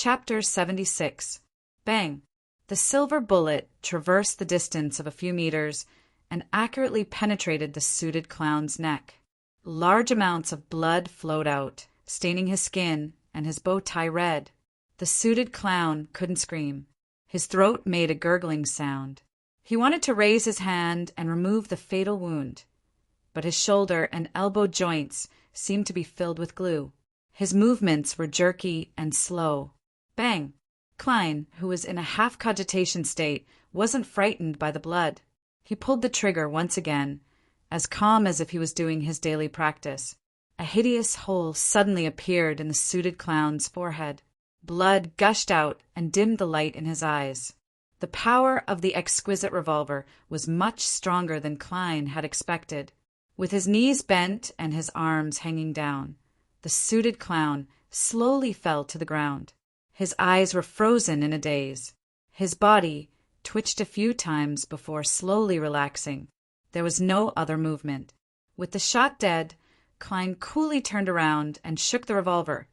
Chapter 76. Bang! The silver bullet traversed the distance of a few meters and accurately penetrated the suited clown's neck. Large amounts of blood flowed out, staining his skin and his bow tie red. The suited clown couldn't scream. His throat made a gurgling sound. He wanted to raise his hand and remove the fatal wound, but his shoulder and elbow joints seemed to be filled with glue. His movements were jerky and slow. Bang! Klein, who was in a half-cogitation state, wasn't frightened by the blood. He pulled the trigger once again, as calm as if he was doing his daily practice. A hideous hole suddenly appeared in the suited clown's forehead. Blood gushed out and dimmed the light in his eyes. The power of the exquisite revolver was much stronger than Klein had expected. With his knees bent and his arms hanging down, the suited clown slowly fell to the ground. His eyes were frozen in a daze. His body twitched a few times before slowly relaxing. There was no other movement. With the shot dead, Klein coolly turned around and shook the revolver,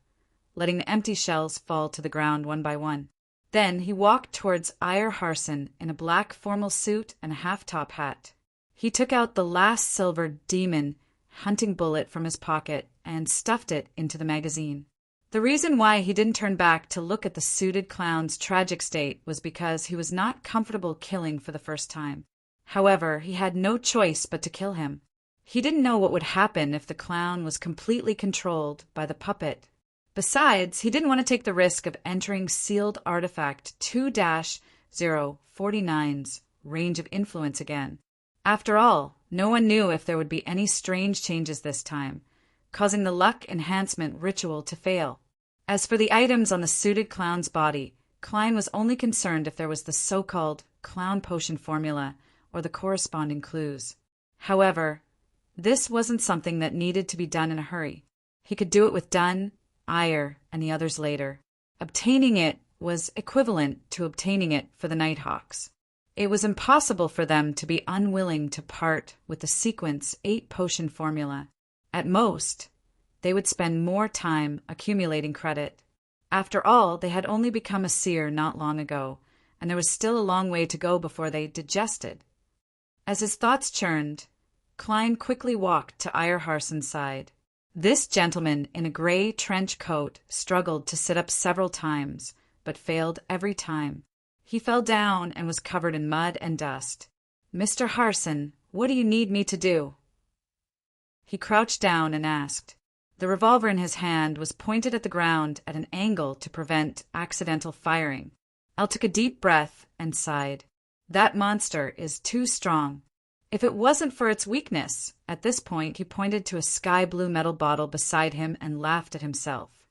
letting the empty shells fall to the ground one by one. Then he walked towards Eyre Harson in a black formal suit and a half-top hat. He took out the last silver demon hunting bullet from his pocket and stuffed it into the magazine. The reason why he didn't turn back to look at the suited clown's tragic state was because he was not comfortable killing for the first time. However, he had no choice but to kill him. He didn't know what would happen if the clown was completely controlled by the puppet. Besides, he didn't want to take the risk of entering sealed artifact 2-049's range of influence again. After all, no one knew if there would be any strange changes this time, causing the luck enhancement ritual to fail. As for the items on the suited clown's body, Klein was only concerned if there was the so-called clown potion formula or the corresponding clues. However, this wasn't something that needed to be done in a hurry. He could do it with Dunn, Eyre, and the others later. Obtaining it was equivalent to obtaining it for the Nighthawks. It was impossible for them to be unwilling to part with the Sequence 8 potion formula. At most, they would spend more time accumulating credit. After all, they had only become a seer not long ago, and there was still a long way to go before they digested. As his thoughts churned, Klein quickly walked to Eyre Harson's side. This gentleman in a gray trench coat struggled to sit up several times, but failed every time. He fell down and was covered in mud and dust. "Mr. Harson, what do you need me to do?" He crouched down and asked. The revolver in his hand was pointed at the ground at an angle to prevent accidental firing. Al took a deep breath and sighed. "That monster is too strong. If it wasn't for its weakness," at this point he pointed to a sky-blue metal bottle beside him and laughed at himself.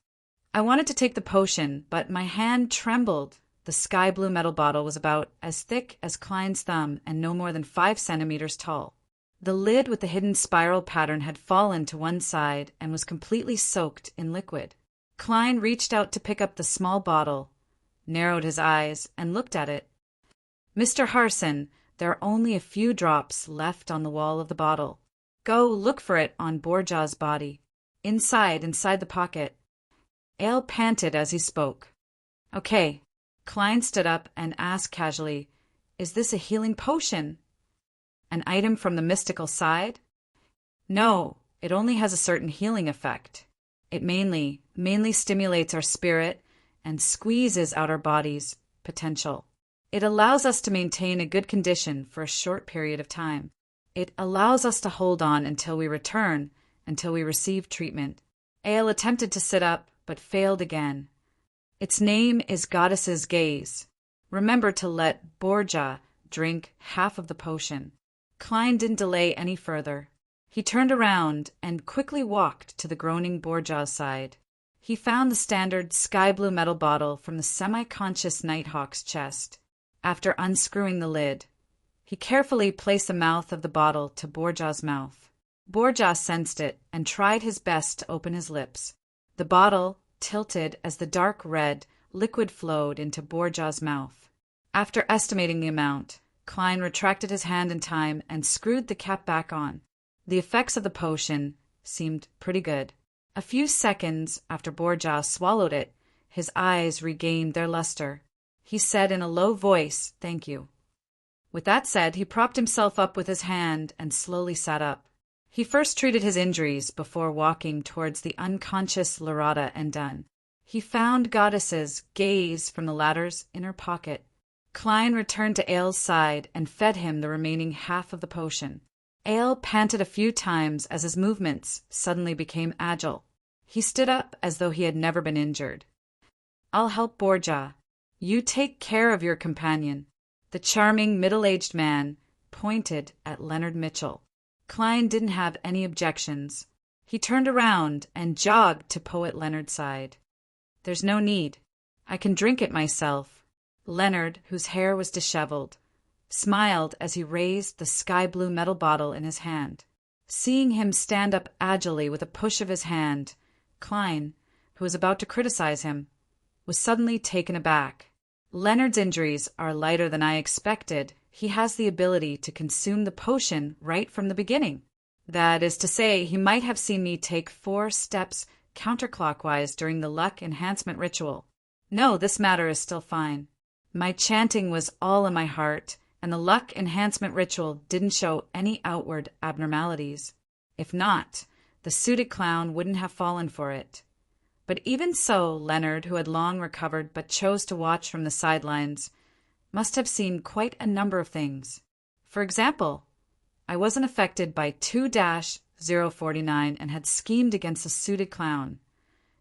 "I wanted to take the potion, but my hand trembled." The sky-blue metal bottle was about as thick as Klein's thumb and no more than 5 centimeters tall. The lid with the hidden spiral pattern had fallen to one side and was completely soaked in liquid. Klein reached out to pick up the small bottle, narrowed his eyes, and looked at it. "Mr. Harson, there are only a few drops left on the wall of the bottle. Go look for it on Borgia's body. Inside the pocket." Ale panted as he spoke. "Okay." Klein stood up and asked casually, "Is this a healing potion? An item from the mystical side?" "No, it only has a certain healing effect. It mainly stimulates our spirit and squeezes out our body's potential. It allows us to maintain a good condition for a short period of time. It allows us to hold on until we return, until we receive treatment." Ale attempted to sit up, but failed again. "Its name is Goddess's Gaze. Remember to let Borgia drink half of the potion." Klein didn't delay any further. He turned around and quickly walked to the groaning Borgia's side. He found the standard sky-blue metal bottle from the semi-conscious Nighthawk's chest. After unscrewing the lid, he carefully placed the mouth of the bottle to Borgia's mouth. Borgia sensed it and tried his best to open his lips. The bottle tilted as the dark red liquid flowed into Borgia's mouth. After estimating the amount, Klein retracted his hand in time and screwed the cap back on. The effects of the potion seemed pretty good. A few seconds after Borgia swallowed it, His eyes regained their luster. He said in a low voice, "Thank you." With that said, he propped himself up with his hand and slowly sat up. He first treated his injuries before walking towards the unconscious Laurata and Dunn. He found Goddess's gaze from the latter's inner pocket. Klein returned to Eyle's side and fed him the remaining half of the potion. Eyle panted a few times as his movements suddenly became agile. He stood up as though he had never been injured. "I'll help Borgia. You take care of your companion." The charming middle-aged man pointed at Leonard Mitchell. Klein didn't have any objections. He turned around and jogged to Poet Leonard's side. "There's no need. I can drink it myself." Leonard, whose hair was disheveled, smiled as he raised the sky-blue metal bottle in his hand. Seeing him stand up agilely with a push of his hand, Klein, who was about to criticize him, was suddenly taken aback. "Leonard's injuries are lighter than I expected. He has the ability to consume the potion right from the beginning. That is to say, he might have seen me take 4 steps counterclockwise during the luck enhancement ritual. No, this matter is still fine. My chanting was all in my heart, and the luck enhancement ritual didn't show any outward abnormalities. If not, the suited clown wouldn't have fallen for it. But even so, Leonard, who had long recovered but chose to watch from the sidelines, must have seen quite a number of things. For example, I wasn't affected by 2-049 and had schemed against the suited clown.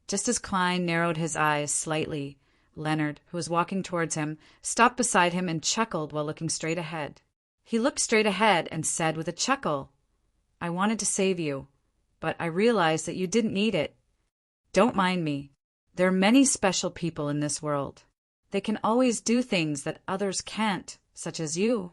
Just as Klein narrowed his eyes slightly, Leonard, who was walking towards him, stopped beside him and chuckled while looking straight ahead. He looked straight ahead and said with a chuckle, "I wanted to save you, but I realized that you didn't need it. Don't mind me. There are many special people in this world. They can always do things that others can't, such as you."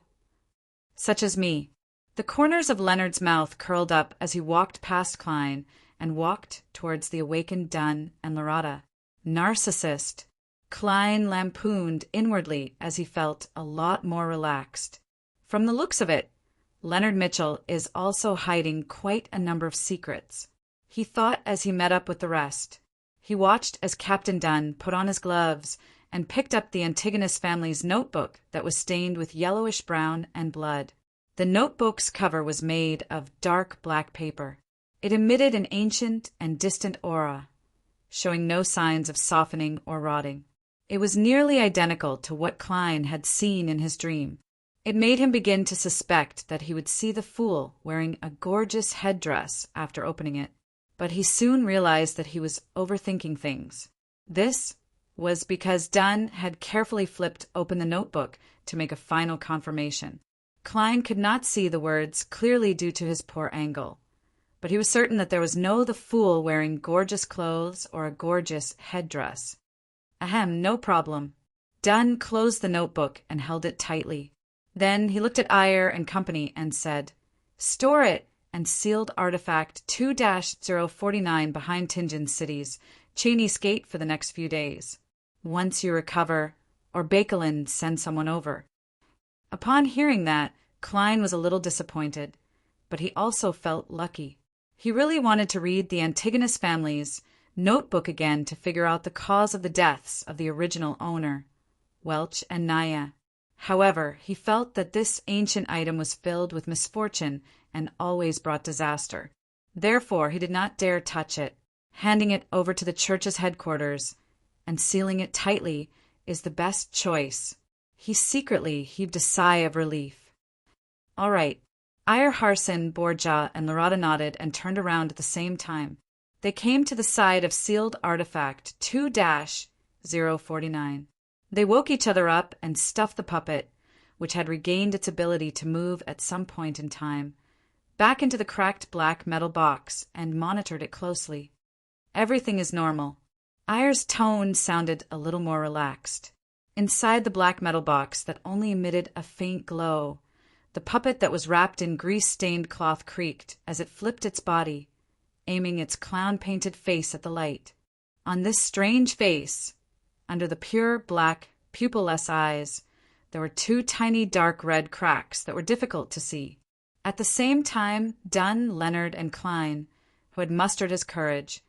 "Such as me." The corners of Leonard's mouth curled up as he walked past Klein and walked towards the awakened Dunn and Laurata. "Narcissist." Klein lampooned inwardly as he felt a lot more relaxed. From the looks of it, Leonard Mitchell is also hiding quite a number of secrets, he thought as he met up with the rest. He watched as Captain Dunn put on his gloves and picked up the Antigonus family's notebook that was stained with yellowish-brown and blood. The notebook's cover was made of dark black paper. It emitted an ancient and distant aura, showing no signs of softening or rotting. It was nearly identical to what Klein had seen in his dream. It made him begin to suspect that he would see the fool wearing a gorgeous headdress after opening it. But he soon realized that he was overthinking things. This was because Dunn had carefully flipped open the notebook to make a final confirmation. Klein could not see the words clearly due to his poor angle, but he was certain that there was no the fool wearing gorgeous clothes or a gorgeous headdress. Ahem, no problem. Dunn closed the notebook and held it tightly. Then he looked at Ayer and company and said, "Store it and sealed artifact 2-049 behind Tinjin City's Cheney's Gate for the next few days. Once you recover, or Bakelin send someone over." Upon hearing that, Klein was a little disappointed, but he also felt lucky. He really wanted to read the Antigonus family's notebook again to figure out the cause of the deaths of the original owner, Welch and Naya. However, he felt that this ancient item was filled with misfortune and always brought disaster. Therefore, he did not dare touch it. Handing it over to the church's headquarters and sealing it tightly is the best choice. He secretly heaved a sigh of relief. All right. Ayer, Harson, Borgia, and Laurata nodded and turned around at the same time. They came to the side of sealed artifact 2-049. They woke each other up and stuffed the puppet, which had regained its ability to move at some point in time, back into the cracked black metal box and monitored it closely. "Everything is normal." Ayer's tone sounded a little more relaxed. Inside the black metal box that only emitted a faint glow, the puppet that was wrapped in grease-stained cloth creaked as it flipped its body, aiming its clown-painted face at the light. On this strange face, under the pure black, pupilless eyes, there were 2 tiny dark red cracks that were difficult to see. At the same time, Dunn, Leonard, and Klein, who had mustered his courage,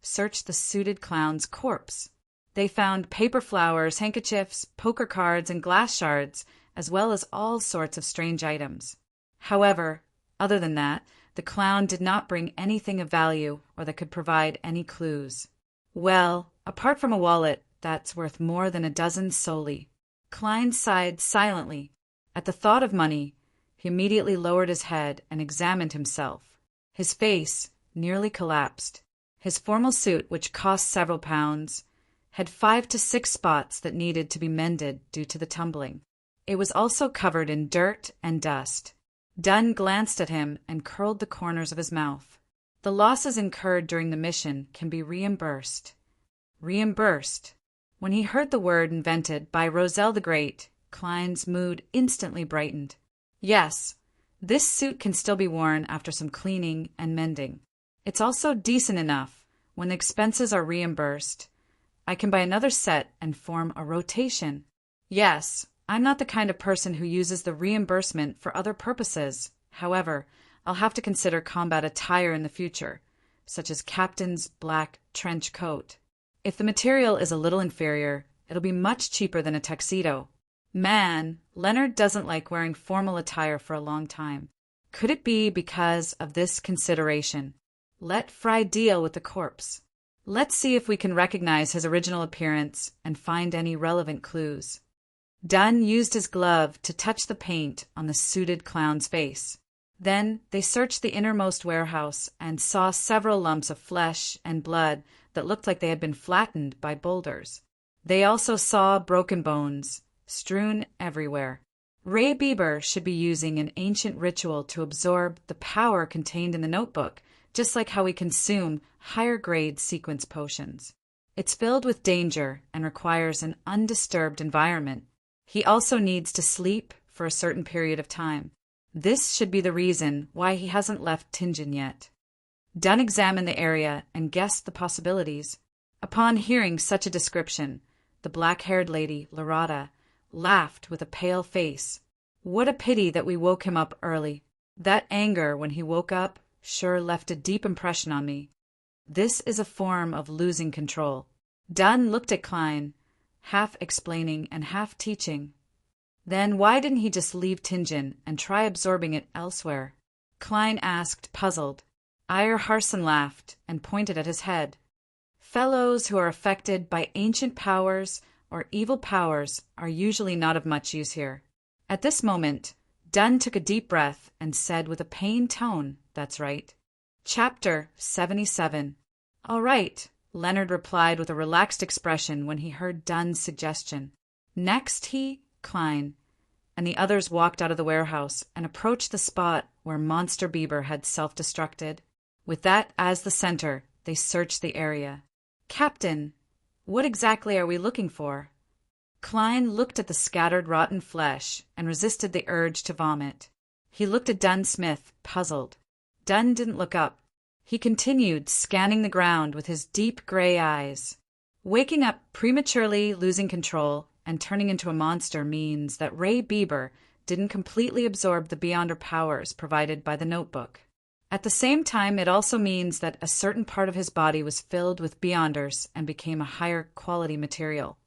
searched the suited clown's corpse. They found paper flowers, handkerchiefs, poker cards, and glass shards, as well as all sorts of strange items. However, other than that, the clown did not bring anything of value or that could provide any clues. Well, apart from a wallet that's worth more than a dozen solely. Klein sighed silently. At the thought of money, he immediately lowered his head and examined himself. His face nearly collapsed. His formal suit, which cost several pounds, had 5 to 6 spots that needed to be mended due to the tumbling. It was also covered in dirt and dust. Dunn glanced at him and curled the corners of his mouth. The losses incurred during the mission can be reimbursed. Reimbursed. When he heard the word invented by Roselle the Great, Klein's mood instantly brightened. Yes, this suit can still be worn after some cleaning and mending. It's also decent enough. When the expenses are reimbursed, I can buy another set and form a rotation. Yes, I'm not the kind of person who uses the reimbursement for other purposes. However, I'll have to consider combat attire in the future, such as captain's black trench coat. If the material is a little inferior, it'll be much cheaper than a tuxedo. Man, Leonard doesn't like wearing formal attire for a long time. Could it be because of this consideration? Let Fry deal with the corpse. Let's see if we can recognize his original appearance and find any relevant clues. Dunn used his glove to touch the paint on the suited clown's face. Then they searched the innermost warehouse and saw several lumps of flesh and blood that looked like they had been flattened by boulders. They also saw broken bones, strewn everywhere. Ray Bieber should be using an ancient ritual to absorb the power contained in the notebook, just like how we consume higher-grade sequence potions. It's filled with danger and requires an undisturbed environment. He also needs to sleep for a certain period of time. This should be the reason why he hasn't left Tingen yet. Dunn examined the area and guessed the possibilities. Upon hearing such a description, the black-haired lady, Lorada, laughed with a pale face. What a pity that we woke him up early. That anger when he woke up sure left a deep impression on me. This is a form of losing control. Dunn looked at Klein, half explaining and half teaching. Then why didn't he just leave Tingen and try absorbing it elsewhere? Klein asked, puzzled. Eyre Harson laughed and pointed at his head. Fellows who are affected by ancient powers or evil powers are usually not of much use here. At this moment, Dunn took a deep breath and said with a pained tone, "That's right." Chapter 77. All right, Leonard replied with a relaxed expression when he heard Dunn's suggestion. Next Klein, and the others walked out of the warehouse and approached the spot where Monster Bieber had self-destructed. With that as the center, they searched the area. Captain, what exactly are we looking for? Klein looked at the scattered rotten flesh and resisted the urge to vomit. He looked at Dunn Smith, puzzled. Dunn didn't look up. He continued scanning the ground with his deep gray eyes. Waking up prematurely, losing control, and turning into a monster means that Ray Bieber didn't completely absorb the Beyonder powers provided by the notebook. At the same time, it also means that a certain part of his body was filled with Beyonders and became a higher quality material.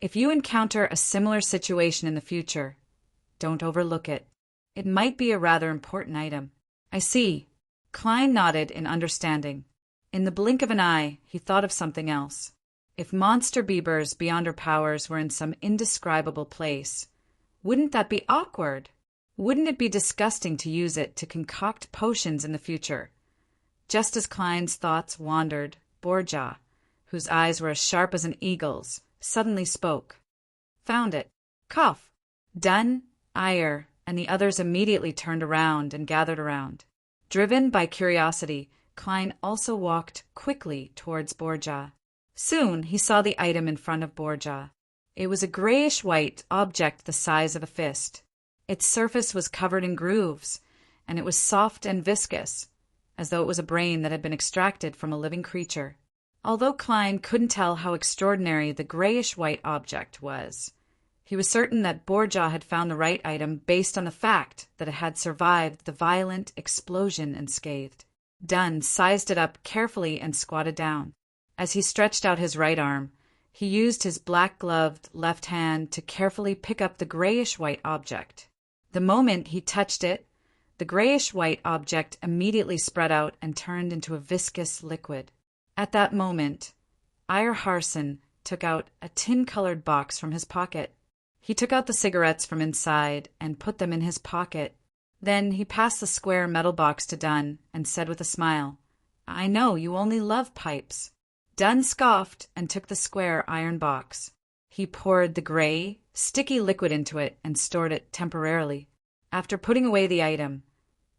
If you encounter a similar situation in the future, don't overlook it. It might be a rather important item. I see. Klein nodded in understanding. In the blink of an eye, he thought of something else. If Monster Bieber's Beyonder powers were in some indescribable place, wouldn't that be awkward? Wouldn't it be disgusting to use it to concoct potions in the future? Just as Klein's thoughts wandered, Borja, whose eyes were as sharp as an eagle's, suddenly spoke. Found it. Cough. Dunn, Eyre, and the others immediately turned around and gathered around. Driven by curiosity, Klein also walked quickly towards Borja. Soon he saw the item in front of Borja. It was a grayish-white object the size of a fist. Its surface was covered in grooves, and it was soft and viscous, as though it was a brain that had been extracted from a living creature. Although Klein couldn't tell how extraordinary the grayish-white object was, he was certain that Borja had found the right item based on the fact that it had survived the violent explosion unscathed. Dunn sized it up carefully and squatted down. As he stretched out his right arm, He used his black-gloved left hand to carefully pick up the grayish-white object. The moment he touched it, the grayish-white object immediately spread out and turned into a viscous liquid. At that moment, Eyre Harson took out a tin-colored box from his pocket. He took out the cigarettes from inside and put them in his pocket. Then he passed the square metal box to Dunn and said with a smile, "I know you only love pipes." Dunn scoffed and took the square iron box. He poured the gray, sticky liquid into it and stored it temporarily. After putting away the item,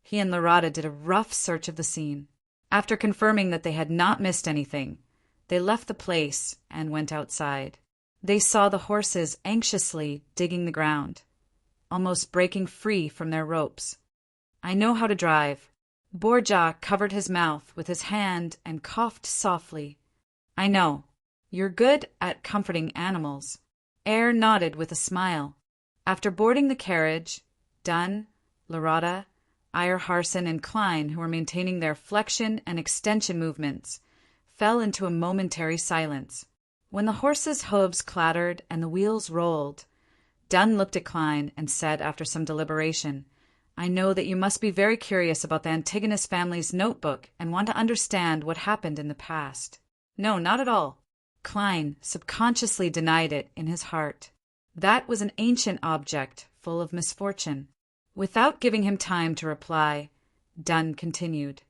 he and Loretta did a rough search of the scene. After confirming that they had not missed anything, they left the place and went outside. They saw the horses anxiously digging the ground, almost breaking free from their ropes. "I know how to drive." Borja covered his mouth with his hand and coughed softly. "I know. You're good at comforting animals." Eyre nodded with a smile. After boarding the carriage, Dunn, Loretta, Eyre Harson, and Klein, who were maintaining their flexion and extension movements, fell into a momentary silence. When the horses' hooves clattered and the wheels rolled, Dunn looked at Klein and said after some deliberation, "I know that you must be very curious about the Antigonus family's notebook and want to understand what happened in the past." "No, not at all." Klein subconsciously denied it in his heart. That was an ancient object full of misfortune. Without giving him time to reply, Dunn continued,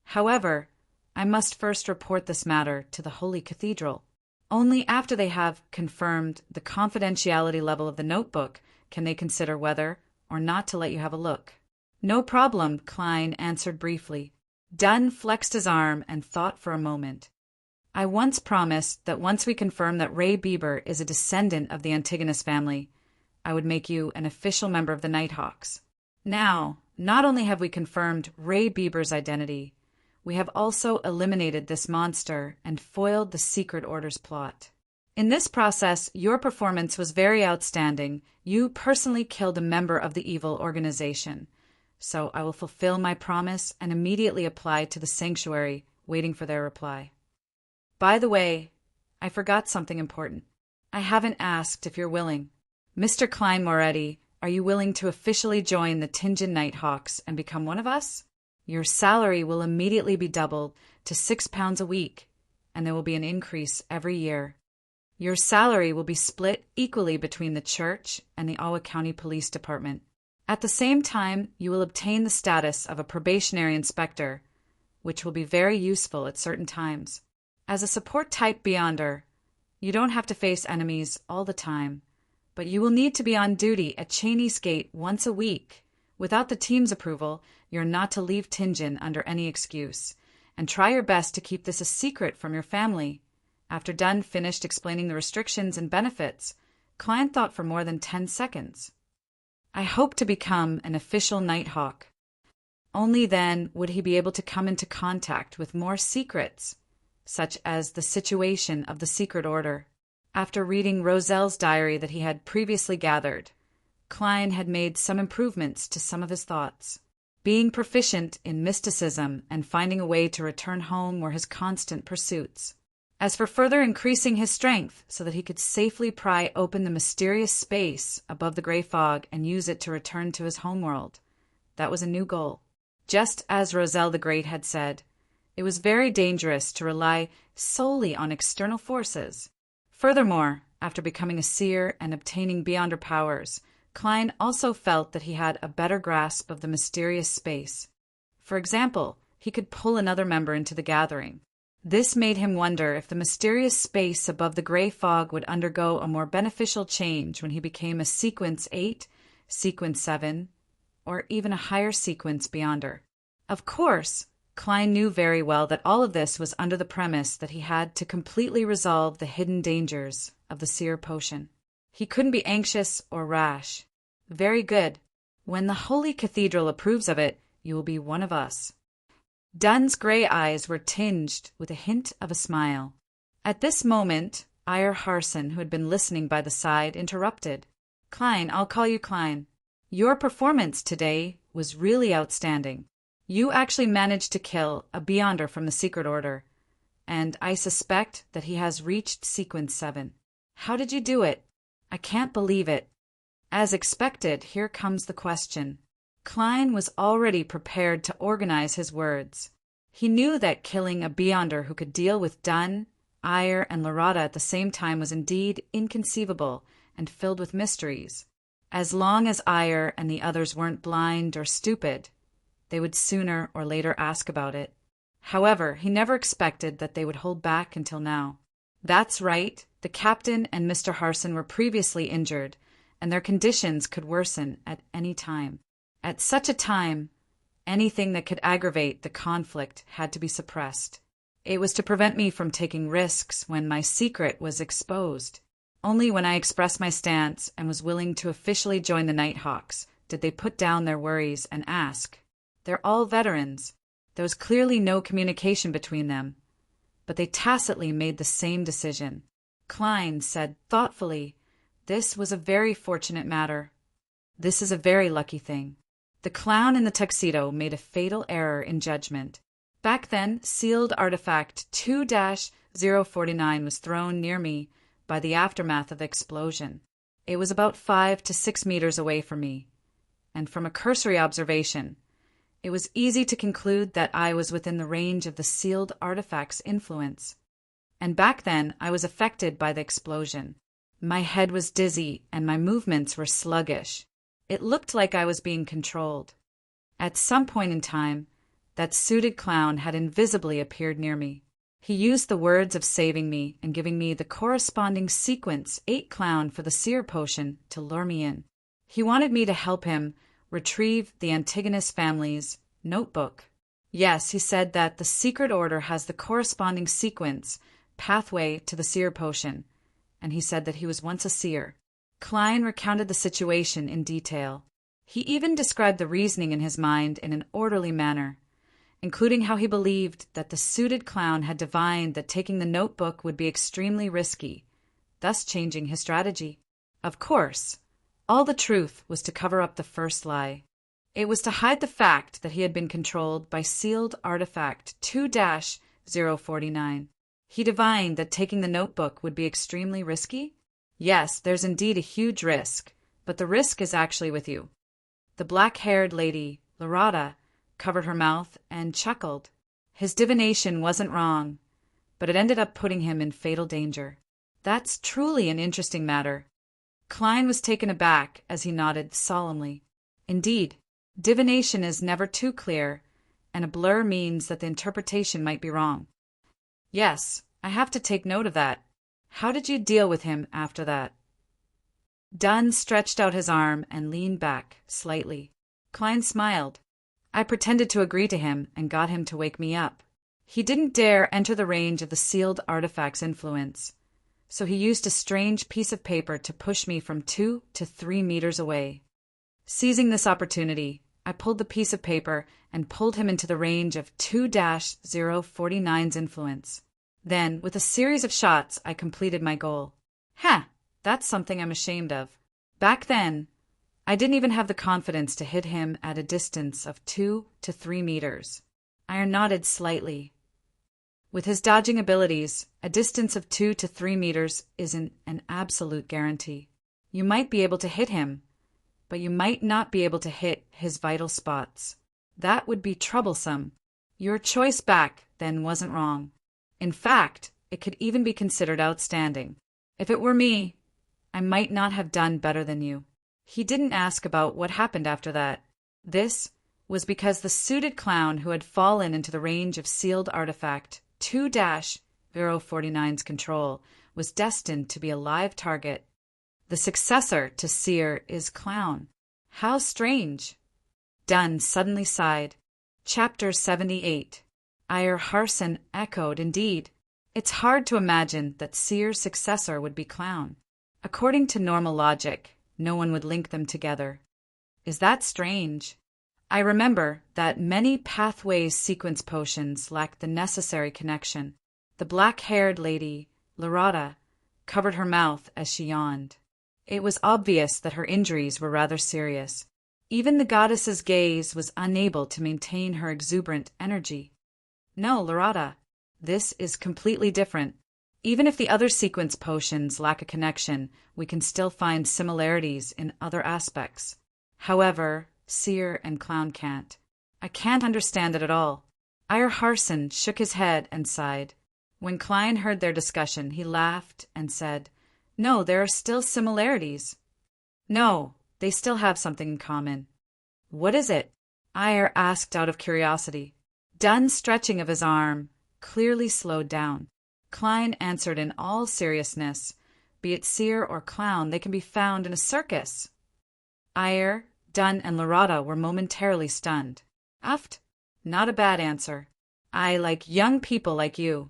"However, I must first report this matter to the Holy Cathedral. Only after they have confirmed the confidentiality level of the notebook can they consider whether or not to let you have a look." "No problem," Klein answered briefly. Dunn flexed his arm and thought for a moment. "I once promised that once we confirm that Ray Bieber is a descendant of the Antigonus family, I would make you an official member of the Nighthawks. Now, not only have we confirmed Ray Bieber's identity, we have also eliminated this monster and foiled the Secret Order's plot. In this process, your performance was very outstanding. You personally killed a member of the evil organization. So I will fulfill my promise and immediately apply to the sanctuary, waiting for their reply. By the way, I forgot something important. I haven't asked if you're willing. Mr. Klein Moretti, are you willing to officially join the Tingen Nighthawks and become one of us? Your salary will immediately be doubled to £6 a week, and there will be an increase every year. Your salary will be split equally between the church and the Ottawa County Police Department. At the same time, you will obtain the status of a probationary inspector, which will be very useful at certain times. As a support-type Beyonder, you don't have to face enemies all the time, but you will need to be on duty at Cheney's Gate once a week. Without the team's approval, you're not to leave Tingen under any excuse, and try your best to keep this a secret from your family. After Dunn finished explaining the restrictions and benefits, Klein thought for more than 10 seconds. I hope to become an official Nighthawk. Only then would he be able to come into contact with more secrets, such as the situation of the Secret Order. After reading Roselle's diary that he had previously gathered, Klein had made some improvements to some of his thoughts. Being proficient in mysticism and finding a way to return home were his constant pursuits. As for further increasing his strength so that he could safely pry open the mysterious space above the gray fog and use it to return to his homeworld, that was a new goal. Just as Roselle the Great had said, it was very dangerous to rely solely on external forces. Furthermore, after becoming a seer and obtaining Beyonder powers, Klein also felt that he had a better grasp of the mysterious space. For example, he could pull another member into the gathering. This made him wonder if the mysterious space above the gray fog would undergo a more beneficial change when he became a Sequence 8, Sequence 7, or even a higher sequence Beyonder. Of course, Klein knew very well that all of this was under the premise that he had to completely resolve the hidden dangers of the seer potion. He couldn't be anxious or rash. Very good. When the Holy Cathedral approves of it, you will be one of us. Dunn's gray eyes were tinged with a hint of a smile. At this moment, Eyre Harson, who had been listening by the side, interrupted. Klein, I'll call you Klein. Your performance today was really outstanding. You actually managed to kill a Beyonder from the Secret Order, and I suspect that he has reached sequence 7. How did you do it? I can't believe it. As expected, here comes the question. Klein was already prepared to organize his words. He knew that killing a Beyonder who could deal with Dunn, Ayer, and Larada at the same time was indeed inconceivable and filled with mysteries. As long as Ayer and the others weren't blind or stupid, they would sooner or later ask about it. However, he never expected that they would hold back until now. That's right, the captain and Mr. Harson were previously injured, and their conditions could worsen at any time. At such a time, anything that could aggravate the conflict had to be suppressed. It was to prevent me from taking risks when my secret was exposed. Only when I expressed my stance and was willing to officially join the Nighthawks did they put down their worries and ask. They're all veterans. There was clearly no communication between them, but they tacitly made the same decision. Klein said thoughtfully, "This was a very fortunate matter. This is a very lucky thing." The clown in the tuxedo made a fatal error in judgment. Back then, sealed artifact 2-049 was thrown near me by the aftermath of the explosion. It was about 5 to 6 meters away from me, and from a cursory observation, it was easy to conclude that I was within the range of the sealed artifact's influence. And back then, I was affected by the explosion. My head was dizzy, and my movements were sluggish. It looked like I was being controlled. At some point in time, that suited clown had invisibly appeared near me. He used the words of saving me and giving me the corresponding sequence 8 clown for the seer potion to lure me in. He wanted me to help him retrieve the Antigonus family's notebook. Yes, he said that the secret order has the corresponding sequence, pathway to the seer potion, and he said that he was once a seer. Klein recounted the situation in detail. He even described the reasoning in his mind in an orderly manner, including how he believed that the suited clown had divined that taking the notebook would be extremely risky, thus changing his strategy. Of course, all the truth was to cover up the first lie. It was to hide the fact that he had been controlled by sealed artifact 2-049. He divined that taking the notebook would be extremely risky? Yes, there's indeed a huge risk, but the risk is actually with you. The black-haired lady, Larada, covered her mouth and chuckled. His divination wasn't wrong, but it ended up putting him in fatal danger. That's truly an interesting matter. Klein was taken aback as he nodded solemnly. Indeed, divination is never too clear, and a blur means that the interpretation might be wrong. Yes, I have to take note of that. How did you deal with him after that? Dunn stretched out his arm and leaned back slightly. Klein smiled. I pretended to agree to him and got him to wake me up. He didn't dare enter the range of the sealed artifact's influence, so he used a strange piece of paper to push me from 2 to 3 meters away. Seizing this opportunity, I pulled the piece of paper and pulled him into the range of 2-049's influence. Then, with a series of shots, I completed my goal. That's something I'm ashamed of. Back then, I didn't even have the confidence to hit him at a distance of 2 to 3 meters. Iron nodded slightly. With his dodging abilities, a distance of 2 to 3 meters isn't an absolute guarantee. You might be able to hit him, but you might not be able to hit his vital spots. That would be troublesome. Your choice back then wasn't wrong. In fact, it could even be considered outstanding. If it were me, I might not have done better than you. He didn't ask about what happened after that. This was because the suited clown who had fallen into the range of sealed artifact 2-049's control was destined to be a live target. The successor to Seer is Clown. How strange. Dunn suddenly sighed. Chapter 78. Ayer Harson echoed, indeed. It's hard to imagine that Seer's successor would be Clown. According to normal logic, no one would link them together. Is that strange? I remember that many pathways sequence potions lacked the necessary connection. The black-haired lady, Larada, covered her mouth as she yawned. It was obvious that her injuries were rather serious. Even the goddess's gaze was unable to maintain her exuberant energy. No, Larada, This is completely different. Even if the other sequence potions lack a connection, we can still find similarities in other aspects. However, Seer and Clown can't. I can't understand it at all. Ire Harson shook his head and sighed. When Klein heard their discussion, he laughed and said, "No, there are still similarities." "No, they still have something in common." "What is it?" Ire asked out of curiosity. Dunn's stretching of his arm clearly slowed down. Klein answered in all seriousness, "Be it Seer or Clown, they can be found in a circus." Ire, Dunn, and Laurata were momentarily stunned. "Aft? Not a bad answer. I like young people like you."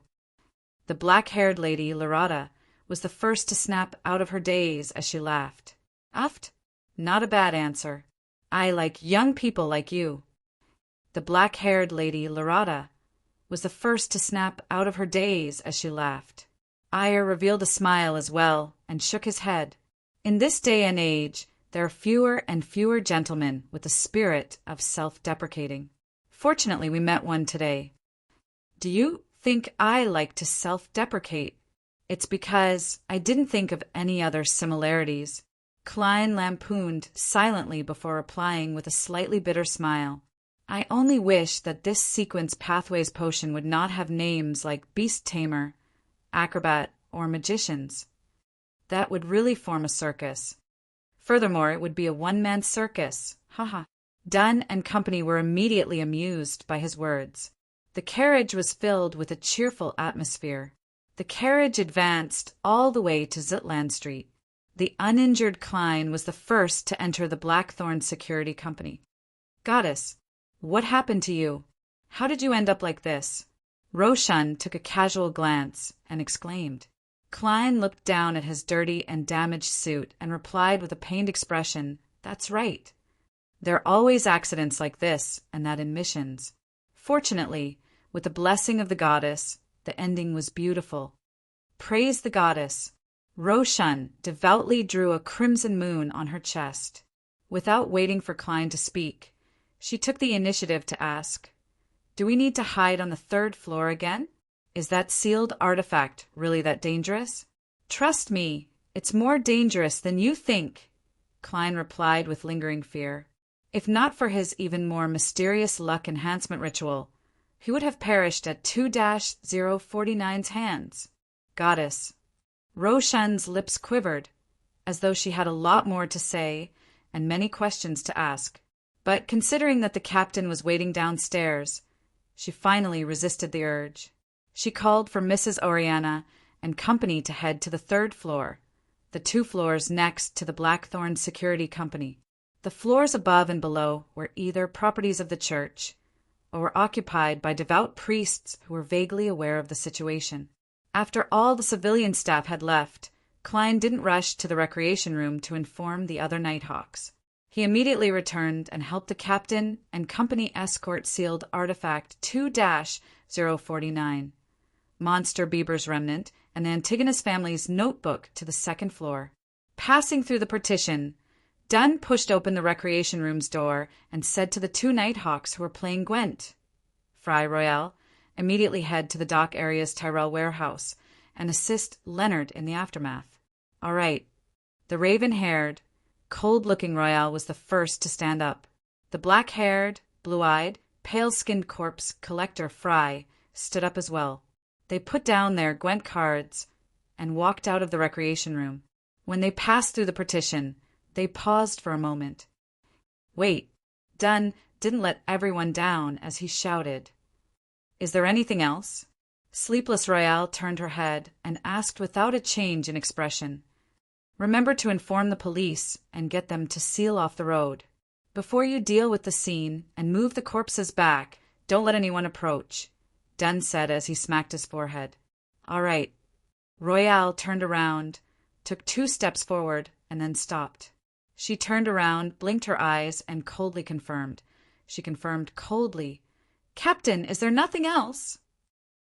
The black-haired lady, Laurata, was the first to snap out of her daze as she laughed. "Aft? Not a bad answer. I like young people like you." The black-haired lady, Laurata, was the first to snap out of her daze as she laughed. Ire revealed a smile as well and shook his head. In this day and age, there are fewer and fewer gentlemen with the spirit of self-deprecating. Fortunately, we met one today. "Do you think I like to self-deprecate?" "It's because I didn't think of any other similarities." Klein lampooned silently before replying with a slightly bitter smile. "I only wish that this sequence pathways potion would not have names like Beast Tamer, Acrobat, or Magicians. That would really form a circus. Furthermore, it would be a one-man circus. Haha." Dunn and company were immediately amused by his words. The carriage was filled with a cheerful atmosphere. The carriage advanced all the way to Zitland Street. The uninjured Klein was the first to enter the Blackthorn Security Company. "Goddess, what happened to you? How did you end up like this?" Roshan took a casual glance and exclaimed. Klein looked down at his dirty and damaged suit and replied with a pained expression, "That's right. There are always accidents like this and that in missions. Fortunately, with the blessing of the goddess, the ending was beautiful." Praise the goddess. Roshan devoutly drew a crimson moon on her chest. Without waiting for Klein to speak, she took the initiative to ask, "Do we need to hide on the 3rd floor again? Is that sealed artifact really that dangerous?" "Trust me, it's more dangerous than you think," Klein replied with lingering fear. If not for his even more mysterious luck enhancement ritual, he would have perished at 2-049's hands. "Goddess." Roshan's lips quivered, as though she had a lot more to say and many questions to ask. But considering that the captain was waiting downstairs, she finally resisted the urge. She called for Mrs. Oriana and company to head to the 3rd floor, the 2 floors next to the Blackthorn Security Company. The floors above and below were either properties of the church or were occupied by devout priests who were vaguely aware of the situation. After all the civilian staff had left, Klein didn't rush to the recreation room to inform the other Nighthawks. He immediately returned and helped the captain and company escort sealed artifact 2-049, Monster Bieber's remnant, and the Antigonus family's notebook to the 2nd floor. Passing through the partition, Dunn pushed open the recreation room's door and said to the 2 Nighthawks who were playing Gwent, "Fry Royale, immediately head to the dock area's Tyrell warehouse and assist Leonard in the aftermath." "All right." The raven-haired, cold-looking Royale was the first to stand up. The black-haired, blue-eyed, pale-skinned corpse collector Fry stood up as well. They put down their Gwent cards and walked out of the recreation room. When they passed through the partition, they paused for a moment. "Wait." Dunn didn't let everyone down as he shouted, "Is there anything else?" Sleepless Royale turned her head and asked without a change in expression, "Remember to inform the police and get them to seal off the road. Before you deal with the scene and move the corpses back, don't let anyone approach," Dunn said as he smacked his forehead. "All right." Royale turned around, took 2 steps forward, and then stopped. She turned around, blinked her eyes, and coldly confirmed. She confirmed coldly, "Captain, is there nothing else?"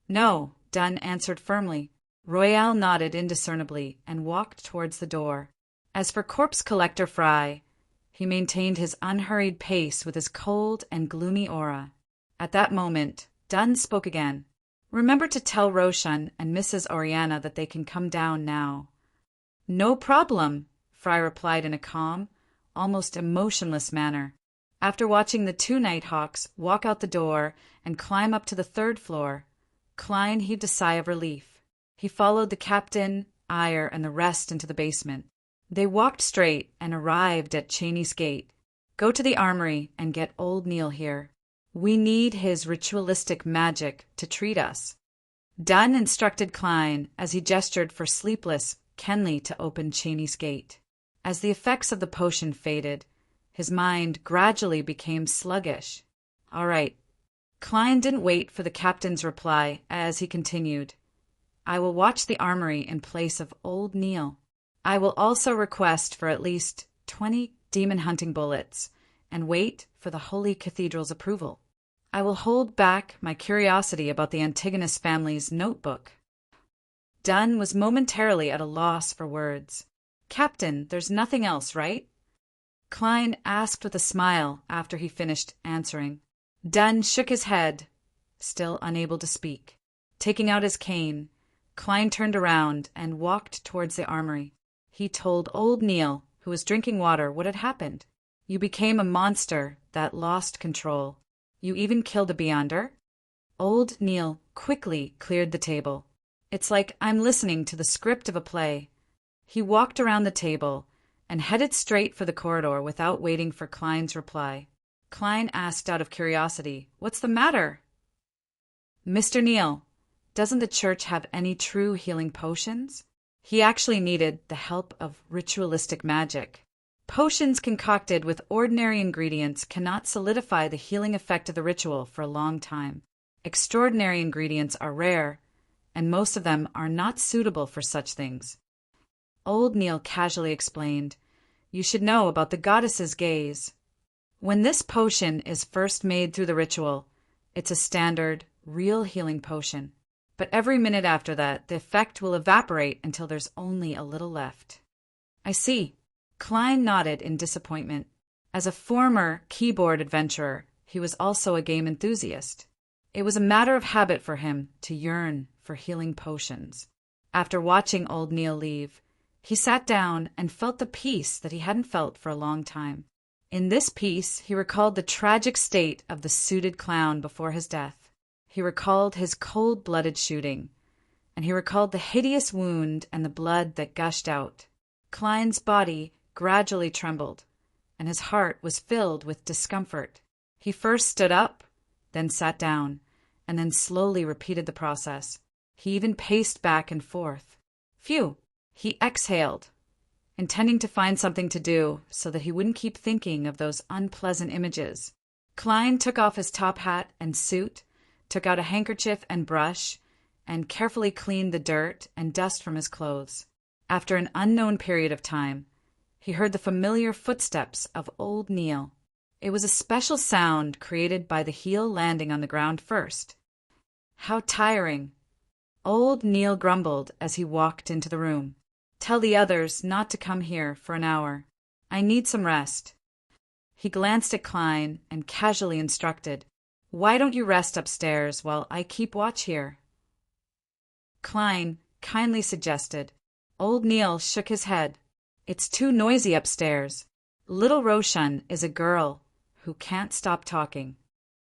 "No," Dunn answered firmly. Royale nodded indiscernibly and walked towards the door. As for Corpse Collector Fry, he maintained his unhurried pace with his cold and gloomy aura. At that moment, Dunn spoke again. Remember to tell Roshan and Mrs. Oriana that they can come down now." "No problem," Fry replied in a calm, almost emotionless manner. After watching the two Nighthawks walk out the door and climb up to the third floor, Klein heaved a sigh of relief. He followed the captain, Eyre, and the rest into the basement. They walked straight and arrived at Cheney's gate. "Go to the armory and get old Neil here. We need his ritualistic magic to treat us." Dunn instructed Klein as he gestured for sleepless Kenley to open Cheney's gate. As the effects of the potion faded, his mind gradually became sluggish. "All right." Klein didn't wait for the captain's reply as he continued. "I will watch the armory in place of old Neil. I will also request for at least 20 demon hunting bullets and wait for the Holy Cathedral's approval. I will hold back my curiosity about the Antigonus family's notebook." Dunn was momentarily at a loss for words. "Captain, there's nothing else, right?" Klein asked with a smile after he finished answering. Dunn shook his head, still unable to speak. Taking out his cane, Klein turned around and walked towards the armory. He told old Neil, who was drinking water, what had happened. "You became a monster that lost control. You even killed a Beyonder?" Old Neil quickly cleared the table. "It's like I'm listening to the script of a play." He walked around the table and headed straight for the corridor without waiting for Klein's reply. Klein asked out of curiosity, "What's the matter?" "Mr. Neil, doesn't the church have any true healing potions?" He actually needed the help of ritualistic magic. Potions concocted with ordinary ingredients cannot solidify the healing effect of the ritual for a long time. Extraordinary ingredients are rare, and most of them are not suitable for such things. Old Neil casually explained, "You should know about the goddess's gaze. When this potion is first made through the ritual, it's a standard, real healing potion. But every minute after that, the effect will evaporate until there's only a little left." "I see." Klein nodded in disappointment. As a former keyboard adventurer, he was also a game enthusiast. It was a matter of habit for him to yearn for healing potions. After watching old Neil leave, he sat down and felt the peace that he hadn't felt for a long time. In this peace, he recalled the tragic state of the suited clown before his death. He recalled his cold-blooded shooting, and he recalled the hideous wound and the blood that gushed out. Klein's body gradually trembled, and his heart was filled with discomfort. He first stood up, then sat down, and then slowly repeated the process. He even paced back and forth. Phew! He exhaled, intending to find something to do so that he wouldn't keep thinking of those unpleasant images. Klein took off his top hat and suit, took out a handkerchief and brush, and carefully cleaned the dirt and dust from his clothes. After an unknown period of time, he heard the familiar footsteps of old Neil. It was a special sound created by the heel landing on the ground first. How tiring! Old Neil grumbled as he walked into the room. "Tell the others not to come here for an hour. I need some rest." He glanced at Klein and casually instructed, "Why don't you rest upstairs while I keep watch here?" Klein kindly suggested. Old Neil shook his head. "It's too noisy upstairs. Little Roshan is a girl who can't stop talking."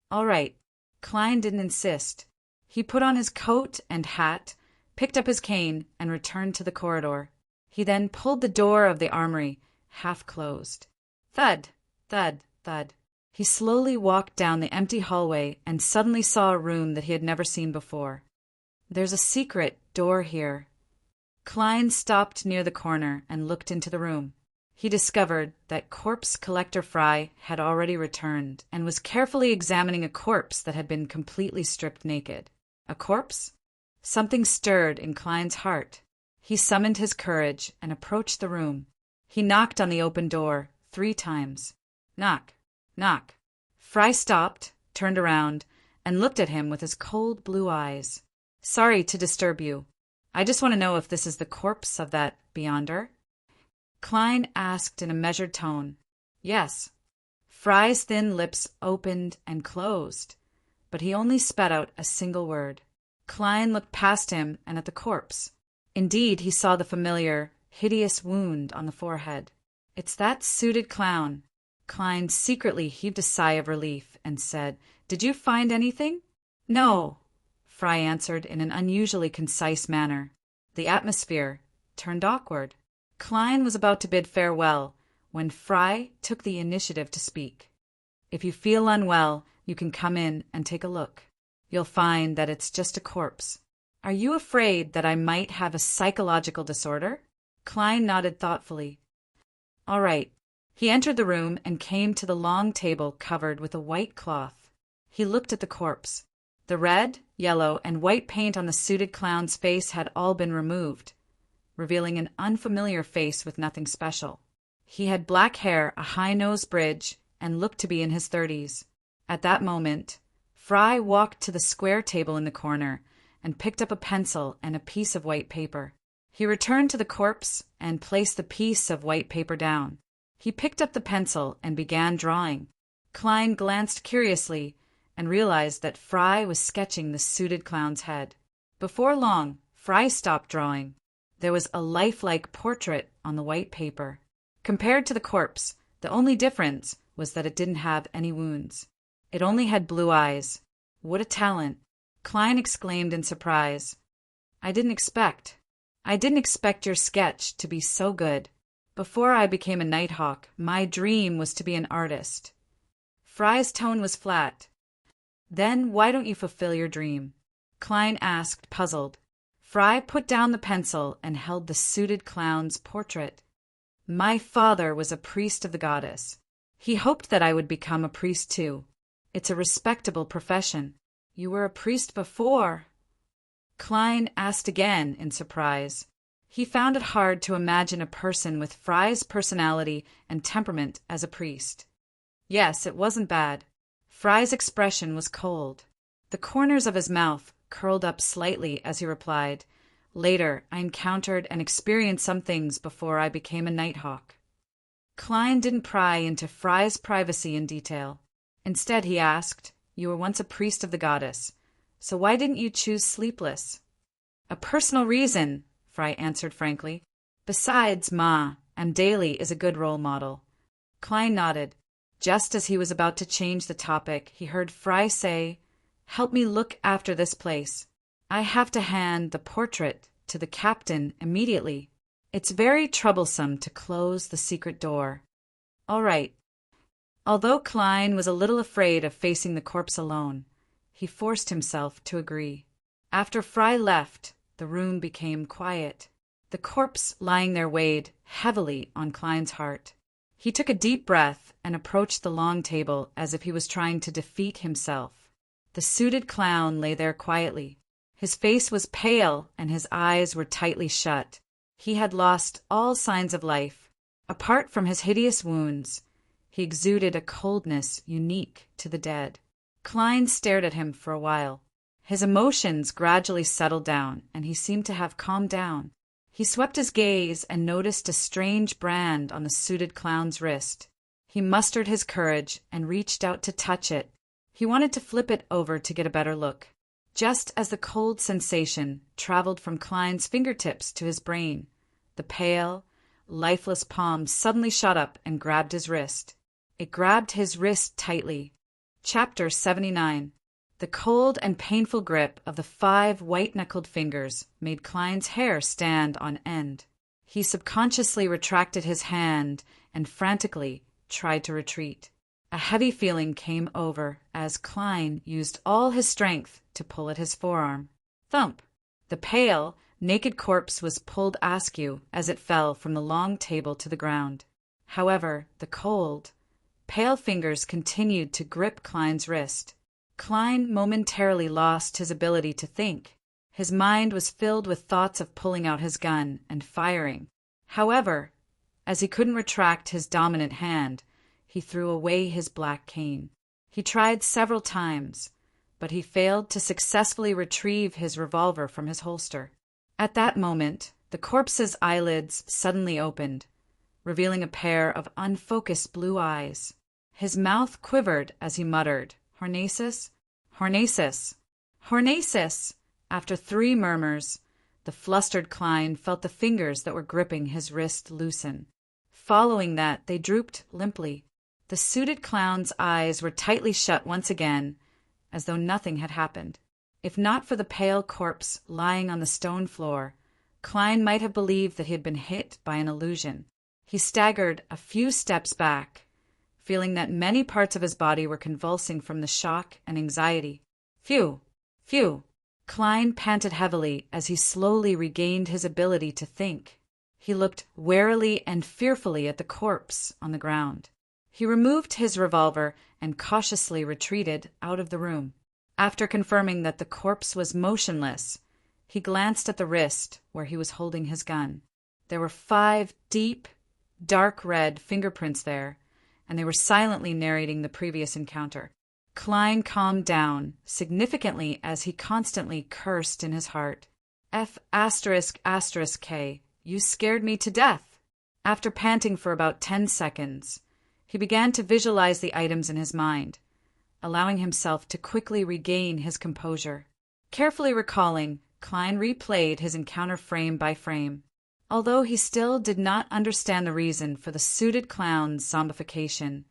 All right. Klein didn't insist. He put on his coat and hat, picked up his cane, and returned to the corridor. He then pulled the door of the armory, half closed. Thud, thud, thud. He slowly walked down the empty hallway and suddenly saw a room that he had never seen before. "There's a secret door here." Klein stopped near the corner and looked into the room. He discovered that Corpse Collector Fry had already returned and was carefully examining a corpse that had been completely stripped naked. A corpse? Something stirred in Klein's heart. He summoned his courage and approached the room. He knocked on the open door 3 times. Knock, knock. Fry stopped, turned around, and looked at him with his cold blue eyes. "Sorry to disturb you. I just want to know if this is the corpse of that Beyonder?" Klein asked in a measured tone. "Yes." Fry's thin lips opened and closed, but he only spat out a single word. Klein looked past him and at the corpse. Indeed, he saw the familiar, hideous wound on the forehead. "It's that suited clown." Klein secretly heaved a sigh of relief and said, "Did you find anything?" "No," Fry answered in an unusually concise manner. The atmosphere turned awkward. Klein was about to bid farewell when Fry took the initiative to speak. "If you feel unwell, you can come in and take a look. You'll find that it's just a corpse. Are you afraid that I might have a psychological disorder?" Klein nodded thoughtfully. "All right." He entered the room and came to the long table covered with a white cloth. He looked at the corpse. The red, yellow, and white paint on the suited clown's face had all been removed, revealing an unfamiliar face with nothing special. He had black hair, a high-nose bridge, and looked to be in his 30s. At that moment, Fry walked to the square table in the corner and picked up a pencil and a piece of white paper. He returned to the corpse and placed the piece of white paper down. He picked up the pencil and began drawing. Klein glanced curiously and realized that Fry was sketching the suited clown's head. Before long, Fry stopped drawing. There was a lifelike portrait on the white paper. Compared to the corpse, the only difference was that it didn't have any wounds. It only had blue eyes. What a talent! Klein exclaimed in surprise. I didn't expect your sketch to be so good. Before I became a nighthawk, my dream was to be an artist." Fry's tone was flat. "Then why don't you fulfill your dream?" Klein asked, puzzled. Fry put down the pencil and held the suited clown's portrait. "My father was a priest of the goddess. He hoped that I would become a priest too. It's a respectable profession." "You were a priest before?" Klein asked again in surprise. He found it hard to imagine a person with Fry's personality and temperament as a priest. Yes, it wasn't bad. Fry's expression was cold. The corners of his mouth curled up slightly as he replied, "Later, I encountered and experienced some things before I became a nighthawk." Klein didn't pry into Fry's privacy in detail. Instead, he asked, "You were once a priest of the goddess, so why didn't you choose Sleepless?" "A personal reason," Fry answered frankly. "Besides, Ma, and Daly is a good role model." Klein nodded. Just as he was about to change the topic, he heard Fry say, "Help me look after this place. I have to hand the portrait to the captain immediately. It's very troublesome to close the secret door." "All right." Although Klein was a little afraid of facing the corpse alone, he forced himself to agree. After Fry left, the room became quiet. The corpse lying there weighed heavily on Klein's heart. He took a deep breath and approached the long table as if he was trying to defeat himself. The suited clown lay there quietly. His face was pale and his eyes were tightly shut. He had lost all signs of life. Apart from his hideous wounds, he exuded a coldness unique to the dead. Klein stared at him for a while. His emotions gradually settled down, and he seemed to have calmed down. He swept his gaze and noticed a strange brand on the suited clown's wrist. He mustered his courage and reached out to touch it. He wanted to flip it over to get a better look. Just as the cold sensation traveled from Klein's fingertips to his brain, the pale, lifeless palm suddenly shot up and grabbed his wrist. It grabbed his wrist tightly. Chapter 79. The cold and painful grip of the 5 white-knuckled fingers made Klein's hair stand on end. He subconsciously retracted his hand and frantically tried to retreat. A heavy feeling came over as Klein used all his strength to pull at his forearm. Thump! The pale, naked corpse was pulled askew as it fell from the long table to the ground. However, the cold, pale fingers continued to grip Klein's wrist. Klein momentarily lost his ability to think. His mind was filled with thoughts of pulling out his gun and firing. However, as he couldn't retract his dominant hand, he threw away his black cane. He tried several times, but he failed to successfully retrieve his revolver from his holster. At that moment, the corpse's eyelids suddenly opened, revealing a pair of unfocused blue eyes. His mouth quivered as he muttered, "Hornacis? Hornacis! Hornacis!" After 3 murmurs, the flustered Klein felt the fingers that were gripping his wrist loosen. Following that, they drooped limply. The suited clown's eyes were tightly shut once again, as though nothing had happened. If not for the pale corpse lying on the stone floor, Klein might have believed that he had been hit by an illusion. He staggered a few steps back, feeling that many parts of his body were convulsing from the shock and anxiety. Phew! Phew! Klein panted heavily as he slowly regained his ability to think. He looked warily and fearfully at the corpse on the ground. He removed his revolver and cautiously retreated out of the room. After confirming that the corpse was motionless, he glanced at the wrist where he was holding his gun. There were 5 deep, dark red fingerprints there, and they were silently narrating the previous encounter. Klein calmed down significantly as he constantly cursed in his heart. F***K, you scared me to death. After panting for about 10 seconds, he began to visualize the items in his mind, allowing himself to quickly regain his composure. Carefully recalling, Klein replayed his encounter frame by frame. Although he still did not understand the reason for the suited clown's zombification,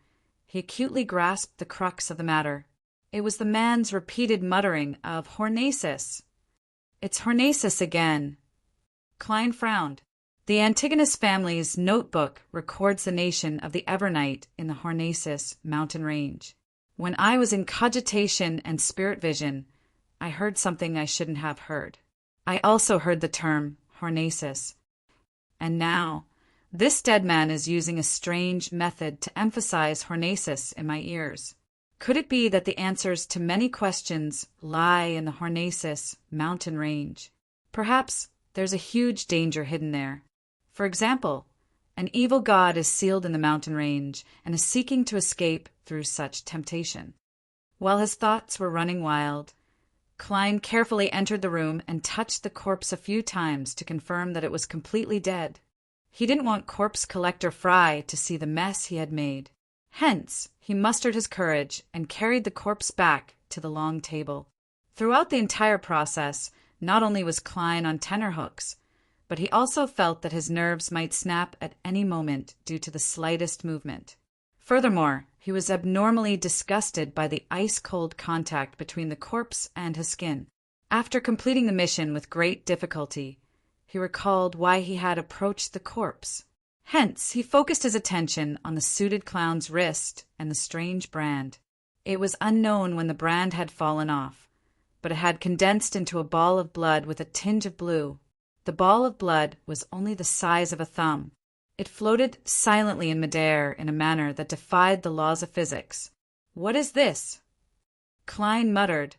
he acutely grasped the crux of the matter. It was the man's repeated muttering of Hornacius. It's Hornacius again. Klein frowned. The Antigonus family's notebook records the nation of the Evernight in the Hornacius mountain range. When I was in cogitation and spirit vision, I heard something I shouldn't have heard. I also heard the term Hornacius. And now, this dead man is using a strange method to emphasize Hornacius in my ears. Could it be that the answers to many questions lie in the Hornacius mountain range? Perhaps there's a huge danger hidden there. For example, an evil god is sealed in the mountain range and is seeking to escape through such temptation. While his thoughts were running wild, Klein carefully entered the room and touched the corpse a few times to confirm that it was completely dead. He didn't want corpse collector Fry to see the mess he had made. Hence, he mustered his courage and carried the corpse back to the long table. Throughout the entire process, not only was Klein on tenterhooks, but he also felt that his nerves might snap at any moment due to the slightest movement. Furthermore, he was abnormally disgusted by the ice-cold contact between the corpse and his skin. After completing the mission with great difficulty, he recalled why he had approached the corpse. Hence, he focused his attention on the suited clown's wrist and the strange brand. It was unknown when the brand had fallen off, but it had condensed into a ball of blood with a tinge of blue. The ball of blood was only the size of a thumb. It floated silently in midair in a manner that defied the laws of physics. "What is this?" Klein muttered,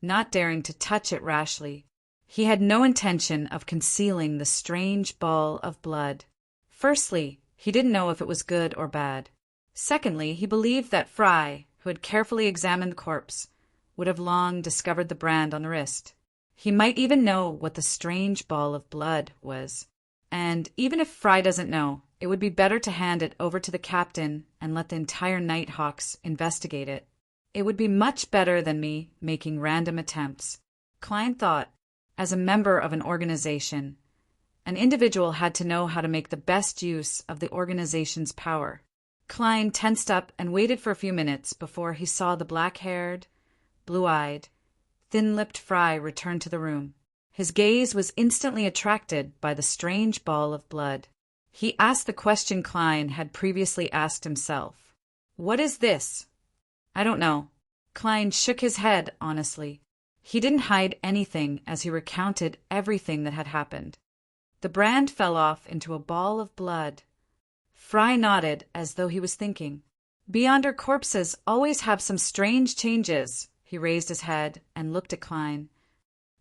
not daring to touch it rashly. He had no intention of concealing the strange ball of blood. Firstly, he didn't know if it was good or bad. Secondly, he believed that Fry, who had carefully examined the corpse, would have long discovered the brand on the wrist. He might even know what the strange ball of blood was. And even if Fry doesn't know, it would be better to hand it over to the captain and let the entire Nighthawks investigate it. It would be much better than me making random attempts. Klein thought, as a member of an organization, an individual had to know how to make the best use of the organization's power. Klein tensed up and waited for a few minutes before he saw the black-haired, blue-eyed, thin-lipped Fry return to the room. His gaze was instantly attracted by the strange ball of blood. He asked the question Klein had previously asked himself. "What is this?" "I don't know." Klein shook his head honestly. He didn't hide anything as he recounted everything that had happened. The brand fell off into a ball of blood. Fry nodded as though he was thinking. "Beyonder corpses always have some strange changes." He raised his head and looked at Klein.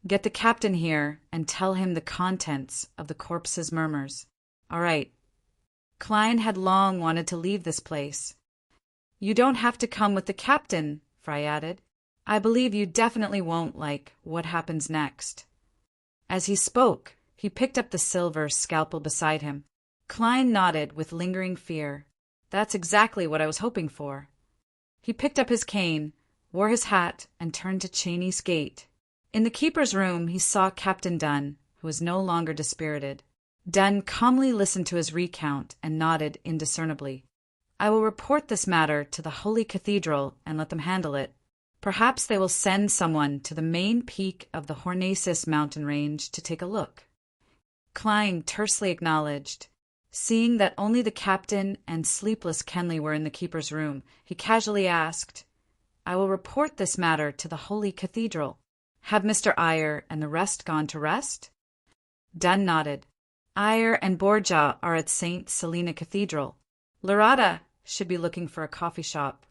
"Get the captain here and tell him the contents of the corpse's murmurs." "All right." Klein had long wanted to leave this place. "You don't have to come with the captain," Fry added. "I believe you definitely won't like what happens next." As he spoke, he picked up the silver scalpel beside him. Klein nodded with lingering fear. "That's exactly what I was hoping for." He picked up his cane, wore his hat, and turned to Cheney's gate. In the keeper's room, he saw Captain Dunn, who was no longer dispirited. Dunn calmly listened to his recount and nodded indiscernibly. "I will report this matter to the Holy Cathedral and let them handle it. Perhaps they will send someone to the main peak of the Hornacis mountain range to take a look." Klein tersely acknowledged. Seeing that only the captain and sleepless Kenley were in the keeper's room, he casually asked, "I will report this matter to the Holy Cathedral. Have Mr. Eyre and the rest gone to rest?" Dunn nodded. "Eyre and Borgia are at St. Selina Cathedral. Larada should be looking for a coffee shop."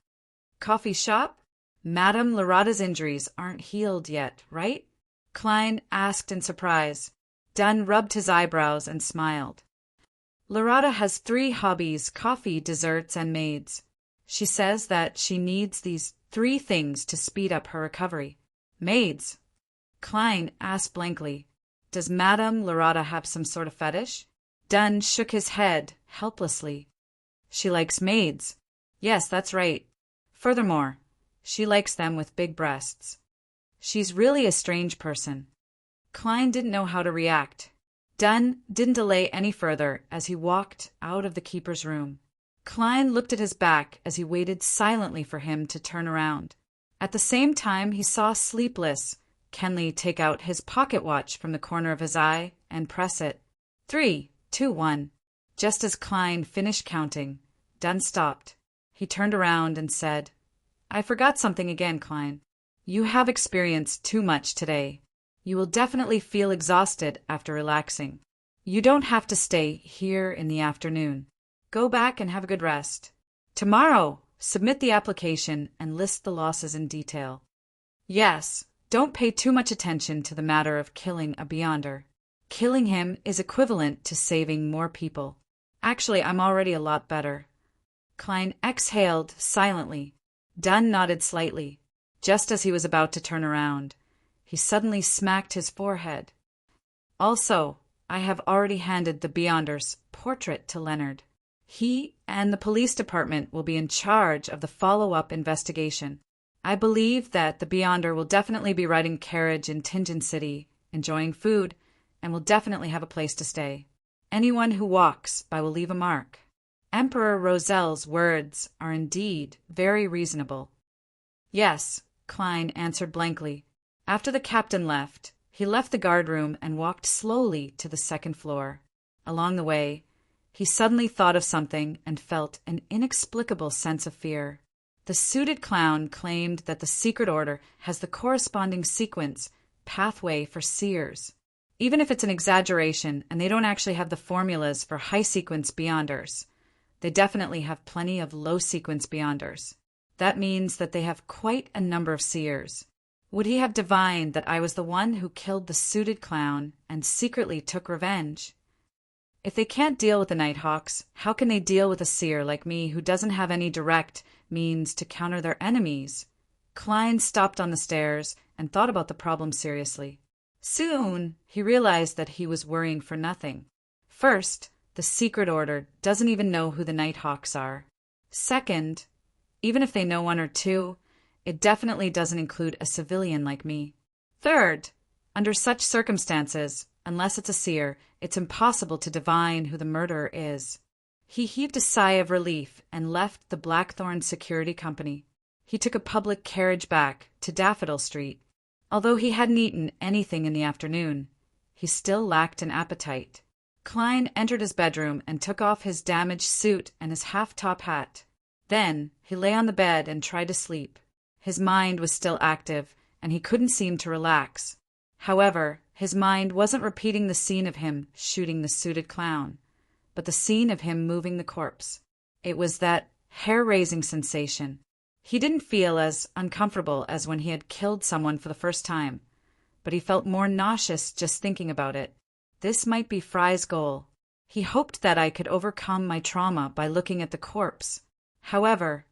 "Coffee shop? Madame Larada's injuries aren't healed yet, right?" Klein asked in surprise. Dunn rubbed his eyebrows and smiled. "Larada has 3 hobbies: coffee, desserts, and maids. She says that she needs these 3 things to speed up her recovery." "Maids?" Klein asked blankly. "Does Madame Larada have some sort of fetish?" Dunn shook his head helplessly. "She likes maids. Yes, that's right. Furthermore, she likes them with big breasts. She's really a strange person." Klein didn't know how to react. Dunn didn't delay any further as he walked out of the keeper's room. Klein looked at his back as he waited silently for him to turn around. At the same time, he saw sleepless Kenley take out his pocket watch from the corner of his eye and press it. 3, 2, 1. Just as Klein finished counting, Dunn stopped. He turned around and said, "I forgot something again, Klein. You have experienced too much today. You will definitely feel exhausted after relaxing. You don't have to stay here in the afternoon. Go back and have a good rest. Tomorrow, submit the application and list the losses in detail. Yes, don't pay too much attention to the matter of killing a Beyonder. Killing him is equivalent to saving more people. Actually, I'm already a lot better." Klein exhaled silently. Dunn nodded slightly. Just as he was about to turn around, he suddenly smacked his forehead. "Also, I have already handed the Beyonder's portrait to Leonard. He and the police department will be in charge of the follow-up investigation. I believe that the Beyonder will definitely be riding carriage in Tingen City, enjoying food, and will definitely have a place to stay. Anyone who walks by will leave a mark. Emperor Rosel's words are indeed very reasonable." "Yes," Klein answered blankly. After the captain left, he left the guardroom and walked slowly to the 2nd floor. Along the way, he suddenly thought of something and felt an inexplicable sense of fear. The suited clown claimed that the secret order has the corresponding sequence pathway for seers. Even if it's an exaggeration and they don't actually have the formulas for high-sequence Beyonders, they definitely have plenty of low-sequence Beyonders. That means that they have quite a number of seers. Would he have divined that I was the one who killed the suited clown and secretly took revenge? If they can't deal with the Nighthawks, how can they deal with a seer like me who doesn't have any direct means to counter their enemies? Klein stopped on the stairs and thought about the problem seriously. Soon, he realized that he was worrying for nothing. First, the secret order doesn't even know who the Nighthawks are. Second, even if they know 1 or 2, it definitely doesn't include a civilian like me. Third, under such circumstances, unless it's a seer, it's impossible to divine who the murderer is. He heaved a sigh of relief and left the Blackthorn Security Company. He took a public carriage back to Daffodil Street. Although he hadn't eaten anything in the afternoon, he still lacked an appetite. Klein entered his bedroom and took off his damaged suit and his half-top hat. Then he lay on the bed and tried to sleep. His mind was still active, and he couldn't seem to relax. However, his mind wasn't repeating the scene of him shooting the suited clown, but the scene of him moving the corpse. It was that hair-raising sensation. He didn't feel as uncomfortable as when he had killed someone for the first time, but he felt more nauseous just thinking about it. This might be Fry's goal. He hoped that I could overcome my trauma by looking at the corpse. However,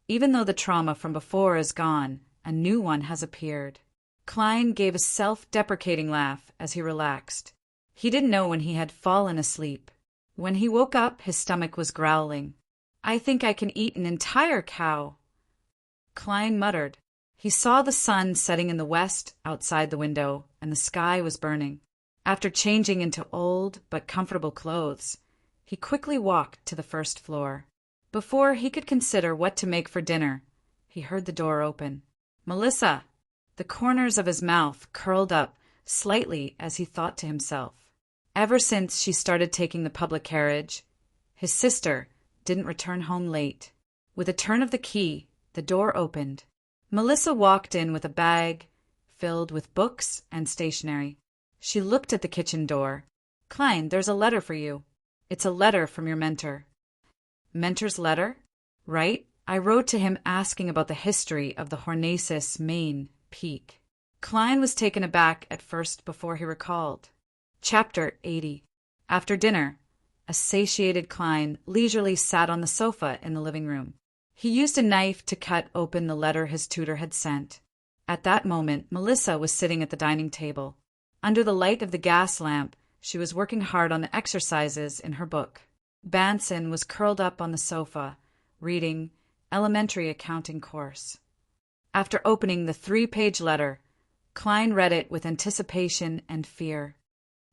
even though the trauma from before is gone, a new one has appeared. Klein gave a self-deprecating laugh as he relaxed. He didn't know when he had fallen asleep. When he woke up, his stomach was growling. "I think I can eat an entire cow." Klein muttered. He saw the sun setting in the west outside the window, and the sky was burning. After changing into old but comfortable clothes, he quickly walked to the first floor. Before he could consider what to make for dinner, he heard the door open. "Melissa!" The corners of his mouth curled up slightly as he thought to himself. Ever since she started taking the public carriage, his sister didn't return home late. With a turn of the key, the door opened. Melissa walked in with a bag filled with books and stationery. She looked at the kitchen door. "Klein, there's a letter for you. It's a letter from your mentor." "Mentor's letter?" "Right. I wrote to him asking about the history of the Hornacis Main Peak." Klein was taken aback at first before he recalled. Chapter 80. After dinner, a satiated Klein leisurely sat on the sofa in the living room. He used a knife to cut open the letter his tutor had sent. At that moment, Melissa was sitting at the dining table. Under the light of the gas lamp, she was working hard on the exercises in her book. Banson was curled up on the sofa, reading Elementary Accounting Course. After opening the 3-page letter, Klein read it with anticipation and fear.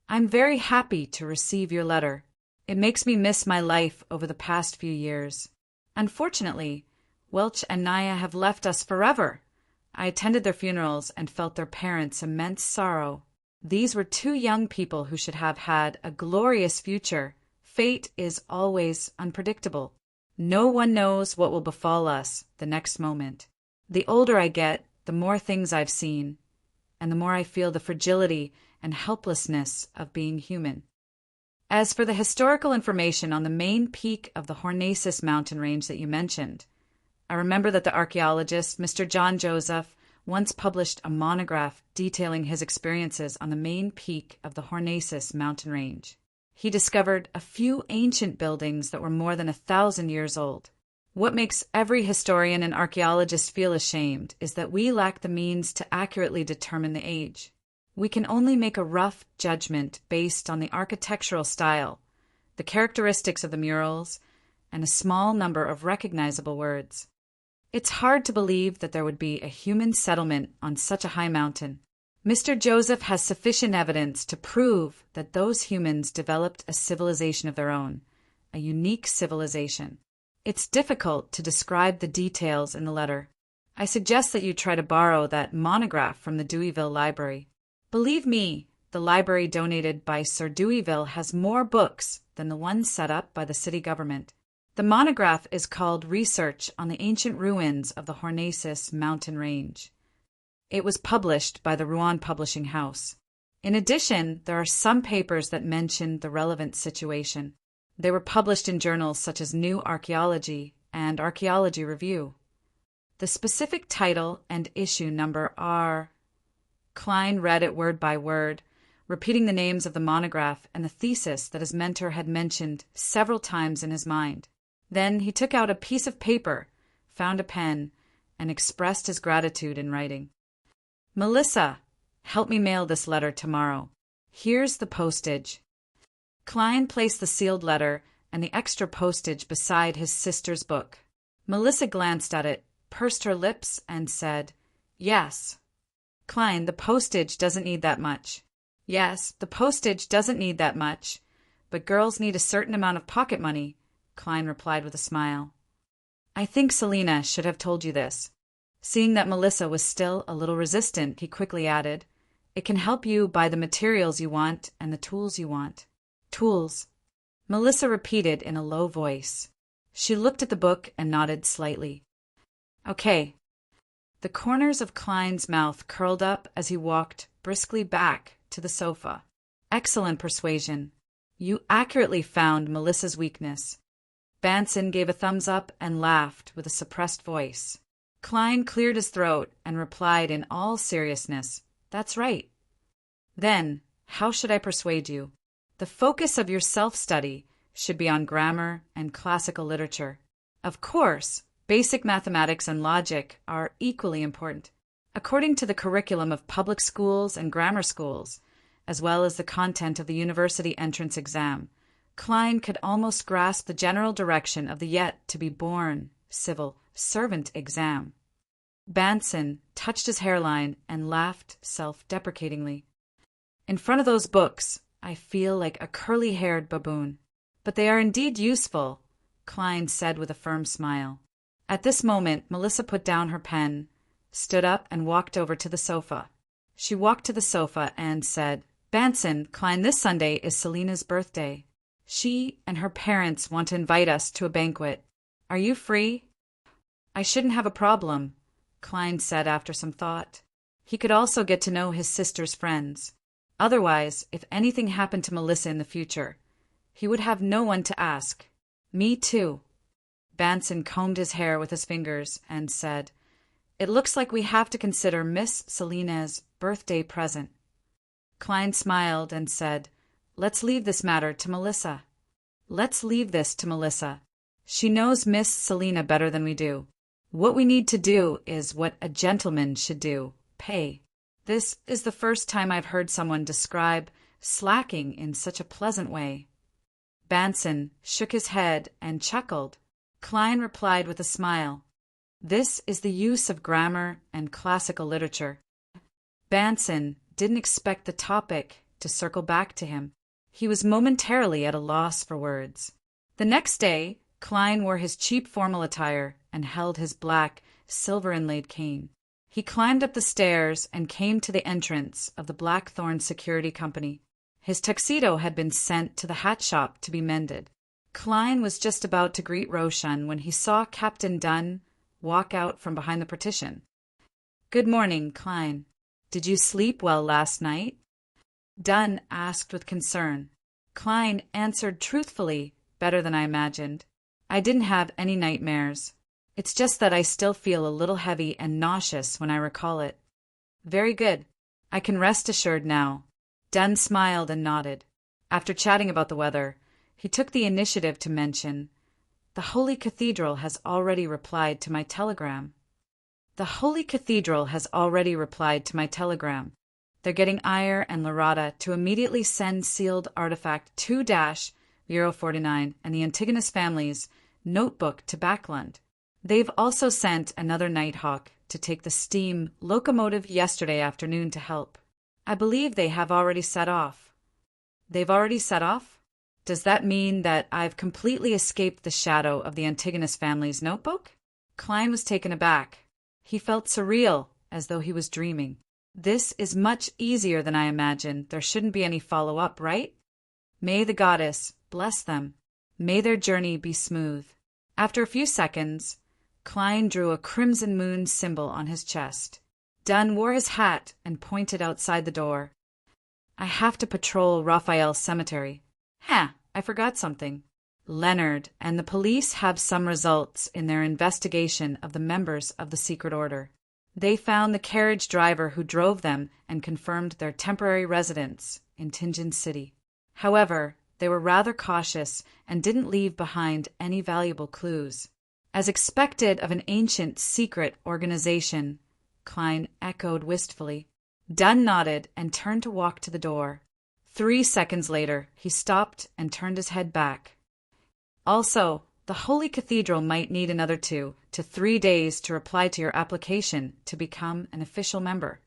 "I'm very happy to receive your letter. It makes me miss my life over the past few years. Unfortunately, Welch and Naya have left us forever. I attended their funerals and felt their parents' immense sorrow. These were 2 young people who should have had a glorious future. Fate is always unpredictable. No one knows what will befall us the next moment. The older I get, the more things I've seen, and the more I feel the fragility and helplessness of being human. As for the historical information on the main peak of the Hornacis mountain range that you mentioned, I remember that the archaeologist Mr. John Joseph once published a monograph detailing his experiences on the main peak of the Hornacis mountain range. He discovered a few ancient buildings that were more than 1,000 years old. What makes every historian and archaeologist feel ashamed is that we lack the means to accurately determine the age. We can only make a rough judgment based on the architectural style, the characteristics of the murals, and a small number of recognizable words. It's hard to believe that there would be a human settlement on such a high mountain. Mr. Joseph has sufficient evidence to prove that those humans developed a civilization of their own, a unique civilization. It's difficult to describe the details in the letter. I suggest that you try to borrow that monograph from the Deweyville Library. Believe me, the library donated by Sir Deweyville has more books than the one set up by the city government. The monograph is called Research on the Ancient Ruins of the Hornacis Mountain Range. It was published by the Rouen Publishing House. In addition, there are some papers that mention the relevant situation. They were published in journals such as New Archaeology and Archaeology Review. The specific title and issue number are... Klein read it word by word, repeating the names of the monograph and the thesis that his mentor had mentioned several times in his mind. Then he took out a piece of paper, found a pen, and expressed his gratitude in writing. "Melissa, help me mail this letter tomorrow. Here's the postage." Klein placed the sealed letter and the extra postage beside his sister's book. Melissa glanced at it, pursed her lips, and said, "Yes." "Klein, the postage doesn't need that much." "Yes, the postage doesn't need that much, but girls need a certain amount of pocket money," Klein replied with a smile. "I think Selina should have told you this." Seeing that Melissa was still a little resistant, he quickly added, "It can help you buy the materials you want and the tools you want." "Tools," Melissa repeated in a low voice. She looked at the book and nodded slightly. "Okay." The corners of Klein's mouth curled up as he walked briskly back to the sofa. "Excellent persuasion. You accurately found Melissa's weakness." Banson gave a thumbs up and laughed with a suppressed voice. Klein cleared his throat and replied in all seriousness, "That's right." "Then, how should I persuade you? The focus of your self-study should be on grammar and classical literature. Of course, basic mathematics and logic are equally important. According to the curriculum of public schools and grammar schools, as well as the content of the university entrance exam, Klein could almost grasp the general direction of the yet-to-be-born civil servant exam. Banson touched his hairline and laughed self-deprecatingly. In front of those books, I feel like a curly-haired baboon. But they are indeed useful, Klein said with a firm smile. At this moment, Melissa put down her pen, stood up, and walked over to the sofa. She walked to the sofa and said, Banson, Klein, this Sunday is Selina's birthday. She and her parents want to invite us to a banquet. Are you free? I shouldn't have a problem, Klein said after some thought. He could also get to know his sister's friends. Otherwise, if anything happened to Melissa in the future, he would have no one to ask. Me too. Banson combed his hair with his fingers and said, It looks like we have to consider Miss Selina's birthday present. Klein smiled and said, Let's leave this matter to Melissa. Let's leave this to Melissa. She knows Miss Selina better than we do. What we need to do is what a gentleman should do, pay. This is the first time I've heard someone describe slacking in such a pleasant way. Banson shook his head and chuckled. Klein replied with a smile, This is the use of grammar and classical literature. Banson didn't expect the topic to circle back to him. He was momentarily at a loss for words. The next day, Klein wore his cheap formal attire and held his black, silver-inlaid cane. He climbed up the stairs and came to the entrance of the Blackthorn Security Company. His tuxedo had been sent to the hat shop to be mended. Klein was just about to greet Roshan when he saw Captain Dunn walk out from behind the partition. Good morning, Klein. Did you sleep well last night? Dunn asked with concern. Klein answered truthfully, better than I imagined. I didn't have any nightmares. It's just that I still feel a little heavy and nauseous when I recall it. Very good. I can rest assured now. Dunn smiled and nodded. After chatting about the weather, he took the initiative to mention, The Holy Cathedral has already replied to my telegram. The Holy Cathedral has already replied to my telegram. They're getting Ayer and Larada to immediately send sealed artifact 2-049 and the Antigonus family's notebook to Backlund. They've also sent another Nighthawk to take the steam locomotive yesterday afternoon to help. I believe they have already set off. They've already set off? Does that mean that I've completely escaped the shadow of the Antigonus family's notebook? Klein was taken aback. He felt surreal, as though he was dreaming. This is much easier than I imagined. There shouldn't be any follow-up, right? May the goddess bless them. May their journey be smooth. After a few seconds, Klein drew a crimson moon symbol on his chest. Dunn wore his hat and pointed outside the door. I have to patrol Raphael's cemetery. I forgot something. Leonard and the police have some results in their investigation of the members of the secret order. They found the carriage driver who drove them and confirmed their temporary residence in Tingen City. However, they were rather cautious and didn't leave behind any valuable clues. As expected of an ancient secret organization, Klein echoed wistfully. Dunn nodded and turned to walk to the door. 3 seconds later, he stopped and turned his head back. Also, the Holy Cathedral might need another 2 to 3 days to reply to your application to become an official member.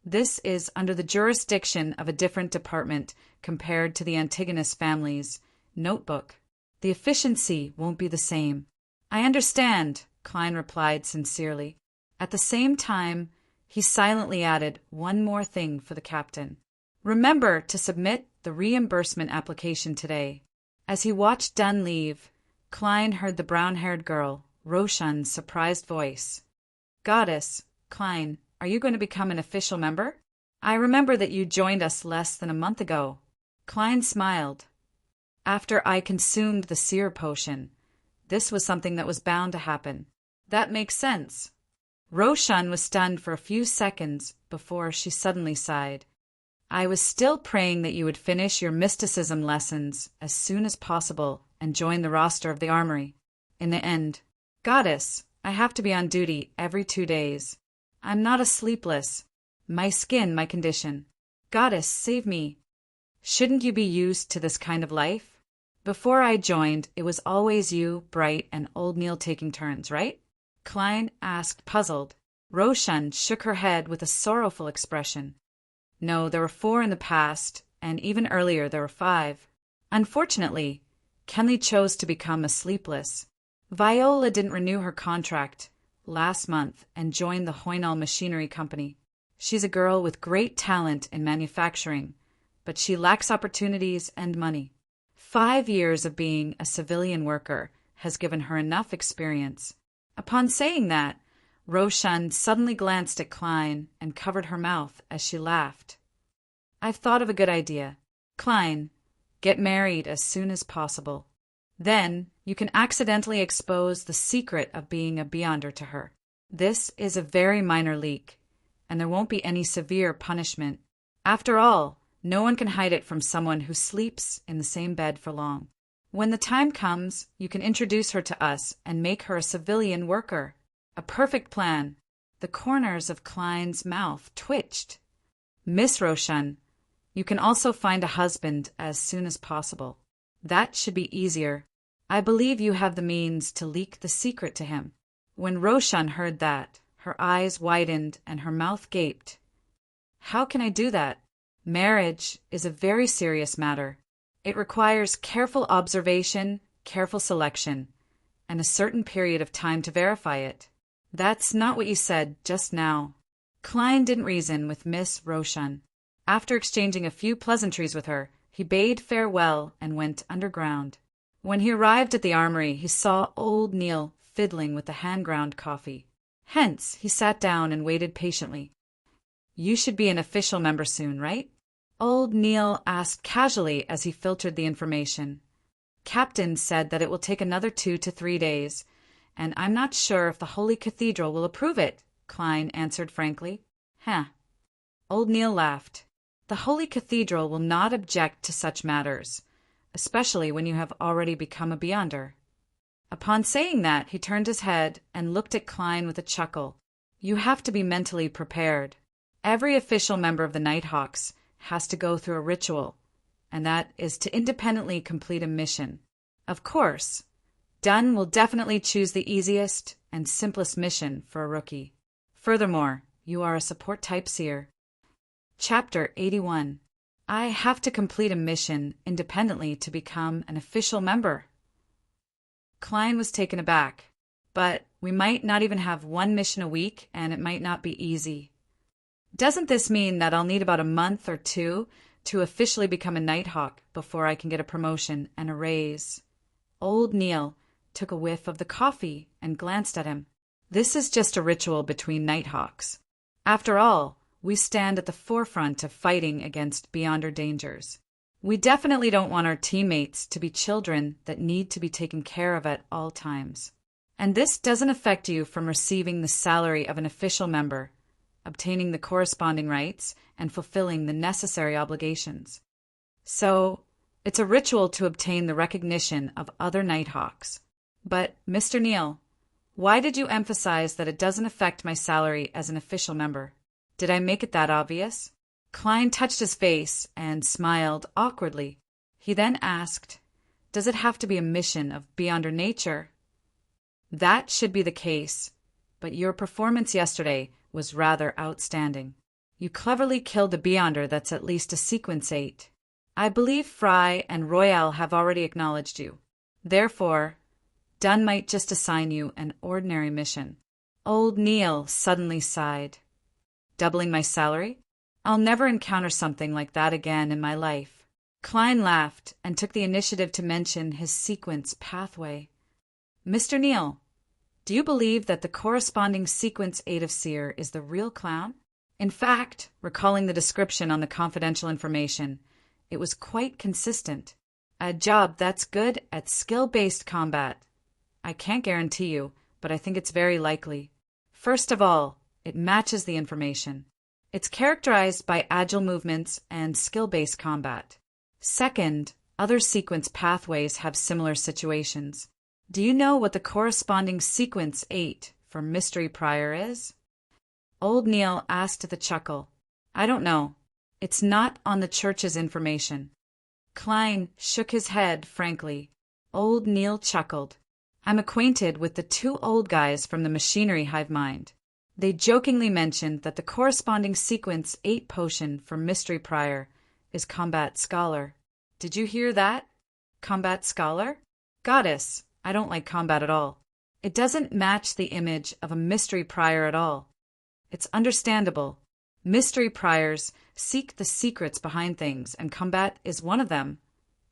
This is under the jurisdiction of a different department compared to the Antigonus family's notebook. The efficiency won't be the same. I understand, Klein replied sincerely. At the same time, he silently added one more thing for the captain. Remember to submit the reimbursement application today. As he watched Dunn leave, Klein heard the brown-haired girl, Roshan's surprised voice. Goddess, Klein, are you going to become an official member? I remember that you joined us less than a month ago. Klein smiled. After I consumed the seer potion, this was something that was bound to happen. That makes sense. Roshan was stunned for a few seconds before she suddenly sighed. I was still praying that you would finish your mysticism lessons as soon as possible and join the roster of the armory. In the end, Goddess, I have to be on duty every 2 days. I'm not a sleepless. My skin, my condition. Goddess, save me. Shouldn't you be used to this kind of life? Before I joined, it was always you, Bright, and old Neil taking turns, right? Klein asked, puzzled. Roshan shook her head with a sorrowful expression. No, there were 4 in the past, and even earlier there were 5. Unfortunately, Kenley chose to become a sleepless. Viola didn't renew her contract last month and joined the Hoynall Machinery Company. She's a girl with great talent in manufacturing, but she lacks opportunities and money. 5 years of being a civilian worker has given her enough experience. Upon saying that, Roshan suddenly glanced at Klein and covered her mouth as she laughed. I've thought of a good idea. Klein, get married as soon as possible. Then you can accidentally expose the secret of being a Beyonder to her. This is a very minor leak, and there won't be any severe punishment. After all, no one can hide it from someone who sleeps in the same bed for long. When the time comes, you can introduce her to us and make her a civilian worker. A perfect plan. The corners of Klein's mouth twitched. Miss Roshan, you can also find a husband as soon as possible. That should be easier. I believe you have the means to leak the secret to him. When Roshan heard that, her eyes widened and her mouth gaped. How can I do that? Marriage is a very serious matter. It requires careful observation, careful selection, and a certain period of time to verify it. That's not what you said just now. Klein didn't reason with Miss Roshan. After exchanging a few pleasantries with her, he bade farewell and went underground. When he arrived at the armory, he saw old Neil fiddling with the hand-ground coffee. Hence, he sat down and waited patiently. You should be an official member soon, right? Old Neil asked casually as he filtered the information. Captain said that it will take another 2 to 3 days, and I'm not sure if the Holy Cathedral will approve it, Klein answered frankly. Huh. Old Neil laughed. The Holy Cathedral will not object to such matters, especially when you have already become a Beyonder. Upon saying that, he turned his head and looked at Klein with a chuckle. You have to be mentally prepared. Every official member of the Nighthawks has to go through a ritual, and that is to independently complete a mission. Of course, Dunn will definitely choose the easiest and simplest mission for a rookie. Furthermore, you are a support-type seer. Chapter 81. I have to complete a mission independently to become an official member. Klein was taken aback. But we might not even have 1 mission a week, and it might not be easy. Doesn't this mean that I'll need about a month or 2 to officially become a Nighthawk before I can get a promotion and a raise? Old Neil took a whiff of the coffee and glanced at him. This is just a ritual between Nighthawks. After all, we stand at the forefront of fighting against Beyonder dangers. We definitely don't want our teammates to be children that need to be taken care of at all times. And this doesn't affect you from receiving the salary of an official member, obtaining the corresponding rights, and fulfilling the necessary obligations. So, it's a ritual to obtain the recognition of other Nighthawks. But, Mr. Neal, why did you emphasize that it doesn't affect my salary as an official member? Did I make it that obvious? Klein touched his face and smiled awkwardly. He then asked, does it have to be a mission of Beyonder nature? That should be the case, but your performance yesterday was rather outstanding. You cleverly killed a Beyonder that's at least a sequence 8. I believe Fry and Royale have already acknowledged you. Therefore, Dunn might just assign you an ordinary mission. Old Neil suddenly sighed. Doubling my salary? I'll never encounter something like that again in my life. Klein laughed and took the initiative to mention his sequence pathway. Mr. Neal, do you believe that the corresponding sequence 8 of Seer is the real clown? In fact, recalling the description on the confidential information, it was quite consistent. A job that's good at skill-based combat. I can't guarantee you, but I think it's very likely. First of all, it matches the information. It's characterized by agile movements and skill-based combat. Second, other sequence pathways have similar situations. Do you know what the corresponding sequence 8 for Mystery Prior is? Old Neil asked with a chuckle. I don't know. It's not on the church's information. Klein shook his head frankly. Old Neil chuckled. I'm acquainted with the two old guys from the machinery hive mind. They jokingly mentioned that the corresponding sequence 8 potion for Mystery Prior is Combat Scholar. Did you hear that? Combat Scholar? Goddess, I don't like combat at all. It doesn't match the image of a Mystery Prior at all. It's understandable. Mystery Priors seek the secrets behind things, and combat is one of them,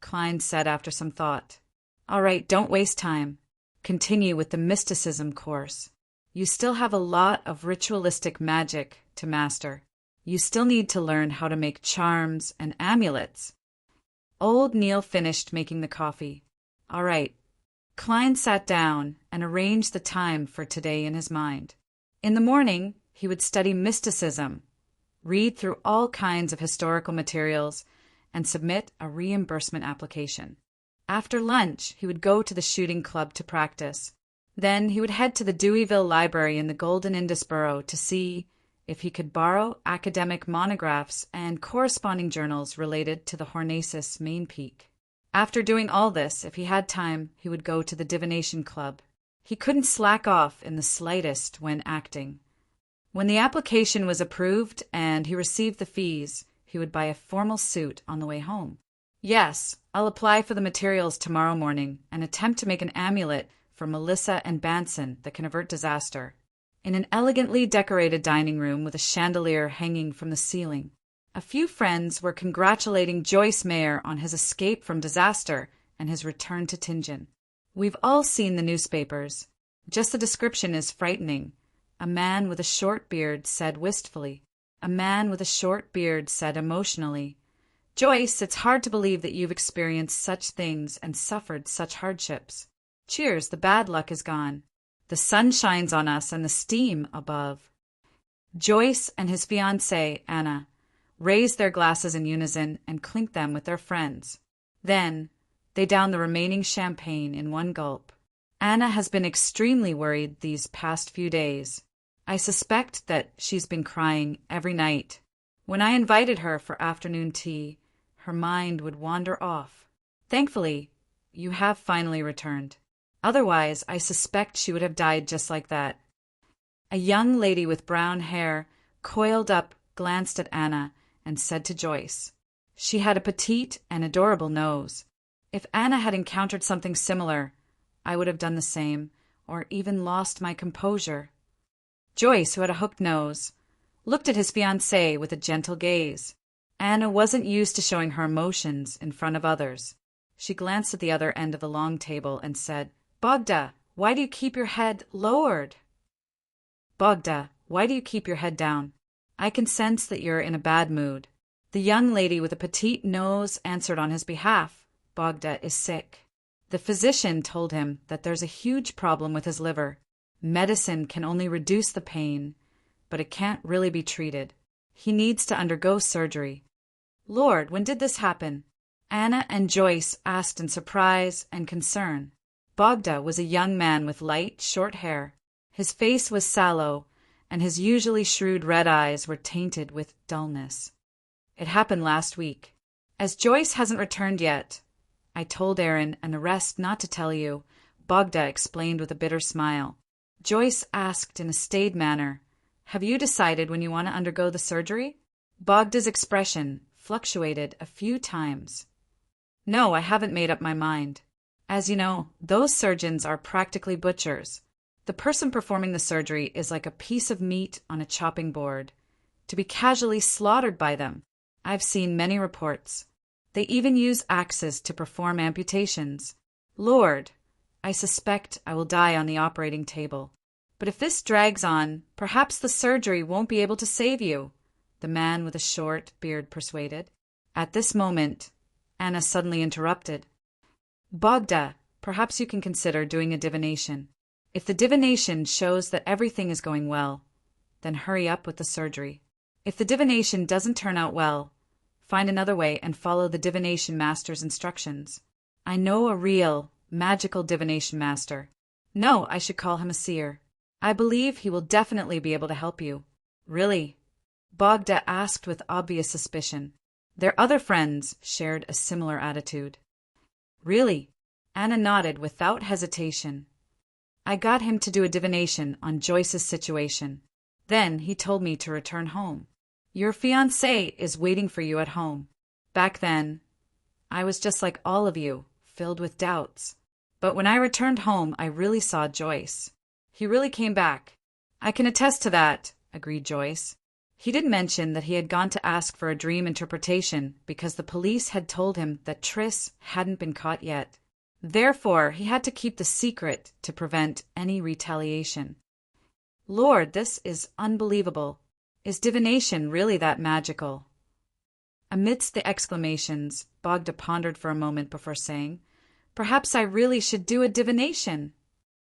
Klein said after some thought. All right, don't waste time. Continue with the mysticism course. You still have a lot of ritualistic magic to master. You still need to learn how to make charms and amulets. Old Neil finished making the coffee. All right. Klein sat down and arranged the time for today in his mind. In the morning, he would study mysticism, read through all kinds of historical materials, and submit a reimbursement application. After lunch, he would go to the shooting club to practice. Then he would head to the Deweyville Library in the Golden Indus Borough to see if he could borrow academic monographs and corresponding journals related to the Hornacius main peak. After doing all this, if he had time, he would go to the Divination Club. He couldn't slack off in the slightest when acting. When the application was approved and he received the fees, he would buy a formal suit on the way home. Yes, I'll apply for the materials tomorrow morning and attempt to make an amulet for Melissa and Banson that can avert disaster. In an elegantly decorated dining room with a chandelier hanging from the ceiling, a few friends were congratulating Joyce Mayer on his escape from disaster and his return to Tingen. We've all seen the newspapers. Just the description is frightening. A man with a short beard said wistfully. A man with a short beard said emotionally, Joyce, it's hard to believe that you've experienced such things and suffered such hardships. Cheers, the bad luck is gone. The sun shines on us and the steam above. Joyce and his fiancée, Anna, raised their glasses in unison and clinked them with their friends. Then they downed the remaining champagne in one gulp. Anna has been extremely worried these past few days. I suspect that she's been crying every night. When I invited her for afternoon tea, her mind would wander off. Thankfully, you have finally returned. Otherwise, I suspect she would have died just like that. A young lady with brown hair, coiled up, glanced at Anna and said to Joyce. She had a petite and adorable nose. If Anna had encountered something similar, I would have done the same, or even lost my composure. Joyce, who had a hooked nose, looked at his fiancée with a gentle gaze. Anna wasn't used to showing her emotions in front of others. She glanced at the other end of the long table and said, Bogda, why do you keep your head lowered? Bogda, why do you keep your head down? I can sense that you're in a bad mood. The young lady with a petite nose answered on his behalf. Bogda is sick. The physician told him that there's a huge problem with his liver. Medicine can only reduce the pain, but it can't really be treated. He needs to undergo surgery. Lord, when did this happen? Anna and Joyce asked in surprise and concern. Bogda was a young man with light, short hair. His face was sallow, and his usually shrewd red eyes were tainted with dullness. It happened last week. As Joyce hasn't returned yet, I told Aaron and the rest not to tell you, Bogda explained with a bitter smile. Joyce asked in a staid manner, Have you decided when you want to undergo the surgery? Bogda's expression fluctuated a few times. No, I haven't made up my mind. As you know, those surgeons are practically butchers. The person performing the surgery is like a piece of meat on a chopping board, to be casually slaughtered by them. I've seen many reports. They even use axes to perform amputations. Lord, I suspect I will die on the operating table. But if this drags on, perhaps the surgery won't be able to save you, the man with a short beard persuaded. At this moment, Anna suddenly interrupted. Bogda, perhaps you can consider doing a divination. If the divination shows that everything is going well, then hurry up with the surgery. If the divination doesn't turn out well, find another way and follow the divination master's instructions. I know a real, magical divination master. No, I should call him a seer. I believe he will definitely be able to help you. Really? Bogda asked with obvious suspicion. Their other friends shared a similar attitude. Really? Anna nodded without hesitation. I got him to do a divination on Joyce's situation. Then he told me to return home. Your fiancé is waiting for you at home. Back then, I was just like all of you, filled with doubts. But when I returned home, I really saw Joyce. He really came back. I can attest to that, agreed Joyce. He did mention that he had gone to ask for a dream interpretation because the police had told him that Triss hadn't been caught yet. Therefore, he had to keep the secret to prevent any retaliation. Lord, this is unbelievable. Is divination really that magical? Amidst the exclamations, Bogda pondered for a moment before saying, Perhaps I really should do a divination.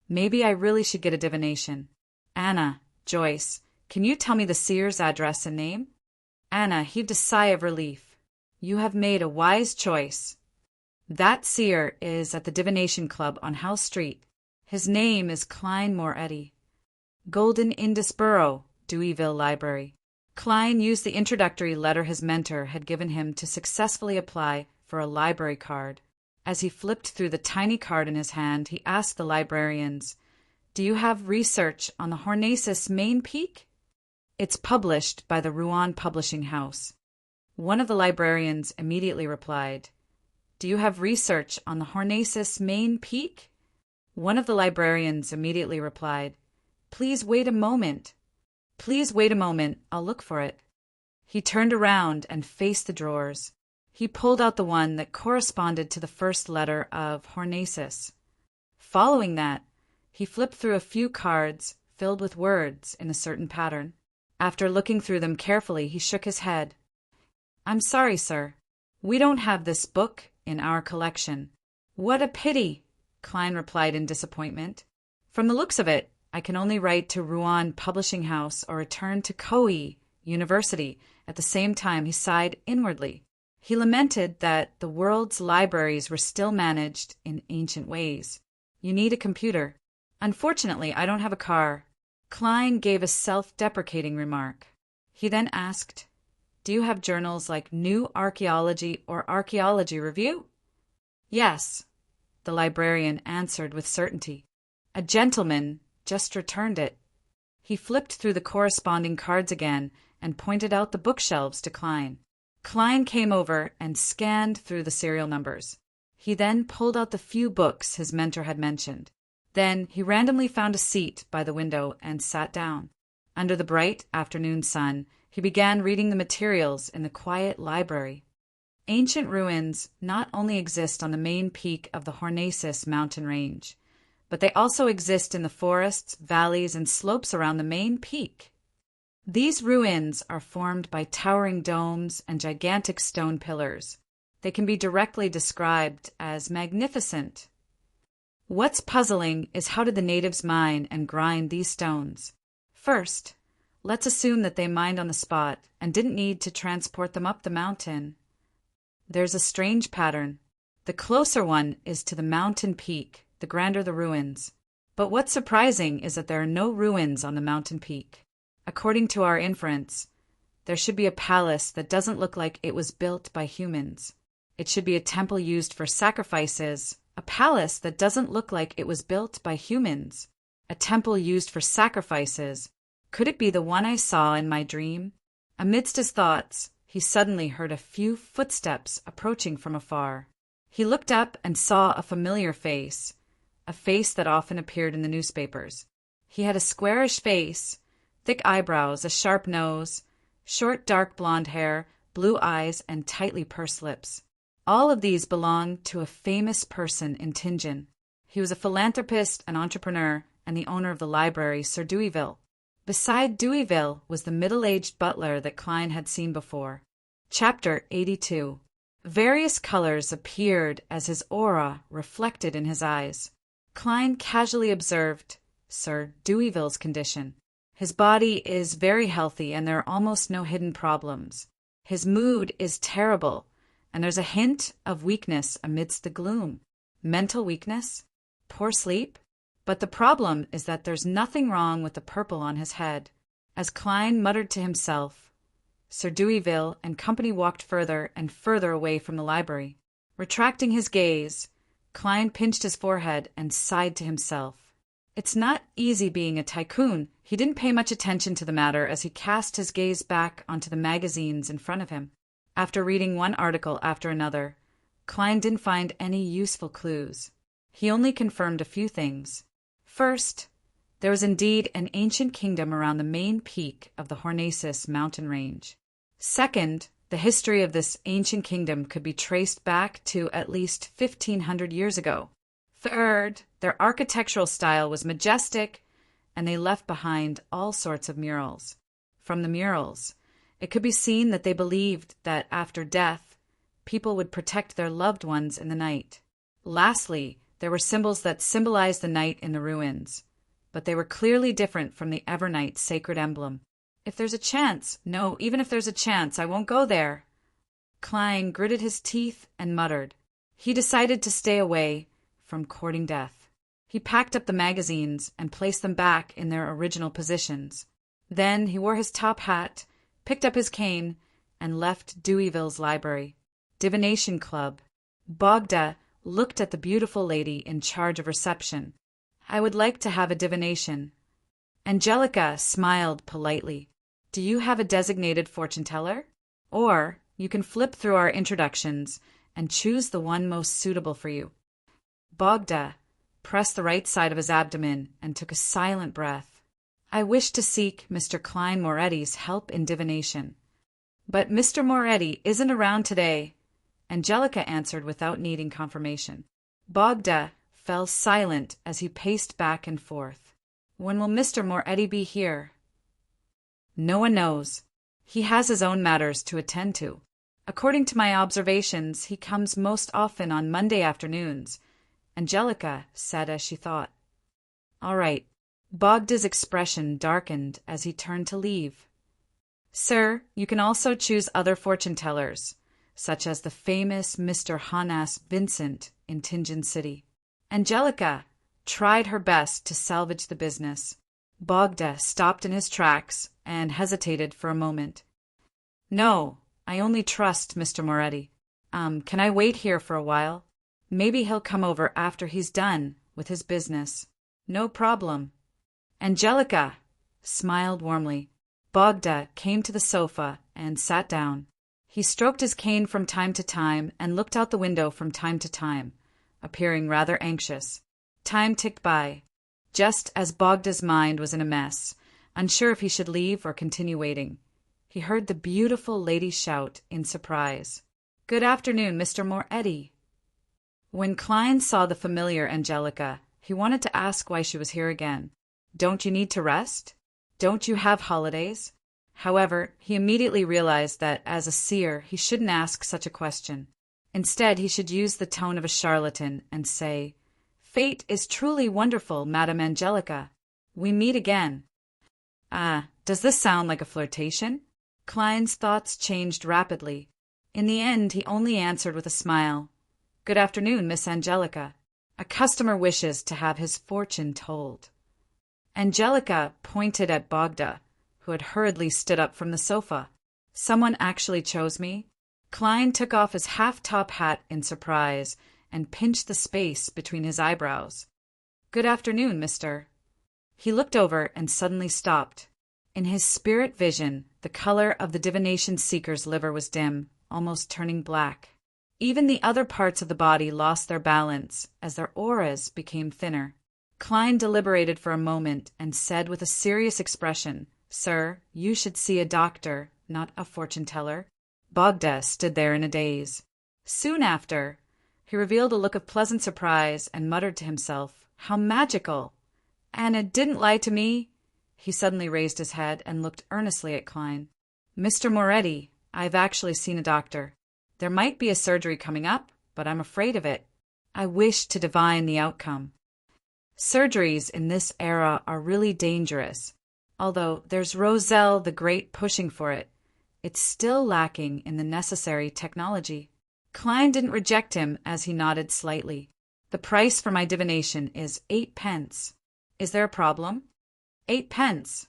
Maybe I really should get a divination. Anna, Joyce, can you tell me the seer's address and name? Anna heaved a sigh of relief. You have made a wise choice. That seer is at the Divination Club on House Street. His name is Klein Moretti. Golden Indus Borough, Deweyville Library. Klein used the introductory letter his mentor had given him to successfully apply for a library card. As he flipped through the tiny card in his hand, he asked the librarians, Do you have research on the Hornacis Main Peak? It's published by the Rouen Publishing House. One of the librarians immediately replied, Do you have research on the Hornacis Main Peak? One of the librarians immediately replied, Please wait a moment. Please wait a moment, I'll look for it. He turned around and faced the drawers. He pulled out the one that corresponded to the first letter of Hornacis. Following that, he flipped through a few cards filled with words in a certain pattern. After looking through them carefully, he shook his head. I'm sorry, sir. We don't have this book in our collection. What a pity, Klein replied in disappointment. From the looks of it, I can only write to Rouen Publishing House or return to Koei University. At the same time, he sighed inwardly. He lamented that the world's libraries were still managed in ancient ways. You need a computer. Unfortunately, I don't have a car. Klein gave a self-deprecating remark. He then asked, Do you have journals like New Archaeology or Archaeology Review? Yes, the librarian answered with certainty. A gentleman just returned it. He flipped through the corresponding cards again and pointed out the bookshelves to Klein. Klein came over and scanned through the serial numbers. He then pulled out the few books his mentor had mentioned. Then he randomly found a seat by the window and sat down. Under the bright afternoon sun, he began reading the materials in the quiet library. Ancient ruins not only exist on the main peak of the Hornacis mountain range, but they also exist in the forests, valleys, and slopes around the main peak. These ruins are formed by towering domes and gigantic stone pillars. They can be directly described as magnificent. What's puzzling is how did the natives mine and grind these stones? First, let's assume that they mined on the spot and didn't need to transport them up the mountain. There's a strange pattern. The closer one is to the mountain peak, the grander the ruins. But what's surprising is that there are no ruins on the mountain peak. According to our inference, there should be a palace that doesn't look like it was built by humans. It should be a temple used for sacrifices. A palace that doesn't look like it was built by humans. A temple used for sacrifices. Could it be the one I saw in my dream? Amidst his thoughts, he suddenly heard a few footsteps approaching from afar. He looked up and saw a familiar face, a face that often appeared in the newspapers. He had a squarish face, thick eyebrows, a sharp nose, short dark blonde hair, blue eyes, and tightly pursed lips. All of these belonged to a famous person in Tingen. He was a philanthropist, an entrepreneur, and the owner of the library, Sir Deweyville. Beside Deweyville was the middle-aged butler that Klein had seen before. Chapter 82. Various colors appeared as his aura reflected in his eyes. Klein casually observed Sir Deweyville's condition. His body is very healthy and there are almost no hidden problems. His mood is terrible, and there's a hint of weakness amidst the gloom. Mental weakness? Poor sleep? But the problem is that there's nothing wrong with the purple on his head. As Klein muttered to himself, Sir Deweyville and company walked further and further away from the library. Retracting his gaze, Klein pinched his forehead and sighed to himself. It's not easy being a tycoon. He didn't pay much attention to the matter as he cast his gaze back onto the magazines in front of him. After reading one article after another, Klein didn't find any useful clues. He only confirmed a few things. First, there was indeed an ancient kingdom around the main peak of the Hornacis mountain range. Second, the history of this ancient kingdom could be traced back to at least 1,500 years ago. Third, their architectural style was majestic, and they left behind all sorts of murals. From the murals, it could be seen that they believed that after death, people would protect their loved ones in the night. Lastly, there were symbols that symbolized the night in the ruins, but they were clearly different from the Evernight sacred emblem. Even if there's a chance, I won't go there. Klein gritted his teeth and muttered. He decided to stay away from courting death. He packed up the magazines and placed them back in their original positions. Then he wore his top hat, picked up his cane, and left Deweyville's library. Divination Club. Bogda looked at the beautiful lady in charge of reception. I would like to have a divination. Angelica smiled politely. Do you have a designated fortune teller? Or you can flip through our introductions and choose the one most suitable for you. Bogda pressed the right side of his abdomen and took a silent breath. I wish to seek Mr. Klein Moretti's help in divination. But Mr. Moretti isn't around today, Angelica answered without needing confirmation. Bogda fell silent as he paced back and forth. When will Mr. Moretti be here? No one knows. He has his own matters to attend to. According to my observations, he comes most often on Monday afternoons, Angelica said as she thought. All right. Bogda's expression darkened as he turned to leave. Sir, you can also choose other fortune tellers, such as the famous Mr. Hannas Vincent in Tingen City. Angelica tried her best to salvage the business. Bogda stopped in his tracks and hesitated for a moment. No, I only trust Mr. Moretti. Can I wait here for a while? Maybe he'll come over after he's done with his business. No problem. Angelica smiled warmly. Bogda came to the sofa and sat down. He stroked his cane from time to time and looked out the window from time to time, appearing rather anxious. Time ticked by. Just as Bogda's mind was in a mess, unsure if he should leave or continue waiting, he heard the beautiful lady shout in surprise. Good afternoon, Mr. Moretti. When Klein saw the familiar Angelica, he wanted to ask why she was here again. Don't you need to rest? Don't you have holidays? However, he immediately realized that as a seer, he shouldn't ask such a question. Instead, he should use the tone of a charlatan and say, Fate is truly wonderful, Madame Angelica. We meet again. Does this sound like a flirtation? Klein's thoughts changed rapidly. In the end, he only answered with a smile. Good afternoon, Miss Angelica. A customer wishes to have his fortune told. Angelica pointed at Bogda, who had hurriedly stood up from the sofa. Someone actually chose me? Klein took off his half-top hat in surprise and pinched the space between his eyebrows. Good afternoon, mister. He looked over and suddenly stopped. In his spirit vision, the color of the divination seeker's liver was dim, almost turning black. Even the other parts of the body lost their balance as their auras became thinner. Klein deliberated for a moment and said with a serious expression, Sir, you should see a doctor, not a fortune-teller. Bogda stood there in a daze. Soon after, he revealed a look of pleasant surprise and muttered to himself, How magical! Anna didn't lie to me. He suddenly raised his head and looked earnestly at Klein. Mr. Moretti, I've actually seen a doctor. There might be a surgery coming up, but I'm afraid of it. I wish to divine the outcome. Surgeries in this era are really dangerous. Although there's Roselle the Great pushing for it, it's still lacking in the necessary technology. Klein didn't reject him as he nodded slightly. The price for my divination is 8 pence. Is there a problem? 8 pence.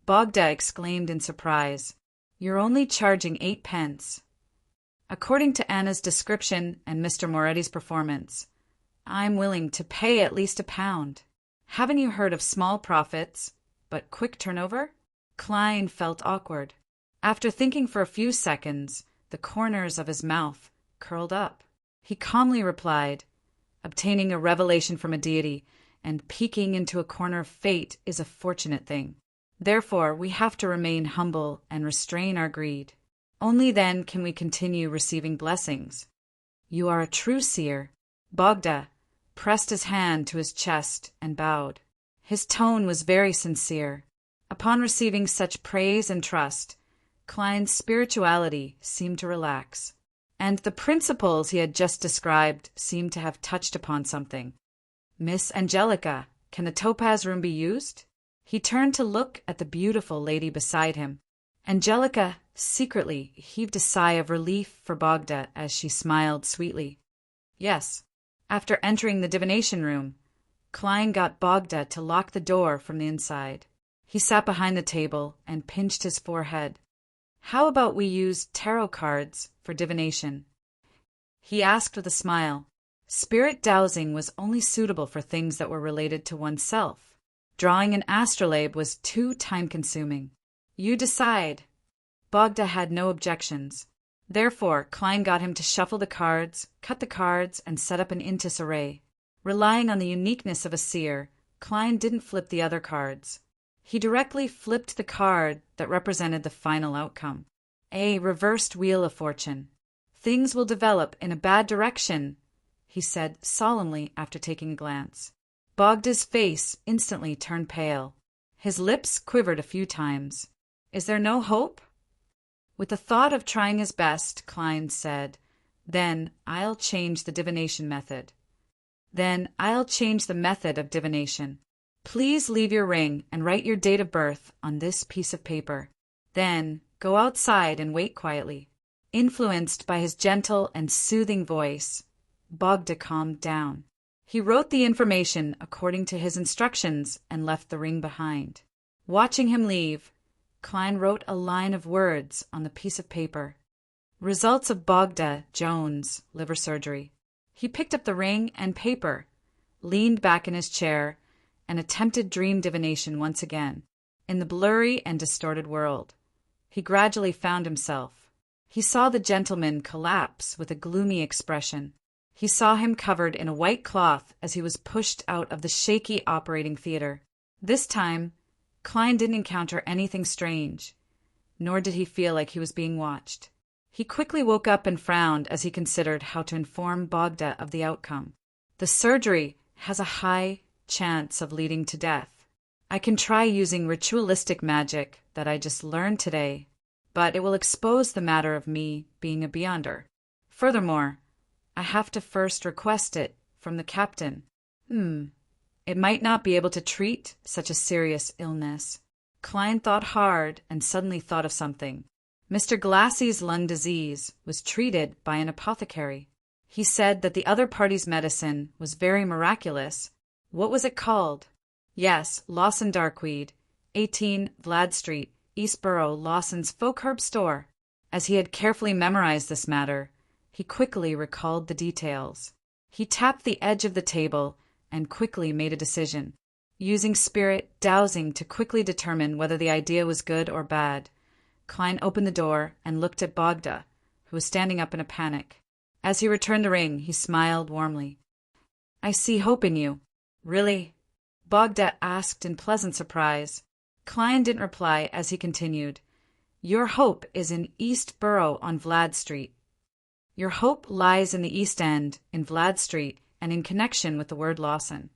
Bogda exclaimed in surprise. You're only charging 8 pence. According to Anna's description and Mr. Moretti's performance, I'm willing to pay at least £1. Haven't you heard of small profits, but quick turnover? Klein felt awkward. After thinking for a few seconds, the corners of his mouth curled up. He calmly replied, "Obtaining a revelation from a deity and peeking into a corner of fate is a fortunate thing. Therefore, we have to remain humble and restrain our greed. Only then can we continue receiving blessings." "You are a true seer." Bogda pressed his hand to his chest and bowed. His tone was very sincere. Upon receiving such praise and trust, Klein's spirituality seemed to relax, and the principles he had just described seemed to have touched upon something. "Miss Angelica, can the topaz room be used?" He turned to look at the beautiful lady beside him. Angelica secretly heaved a sigh of relief for Bogda as she smiled sweetly. "Yes." After entering the divination room, Klein got Bogda to lock the door from the inside. He sat behind the table and pinched his forehead. "How about we use tarot cards for divination?" he asked with a smile. Spirit dowsing was only suitable for things that were related to oneself. Drawing an astrolabe was too time-consuming. "You decide." Bogda had no objections. Therefore, Klein got him to shuffle the cards, cut the cards, and set up an intis array. Relying on the uniqueness of a seer, Klein didn't flip the other cards. He directly flipped the card that represented the final outcome. A reversed wheel of fortune. "Things will develop in a bad direction," he said solemnly after taking a glance. Bogda's face instantly turned pale. His lips quivered a few times. "Is there no hope?" With the thought of trying his best, Klein said, "Then I'll change the divination method." "Then I'll change the method of divination. Please leave your ring and write your date of birth on this piece of paper. Then go outside and wait quietly." Influenced by his gentle and soothing voice, Bogda calmed down. He wrote the information according to his instructions and left the ring behind. Watching him leave, Klein wrote a line of words on the piece of paper. "Results of Bogda Jones liver surgery." He picked up the ring and paper, leaned back in his chair, and attempted dream divination once again. In the blurry and distorted world, he gradually found himself. He saw the gentleman collapse with a gloomy expression. He saw him covered in a white cloth as he was pushed out of the shaky operating theater. This time, Klein didn't encounter anything strange, nor did he feel like he was being watched. He quickly woke up and frowned as he considered how to inform Bogda of the outcome. "The surgery has a high chance of leading to death. I can try using ritualistic magic that I just learned today, but it will expose the matter of me being a beyonder. Furthermore, I have to first request it from the captain. It might not be able to treat such a serious illness." Klein thought hard and suddenly thought of something. Mr. Glassey's lung disease was treated by an apothecary. He said that the other party's medicine was very miraculous. What was it called? Yes, Lawson Darkweed, 18 Vlad Street, Eastborough, Lawson's folk herb store. As he had carefully memorized this matter, he quickly recalled the details. He tapped the edge of the table and quickly made a decision. Using spirit dowsing to quickly determine whether the idea was good or bad, Klein opened the door and looked at Bogda, who was standing up in a panic. As he returned the ring, he smiled warmly. "I see hope in you." "Really?" Bogda asked in pleasant surprise. Klein didn't reply as he continued, "Your hope is in East Borough on Vlad Street. Your hope lies in the East End, in Vlad Street, and in connection with the word Lawson.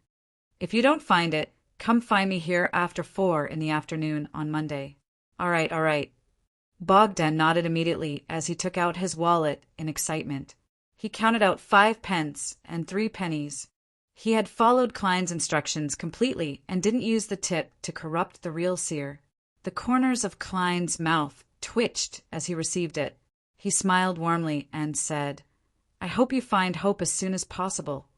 If you don't find it, come find me here after 4 in the afternoon on Monday." All right. Bogda nodded immediately as he took out his wallet in excitement. He counted out 5 pence and 3 pennies. He had followed Klein's instructions completely and didn't use the tip to corrupt the real seer. The corners of Klein's mouth twitched as he received it. He smiled warmly and said, "I hope you find hope as soon as possible."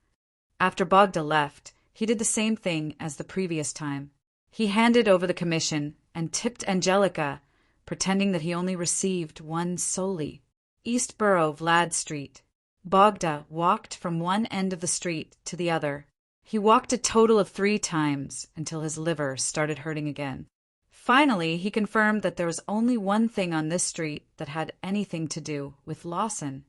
After Bogda left, he did the same thing as the previous time. He handed over the commission and tipped Angelica, pretending that he only received one solely. Eastborough, Vlad Street. Bogda walked from one end of the street to the other. He walked a total of 3 times until his liver started hurting again. Finally, he confirmed that there was only one thing on this street that had anything to do with Lawson.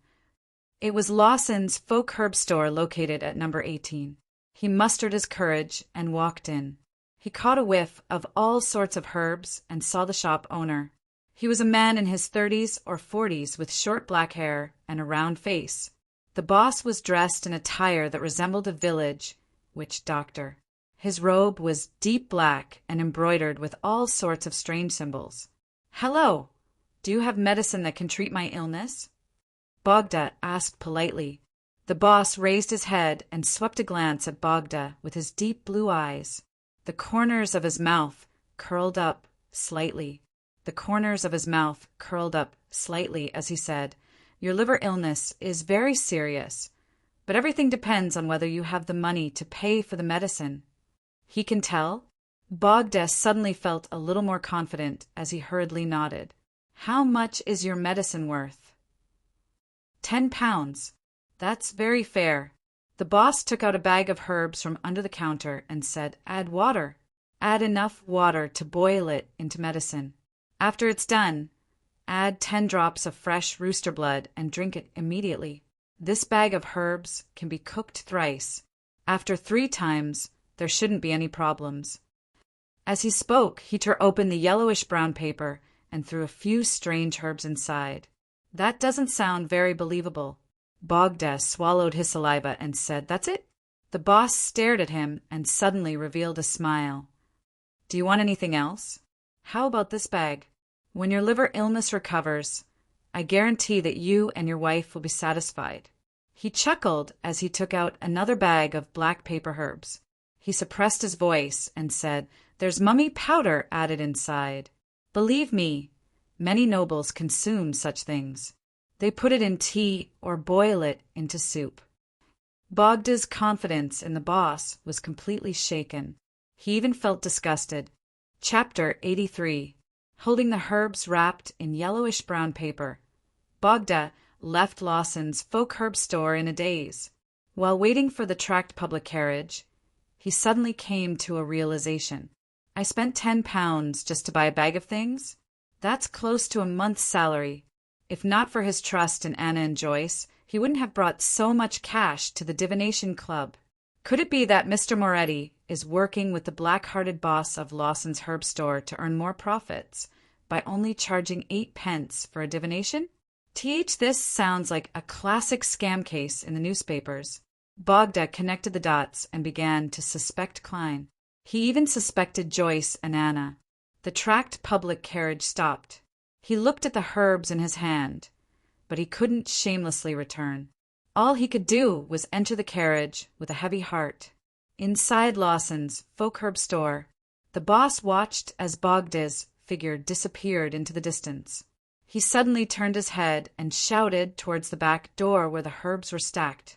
It was Lawson's folk herb store located at number 18. He mustered his courage and walked in. He caught a whiff of all sorts of herbs and saw the shop owner. He was a man in his 30s or 40s with short black hair and a round face. The boss was dressed in attire that resembled a village witch doctor. His robe was deep black and embroidered with all sorts of strange symbols. "Hello, do you have medicine that can treat my illness?" Bogda asked politely. The boss raised his head and swept a glance at Bogda with his deep blue eyes. The corners of his mouth curled up slightly. As he said, "Your liver illness is very serious, but everything depends on whether you have the money to pay for the medicine." "He can tell?" Bogda suddenly felt a little more confident as he hurriedly nodded. "How much is your medicine worth?" £10. That's very fair. The boss took out a bag of herbs from under the counter and said, "Add water. Add enough water to boil it into medicine. After it's done, add 10 drops of fresh rooster blood and drink it immediately. This bag of herbs can be cooked thrice. After 3 times, there shouldn't be any problems." As he spoke, he tore open the yellowish-brown paper and threw a few strange herbs inside. "That doesn't sound very believable." Bogda swallowed his saliva and said, "That's it?" The boss stared at him and suddenly revealed a smile. "Do you want anything else? How about this bag? When your liver illness recovers, I guarantee that you and your wife will be satisfied." He chuckled as he took out another bag of black paper herbs. He suppressed his voice and said, "There's mummy powder added inside. Believe me, many nobles consume such things. They put it in tea or boil it into soup." Bogda's confidence in the boss was completely shaken. He even felt disgusted. Chapter 83. Holding the herbs wrapped in yellowish-brown paper, Bogda left Lawson's folk herb store in a daze. While waiting for the tracked public carriage, he suddenly came to a realization. I spent £10 just to buy a bag of things? That's close to a month's salary. If not for his trust in Anna and Joyce, he wouldn't have brought so much cash to the divination club. Could it be that Mr. Moretti is working with the black-hearted boss of Lawson's herb store to earn more profits by only charging 8 pence for a divination? This sounds like a classic scam case in the newspapers. Bogda connected the dots and began to suspect Klein. He even suspected Joyce and Anna. The tracked public carriage stopped. He looked at the herbs in his hand, but he couldn't shamelessly return. All he could do was enter the carriage with a heavy heart. Inside Lawson's folk herb store, the boss watched as Bogda's figure disappeared into the distance. He suddenly turned his head and shouted towards the back door where the herbs were stacked.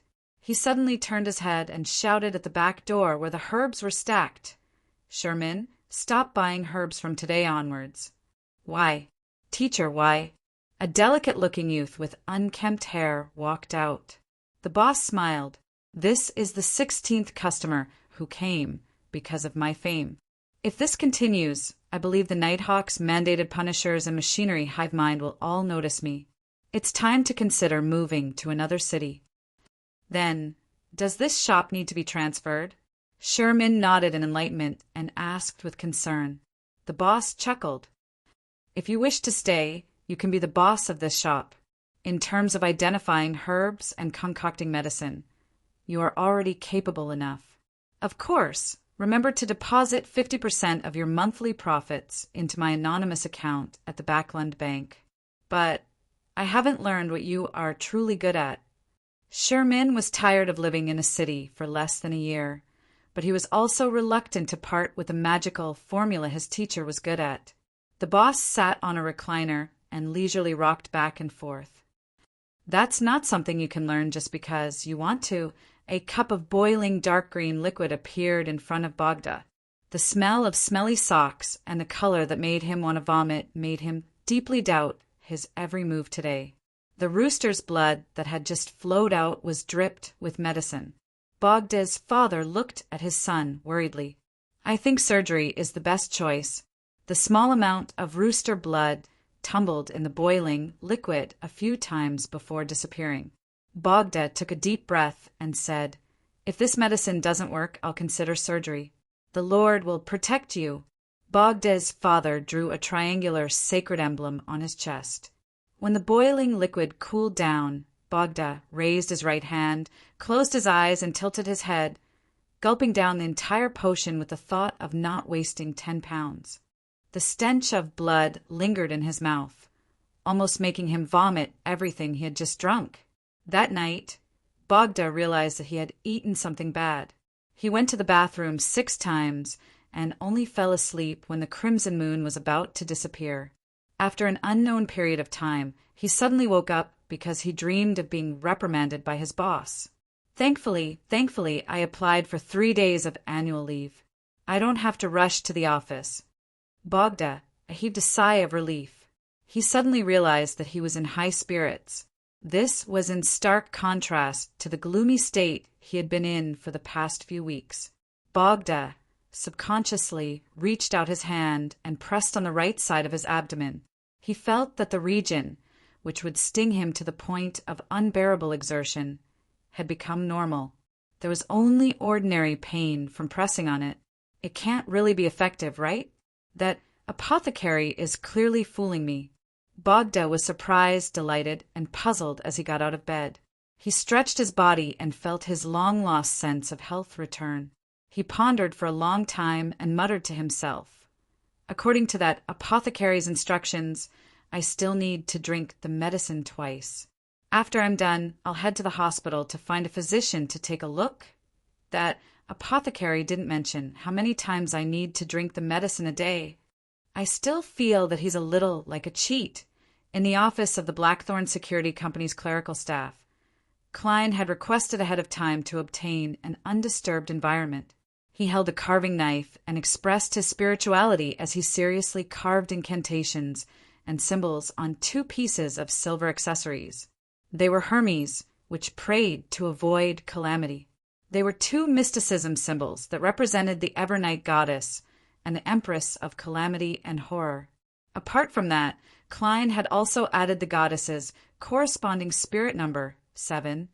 "Sherman, stop buying herbs from today onwards." "Why? Teacher, why?" A delicate-looking youth with unkempt hair walked out. The boss smiled. "This is the 16th customer who came because of my fame. If this continues, I believe the Nighthawks, mandated punishers, and machinery hive mind will all notice me. It's time to consider moving to another city." "Then, does this shop need to be transferred?" Sherman nodded in enlightenment and asked with concern. The boss chuckled. "If you wish to stay, you can be the boss of this shop. In terms of identifying herbs and concocting medicine, you are already capable enough. Of course, remember to deposit 50% of your monthly profits into my anonymous account at the Backland Bank. But I haven't learned what you are truly good at." Sherman was tired of living in a city for less than a year, but he was also reluctant to part with the magical formula his teacher was good at. The boss sat on a recliner and leisurely rocked back and forth. "That's not something you can learn just because you want to." A cup of boiling dark green liquid appeared in front of Bogda. The smell of smelly socks and the color that made him want to vomit made him deeply doubt his every move today. The rooster's blood that had just flowed out was dripped with medicine. Bogda's father looked at his son worriedly. I think surgery is the best choice. The small amount of rooster blood tumbled in the boiling liquid a few times before disappearing. Bogda took a deep breath and said, "If this medicine doesn't work, I'll consider surgery. The Lord will protect you." Bogda's father drew a triangular sacred emblem on his chest. When the boiling liquid cooled down, Bogda raised his right hand, closed his eyes, and tilted his head, gulping down the entire potion with the thought of not wasting 10 pounds. The stench of blood lingered in his mouth, almost making him vomit everything he had just drunk. That night, Bogda realized that he had eaten something bad. He went to the bathroom 6 times and only fell asleep when the crimson moon was about to disappear. After an unknown period of time, he suddenly woke up because he dreamed of being reprimanded by his boss. Thankfully, I applied for 3 days of annual leave. I don't have to rush to the office." Bogda heaved a sigh of relief. He suddenly realized that he was in high spirits. This was in stark contrast to the gloomy state he had been in for the past few weeks. Bogda subconsciously reached out his hand and pressed on the right side of his abdomen. He felt that the region, which would sting him to the point of unbearable exertion, had become normal. There was only ordinary pain from pressing on it. It can't really be effective, right? That apothecary is clearly fooling me. Bogda was surprised, delighted, and puzzled as he got out of bed. He stretched his body and felt his long-lost sense of health return. He pondered for a long time and muttered to himself, "According to that apothecary's instructions, I still need to drink the medicine twice. After I'm done, I'll head to the hospital to find a physician to take a look. That apothecary didn't mention how many times I need to drink the medicine a day. I still feel that he's a little like a cheat." In the office of the Blackthorn Security Company's clerical staff, Klein had requested ahead of time to obtain an undisturbed environment. He held a carving knife and expressed his spirituality as he seriously carved incantations and symbols on 2 pieces of silver accessories. They were Hermes, which prayed to avoid calamity. They were 2 mysticism symbols that represented the Evernight goddess and the Empress of calamity and horror. Apart from that, Klein had also added the goddess's corresponding spirit number, 7,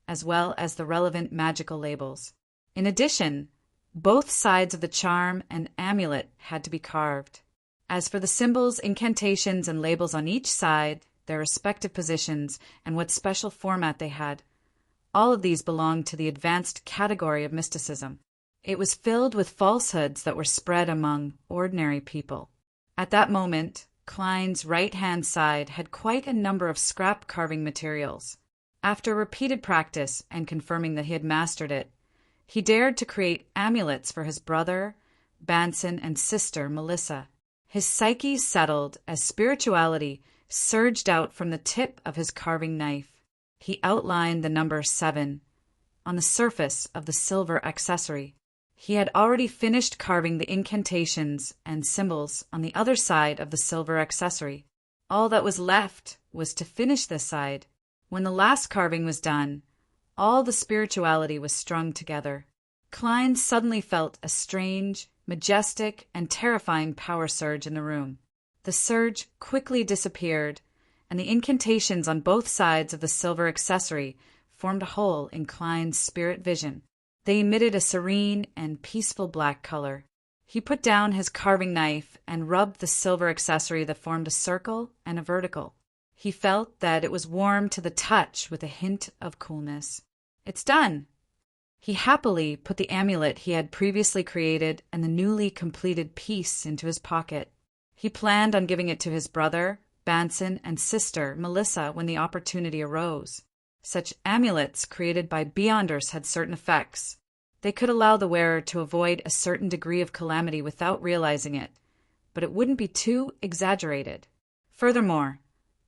as well as the relevant magical labels. In addition, both sides of the charm and amulet had to be carved. As for the symbols, incantations, and labels on each side, their respective positions, and what special format they had, all of these belonged to the advanced category of mysticism. It was filled with falsehoods that were spread among ordinary people. At that moment, Klein's right-hand side had quite a number of scrap carving materials. After repeated practice and confirming that he had mastered it, he dared to create amulets for his brother, Banson, and sister, Melissa. His psyche settled as spirituality surged out from the tip of his carving knife. He outlined the number 7 on the surface of the silver accessory. He had already finished carving the incantations and symbols on the other side of the silver accessory. All that was left was to finish this side. When the last carving was done, all the spirituality was strung together. Klein suddenly felt a strange, majestic, and terrifying power surge in the room. The surge quickly disappeared, and the incantations on both sides of the silver accessory formed a hole in Klein's spirit vision. They emitted a serene and peaceful black color. He put down his carving knife and rubbed the silver accessory that formed a circle and a vertical. He felt that it was warm to the touch with a hint of coolness. "It's done." He happily put the amulet he had previously created and the newly completed piece into his pocket. He planned on giving it to his brother, Banson, and sister, Melissa, when the opportunity arose. Such amulets created by Beyonders had certain effects. They could allow the wearer to avoid a certain degree of calamity without realizing it, but it wouldn't be too exaggerated. Furthermore,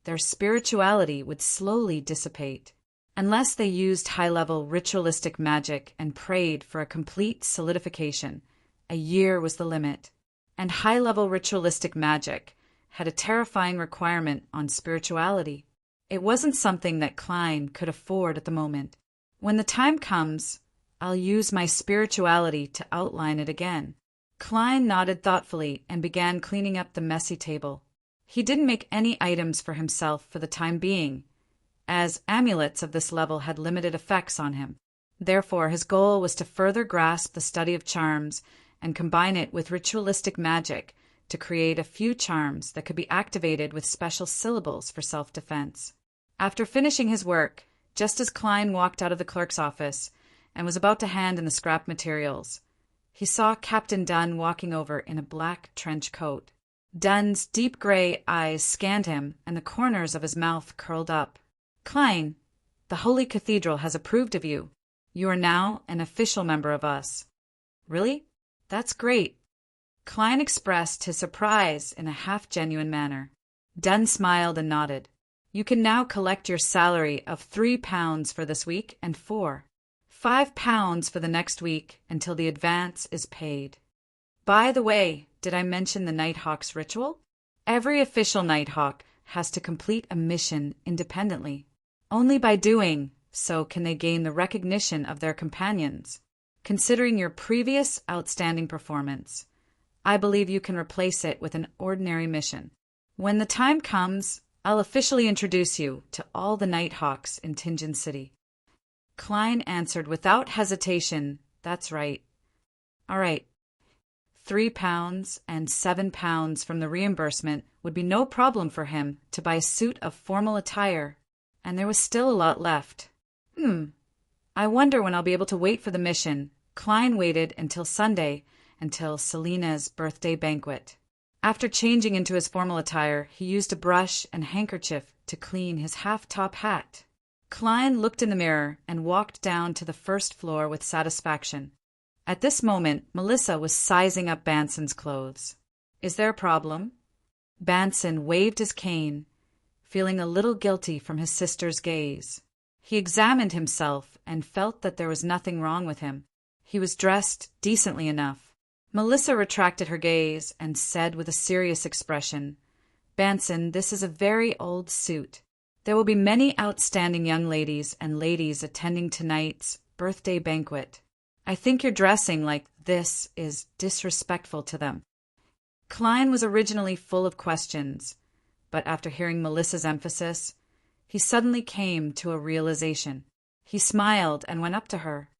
their spirituality would slowly dissipate. Unless they used high-level ritualistic magic and prayed for a complete solidification, a year was the limit. And high-level ritualistic magic had a terrifying requirement on spirituality. It wasn't something that Klein could afford at the moment. When the time comes, I'll use my spirituality to outline it again. Klein nodded thoughtfully and began cleaning up the messy table. He didn't make any items for himself for the time being, as amulets of this level had limited effects on him. Therefore, his goal was to further grasp the study of charms and combine it with ritualistic magic to create a few charms that could be activated with special syllables for self-defense. After finishing his work, just as Klein walked out of the clerk's office and was about to hand in the scrap materials, he saw Captain Dunn walking over in a black trench coat. Dunn's deep gray eyes scanned him, and the corners of his mouth curled up. "Klein, the Holy Cathedral has approved of you. You are now an official member of us." "Really? That's great." Klein expressed his surprise in a half-genuine manner. Dunn smiled and nodded. "You can now collect your salary of £3 for this week and £5 for the next week until the advance is paid. By the way, did I mention the Nighthawk's ritual? Every official Nighthawk has to complete a mission independently. Only by doing so can they gain the recognition of their companions. Considering your previous outstanding performance, I believe you can replace it with an ordinary mission. When the time comes, I'll officially introduce you to all the Nighthawks in Tinjin City." Klein answered without hesitation, "That's right." "All right. £3 and £7 from the reimbursement would be no problem for him to buy a suit of formal attire, and there was still a lot left. I wonder when I'll be able to wait for the mission." Klein waited until Sunday, until Selina's birthday banquet. After changing into his formal attire, he used a brush and handkerchief to clean his half-top hat. Klein looked in the mirror and walked down to the first floor with satisfaction. At this moment, Melissa was sizing up Banson's clothes. "Is there a problem?" Banson waved his cane, feeling a little guilty from his sister's gaze. He examined himself and felt that there was nothing wrong with him. He was dressed decently enough. Melissa retracted her gaze and said with a serious expression, "Banson, this is a very old suit. There will be many outstanding young ladies and ladies attending tonight's birthday banquet. I think your dressing like this is disrespectful to them." Klein was originally full of questions, but after hearing Melissa's emphasis, he suddenly came to a realization. He smiled and went up to her.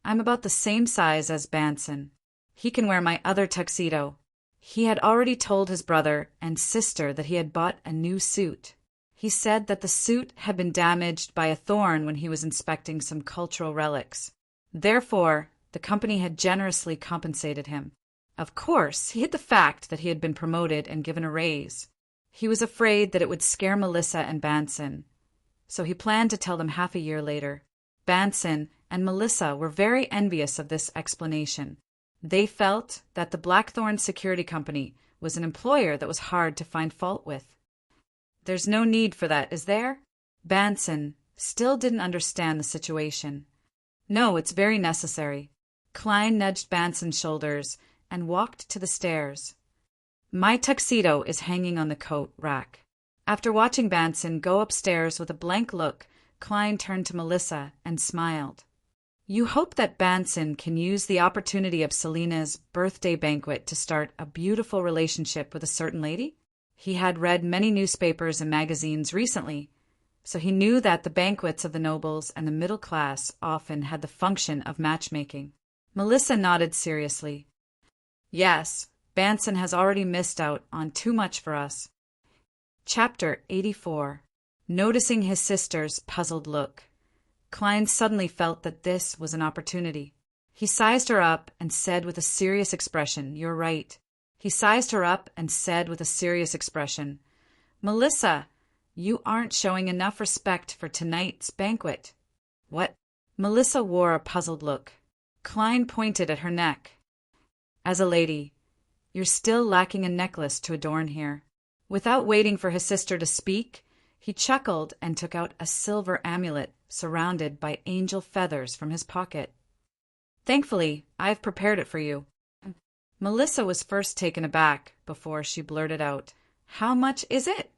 "I'm about the same size as Banson. He can wear my other tuxedo." He had already told his brother and sister that he had bought a new suit. He said that the suit had been damaged by a thorn when he was inspecting some cultural relics. Therefore, the company had generously compensated him. Of course, he hid the fact that he had been promoted and given a raise. He was afraid that it would scare Melissa and Banson, so he planned to tell them half a year later. Banson and Melissa were very envious of this explanation. They felt that the Blackthorn Security Company was an employer that was hard to find fault with. "There's no need for that, is there?" Banson still didn't understand the situation. "No, it's very necessary." Klein nudged Banson's shoulders and walked to the stairs. "My tuxedo is hanging on the coat rack." After watching Banson go upstairs with a blank look, Klein turned to Melissa and smiled. "You hope that Banson can use the opportunity of Selina's birthday banquet to start a beautiful relationship with a certain lady?" He had read many newspapers and magazines recently, so he knew that the banquets of the nobles and the middle class often had the function of matchmaking. Melissa nodded seriously. "Yes, Banson has already missed out on too much for us." Chapter 84. Noticing his sister's puzzled look, Klein suddenly felt that this was an opportunity. He sized her up and said with a serious expression, "You're right." He sized her up and said with a serious expression, "Melissa, you aren't showing enough respect for tonight's banquet." "What?" Melissa wore a puzzled look. Klein pointed at her neck. "As a lady, you're still lacking a necklace to adorn here." Without waiting for his sister to speak, he chuckled and took out a silver amulet surrounded by angel feathers from his pocket. "Thankfully, I've prepared it for you." Melissa was first taken aback before she blurted out, "How much is it?"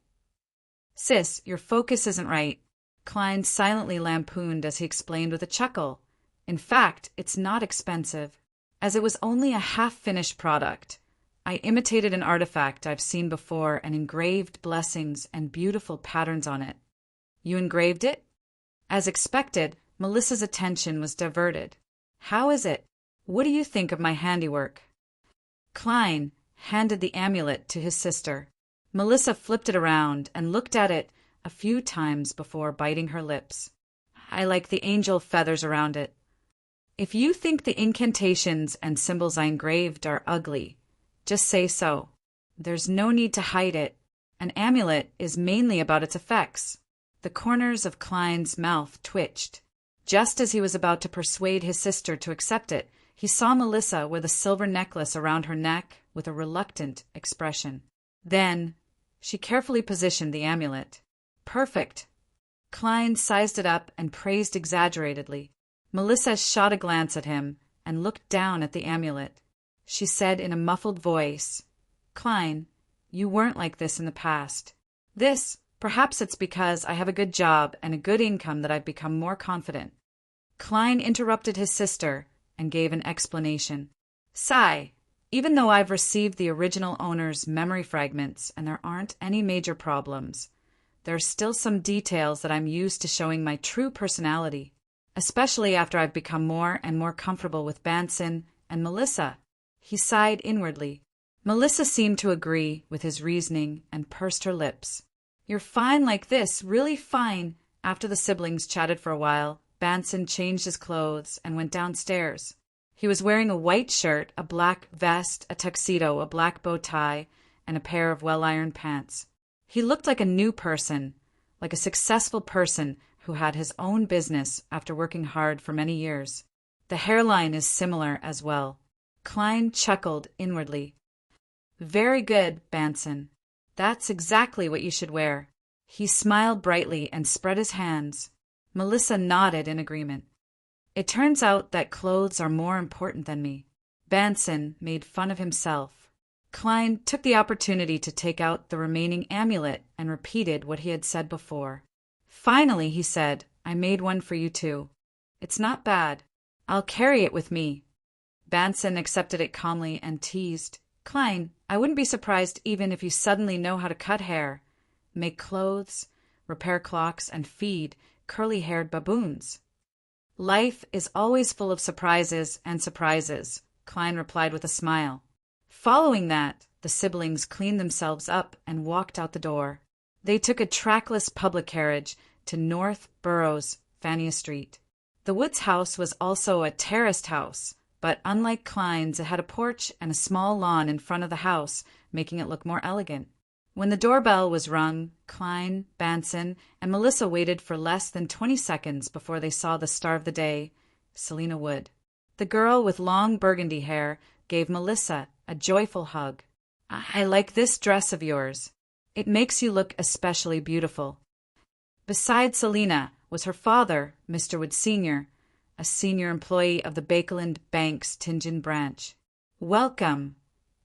"Sis, your focus isn't right." Klein silently lampooned as he explained with a chuckle, In fact, it's not expensive, as it was only a half-finished product. I imitated an artifact I've seen before and engraved blessings and beautiful patterns on it. You engraved it? As expected, Melissa's attention was diverted. How is it? What do you think of my handiwork? Klein handed the amulet to his sister. Melissa flipped it around and looked at it a few times before biting her lips. I like the angel feathers around it. If you think the incantations and symbols I engraved are ugly, just say so. There's no need to hide it. An amulet is mainly about its effects. The corners of Klein's mouth twitched. Just as he was about to persuade his sister to accept it, he saw Melissa with a silver necklace around her neck with a reluctant expression. Then, she carefully positioned the amulet. Perfect. Klein sized it up and praised exaggeratedly. Melissa shot a glance at him and looked down at the amulet. She said in a muffled voice, Klein, you weren't like this in the past. Perhaps it's because I have a good job and a good income that I've become more confident. Klein interrupted his sister and gave an explanation. Sigh, even though I've received the original owner's memory fragments and there aren't any major problems, there are still some details that I'm used to showing my true personality, especially after I've become more and more comfortable with Banson and Melissa. He sighed inwardly. Melissa seemed to agree with his reasoning and pursed her lips. You're fine like this, really fine. After the siblings chatted for a while, Banson changed his clothes and went downstairs. He was wearing a white shirt, a black vest, a tuxedo, a black bow tie, and a pair of well-ironed pants. He looked like a new person, like a successful person who had his own business after working hard for many years. The hairline is similar as well. Klein chuckled inwardly. Very good, Banson. That's exactly what you should wear. He smiled brightly and spread his hands. Melissa nodded in agreement. It turns out that clothes are more important than me. Banson made fun of himself. Klein took the opportunity to take out the remaining amulet and repeated what he had said before. Finally, he said, I made one for you too. It's not bad. I'll carry it with me. Banson accepted it calmly and teased. Klein, I wouldn't be surprised even if you suddenly know how to cut hair, make clothes, repair clocks, and feed curly-haired baboons. Life is always full of surprises and surprises, Klein replied with a smile. Following that, the siblings cleaned themselves up and walked out the door. They took a trackless public carriage to North Burroughs, Fania Street. The Woods house was also a terraced house, but unlike Klein's, it had a porch and a small lawn in front of the house, making it look more elegant. When the doorbell was rung, Klein, Banson, and Melissa waited for less than 20 seconds before they saw the star of the day, Selina Wood. The girl with long burgundy hair gave Melissa a joyful hug. I like this dress of yours. It makes you look especially beautiful. Beside Selina was her father, Mr. Wood Sr., a senior employee of the Bakeland Bank's Tingen branch. Welcome,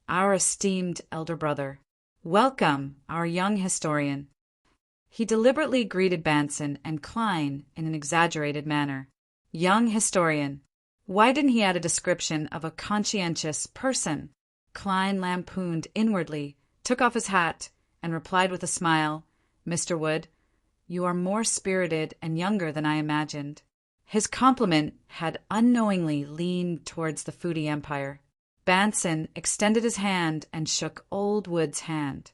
our esteemed elder brother. Welcome, our young historian. He deliberately greeted Banson and Klein in an exaggerated manner. Young historian. Why didn't he add a description of a conscientious person? Klein lampooned inwardly, took off his hat, and replied with a smile, Mr. Wood, you are more spirited and younger than I imagined. His compliment had unknowingly leaned towards the foodie empire. Banson extended his hand and shook old Wood's hand.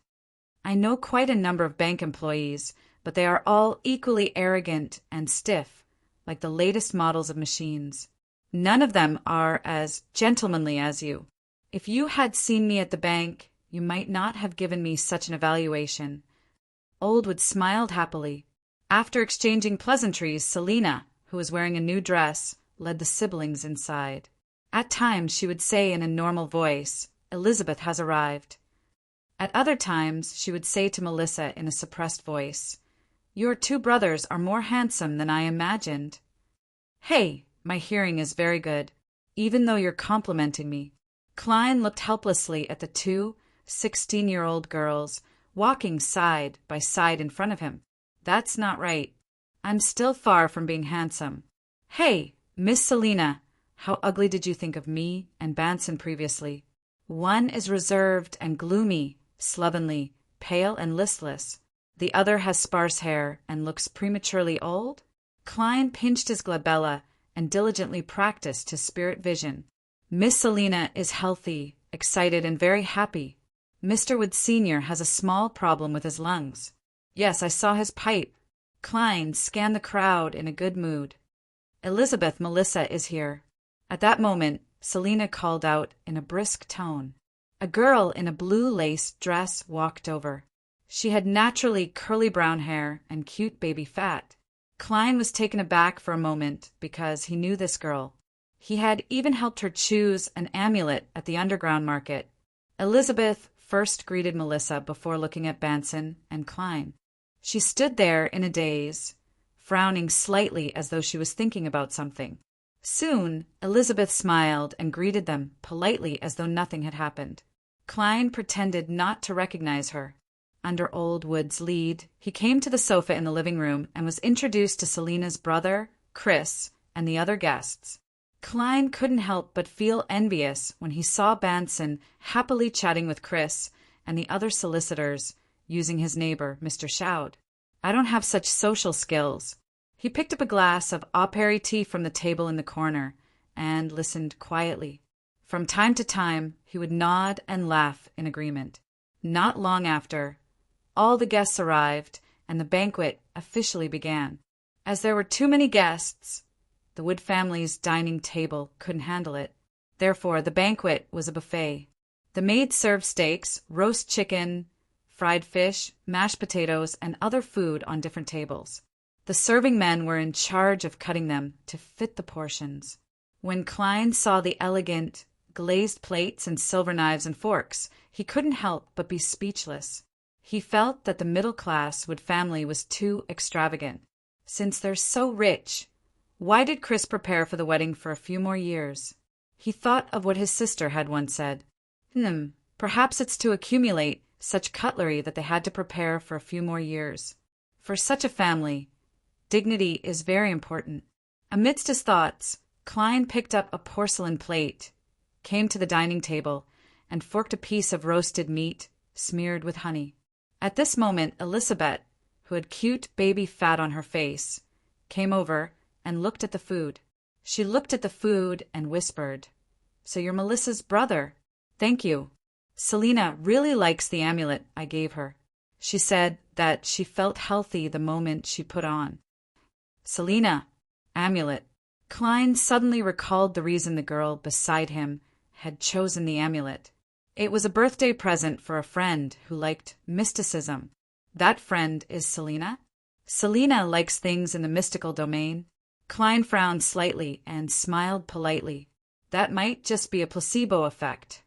I know quite a number of bank employees, but they are all equally arrogant and stiff, like the latest models of machines. None of them are as gentlemanly as you. If you had seen me at the bank, you might not have given me such an evaluation. Old Wood smiled happily. After exchanging pleasantries, Selina, who was wearing a new dress, led the siblings inside. At times she would say in a normal voice, Elizabeth has arrived. At other times she would say to Melissa in a suppressed voice, Your two brothers are more handsome than I imagined. Hey, my hearing is very good, even though you're complimenting me. Klein looked helplessly at the two 16-year-old girls walking side by side in front of him. That's not right. I'm still far from being handsome. Hey, Miss Selina, how ugly did you think of me and Banson previously? One is reserved and gloomy, slovenly, pale and listless. The other has sparse hair and looks prematurely old. Klein pinched his glabella and diligently practiced his spirit vision. Miss Selina is healthy, excited, and very happy. Mr. Wood Sr. has a small problem with his lungs. Yes, I saw his pipe. Klein scanned the crowd in a good mood. Elizabeth, Melissa is here. At that moment, Selina called out in a brisk tone. A girl in a blue lace dress walked over. She had naturally curly brown hair and cute baby fat. Klein was taken aback for a moment because he knew this girl. He had even helped her choose an amulet at the underground market. Elizabeth first greeted Melissa before looking at Banson and Klein. She stood there in a daze, frowning slightly as though she was thinking about something. Soon, Elizabeth smiled and greeted them politely as though nothing had happened. Klein pretended not to recognize her. Under old Wood's lead, he came to the sofa in the living room and was introduced to Selina's brother, Chris, and the other guests. Klein couldn't help but feel envious when he saw Banson happily chatting with Chris and the other solicitors, using his neighbor, Mr. Shoud. I don't have such social skills. He picked up a glass of aperitif from the table in the corner and listened quietly. From time to time, he would nod and laugh in agreement. Not long after, all the guests arrived, and the banquet officially began. As there were too many guests, the Wood family's dining table couldn't handle it. Therefore, the banquet was a buffet. The maids served steaks, roast chicken, fried fish, mashed potatoes, and other food on different tables. The serving men were in charge of cutting them to fit the portions. When Klein saw the elegant, glazed plates and silver knives and forks, he couldn't help but be speechless. He felt that the middle-class Wood family was too extravagant. Since they're so rich, why did Chris prepare for the wedding for a few more years? He thought of what his sister had once said. Perhaps it's to accumulate such cutlery that they had to prepare for a few more years. For such a family, dignity is very important. Amidst his thoughts, Klein picked up a porcelain plate, came to the dining table, and forked a piece of roasted meat smeared with honey. At this moment, Elizabeth, who had cute baby fat on her face, came over and looked at the food. She looked at the food and whispered, "So you're Melissa's brother? Thank you. Selina really likes the amulet I gave her. She said that she felt healthy the moment she put on." Selina, amulet. Klein suddenly recalled the reason the girl beside him had chosen the amulet. It was a birthday present for a friend who liked mysticism. That friend is Selina? Selina likes things in the mystical domain. Klein frowned slightly and smiled politely. That might just be a placebo effect.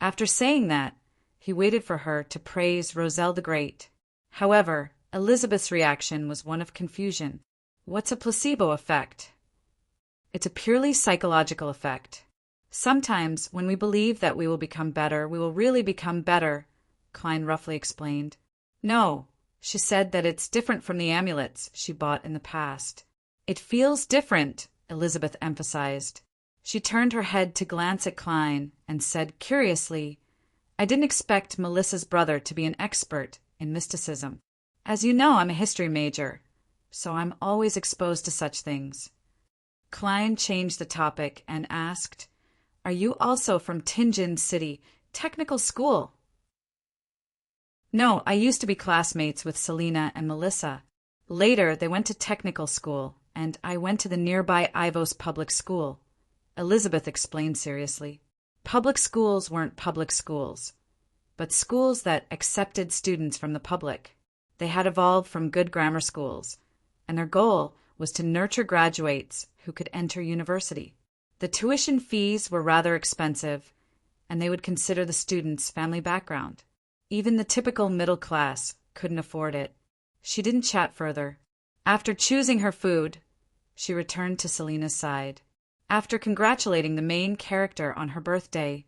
After saying that, he waited for her to praise Roselle the Great. However, Elizabeth's reaction was one of confusion. What's a placebo effect? It's a purely psychological effect. Sometimes, when we believe that we will become better, we will really become better, Klein roughly explained. No, she said that it's different from the amulets she bought in the past. It feels different, Elizabeth emphasized. She turned her head to glance at Klein and said curiously, I didn't expect Melissa's brother to be an expert in mysticism. As you know, I'm a history major, so I'm always exposed to such things. Klein changed the topic and asked, Are you also from Tianjin City Technical School? No, I used to be classmates with Selina and Melissa. Later, they went to technical school, and I went to the nearby Ivos public school. Elizabeth explained seriously. Public schools weren't public schools, but schools that accepted students from the public. They had evolved from good grammar schools, and their goal was to nurture graduates who could enter university. The tuition fees were rather expensive, and they would consider the student's family background. Even the typical middle class couldn't afford it. She didn't chat further. After choosing her food, she returned to Selina's side. After congratulating the main character on her birthday,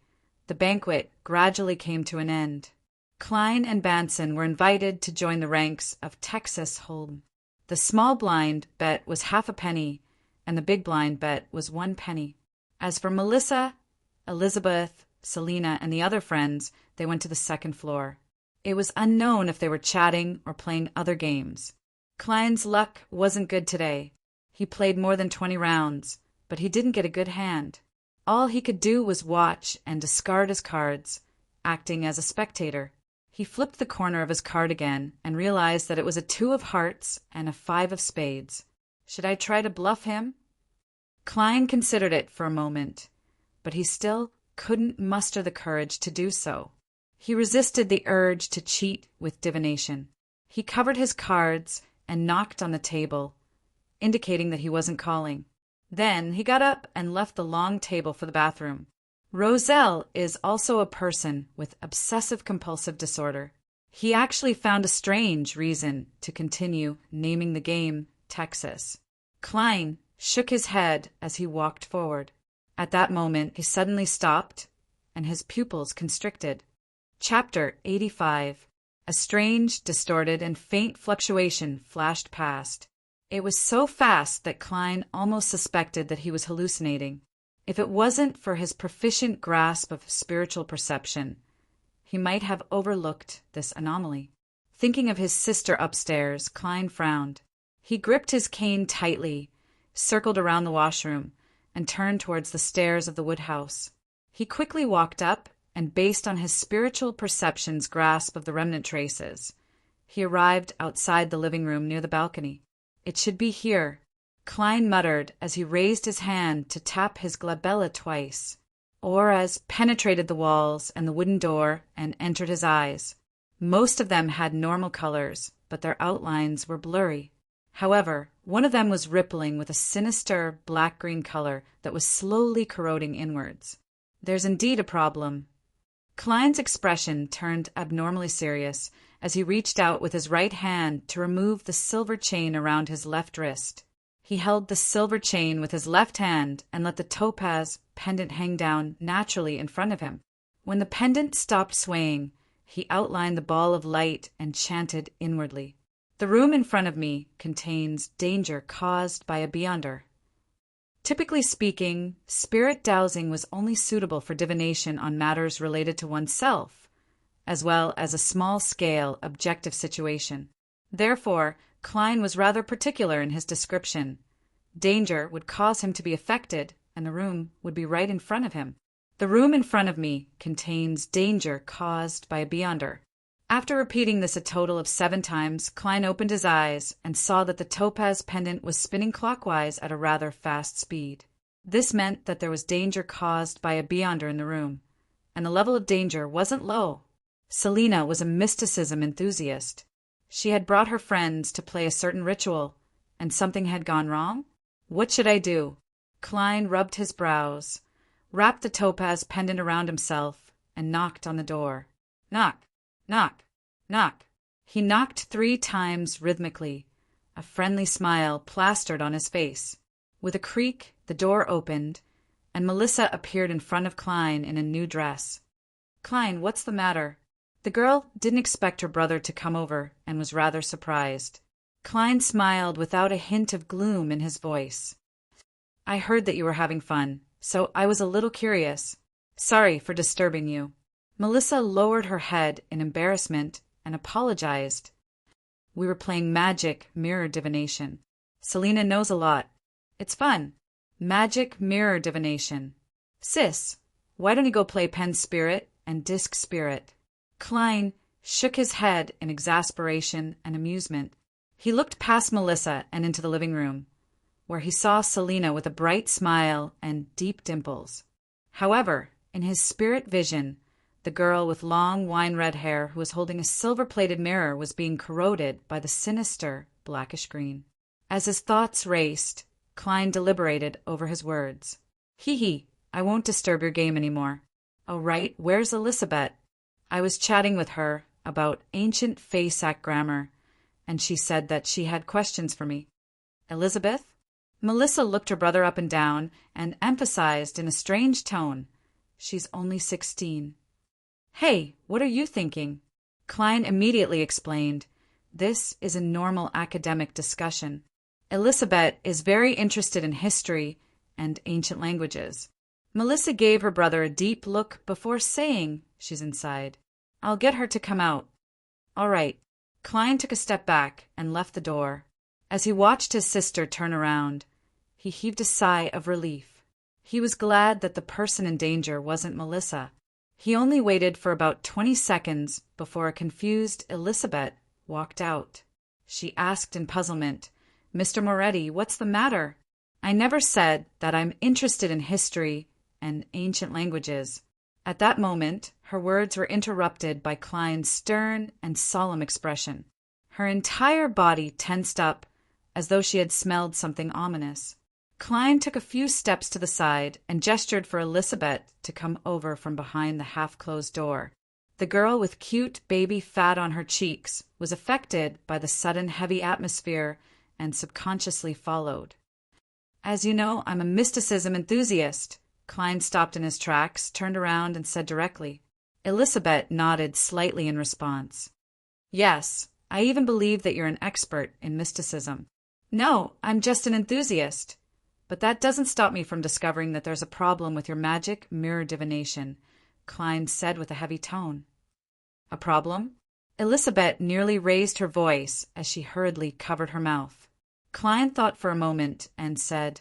the banquet gradually came to an end. Klein and Banson were invited to join the ranks of Texas Hold'em. The small blind bet was half a penny, and the big blind bet was 1 penny. As for Melissa, Elizabeth, Selina, and the other friends, they went to the second floor. It was unknown if they were chatting or playing other games. Klein's luck wasn't good today. He played more than 20 rounds, but he didn't get a good hand. All he could do was watch and discard his cards, acting as a spectator. He flipped the corner of his card again and realized that it was a 2 of hearts and a 5 of spades. Should I try to bluff him? Klein considered it for a moment, but he still couldn't muster the courage to do so. He resisted the urge to cheat with divination. He covered his cards and knocked on the table, indicating that he wasn't calling. Then he got up and left the long table for the bathroom. Roselle is also a person with obsessive-compulsive disorder. He actually found a strange reason to continue naming the game Texas. Klein shook his head as he walked forward. At that moment, he suddenly stopped, and his pupils constricted. Chapter 85. A strange, distorted, and faint fluctuation flashed past. It was so fast that Klein almost suspected that he was hallucinating. If it wasn't for his proficient grasp of spiritual perception, he might have overlooked this anomaly. Thinking of his sister upstairs, Klein frowned. He gripped his cane tightly, circled around the washroom, and turned towards the stairs of the woodhouse. He quickly walked up, and based on his spiritual perception's grasp of the remnant traces, he arrived outside the living room near the balcony. It should be here, Klein muttered as he raised his hand to tap his glabella twice. Auras penetrated the walls and the wooden door and entered his eyes. Most of them had normal colors, but their outlines were blurry. However, one of them was rippling with a sinister black-green color that was slowly corroding inwards. There's indeed a problem. Klein's expression turned abnormally serious as he reached out with his right hand to remove the silver chain around his left wrist. He held the silver chain with his left hand and let the topaz pendant hang down naturally in front of him. When the pendant stopped swaying, he outlined the ball of light and chanted inwardly. The room in front of me contains danger caused by a beyonder. Typically speaking, spirit dowsing was only suitable for divination on matters related to oneself, as well as a small-scale objective situation. Therefore, Klein was rather particular in his description. Danger would cause him to be affected, and the room would be right in front of him. The room in front of me contains danger caused by a beyonder. After repeating this a total of 7 times, Klein opened his eyes and saw that the topaz pendant was spinning clockwise at a rather fast speed. This meant that there was danger caused by a beyonder in the room, and the level of danger wasn't low. Selina was a mysticism enthusiast. She had brought her friends to play a certain ritual, and something had gone wrong? What should I do? Klein rubbed his brows, wrapped the topaz pendant around himself, and knocked on the door. Knock, knock, knock. He knocked 3 times rhythmically, a friendly smile plastered on his face. With a creak, the door opened, and Melissa appeared in front of Klein in a new dress. Klein, what's the matter? The girl didn't expect her brother to come over and was rather surprised. Klein smiled without a hint of gloom in his voice. I heard that you were having fun, so I was a little curious. Sorry for disturbing you. Melissa lowered her head in embarrassment and apologized. We were playing magic mirror divination. Selina knows a lot. It's fun. Magic mirror divination. Sis, why don't you go play pen spirit and disc spirit? Klein shook his head in exasperation and amusement. He looked past Melissa and into the living room, where he saw Selina with a bright smile and deep dimples. However, in his spirit vision, the girl with long wine-red hair who was holding a silver-plated mirror was being corroded by the sinister blackish-green. As his thoughts raced, Klein deliberated over his words. Hee, I won't disturb your game anymore. Oh, right, where's Elizabeth? I was chatting with her about ancient Faysac grammar, and she said that she had questions for me. Elizabeth? Melissa looked her brother up and down and emphasized in a strange tone, She's only 16. Hey, what are you thinking? Klein immediately explained, This is a normal academic discussion. Elizabeth is very interested in history and ancient languages. Melissa gave her brother a deep look before saying, "She's inside. I'll get her to come out." "All right." Klein took a step back and left the door. As he watched his sister turn around, he heaved a sigh of relief. He was glad that the person in danger wasn't Melissa. He only waited for about 20 seconds before a confused Elizabeth walked out. She asked in puzzlement, "Mr. Moretti, what's the matter?" "I never said that I'm interested in history and ancient languages." At that moment, her words were interrupted by Klein's stern and solemn expression. Her entire body tensed up as though she had smelled something ominous. Klein took a few steps to the side and gestured for Elizabeth to come over from behind the half-closed door. The girl with cute baby fat on her cheeks was affected by the sudden heavy atmosphere and subconsciously followed. "As you know, I'm a mysticism enthusiast." Klein stopped in his tracks, turned around, and said directly. Elizabeth nodded slightly in response. "Yes, I even believe that you're an expert in mysticism." "No, I'm just an enthusiast. But that doesn't stop me from discovering that there's a problem with your magic mirror divination," Klein said with a heavy tone. "A problem?" Elizabeth nearly raised her voice as she hurriedly covered her mouth. Klein thought for a moment and said,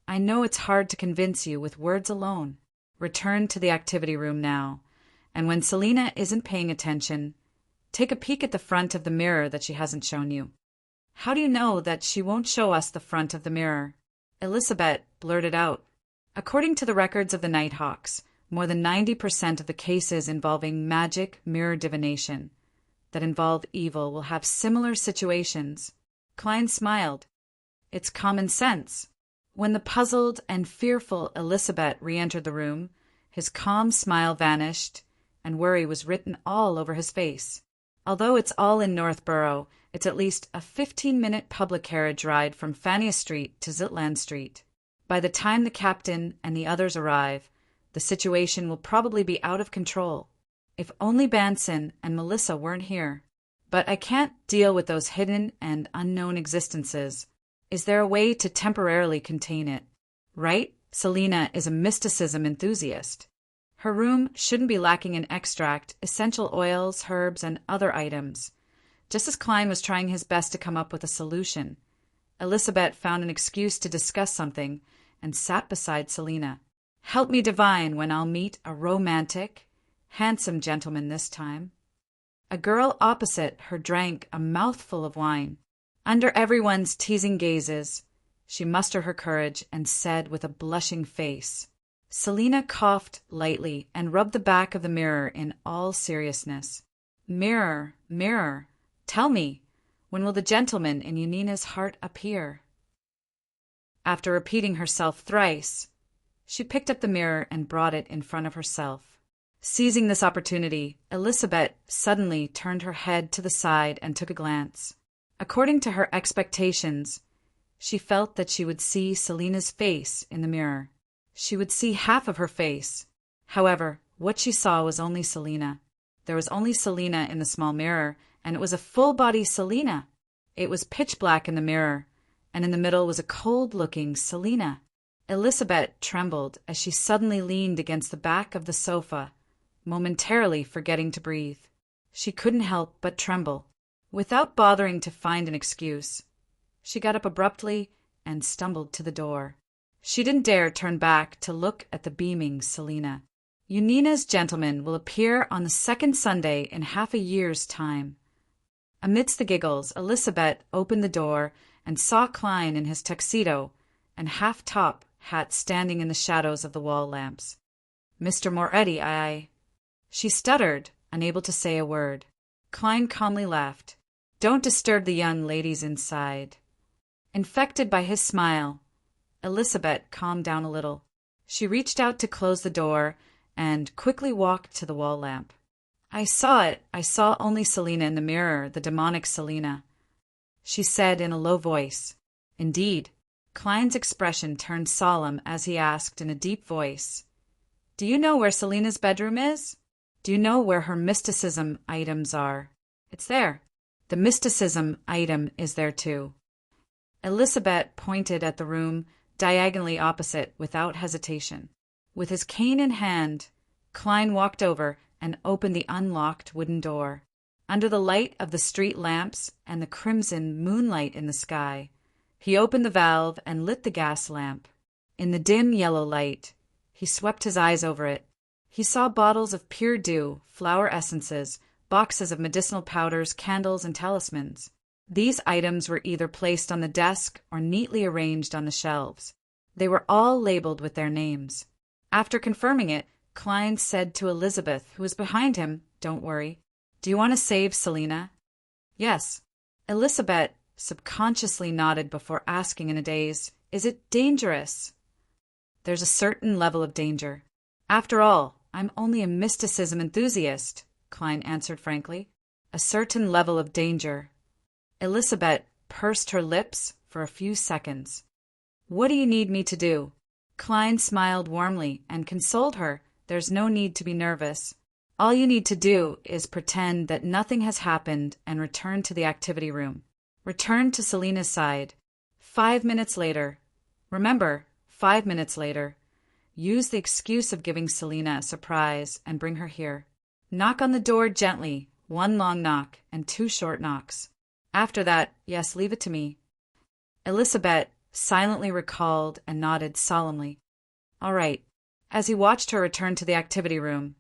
"I know it's hard to convince you with words alone. Return to the activity room now, and when Selina isn't paying attention, take a peek at the front of the mirror that she hasn't shown you." "How do you know that she won't show us the front of the mirror?" Elizabeth blurted out. According to the records of the Nighthawks, more than 90% of the cases involving magic mirror divination that involve evil will have similar situations. Klein smiled. "It's common sense." When the puzzled and fearful Elizabeth re-entered the room, his calm smile vanished, and worry was written all over his face. Although it's all in Northborough, it's at least a 15-minute public carriage ride from Fania Street to Zitland Street. By the time the captain and the others arrive, the situation will probably be out of control. If only Banson and Melissa weren't here. But I can't deal with those hidden and unknown existences. Is there a way to temporarily contain it? Right? Selina is a mysticism enthusiast. Her room shouldn't be lacking in extract, essential oils, herbs, and other items. Just as Klein was trying his best to come up with a solution, Elizabeth found an excuse to discuss something and sat beside Selina. "Help me divine when I'll meet a romantic, handsome gentleman this time." A girl opposite her drank a mouthful of wine. Under everyone's teasing gazes, she mustered her courage and said with a blushing face. Selina coughed lightly and rubbed the back of the mirror in all seriousness. "Mirror, mirror, tell me, when will the gentleman in Yanina's heart appear?" After repeating herself thrice, she picked up the mirror and brought it in front of herself. Seizing this opportunity, Elizabeth suddenly turned her head to the side and took a glance. According to her expectations, she felt that she would see Selina's face in the mirror. She would see half of her face. However, what she saw was only Selina. There was only Selina in the small mirror, and it was a full-body Selina. It was pitch black in the mirror, and in the middle was a cold-looking Selina. Elizabeth trembled as she suddenly leaned against the back of the sofa, momentarily forgetting to breathe. She couldn't help but tremble. Without bothering to find an excuse, she got up abruptly and stumbled to the door. She didn't dare turn back to look at the beaming Selina. "Yanina's gentleman will appear on the second Sunday in half a year's time." Amidst the giggles, Elizabeth opened the door and saw Klein in his tuxedo and half-top hat standing in the shadows of the wall lamps. "Mr. Moretti, She stuttered, unable to say a word. Klein calmly laughed. "Don't disturb the young ladies inside." Infected by his smile, Elizabeth calmed down a little. She reached out to close the door and quickly walked to the wall lamp. "I saw it. I saw only Selina in the mirror, the demonic Selina," she said in a low voice. "Indeed." Klein's expression turned solemn as he asked in a deep voice, "Do you know where Selina's bedroom is? Do you know where her mysticism items are?" "It's there." "The mysticism item is there too." Elizabeth pointed at the room diagonally opposite without hesitation. With his cane in hand, Klein walked over and opened the unlocked wooden door. Under the light of the street lamps and the crimson moonlight in the sky, he opened the valve and lit the gas lamp. In the dim yellow light, he swept his eyes over it. He saw bottles of pure dew, flower essences, boxes of medicinal powders, candles, and talismans. These items were either placed on the desk or neatly arranged on the shelves. They were all labeled with their names. After confirming it, Klein said to Elizabeth, who was behind him, "Don't worry. Do you want to save Selina?" "Yes." Elizabeth subconsciously nodded before asking in a daze, "Is it dangerous?" "There's a certain level of danger. After all, I'm only a mysticism enthusiast," Klein answered frankly. "A certain level of danger." Elizabeth pursed her lips for a few seconds. "What do you need me to do?" Klein smiled warmly and consoled her. "There's no need to be nervous. All you need to do is pretend that nothing has happened and return to the activity room. Return to Selina's side. 5 minutes later. Remember, 5 minutes later. Use the excuse of giving Selina a surprise and bring her here. Knock on the door gently, 1 long knock and 2 short knocks. After that, yes, leave it to me." Elizabeth silently recalled and nodded solemnly. "All right." As he watched her return to the activity room,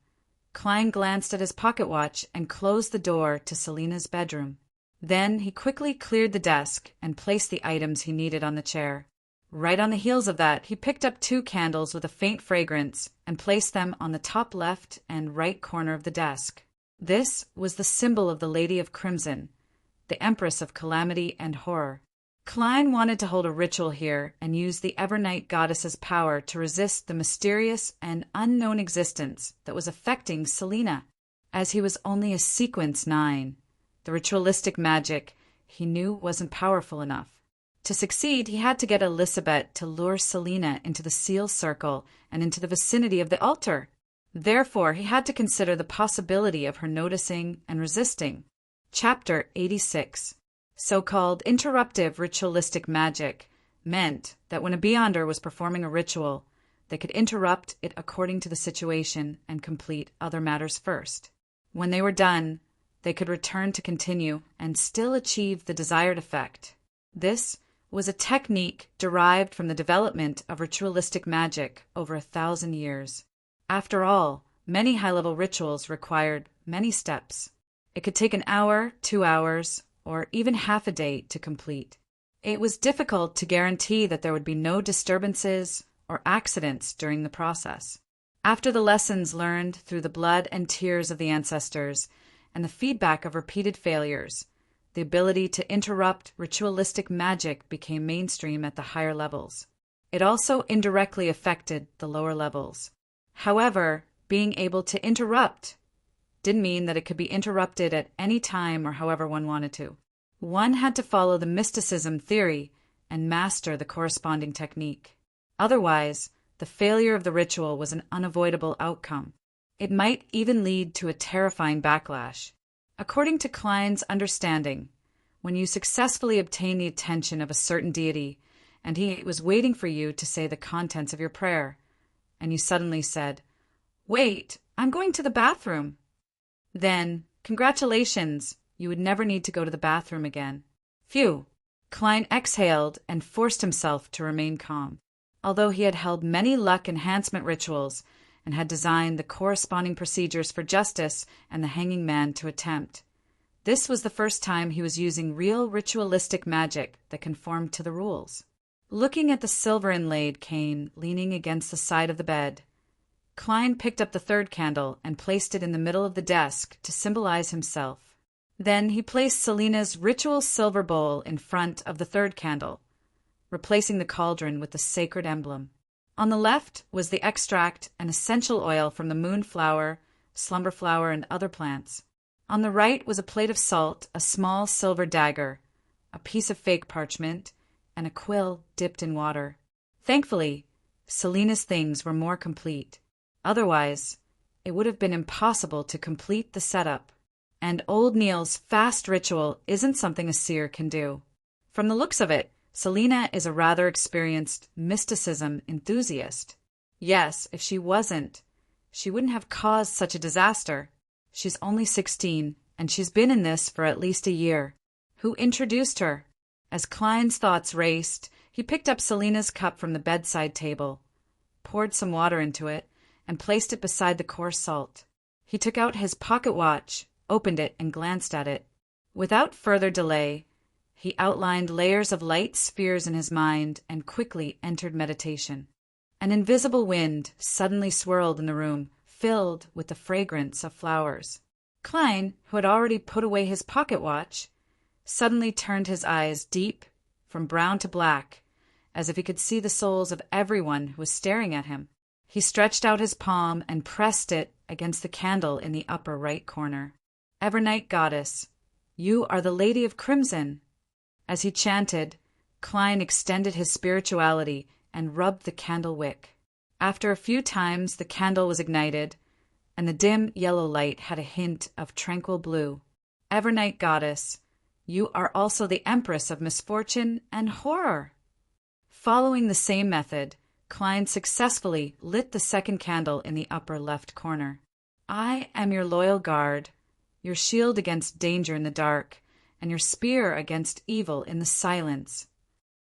Klein glanced at his pocket watch and closed the door to Selina's bedroom. Then he quickly cleared the desk and placed the items he needed on the chair. Right on the heels of that, he picked up 2 candles with a faint fragrance and placed them on the top left and right corner of the desk. This was the symbol of the Lady of Crimson, the Empress of Calamity and Horror. Klein wanted to hold a ritual here and use the Evernight goddess's power to resist the mysterious and unknown existence that was affecting Selina. As he was only a sequence 9, the ritualistic magic he knew wasn't powerful enough. To succeed, he had to get Elizabeth to lure Selina into the seal circle and into the vicinity of the altar. Therefore, he had to consider the possibility of her noticing and resisting. Chapter 86. So-called interruptive ritualistic magic meant that when a Beyonder was performing a ritual, they could interrupt it according to the situation and complete other matters first. When they were done, they could return to continue and still achieve the desired effect. This was a technique derived from the development of ritualistic magic over 1,000 years. After all, many high-level rituals required many steps. It could take an hour, 2 hours, or even half a day to complete. It was difficult to guarantee that there would be no disturbances or accidents during the process. After the lessons learned through the blood and tears of the ancestors and the feedback of repeated failures, the ability to interrupt ritualistic magic became mainstream at the higher levels. It also indirectly affected the lower levels. However, being able to interrupt didn't mean that it could be interrupted at any time or however one wanted to. One had to follow the mysticism theory and master the corresponding technique. Otherwise, the failure of the ritual was an unavoidable outcome. It might even lead to a terrifying backlash. According to Klein's understanding, when you successfully obtain the attention of a certain deity, and he was waiting for you to say the contents of your prayer, and you suddenly said, "Wait, I'm going to the bathroom," then, congratulations, you would never need to go to the bathroom again. Phew! Klein exhaled and forced himself to remain calm. Although he had held many luck enhancement rituals and had designed the corresponding procedures for justice and the hanging man to attempt, this was the first time he was using real ritualistic magic that conformed to the rules. Looking at the silver-inlaid cane leaning against the side of the bed, Klein picked up the 3rd candle and placed it in the middle of the desk to symbolize himself. Then he placed Selina's ritual silver bowl in front of the 3rd candle, replacing the cauldron with the sacred emblem. On the left was the extract and essential oil from the moonflower, slumberflower, and other plants. On the right was a plate of salt, a small silver dagger, a piece of fake parchment, and a quill dipped in water. Thankfully, Selina's things were more complete. Otherwise, it would have been impossible to complete the setup. And old Neil's fast ritual isn't something a seer can do. From the looks of it, Selina is a rather experienced mysticism enthusiast. Yes, if she wasn't, she wouldn't have caused such a disaster. She's only 16, and she's been in this for at least a year. Who introduced her? As Klein's thoughts raced, he picked up Selina's cup from the bedside table, poured some water into it, and placed it beside the coarse salt. He took out his pocket watch, opened it, and glanced at it. Without further delay, he outlined layers of light spheres in his mind and quickly entered meditation. An invisible wind suddenly swirled in the room, filled with the fragrance of flowers. Klein, who had already put away his pocket watch, suddenly turned his eyes deep, from brown to black, as if he could see the souls of everyone who was staring at him. He stretched out his palm and pressed it against the candle in the upper right corner. Evernight Goddess, you are the Lady of Crimson. As he chanted, Klein extended his spirituality and rubbed the candle wick. After a few times, the candle was ignited, and the dim yellow light had a hint of tranquil blue. Evernight Goddess, you are also the Empress of Misfortune and Horror. Following the same method, Klein successfully lit the second candle in the upper left corner. I am your loyal guard, your shield against danger in the dark, and your spear against evil in the silence.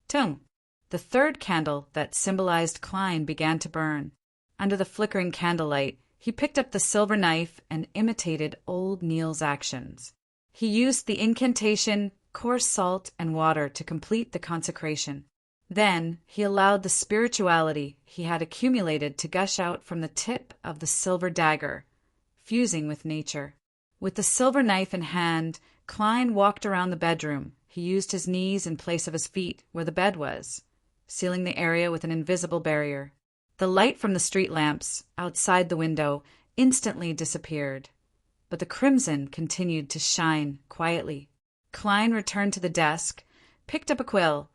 Tung! The third candle that symbolized Klein began to burn. Under the flickering candlelight, he picked up the silver knife and imitated old Neil's actions. He used the incantation, coarse salt, and water to complete the consecration. Then he allowed the spirituality he had accumulated to gush out from the tip of the silver dagger, fusing with nature. With the silver knife in hand, Klein walked around the bedroom. He used his knees in place of his feet where the bed was, sealing the area with an invisible barrier. The light from the street lamps outside the window instantly disappeared, but the crimson continued to shine quietly. Klein returned to the desk, picked up a quill,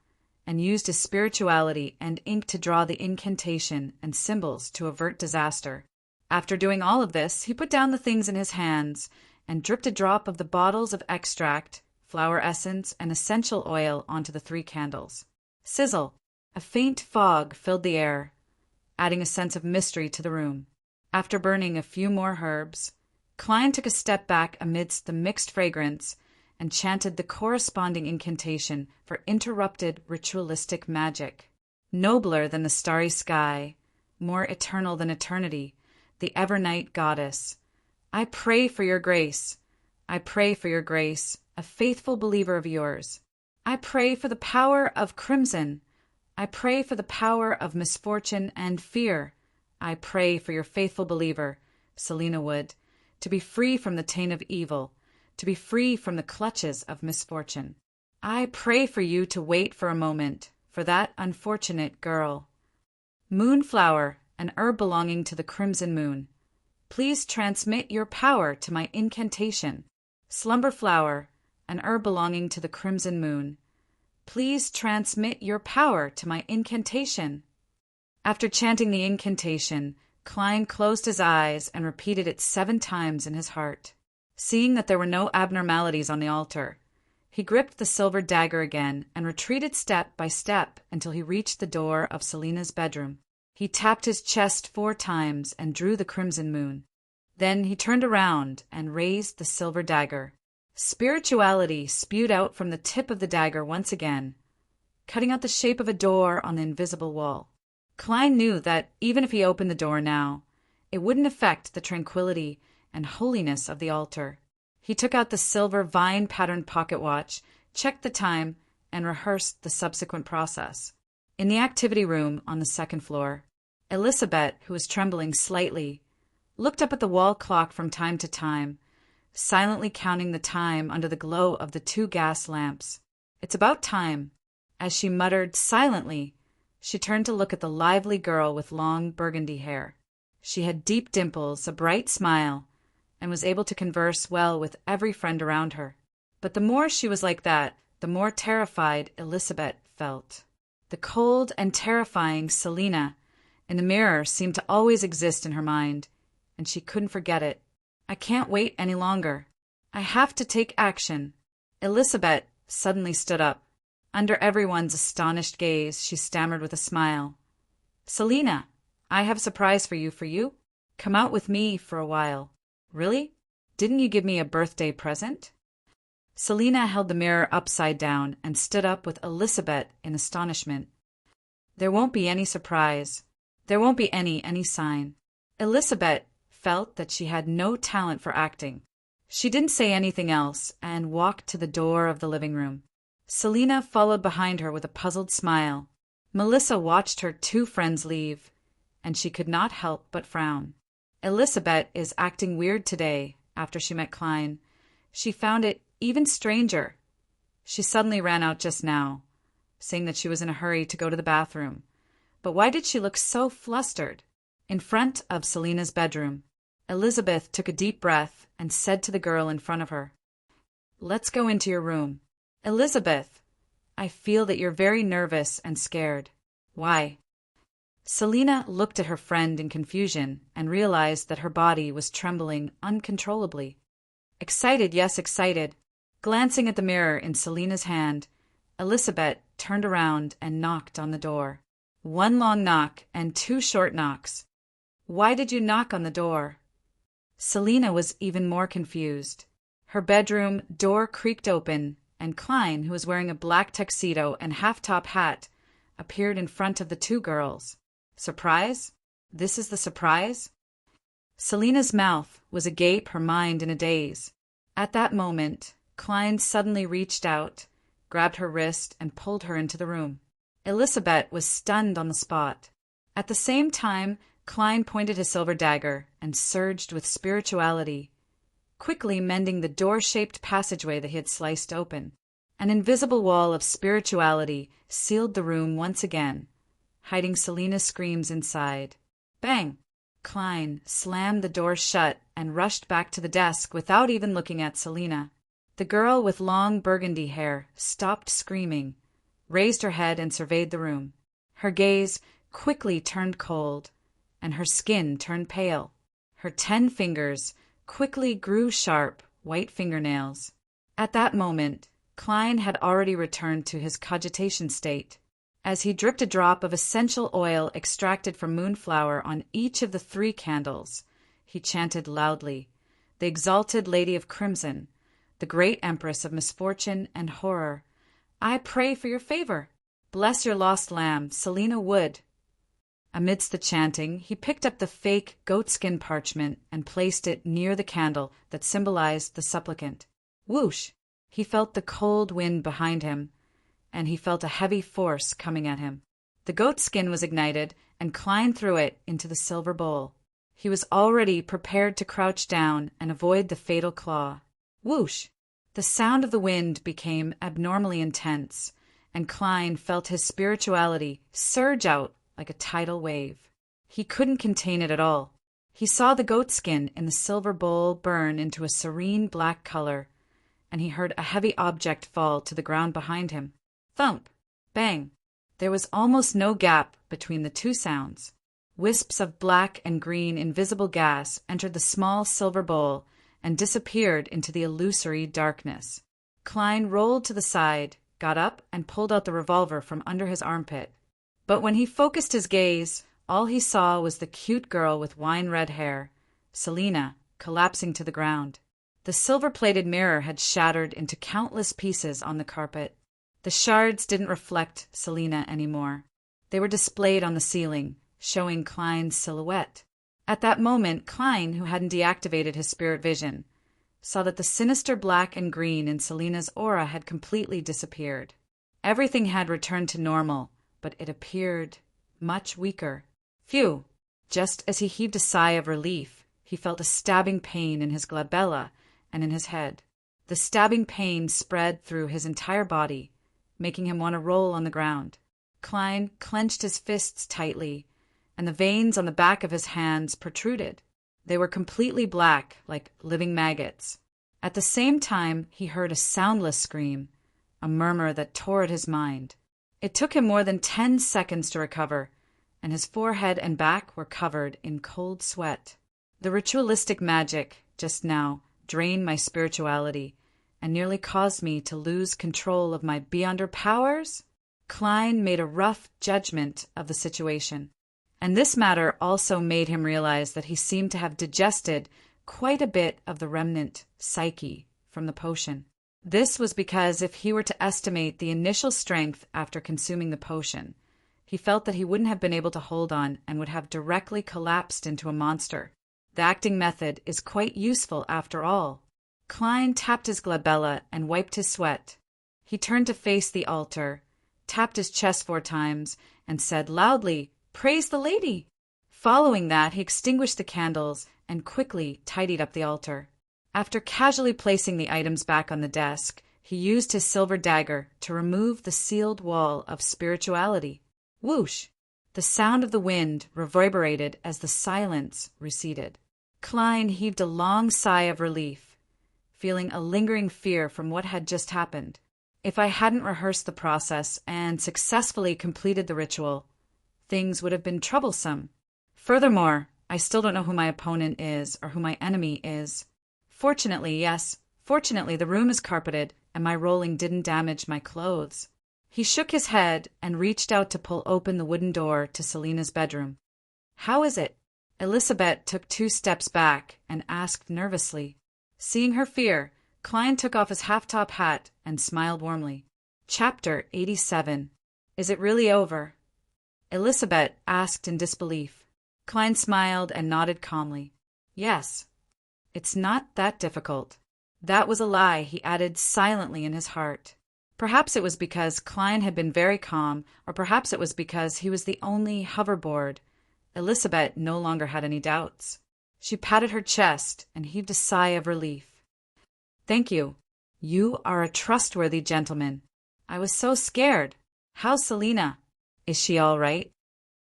and used his spirituality and ink to draw the incantation and symbols to avert disaster. After doing all of this, he put down the things in his hands and dripped a drop of the bottles of extract, flower essence, and essential oil onto the 3 candles. Sizzle! A faint fog filled the air, adding a sense of mystery to the room. After burning a few more herbs, Klein took a step back amidst the mixed fragrance and chanted the corresponding incantation for interrupted ritualistic magic. Nobler than the starry sky, more eternal than eternity, the Evernight Goddess, I pray for your grace. I pray for your grace, a faithful believer of yours. I pray for the power of crimson. I pray for the power of misfortune and fear. I pray for your faithful believer, Selina Wood, to be free from the taint of evil, to be free from the clutches of misfortune. I pray for you to wait for a moment, for that unfortunate girl. Moonflower, an herb belonging to the crimson moon, please transmit your power to my incantation. Slumberflower, an herb belonging to the crimson moon, please transmit your power to my incantation. After chanting the incantation, Klein closed his eyes and repeated it 7 times in his heart. Seeing that there were no abnormalities on the altar, he gripped the silver dagger again and retreated step by step until he reached the door of Selina's bedroom. He tapped his chest 4 times and drew the crimson moon. Then he turned around and raised the silver dagger. Spirituality spewed out from the tip of the dagger once again, cutting out the shape of a door on the invisible wall. Klein knew that even if he opened the door now, it wouldn't affect the tranquility and holiness of the altar. He took out the silver vine-patterned pocket watch, checked the time, and rehearsed the subsequent process. In the activity room on the 2nd floor, Elizabeth, who was trembling slightly, looked up at the wall clock from time to time, silently counting the time under the glow of the 2 gas lamps. It's about time. As she muttered silently, she turned to look at the lively girl with long burgundy hair. She had deep dimples, a bright smile, and was able to converse well with every friend around her. But the more she was like that, the more terrified Elizabeth felt. The cold and terrifying Selina in the mirror seemed to always exist in her mind, and she couldn't forget it. I can't wait any longer. I have to take action. Elizabeth suddenly stood up. Under everyone's astonished gaze, she stammered with a smile. "Selina, I have a surprise for you. Come out with me for a while." "Really? Didn't you give me a birthday present?" Selina held the mirror upside down and stood up with Elizabeth in astonishment. "There won't be any surprise. There won't be any sign." Elizabeth felt that she had no talent for acting. She didn't say anything else and walked to the door of the living room. Selina followed behind her with a puzzled smile. Melissa watched her two friends leave, and she could not help but frown. Elizabeth is acting weird today. After she met Klein, she found it even stranger. She suddenly ran out just now, saying that she was in a hurry to go to the bathroom. But why did she look so flustered? In front of Selina's bedroom, Elizabeth took a deep breath and said to the girl in front of her, "Let's go into your room." "Elizabeth, I feel that you're very nervous and scared." "Why?" Selina looked at her friend in confusion and realized that her body was trembling uncontrollably. Excited, yes, excited. Glancing at the mirror in Selina's hand, Elizabeth turned around and knocked on the door. One long knock and two short knocks. "Why did you knock on the door?" Selina was even more confused. Her bedroom door creaked open, and Klein, who was wearing a black tuxedo and half-top hat, appeared in front of the two girls. Surprise? This is the surprise? Selina's mouth was agape, her mind in a daze. At that moment, Klein suddenly reached out, grabbed her wrist, and pulled her into the room. Elizabeth was stunned on the spot. At the same time, Klein pointed his silver dagger and surged with spirituality, quickly mending the door-shaped passageway that he had sliced open. An invisible wall of spirituality sealed the room once again, hiding Selina's screams inside. Bang! Klein slammed the door shut and rushed back to the desk without even looking at Selina. The girl with long burgundy hair stopped screaming, raised her head and surveyed the room. Her gaze quickly turned cold, and her skin turned pale. Her 10 fingers quickly grew sharp, white fingernails. At that moment, Klein had already returned to his cogitation state. As he dripped a drop of essential oil extracted from moonflower on each of the 3 candles, he chanted loudly, "The exalted Lady of Crimson, the great Empress of misfortune and horror, I pray for your favor. Bless your lost lamb, Selina Wood." Amidst the chanting, he picked up the fake goatskin parchment and placed it near the candle that symbolized the supplicant. Whoosh! He felt the cold wind behind him, and he felt a heavy force coming at him. The goatskin was ignited, and Klein threw it into the silver bowl. He was already prepared to crouch down and avoid the fatal claw. Whoosh! The sound of the wind became abnormally intense, and Klein felt his spirituality surge out like a tidal wave. He couldn't contain it at all. He saw the goatskin in the silver bowl burn into a serene black color, and he heard a heavy object fall to the ground behind him. Thump! Bang! There was almost no gap between the 2 sounds. Wisps of black and green invisible gas entered the small silver bowl and disappeared into the illusory darkness. Klein rolled to the side, got up, and pulled out the revolver from under his armpit. But when he focused his gaze, all he saw was the cute girl with wine-red hair, Selina, collapsing to the ground. The silver-plated mirror had shattered into countless pieces on the carpet. The shards didn't reflect Selina anymore. They were displayed on the ceiling, showing Klein's silhouette. At that moment, Klein, who hadn't deactivated his spirit vision, saw that the sinister black and green in Selina's aura had completely disappeared. Everything had returned to normal, but it appeared much weaker. Phew! Just as he heaved a sigh of relief, he felt a stabbing pain in his glabella and in his head. The stabbing pain spread through his entire body, making him want to roll on the ground. Klein clenched his fists tightly, and the veins on the back of his hands protruded. They were completely black, like living maggots. At the same time, he heard a soundless scream, a murmur that tore at his mind. It took him more than 10 seconds to recover, and his forehead and back were covered in cold sweat. The ritualistic magic, just now, drained my spirituality, and nearly caused me to lose control of my beyonder powers? Klein made a rough judgment of the situation, and this matter also made him realize that he seemed to have digested quite a bit of the remnant psyche from the potion. This was because if he were to estimate the initial strength after consuming the potion, he felt that he wouldn't have been able to hold on and would have directly collapsed into a monster. The acting method is quite useful after all. Klein tapped his glabella and wiped his sweat. He turned to face the altar, tapped his chest 4 times, and said loudly, "Praise the lady!" Following that, he extinguished the candles and quickly tidied up the altar. After casually placing the items back on the desk, he used his silver dagger to remove the sealed wall of spirituality. Whoosh! The sound of the wind reverberated as the silence receded. Klein heaved a long sigh of relief, feeling a lingering fear from what had just happened. If I hadn't rehearsed the process and successfully completed the ritual, things would have been troublesome. Furthermore, I still don't know who my opponent is or who my enemy is. Fortunately, the room is carpeted and my rolling didn't damage my clothes. He shook his head and reached out to pull open the wooden door to Selina's bedroom. "How is it?" Elizabeth took 2 steps back and asked nervously. Seeing her fear, Klein took off his half-top hat and smiled warmly. Chapter 87. Is it really over? Elizabeth asked in disbelief. Klein smiled and nodded calmly. Yes. It's not that difficult. That was a lie, he added silently in his heart. Perhaps it was because Klein had been very calm, or perhaps it was because he was the only hoverboard. Elizabeth no longer had any doubts. She patted her chest and heaved a sigh of relief. "Thank you. You are a trustworthy gentleman. I was so scared. How's Selina? Is she all right?"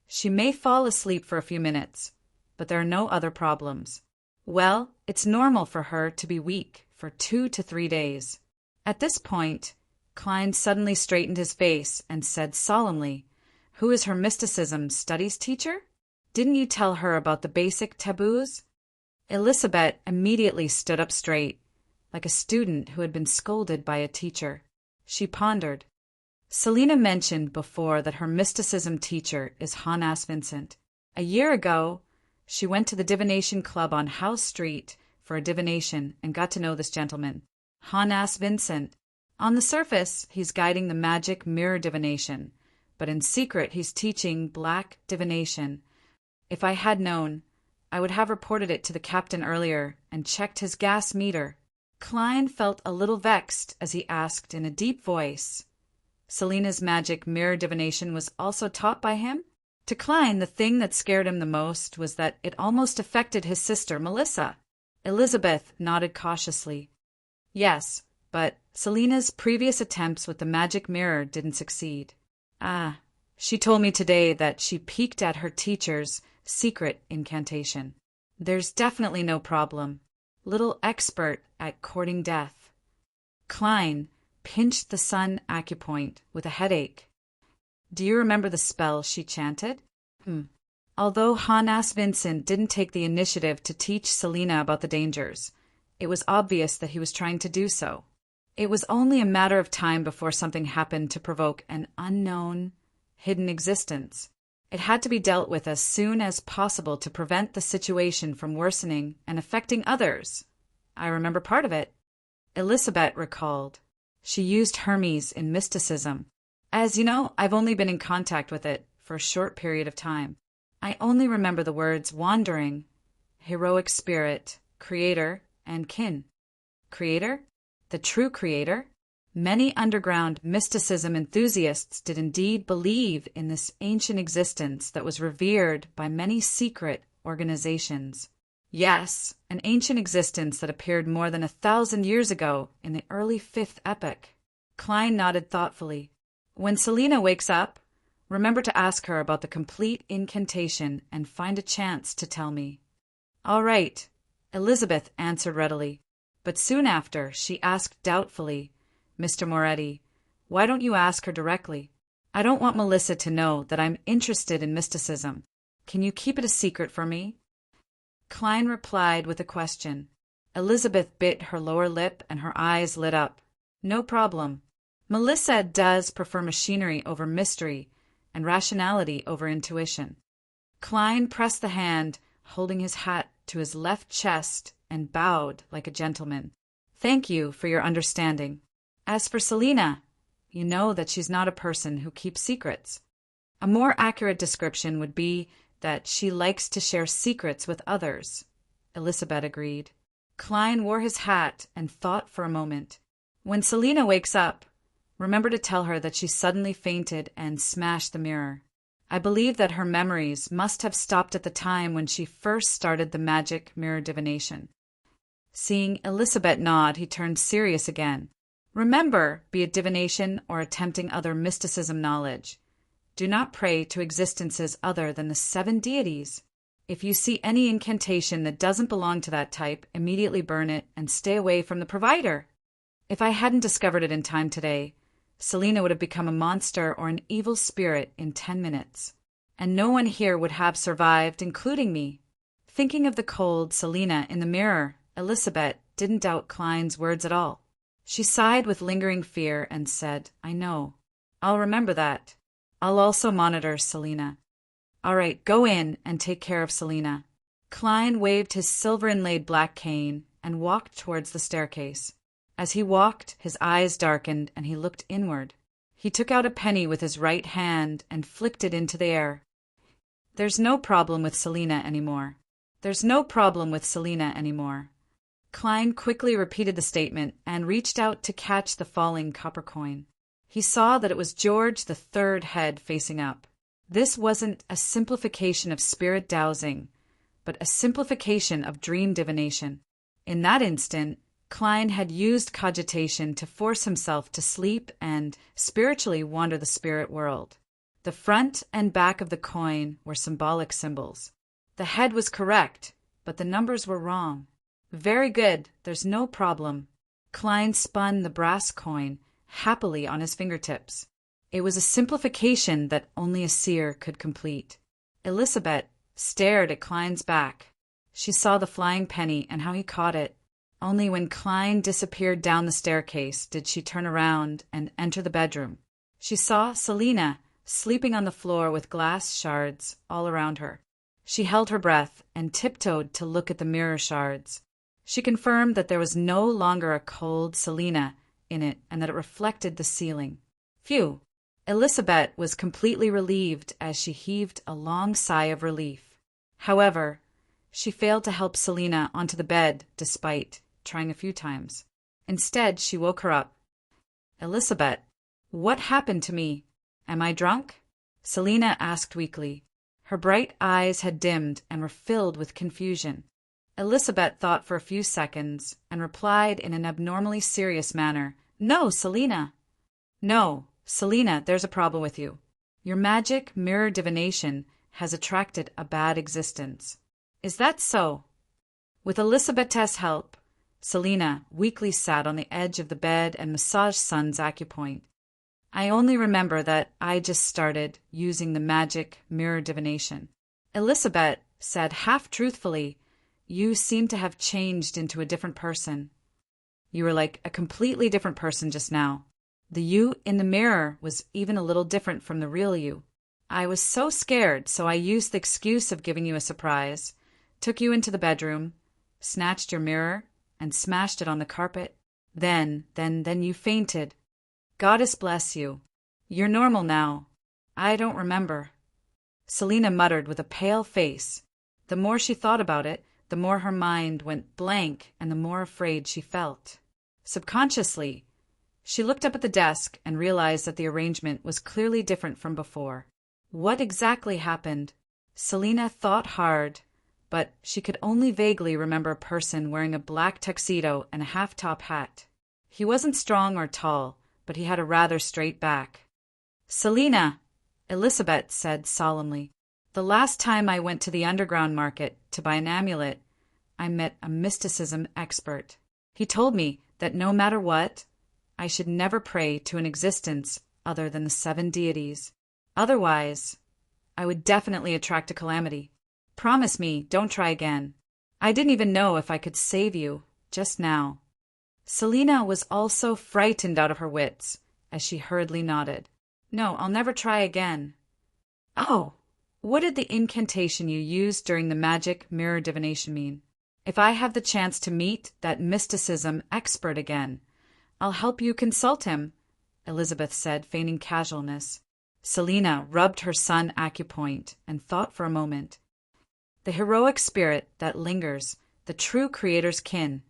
"She may fall asleep for a few minutes, but there are no other problems." "Well, it's normal for her to be weak for 2 to 3 days." At this point, Klein suddenly straightened his face and said solemnly, "Who is her mysticism studies teacher? Didn't you tell her about the basic taboos?" Elizabeth immediately stood up straight, like a student who had been scolded by a teacher. She pondered. Selina mentioned before that her mysticism teacher is Hannas Vincent. A year ago, she went to the divination club on House Street for a divination and got to know this gentleman, Hannas Vincent. On the surface, he's guiding the magic mirror divination, but in secret he's teaching black divination. If I had known, I would have reported it to the captain earlier and checked his gas meter. Klein felt a little vexed as he asked in a deep voice, "Selina's magic mirror divination was also taught by him?" To Klein, the thing that scared him the most was that it almost affected his sister, Melissa. Elizabeth nodded cautiously. "Yes, but Selina's previous attempts with the magic mirror didn't succeed." "Ah, she told me today that she peeked at her teacher's secret incantation. There's definitely no problem. Little expert at courting death." Klein pinched the sun acupoint with a headache. "Do you remember the spell she chanted?" Although Hannas Vincent didn't take the initiative to teach Selina about the dangers, it was obvious that he was trying to do so. It was only a matter of time before something happened to provoke an unknown, hidden existence. It had to be dealt with as soon as possible to prevent the situation from worsening and affecting others. I remember part of it. Elizabeth recalled. She used Hermes in mysticism. As you know, I've only been in contact with it for a short period of time. I only remember the words wandering, heroic spirit, creator, and kin. Creator? The true creator? Many underground mysticism enthusiasts did indeed believe in this ancient existence that was revered by many secret organizations. Yes, an ancient existence that appeared more than 1,000 years ago in the early 5th epoch. Klein nodded thoughtfully. When Selina wakes up, remember to ask her about the complete incantation and find a chance to tell me. All right, Elizabeth answered readily, but soon after she asked doubtfully, "Mr. Moretti, why don't you ask her directly? I don't want Melissa to know that I'm interested in mysticism. Can you keep it a secret for me?" Klein replied with a question. Elizabeth bit her lower lip and her eyes lit up. No problem. Melissa does prefer machinery over mystery and rationality over intuition. Klein pressed the hand, holding his hat to his left chest, and bowed like a gentleman. Thank you for your understanding. As for Selina, you know that she's not a person who keeps secrets. A more accurate description would be that she likes to share secrets with others. Elizabeth agreed. Klein wore his hat and thought for a moment. When Selina wakes up, remember to tell her that she suddenly fainted and smashed the mirror. I believe that her memories must have stopped at the time when she first started the magic mirror divination. Seeing Elizabeth nod, he turned serious again. Remember, be it divination or attempting other mysticism knowledge, do not pray to existences other than the 7 deities. If you see any incantation that doesn't belong to that type, immediately burn it and stay away from the provider. If I hadn't discovered it in time today, Selina would have become a monster or an evil spirit in 10 minutes. And no one here would have survived, including me. Thinking of the cold Selina in the mirror, Elizabeth didn't doubt Klein's words at all. She sighed with lingering fear and said, I know. I'll remember that. I'll also monitor Selina. All right, go in and take care of Selina. Klein waved his silver-inlaid black cane and walked towards the staircase. As he walked, his eyes darkened and he looked inward. He took out a penny with his right hand and flicked it into the air. There's no problem with Selina anymore. There's no problem with Selina anymore. Klein quickly repeated the statement and reached out to catch the falling copper coin. He saw that it was George the Third head facing up. This wasn't a simplification of spirit dowsing, but a simplification of dream divination. In that instant, Klein had used cogitation to force himself to sleep and spiritually wander the spirit world. The front and back of the coin were symbolic symbols. The head was correct, but the numbers were wrong. Very good, there's no problem. Klein spun the brass coin happily on his fingertips. It was a simplification that only a seer could complete. Elizabeth stared at Klein's back. She saw the flying penny and how he caught it. Only when Klein disappeared down the staircase did she turn around and enter the bedroom. She saw Selina sleeping on the floor with glass shards all around her. She held her breath and tiptoed to look at the mirror shards. She confirmed that there was no longer a cold Selina in it and that it reflected the ceiling. Phew! Elizabeth was completely relieved as she heaved a long sigh of relief. However, she failed to help Selina onto the bed despite trying a few times. Instead, she woke her up. Elizabeth, what happened to me? Am I drunk? Selina asked weakly. Her bright eyes had dimmed and were filled with confusion. Elizabeth thought for a few seconds and replied in an abnormally serious manner, No, Selina. No, Selina, there's a problem with you. Your magic mirror divination has attracted a bad existence. Is that so? With Elizabeth's help, Selina weakly sat on the edge of the bed and massaged Sun's acupoint. I only remember that I just started using the magic mirror divination. Elizabeth said half-truthfully, You seem to have changed into a different person. You were like a completely different person just now. The you in the mirror was even a little different from the real you. I was so scared, so I used the excuse of giving you a surprise, took you into the bedroom, snatched your mirror, and smashed it on the carpet. Then you fainted. Goddess bless you. You're normal now. I don't remember. Selina muttered with a pale face. The more she thought about it, the more her mind went blank and the more afraid she felt. Subconsciously, she looked up at the desk and realized that the arrangement was clearly different from before. What exactly happened? Selina thought hard, but she could only vaguely remember a person wearing a black tuxedo and a half-top hat. He wasn't strong or tall, but he had a rather straight back. Selina, Elizabeth said solemnly, the last time I went to the underground market to buy an amulet, I met a mysticism expert. He told me that no matter what, I should never pray to an existence other than the 7 deities. Otherwise, I would definitely attract a calamity. Promise me, don't try again. I didn't even know if I could save you, just now. Selina was also frightened out of her wits as she hurriedly nodded. No, I'll never try again. Oh, what did the incantation you used during the magic mirror divination mean? If I have the chance to meet that mysticism expert again, I'll help you consult him, Elizabeth said, feigning casualness. Selina rubbed her sun acupoint and thought for a moment. The heroic spirit that lingers, the true creator's kin,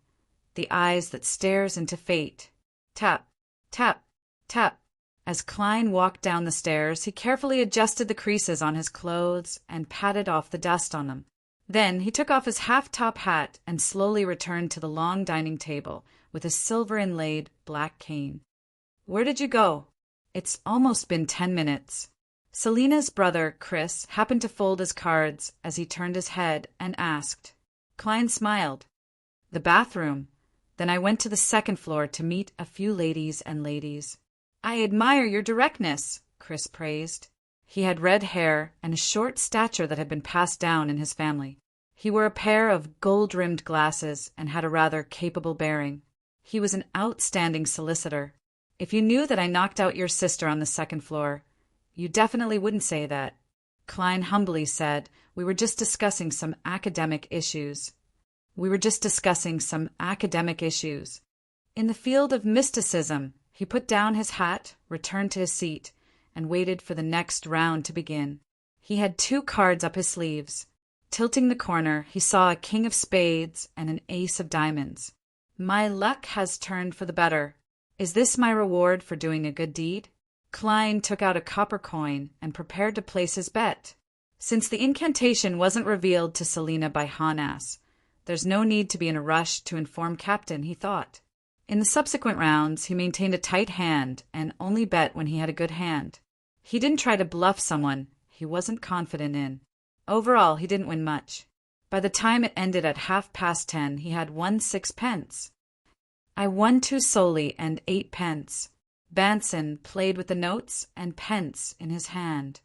the eyes that stares into fate. Tap, tap, tap. As Klein walked down the stairs, he carefully adjusted the creases on his clothes and patted off the dust on them. Then he took off his half-top hat and slowly returned to the long dining table with his silver-inlaid black cane. Where did you go? It's almost been 10 minutes. Selina's brother, Chris, happened to fold his cards as he turned his head and asked. Klein smiled. The bathroom. Then I went to the second floor to meet a few ladies and ladies. I admire your directness, Chris praised. He had red hair and a short stature that had been passed down in his family. He wore a pair of gold-rimmed glasses and had a rather capable bearing. He was an outstanding solicitor. If you knew that I knocked out your sister on the second floor, you definitely wouldn't say that. Klein humbly said, we were just discussing some academic issues. In the field of mysticism, he put down his hat, returned to his seat, and waited for the next round to begin. He had 2 cards up his sleeves. Tilting the corner, he saw a king of spades and an ace of diamonds. My luck has turned for the better. Is this my reward for doing a good deed? Klein took out a copper coin and prepared to place his bet. Since the incantation wasn't revealed to Selina by Hanas, there's no need to be in a rush to inform Captain, he thought. In the subsequent rounds, he maintained a tight hand and only bet when he had a good hand. He didn't try to bluff someone he wasn't confident in. Overall, he didn't win much. By the time it ended at 10:30, he had won 6 pence. I won 2 soldi and 8 pence. Banson played with the notes and pence in his hand.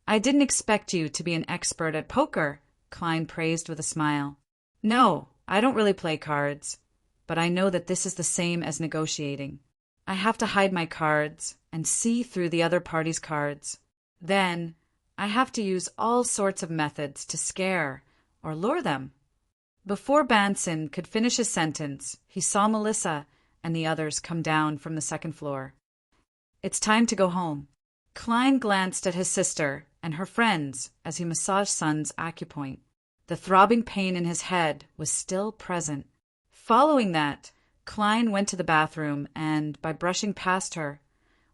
I didn't expect you to be an expert at poker, Klein praised with a smile. No, I don't really play cards. But I know that this is the same as negotiating. I have to hide my cards and see through the other party's cards. Then, I have to use all sorts of methods to scare or lure them. Before Banson could finish his sentence, he saw Melissa and the others come down from the second floor. It's time to go home. Klein glanced at his sister and her friends as he massaged Sun's acupoint. The throbbing pain in his head was still present. Following that, Klein went to the bathroom and, by brushing past her,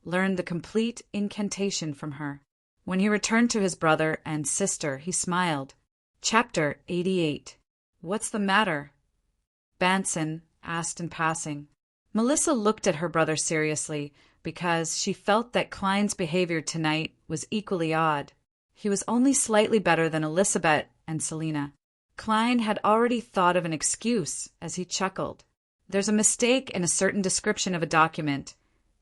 learned the complete incantation from her. When he returned to his brother and sister, he smiled. Chapter 88. What's the matter? Banson asked in passing. Melissa looked at her brother seriously because she felt that Klein's behavior tonight was equally odd. He was only slightly better than Elizabeth and Selina. Klein had already thought of an excuse as he chuckled. There's a mistake in a certain description of a document,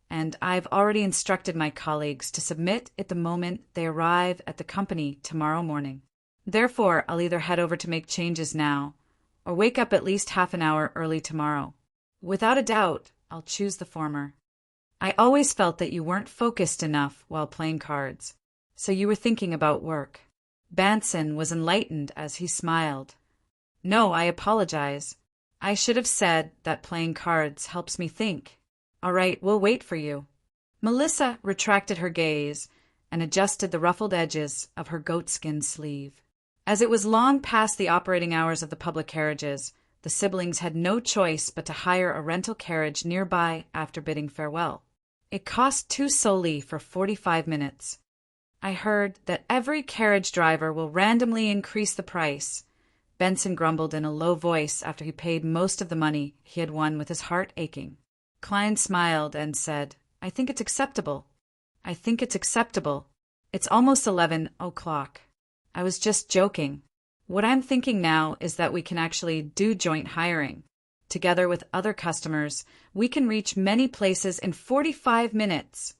and I've already instructed my colleagues to submit it the moment they arrive at the company tomorrow morning. Therefore, I'll either head over to make changes now, or wake up at least half an hour early tomorrow. Without a doubt, I'll choose the former. I always felt that you weren't focused enough while playing cards, so you were thinking about work. Banson was enlightened as he smiled. No, I apologize. I should have said that playing cards helps me think. All right, we'll wait for you. Melissa retracted her gaze and adjusted the ruffled edges of her goatskin sleeve. As it was long past the operating hours of the public carriages, the siblings had no choice but to hire a rental carriage nearby after bidding farewell. It cost 2 soldi for 45 minutes. I heard that every carriage driver will randomly increase the price. Benson grumbled in a low voice after he paid most of the money he had won with his heart aching. Klein smiled and said, I think it's acceptable. It's almost 11 o'clock. I was just joking. What I'm thinking now is that we can actually do joint hiring. Together with other customers, we can reach many places in 45 minutes.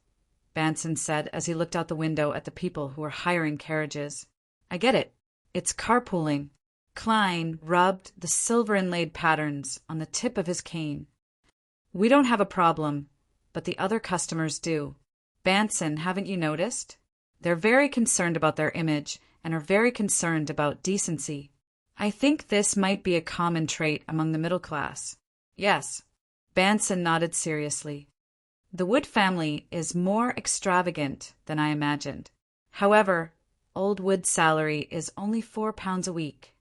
Banson said as he looked out the window at the people who were hiring carriages. I get it. It's carpooling. Klein rubbed the silver-inlaid patterns on the tip of his cane. "We don't have a problem, but the other customers do. Banson, haven't you noticed? They're very concerned about their image and are very concerned about decency. I think this might be a common trait among the middle class." "Yes." Banson nodded seriously. "The Wood family is more extravagant than I imagined. However, old Wood's salary is only £4 a week."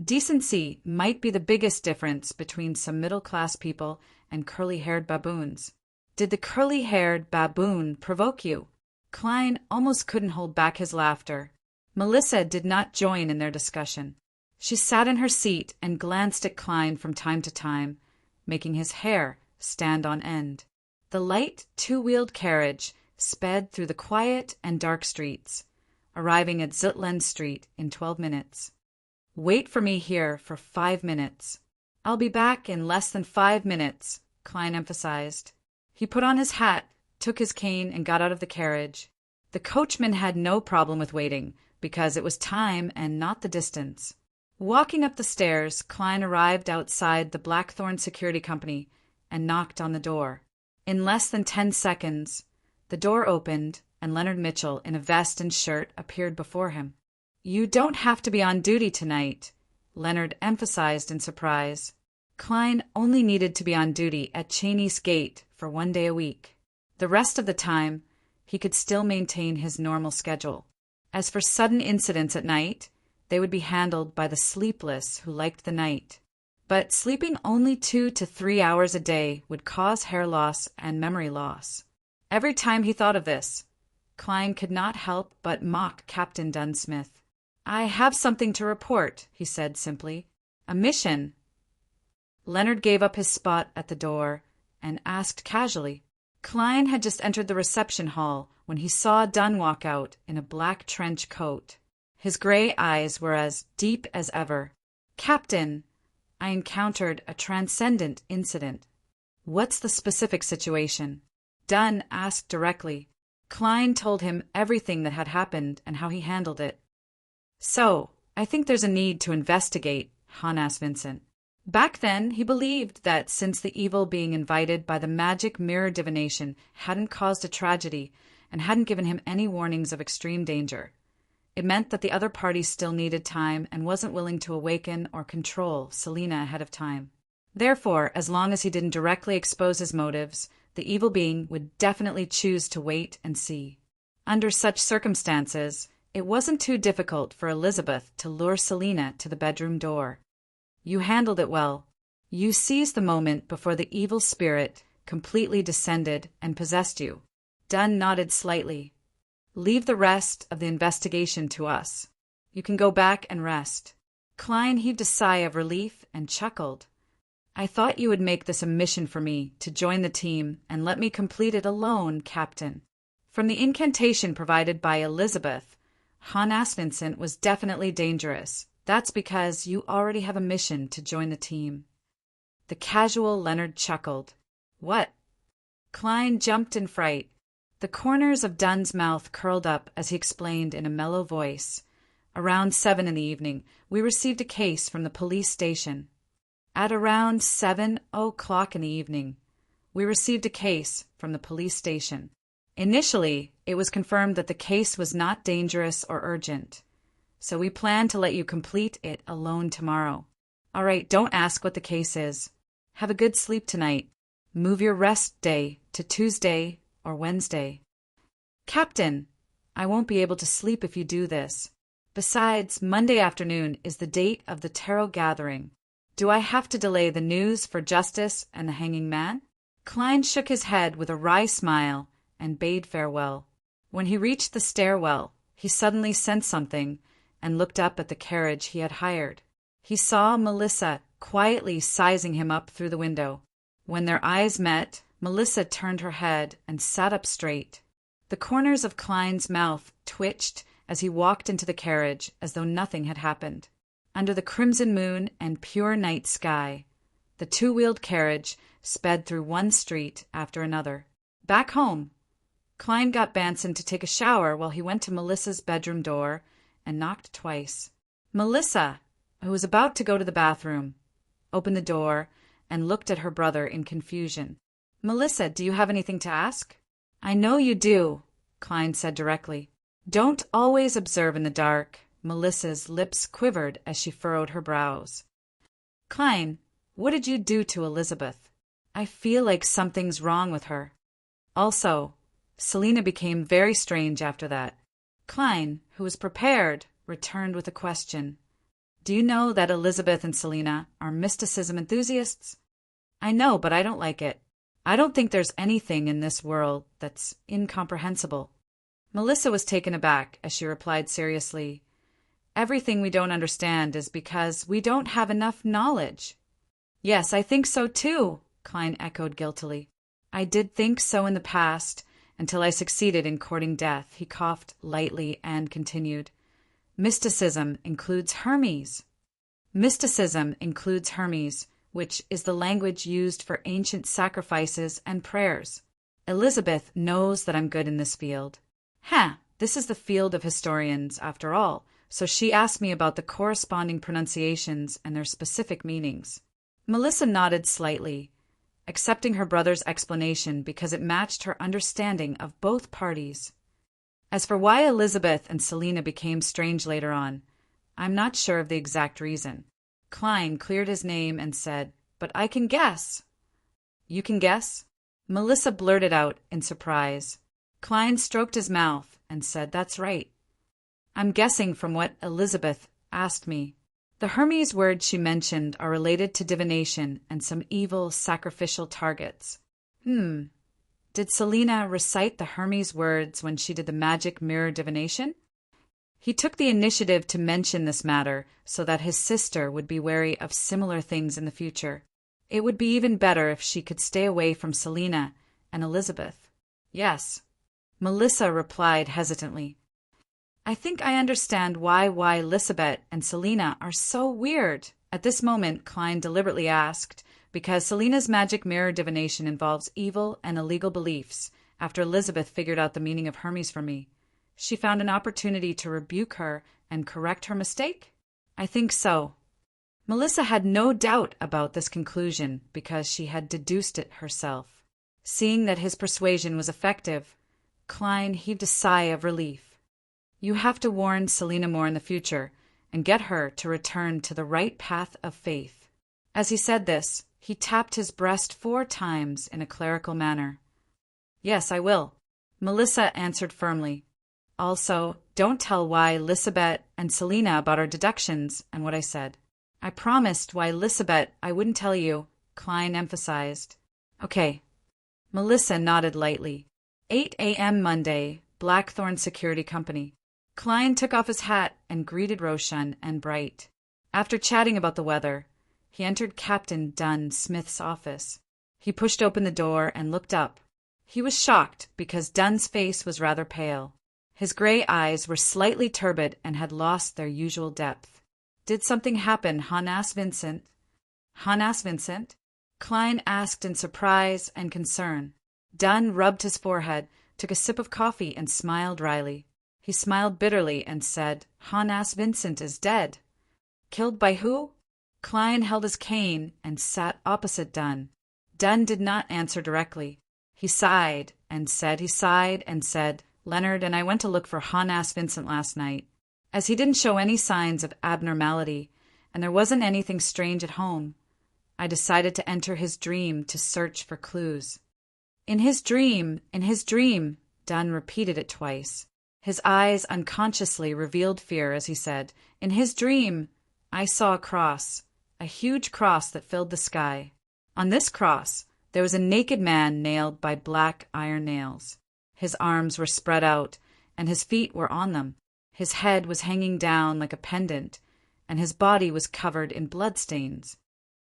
Decency might be the biggest difference between some middle-class people and curly-haired baboons. Did the curly-haired baboon provoke you? Klein almost couldn't hold back his laughter. Melissa did not join in their discussion. She sat in her seat and glanced at Klein from time to time, making his hair stand on end. The light two-wheeled carriage sped through the quiet and dark streets, arriving at Zutland Street in 12 minutes. "Wait for me here for 5 minutes." "I'll be back in less than 5 minutes," Klein emphasized. He put on his hat, took his cane, and got out of the carriage. The coachman had no problem with waiting, because it was time and not the distance. Walking up the stairs, Klein arrived outside the Blackthorn Security Company and knocked on the door. In less than 10 seconds, the door opened and Leonard Mitchell in a vest and shirt appeared before him. "You don't have to be on duty tonight," Leonard emphasized in surprise. Klein only needed to be on duty at Cheney's Gate for 1 day a week. The rest of the time, he could still maintain his normal schedule. As for sudden incidents at night, they would be handled by the sleepless who liked the night. But sleeping only 2 to 3 hours a day would cause hair loss and memory loss. Every time he thought of this, Klein could not help but mock Captain Dunsmith. "I have something to report," he said simply. "A mission." Leonard gave up his spot at the door and asked casually. Klein had just entered the reception hall when he saw Dunn walk out in a black trench coat. His gray eyes were as deep as ever. "Captain, I encountered a transcendent incident." "What's the specific situation?" Dunn asked directly. Klein told him everything that had happened and how he handled it. "So, I think there's a need to investigate," Han asked Vincent. Back then, he believed that since the evil being invited by the magic mirror divination hadn't caused a tragedy and hadn't given him any warnings of extreme danger, it meant that the other party still needed time and wasn't willing to awaken or control Selena ahead of time. Therefore, as long as he didn't directly expose his motives, the evil being would definitely choose to wait and see. Under such circumstances, it wasn't too difficult for Elizabeth to lure Selena to the bedroom door. You handled it well. You seized the moment before the evil spirit completely descended and possessed you. Dunn nodded slightly. "Leave the rest of the investigation to us. You can go back and rest." Klein heaved a sigh of relief and chuckled. "I thought you would make this a mission for me to join the team and let me complete it alone, Captain." From the incantation provided by Elizabeth, Han Vincent was definitely dangerous. "That's because you already have a mission to join the team." The casual Leonard chuckled. "What?" Klein jumped in fright. The corners of Dunn's mouth curled up as he explained in a mellow voice. "Around 7 in the evening, we received a case from the police station." At around 7:00 in the evening, we received a case from the police station. Initially, it was confirmed that the case was not dangerous or urgent, so we plan to let you complete it alone tomorrow. All right, don't ask what the case is. Have a good sleep tonight. Move your rest day to Tuesday or Wednesday. "Captain, I won't be able to sleep if you do this. Besides, Monday afternoon is the date of the tarot gathering. Do I have to delay the news for Justice and the Hanging Man?" Klein shook his head with a wry smile and bade farewell. When he reached the stairwell, he suddenly sensed something and looked up at the carriage he had hired. He saw Melissa quietly sizing him up through the window. When their eyes met, Melissa turned her head and sat up straight. The corners of Klein's mouth twitched as he walked into the carriage as though nothing had happened. Under the crimson moon and pure night sky, the two-wheeled carriage sped through one street after another. Back home, Klein got Banson to take a shower while he went to Melissa's bedroom door and knocked twice. Melissa, who was about to go to the bathroom, opened the door and looked at her brother in confusion. Melissa, do you have anything to ask? I know you do, Klein said directly. Don't always observe in the dark. Melissa's lips quivered as she furrowed her brows. Klein, what did you do to Elizabeth? I feel like something's wrong with her. Also, Selina became very strange after that. Klein, who was prepared, returned with a question. Do you know that Elizabeth and Selina are mysticism enthusiasts? I know, but I don't like it. I don't think there's anything in this world that's incomprehensible. Melissa was taken aback as she replied seriously, Everything we don't understand is because we don't have enough knowledge. Yes, I think so too, Klein echoed guiltily. I did think so in the past, until I succeeded in courting death. He coughed lightly and continued. Mysticism includes Hermes. Mysticism includes Hermes, which is the language used for ancient sacrifices and prayers. Elizabeth knows that I'm good in this field. This is the field of historians, after all, so she asked me about the corresponding pronunciations and their specific meanings. Melissa nodded slightly, accepting her brother's explanation because it matched her understanding of both parties. As for why Elizabeth and Selina became strange later on, I'm not sure of the exact reason. Klein cleared his name and said, But I can guess. You can guess? Melissa blurted out in surprise. Klein stroked his mouth and said, That's right. I'm guessing from what Elizabeth asked me. The Hermes words she mentioned are related to divination and some evil sacrificial targets. Did Selina recite the Hermes words when she did the magic mirror divination? He took the initiative to mention this matter so that his sister would be wary of similar things in the future. It would be even better if she could stay away from Selina and Elizabeth. Yes. Melissa replied hesitantly. I think I understand why Elizabeth and Selina are so weird. At this moment, Klein deliberately asked, because Selina's magic mirror divination involves evil and illegal beliefs. After Elizabeth figured out the meaning of Hermes for me, she found an opportunity to rebuke her and correct her mistake? I think so. Melissa had no doubt about this conclusion because she had deduced it herself. Seeing that his persuasion was effective, Klein heaved a sigh of relief. You have to warn Selina more in the future and get her to return to the right path of faith. As he said this, he tapped his breast 4 times in a clerical manner. Yes, I will, Melissa answered firmly. Also, don't tell Elizabeth and Selina about our deductions and what I said. I promised Elizabeth I wouldn't tell you, Klein emphasized. Okay. Melissa nodded lightly. 8 a.m. Monday, Blackthorn Security Company. Klein took off his hat and greeted Roshan and Bright. After chatting about the weather, he entered Captain Dunn Smith's office. He pushed open the door and looked up. He was shocked because Dunn's face was rather pale. His gray eyes were slightly turbid and had lost their usual depth. Did something happen, Han asked Vincent. Han asked Vincent? Klein asked in surprise and concern. Dunn rubbed his forehead, took a sip of coffee and smiled wryly. He smiled bitterly and said, Han asked Vincent is dead. Killed by who? Klein held his cane and sat opposite Dunn. Dunn did not answer directly. He sighed and said, Leonard and I went to look for Han asked Vincent last night. As he didn't show any signs of abnormality, and there wasn't anything strange at home, I decided to enter his dream to search for clues. In his dream, Dunn repeated it twice. His eyes unconsciously revealed fear as he said, In his dream, I saw a cross, a huge cross that filled the sky. On this cross, there was a naked man nailed by black iron nails. His arms were spread out, and his feet were on them. His head was hanging down like a pendant, and his body was covered in bloodstains.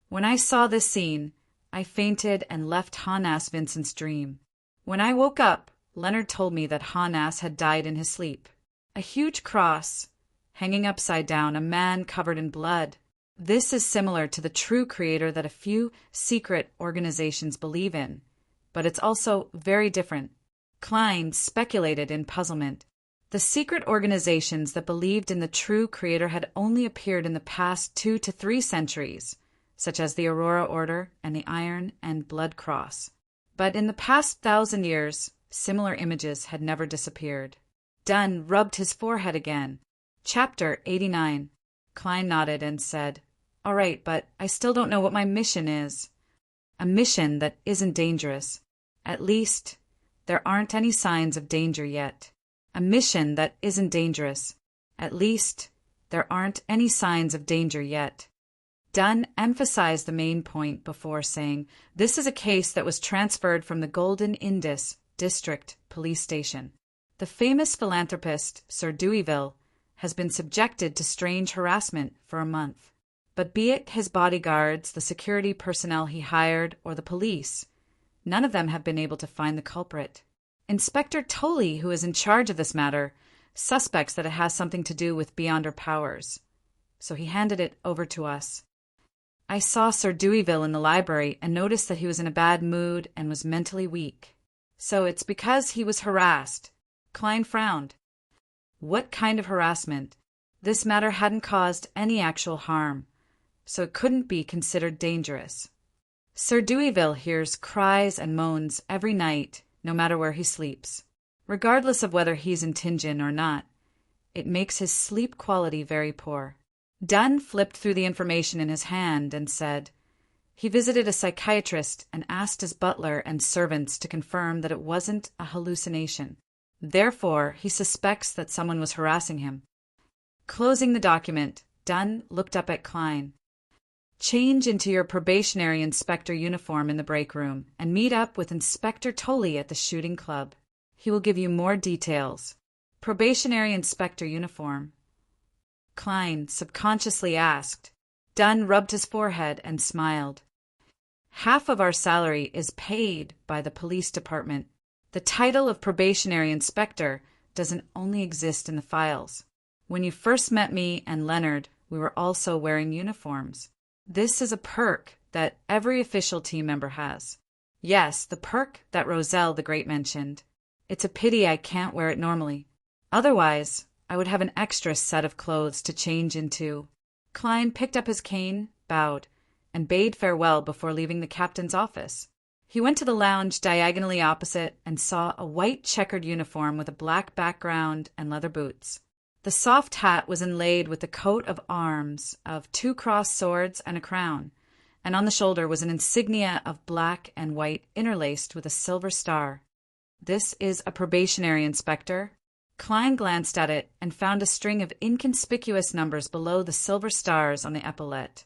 When I saw this scene, I fainted and left Han asked Vincent's dream. When I woke up, Leonard told me that Han asked had died in his sleep. A huge cross, hanging upside down, a man covered in blood. This is similar to the true creator that a few secret organizations believe in, but it's also very different. Klein speculated in puzzlement. The secret organizations that believed in the true creator had only appeared in the past 2 to 3 centuries, such as the Aurora Order and the Iron and Blood Cross. But in the past 1,000 years, similar images had never disappeared. Dunn rubbed his forehead again. Chapter 89. Klein nodded and said, "All right, but I still don't know what my mission is." "A mission that isn't dangerous. At least, there aren't any signs of danger yet. A mission that isn't dangerous. At least, there aren't any signs of danger yet." Dunn emphasized the main point before saying, "This is a case that was transferred from the Golden Indus District Police Station. The famous philanthropist, Sir Deweyville, has been subjected to strange harassment for a month. But be it his bodyguards, the security personnel he hired, or the police, none of them have been able to find the culprit. Inspector Tolley, who is in charge of this matter, suspects that it has something to do with beyonder powers. So he handed it over to us. I saw Sir Deweyville in the library and noticed that he was in a bad mood and was mentally weak. So it's because he was harassed." Klein frowned. "What kind of harassment? This matter hadn't caused any actual harm, so it couldn't be considered dangerous. Sir Deweyville hears cries and moans every night, no matter where he sleeps. Regardless of whether he's in Tingen or not, it makes his sleep quality very poor." Dunn flipped through the information in his hand and said, "He visited a psychiatrist and asked his butler and servants to confirm that it wasn't a hallucination. Therefore, he suspects that someone was harassing him." Closing the document, Dunn looked up at Klein. "Change into your probationary inspector uniform in the break room and meet up with Inspector Tolley at the shooting club. He will give you more details." "Probationary inspector uniform?" Klein subconsciously asked. Dunn rubbed his forehead and smiled. "Half of our salary is paid by the police department. The title of probationary inspector doesn't only exist in the files. When you first met me and Leonard, we were also wearing uniforms. This is a perk that every official team member has. Yes, the perk that Roselle the Great mentioned. It's a pity I can't wear it normally. Otherwise, I would have an extra set of clothes to change into." Klein picked up his cane, bowed, and bade farewell before leaving the captain's office. He went to the lounge diagonally opposite and saw a white checkered uniform with a black background and leather boots. The soft hat was inlaid with the coat of arms of 2 crossed swords and a crown, and on the shoulder was an insignia of black and white interlaced with a silver star. "This is a probationary inspector?" Klein glanced at it and found a string of inconspicuous numbers below the silver stars on the epaulette.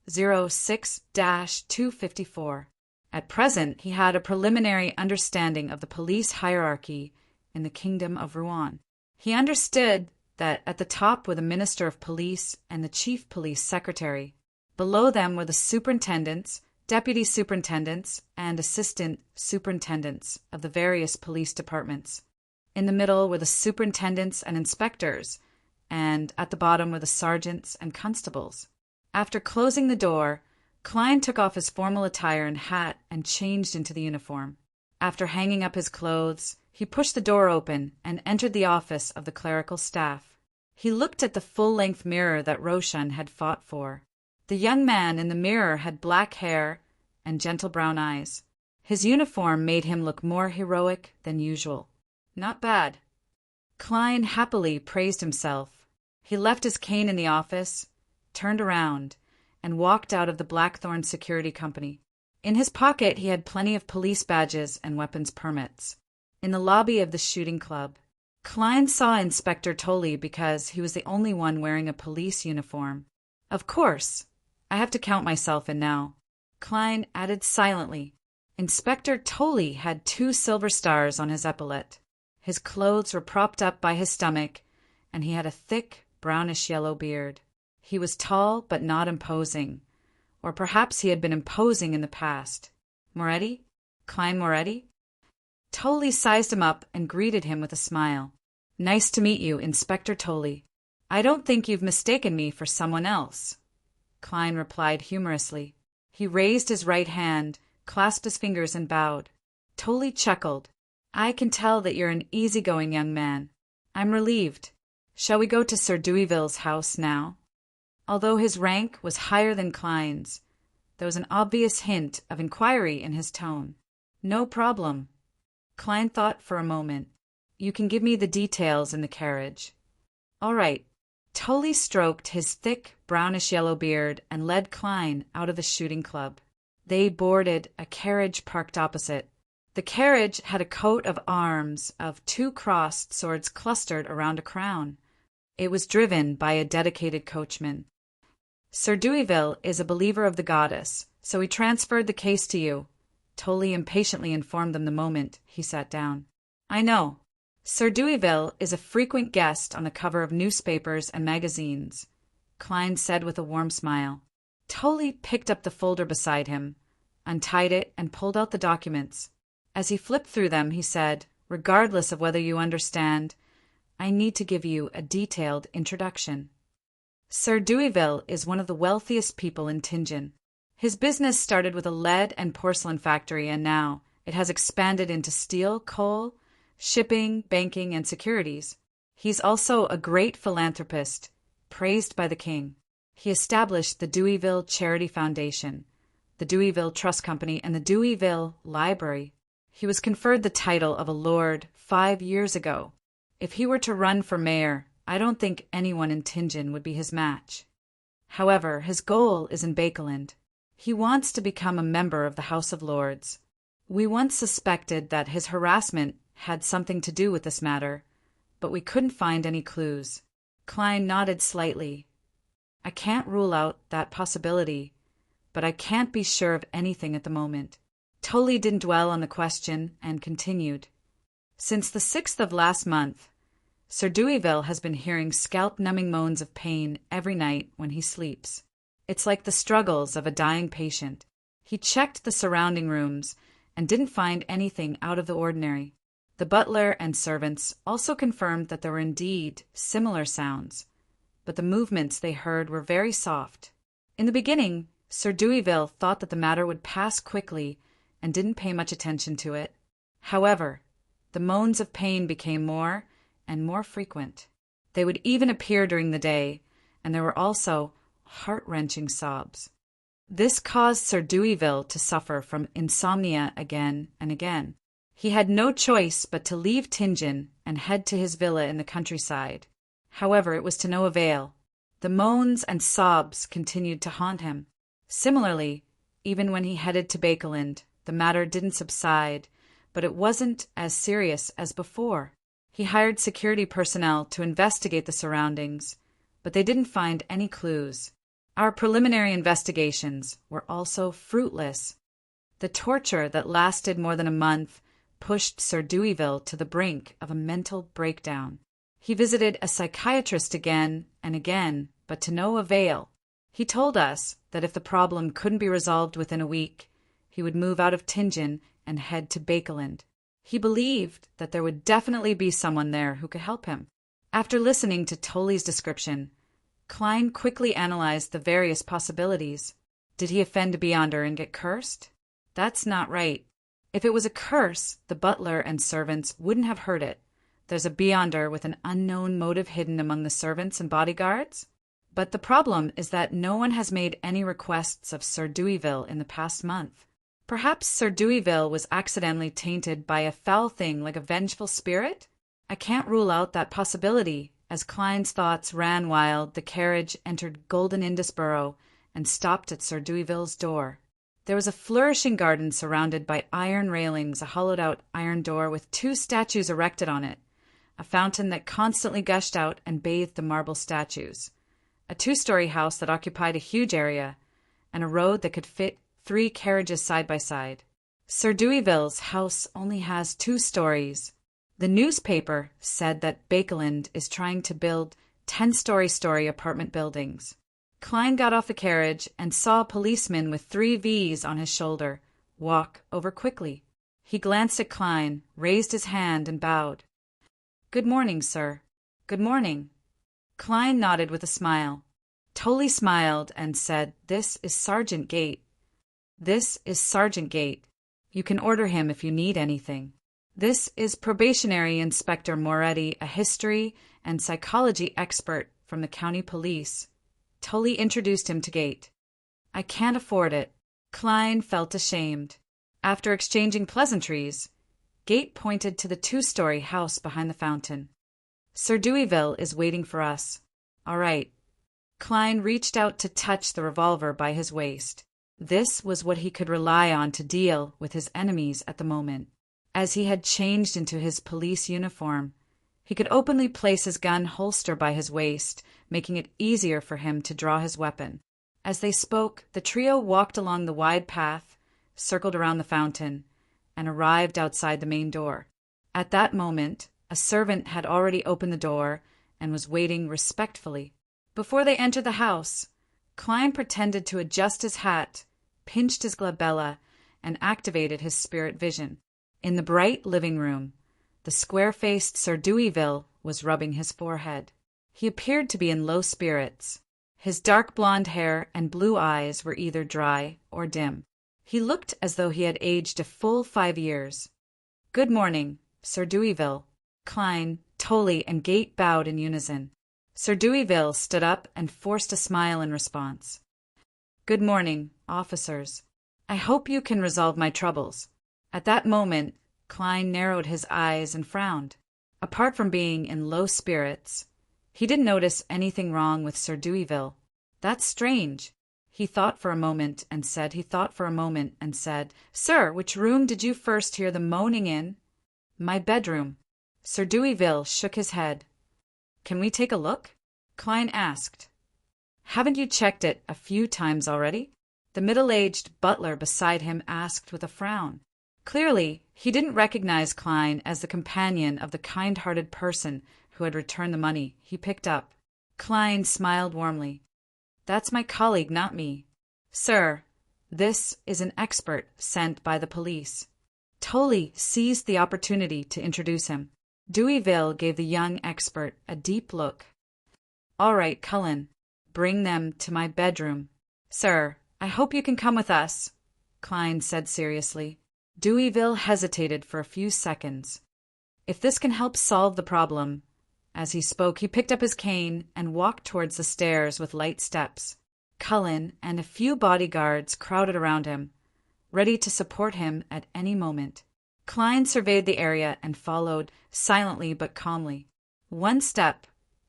06-254. At present, he had a preliminary understanding of the police hierarchy in the Kingdom of Rouen. He understood that at the top were the Minister of Police and the Chief Police Secretary. Below them were the superintendents, deputy superintendents, and assistant superintendents of the various police departments. In the middle were the superintendents and inspectors, and at the bottom were the sergeants and constables. After closing the door, Klein took off his formal attire and hat and changed into the uniform. After hanging up his clothes, he pushed the door open and entered the office of the clerical staff. He looked at the full-length mirror that Roshan had fought for. The young man in the mirror had black hair and gentle brown eyes. His uniform made him look more heroic than usual. Not bad. Klein happily praised himself. He left his cane in the office, turned around, and walked out of the Blackthorn Security Company. In his pocket he had plenty of police badges and weapons permits. In the lobby of the shooting club, Klein saw Inspector Tolley because he was the only one wearing a police uniform. "Of course, I have to count myself in now," Klein added silently. Inspector Tolley had 2 silver stars on his epaulette. His clothes were propped up by his stomach, and he had a thick, brownish-yellow beard. He was tall but not imposing, or perhaps he had been imposing in the past. "Moretti? Klein Moretti?" Tolley sized him up and greeted him with a smile. "Nice to meet you, Inspector Tolley. I don't think you've mistaken me for someone else," Klein replied humorously. He raised his right hand, clasped his fingers, and bowed. Tolley chuckled. "I can tell that you're an easygoing young man. I'm relieved. Shall we go to Sir Deweyville's house now? Although his rank was higher than Klein's, there was an obvious hint of inquiry in his tone. No problem. Klein thought for a moment. You can give me the details in the carriage. All right. Tully stroked his thick, brownish-yellow beard and led Klein out of the shooting club. They boarded a carriage parked opposite. The carriage had a coat of arms of 2 crossed swords clustered around a crown. It was driven by a dedicated coachman. Sir Deweyville is a believer of the goddess, so he transferred the case to you, Tully impatiently informed them the moment he sat down. I know. Sir Deweyville is a frequent guest on the cover of newspapers and magazines, Klein said with a warm smile. Tully picked up the folder beside him, untied it, and pulled out the documents. As he flipped through them, he said, regardless of whether you understand, I need to give you a detailed introduction. Sir Deweyville is one of the wealthiest people in Tingen. His business started with a lead and porcelain factory, and now it has expanded into steel, coal, shipping, banking, and securities. He's also a great philanthropist, praised by the king. He established the Deweyville Charity Foundation, the Deweyville Trust Company, and the Deweyville Library. He was conferred the title of a lord 5 years ago. If he were to run for mayor, I don't think anyone in Tingen would be his match. However, his goal is in Bakeland. He wants to become a member of the House of Lords. We once suspected that his harassment had something to do with this matter, but we couldn't find any clues. Klein nodded slightly. I can't rule out that possibility, but I can't be sure of anything at the moment. Tully didn't dwell on the question and continued. Since the 6th of last month, Sir Deweyville has been hearing scalp-numbing moans of pain every night when he sleeps. It's like the struggles of a dying patient. He checked the surrounding rooms and didn't find anything out of the ordinary. The butler and servants also confirmed that there were indeed similar sounds, but the movements they heard were very soft. In the beginning, Sir Deweyville thought that the matter would pass quickly and didn't pay much attention to it. However, the moans of pain became more and more frequent. They would even appear during the day, and there were also heart-wrenching sobs. This caused Sir Deweyville to suffer from insomnia again and again. He had no choice but to leave Tingen and head to his villa in the countryside. However, it was to no avail. The moans and sobs continued to haunt him. Similarly, even when he headed to Bakeland, the matter didn't subside, but it wasn't as serious as before. He hired security personnel to investigate the surroundings, but they didn't find any clues. Our preliminary investigations were also fruitless. The torture that lasted more than a month pushed Sir Deweyville to the brink of a mental breakdown. He visited a psychiatrist again and again, but to no avail. He told us that if the problem couldn't be resolved within a week, he would move out of Tingen and head to Bakeland. He believed that there would definitely be someone there who could help him. After listening to Tully's description, Klein quickly analyzed the various possibilities. Did he offend a beyonder and get cursed? That's not right. If it was a curse, the butler and servants wouldn't have heard it. There's a beyonder with an unknown motive hidden among the servants and bodyguards. But the problem is that no one has made any requests of Sir Deweyville in the past month. Perhaps Sir Deweyville was accidentally tainted by a foul thing like a vengeful spirit? I can't rule out that possibility. As Klein's thoughts ran wild, the carriage entered Golden Indusborough and stopped at Sir Deweyville's door. There was a flourishing garden surrounded by iron railings, a hollowed-out iron door with 2 statues erected on it, a fountain that constantly gushed out and bathed the marble statues, a 2-story house that occupied a huge area, and a road that could fit 3 carriages side by side. Sir Deweyville's house only has 2 stories. The newspaper said that Bakeland is trying to build 10-story apartment buildings. Klein got off the carriage and saw a policeman with 3 V's on his shoulder walk over quickly. He glanced at Klein, raised his hand, and bowed. "Good morning, sir." "Good morning." Klein nodded with a smile. Tully smiled and said, "This is Sergeant Gate." "This is Sergeant Gate. You can order him if you need anything." This is Probationary Inspector Moretti, a history and psychology expert from the county police. Tully introduced him to Gate. I can't afford it. Klein felt ashamed. After exchanging pleasantries, Gate pointed to the 2-story house behind the fountain. Sir Deweyville is waiting for us. All right. Klein reached out to touch the revolver by his waist. This was what he could rely on to deal with his enemies at the moment. As he had changed into his police uniform, he could openly place his gun holster by his waist, making it easier for him to draw his weapon. As they spoke, the trio walked along the wide path, circled around the fountain, and arrived outside the main door. At that moment, a servant had already opened the door and was waiting respectfully. Before they entered the house, Klein pretended to adjust his hat, pinched his glabella, and activated his spirit vision. In the bright living room, the square-faced Sir Deweyville was rubbing his forehead. He appeared to be in low spirits. His dark blonde hair and blue eyes were either dry or dim. He looked as though he had aged a full 5 years. Good morning, Sir Deweyville. Klein, Tully, and Gate bowed in unison. Sir Deweyville stood up and forced a smile in response. Good morning, officers. I hope you can resolve my troubles. At that moment, Klein narrowed his eyes and frowned. Apart from being in low spirits, he didn't notice anything wrong with Sir Deweyville. That's strange. He thought for a moment and said, Sir, which room did you first hear the moaning in? My bedroom. Sir Deweyville shook his head. Can we take a look? Klein asked. Haven't you checked it a few times already? The middle-aged butler beside him asked with a frown. Clearly, he didn't recognize Klein as the companion of the kind-hearted person who had returned the money he picked up. Klein smiled warmly. That's my colleague, not me. Sir, this is an expert sent by the police. Tully seized the opportunity to introduce him. Deweyville gave the young expert a deep look. All right, Cullen, bring them to my bedroom. Sir, I hope you can come with us, Klein said seriously. Deweyville hesitated for a few seconds. If this can help solve the problem. As he spoke, he picked up his cane and walked towards the stairs with light steps. Cullen and a few bodyguards crowded around him, ready to support him at any moment. Klein surveyed the area and followed, silently but calmly. 1 step,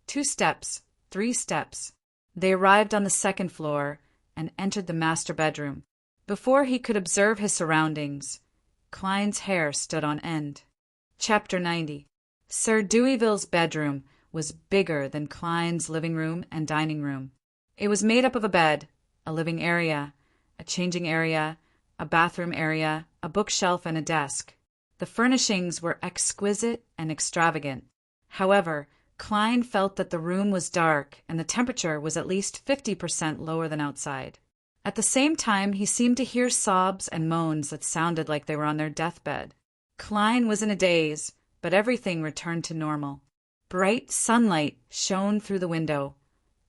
2 steps, 3 steps. They arrived on the 2nd floor and entered the master bedroom. Before he could observe his surroundings, Klein's hair stood on end. Chapter 90. Sir Deweyville's bedroom was bigger than Klein's living room and dining room. It was made up of a bed, a living area, a changing area, a bathroom area, a bookshelf, and a desk. The furnishings were exquisite and extravagant. However, Klein felt that the room was dark and the temperature was at least 50% lower than outside. At the same time, he seemed to hear sobs and moans that sounded like they were on their deathbed. Klein was in a daze, but everything returned to normal. Bright sunlight shone through the window,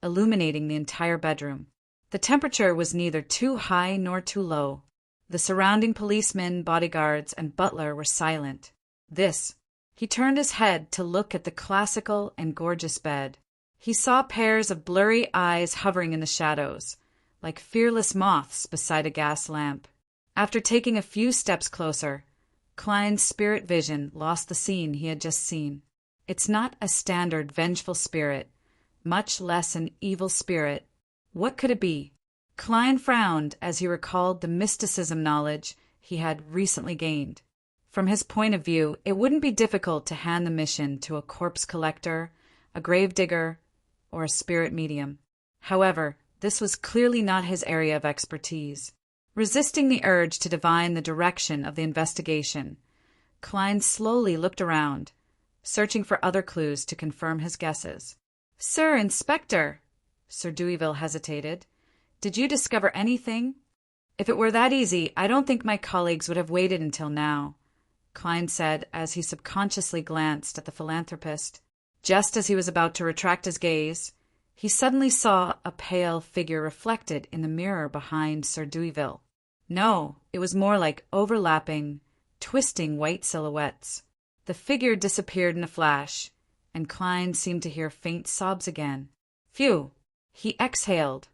illuminating the entire bedroom. The temperature was neither too high nor too low. The surrounding policemen, bodyguards, and butler were silent. He turned his head to look at the classical and gorgeous bed. He saw pairs of blurry eyes hovering in the shadows, like fearless moths beside a gas lamp. After taking a few steps closer, Klein's spirit vision lost the scene he had just seen. It's not a standard vengeful spirit, much less an evil spirit. What could it be? Klein frowned as he recalled the mysticism knowledge he had recently gained. From his point of view, it wouldn't be difficult to hand the mission to a corpse collector, a grave digger, or a spirit medium. However, this was clearly not his area of expertise. Resisting the urge to divine the direction of the investigation, Klein slowly looked around, searching for other clues to confirm his guesses. Sir Inspector, Sir Deweyville hesitated. Did you discover anything? If it were that easy, I don't think my colleagues would have waited until now, Klein said as he subconsciously glanced at the philanthropist. Just as he was about to retract his gaze, he suddenly saw a pale figure reflected in the mirror behind Sir Deweyville. No, it was more like overlapping, twisting white silhouettes. The figure disappeared in a flash, and Klein seemed to hear faint sobs again. Phew! He exhaled,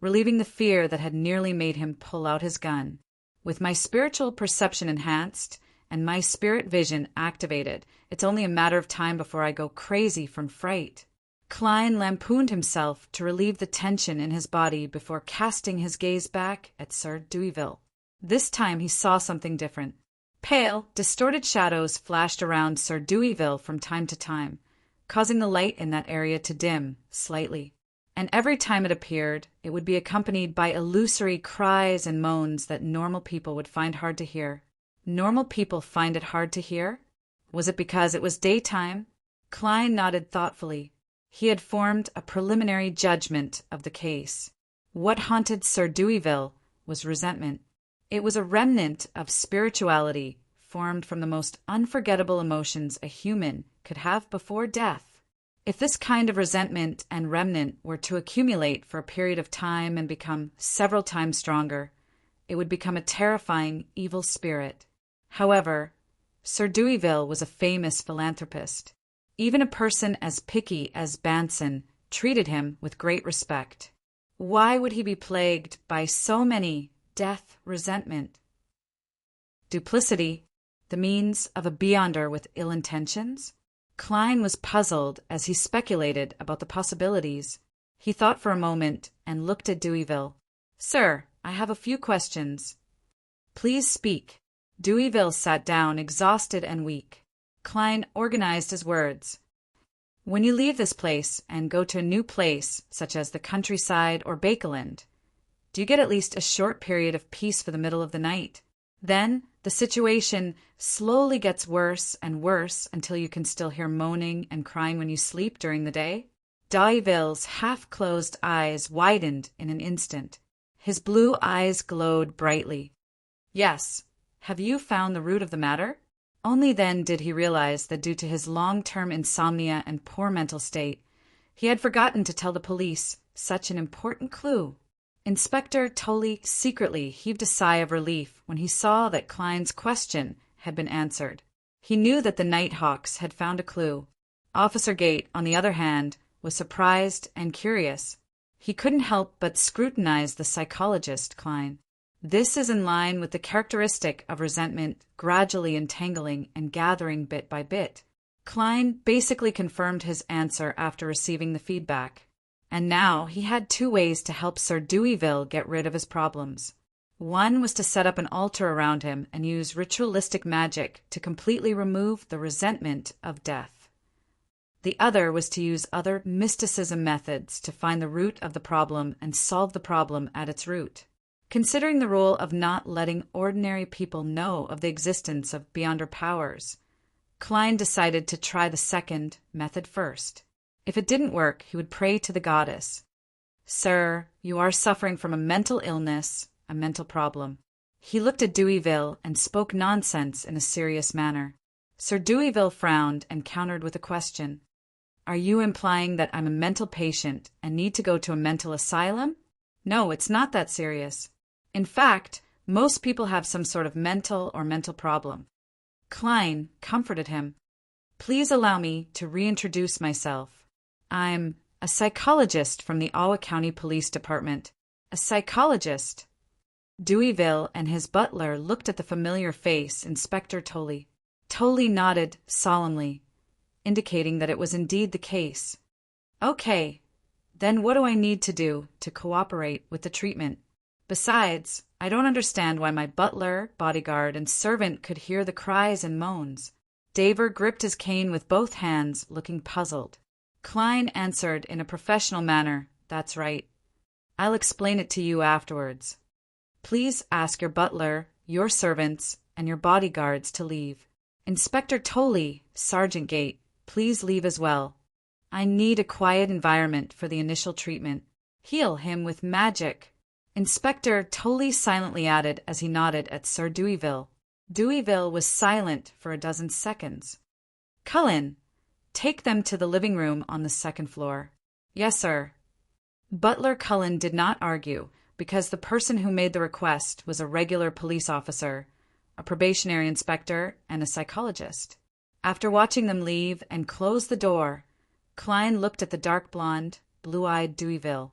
relieving the fear that had nearly made him pull out his gun. With my spiritual perception enhanced and my spirit vision activated, it's only a matter of time before I go crazy from fright. Klein lampooned himself to relieve the tension in his body before casting his gaze back at Sir Deweyville. This time he saw something different. Pale, distorted shadows flashed around Sir Deweyville from time to time, causing the light in that area to dim slightly. And every time it appeared, it would be accompanied by illusory cries and moans that normal people would find hard to hear. Normal people find it hard to hear? Was it because it was daytime? Klein nodded thoughtfully. He had formed a preliminary judgment of the case. What haunted Sir Deweyville was resentment. It was a remnant of spirituality formed from the most unforgettable emotions a human could have before death. If this kind of resentment and remnant were to accumulate for a period of time and become several times stronger, it would become a terrifying evil spirit. However, Sir Deweyville was a famous philanthropist. Even a person as picky as Banson treated him with great respect. Why would he be plagued by so many death resentment? Duplicity, the means of a beyonder with ill intentions? Klein was puzzled as he speculated about the possibilities. He thought for a moment and looked at Deweyville. Sir, I have a few questions. Please speak. Deweyville sat down, exhausted and weak. Klein organized his words. When you leave this place and go to a new place, such as the countryside or Bakeland, do you get at least a short period of peace for the middle of the night? Then the situation slowly gets worse and worse until you can still hear moaning and crying when you sleep during the day? Deweyville's half-closed eyes widened in an instant. His blue eyes glowed brightly. Yes. Have you found the root of the matter? Only then did he realize that due to his long-term insomnia and poor mental state, he had forgotten to tell the police such an important clue. Inspector Tolley secretly heaved a sigh of relief when he saw that Klein's question had been answered. He knew that the Nighthawks had found a clue. Officer Gate, on the other hand, was surprised and curious. He couldn't help but scrutinize the psychologist, Klein. This is in line with the characteristic of resentment gradually entangling and gathering bit by bit. Klein basically confirmed his answer after receiving the feedback. And now he had two ways to help Sir Deweyville get rid of his problems. One was to set up an altar around him and use ritualistic magic to completely remove the resentment of death. The other was to use other mysticism methods to find the root of the problem and solve the problem at its root. Considering the role of not letting ordinary people know of the existence of beyonder powers, Klein decided to try the second method first. If it didn't work, he would pray to the goddess. Sir, you are suffering from a mental illness, a mental problem. He looked at Deweyville and spoke nonsense in a serious manner. Sir Deweyville frowned and countered with a question. Are you implying that I'm a mental patient and need to go to a mental asylum? No, it's not that serious. In fact, most people have some sort of mental problem. Klein comforted him. Please allow me to reintroduce myself. I'm a psychologist from the Ottawa County Police Department. A psychologist? Deweyville and his butler looked at the familiar face, Inspector Tolley. Tolley nodded solemnly, indicating that it was indeed the case. Okay, then what do I need to do to cooperate with the treatment? Besides, I don't understand why my butler, bodyguard, and servant could hear the cries and moans. Daver gripped his cane with both hands, looking puzzled. Klein answered in a professional manner, That's right. I'll explain it to you afterwards. Please ask your butler, your servants, and your bodyguards to leave. Inspector Tolley, Sergeant Gate, please leave as well. I need a quiet environment for the initial treatment. Heal him with magic. Inspector Tolley silently added as he nodded at Sir Deweyville. Deweyville was silent for a dozen seconds. Cullen, take them to the living room on the second floor. Yes, sir. Butler Cullen did not argue, because the person who made the request was a regular police officer, a probationary inspector, and a psychologist. After watching them leave and close the door, Klein looked at the dark blonde, blue-eyed Deweyville.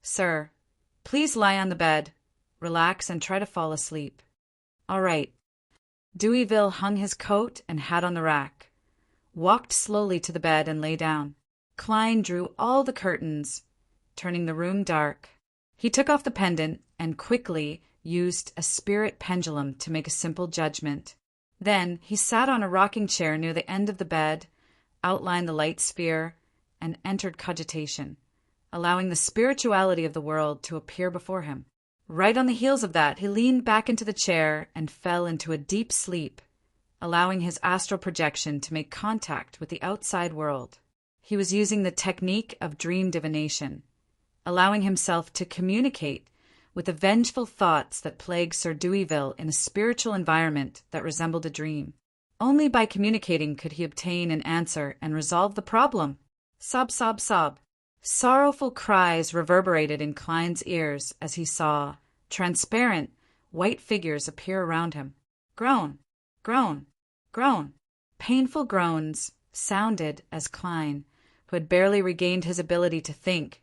"Sir, please lie on the bed, relax and try to fall asleep." "All right." Deweyville hung his coat and hat on the rack, walked slowly to the bed and lay down. Klein drew all the curtains, turning the room dark. He took off the pendant and quickly used a spirit pendulum to make a simple judgment. Then he sat on a rocking chair near the end of the bed, outlined the light sphere, and entered cogitation, allowing the spirituality of the world to appear before him. Right on the heels of that, he leaned back into the chair and fell into a deep sleep, allowing his astral projection to make contact with the outside world. He was using the technique of dream divination, allowing himself to communicate with the vengeful thoughts that plagued Sir Deweyville in a spiritual environment that resembled a dream. Only by communicating could he obtain an answer and resolve the problem. Sob, sob, sob. Sorrowful cries reverberated in Klein's ears as he saw transparent, white figures appear around him. Groan, groan, groan. Painful groans sounded as Klein, who had barely regained his ability to think,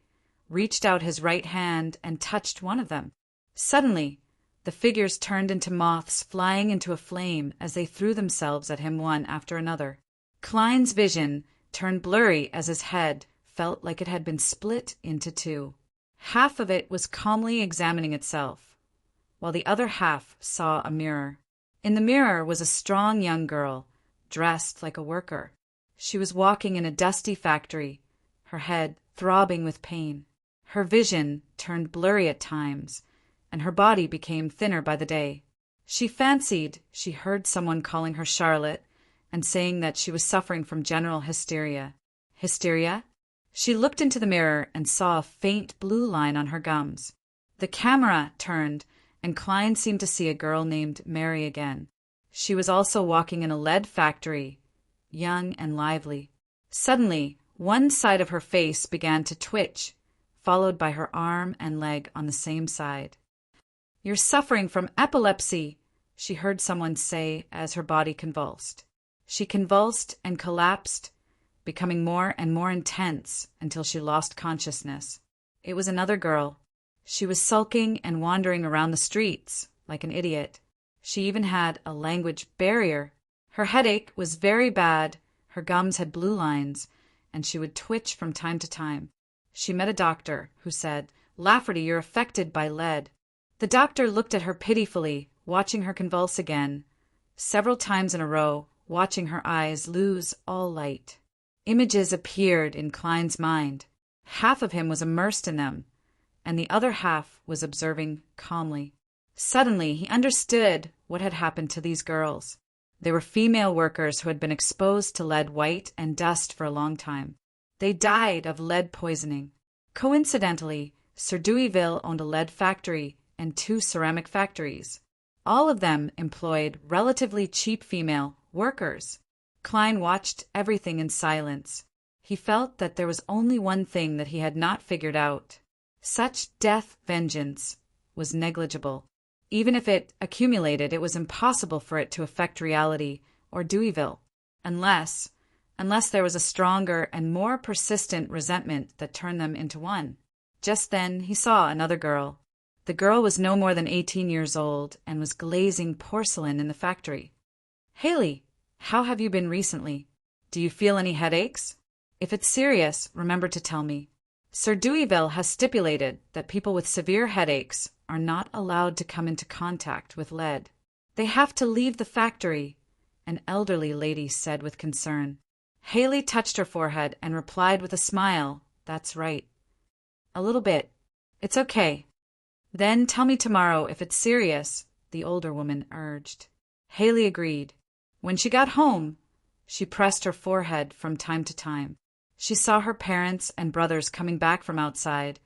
reached out his right hand and touched one of them. Suddenly, the figures turned into moths flying into a flame as they threw themselves at him one after another. Klein's vision turned blurry as his head felt like it had been split into two. Half of it was calmly examining itself, while the other half saw a mirror. In the mirror was a strong young girl, dressed like a worker. She was walking in a dusty factory, her head throbbing with pain. Her vision turned blurry at times, and her body became thinner by the day. She fancied she heard someone calling her Charlotte and saying that she was suffering from general hysteria. Hysteria? She looked into the mirror and saw a faint blue line on her gums. The camera turned, and Klein seemed to see a girl named Mary again. She was also walking in a lead factory, young and lively. Suddenly, one side of her face began to twitch, followed by her arm and leg on the same side. "You're suffering from epilepsy," she heard someone say as her body convulsed. She convulsed and collapsed, becoming more and more intense until she lost consciousness. It was another girl. She was sulking and wandering around the streets like an idiot. She even had a language barrier. Her headache was very bad, her gums had blue lines, and she would twitch from time to time. She met a doctor, who said, "Lafferty, you're affected by lead." The doctor looked at her pitifully, watching her convulse again, several times in a row, watching her eyes lose all light. Images appeared in Klein's mind. Half of him was immersed in them, and the other half was observing calmly. Suddenly, he understood what had happened to these girls. They were female workers who had been exposed to lead white and dust for a long time. They died of lead poisoning. Coincidentally, Sir Deweyville owned a lead factory and 2 ceramic factories. All of them employed relatively cheap female workers. Klein watched everything in silence. He felt that there was only one thing that he had not figured out. Such death vengeance was negligible. Even if it accumulated, it was impossible for it to affect reality or Deweyville, unless there was a stronger and more persistent resentment that turned them into one. Just then he saw another girl. The girl was no more than 18 years old and was glazing porcelain in the factory. "Haley, how have you been recently? Do you feel any headaches? If it's serious, remember to tell me. Sir Deweyville has stipulated that people with severe headaches are not allowed to come into contact with lead. They have to leave the factory," an elderly lady said with concern. Haley touched her forehead and replied with a smile, "That's right." "A little bit. It's okay." "Then tell me tomorrow if it's serious," the older woman urged. Haley agreed. When she got home, she pressed her forehead from time to time. She saw her parents and brothers coming back from outside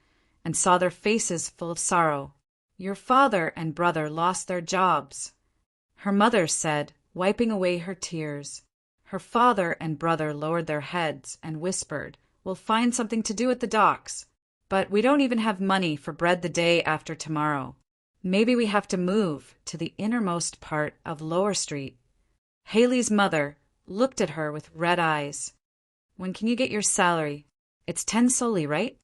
and saw their faces full of sorrow. "Your father and brother lost their jobs," her mother said, wiping away her tears. Her father and brother lowered their heads and whispered, "We'll find something to do at the docks. But we don't even have money for bread the day after tomorrow. Maybe we have to move to the innermost part of Lower Street." Haley's mother looked at her with red eyes. "When can you get your salary? It's 10 soldi, right?"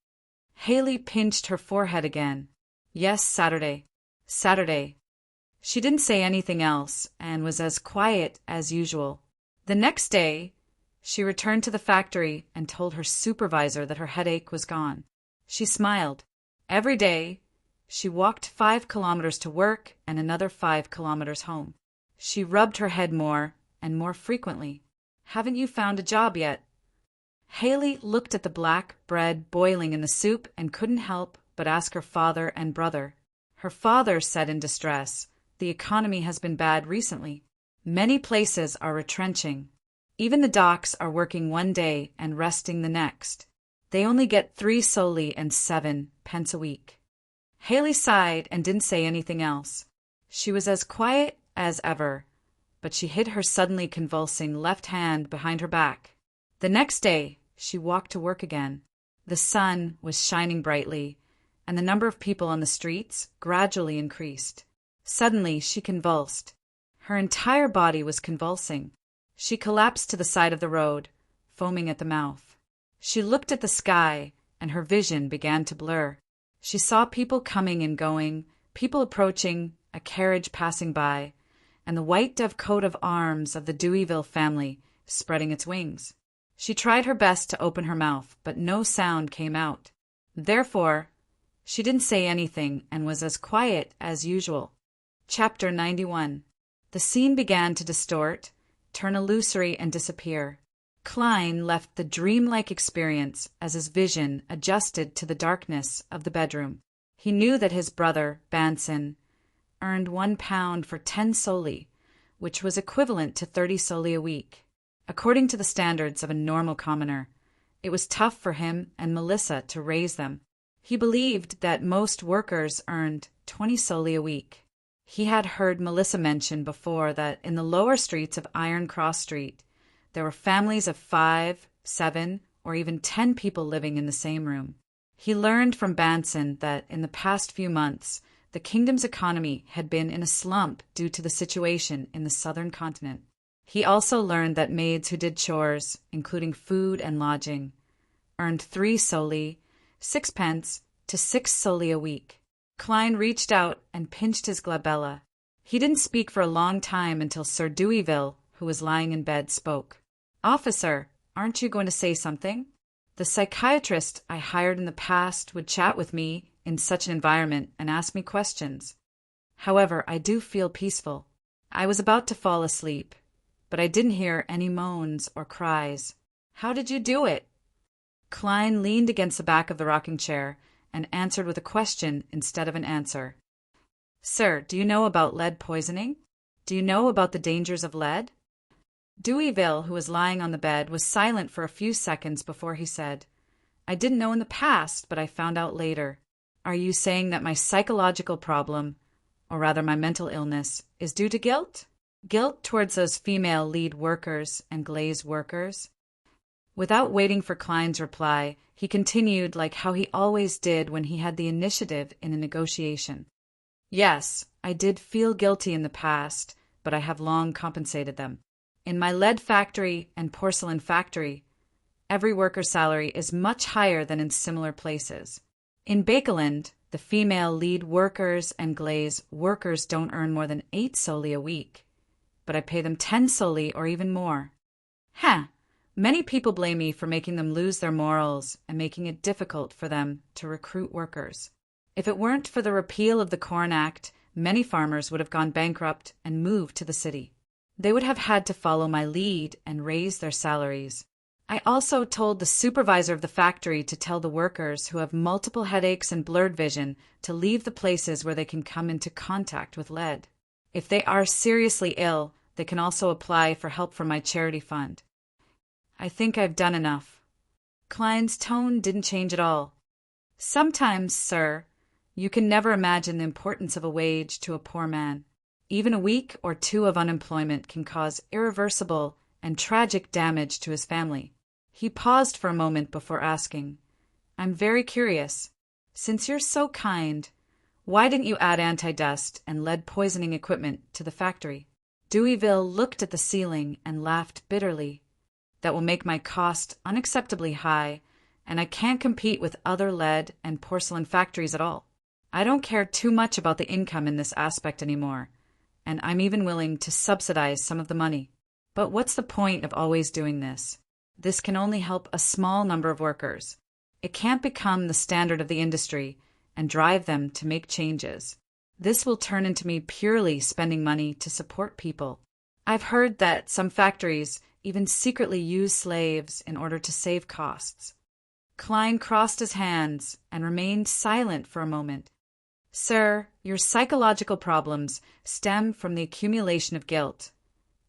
Haley pinched her forehead again. "Yes, Saturday. Saturday." She didn't say anything else and was as quiet as usual. The next day, she returned to the factory and told her supervisor that her headache was gone. She smiled. Every day, she walked 5 kilometers to work and another 5 kilometers home. She rubbed her head more and more frequently. "Haven't you found a job yet?" Haley looked at the black bread boiling in the soup and couldn't help but ask her father and brother. Her father said in distress, "The economy has been bad recently. Many places are retrenching. Even the docks are working one day and resting the next. They only get 3 soldi and 7 pence a week." Haley sighed and didn't say anything else. She was as quiet as ever, but she hid her suddenly convulsing left hand behind her back. The next day, she walked to work again. The sun was shining brightly, and the number of people on the streets gradually increased. Suddenly, she convulsed. Her entire body was convulsing. She collapsed to the side of the road, foaming at the mouth. She looked at the sky, and her vision began to blur. She saw people coming and going, people approaching, a carriage passing by, and the white dove coat of arms of the Deweyville family spreading its wings. She tried her best to open her mouth, but no sound came out. Therefore, she didn't say anything and was as quiet as usual. Chapter 91. The scene began to distort, turn illusory and disappear. Klein left the dreamlike experience as his vision adjusted to the darkness of the bedroom. He knew that his brother, Banson, earned £1 for 10 soldi, which was equivalent to 30 soldi a week. According to the standards of a normal commoner, it was tough for him and Melissa to raise them. He believed that most workers earned 20 soldi a week. He had heard Melissa mention before that in the lower streets of Iron Cross Street, there were families of 5, 7, or even 10 people living in the same room. He learned from Banson that in the past few months, the kingdom's economy had been in a slump due to the situation in the southern continent. He also learned that maids who did chores, including food and lodging, earned 3 soldi, 6 pence, to 6 soldi a week. Klein reached out and pinched his glabella. He didn't speak for a long time until Sir Deweyville, who was lying in bed, spoke. "Officer, aren't you going to say something?" The psychiatrist I hired in the past would chat with me in such an environment and ask me questions. However, I do feel peaceful. I was about to fall asleep, but I didn't hear any moans or cries. "How did you do it?" Klein leaned against the back of the rocking chair and answered with a question instead of an answer. "Sir, do you know about lead poisoning? Do you know about the dangers of lead?" Deweyville, who was lying on the bed, was silent for a few seconds before he said, "I didn't know in the past, but I found out later. Are you saying that my psychological problem, or rather my mental illness, is due to guilt? Guilt towards those female lead workers and glaze workers?" Without waiting for Klein's reply, he continued like how he always did when he had the initiative in a negotiation. "Yes, I did feel guilty in the past, but I have long compensated them. In my lead factory and porcelain factory, every worker's salary is much higher than in similar places. In Bakeland, the female lead workers and glaze workers don't earn more than 8 soldi a week, but I pay them 10 soldi or even more. Many people blame me for making them lose their morals and making it difficult for them to recruit workers. If it weren't for the repeal of the Corn Act, many farmers would have gone bankrupt and moved to the city. They would have had to follow my lead and raise their salaries. I also told the supervisor of the factory to tell the workers who have multiple headaches and blurred vision to leave the places where they can come into contact with lead. If they are seriously ill, they can also apply for help from my charity fund. I think I've done enough." Klein's tone didn't change at all. "Sometimes, sir, you can never imagine the importance of a wage to a poor man. Even a week or 2 of unemployment can cause irreversible and tragic damage to his family." He paused for a moment before asking, "I'm very curious. Since you're so kind, why didn't you add anti-dust and lead poisoning equipment to the factory?" Deweyville looked at the ceiling and laughed bitterly. That will make my cost unacceptably high, and I can't compete with other lead and porcelain factories at all. I don't care too much about the income in this aspect anymore, and I'm even willing to subsidize some of the money. But what's the point of always doing this? This can only help a small number of workers. It can't become the standard of the industry and drive them to make changes. This will turn into me purely spending money to support people. I've heard that some factories even secretly use slaves in order to save costs. Klein crossed his hands and remained silent for a moment. Sir, your psychological problems stem from the accumulation of guilt,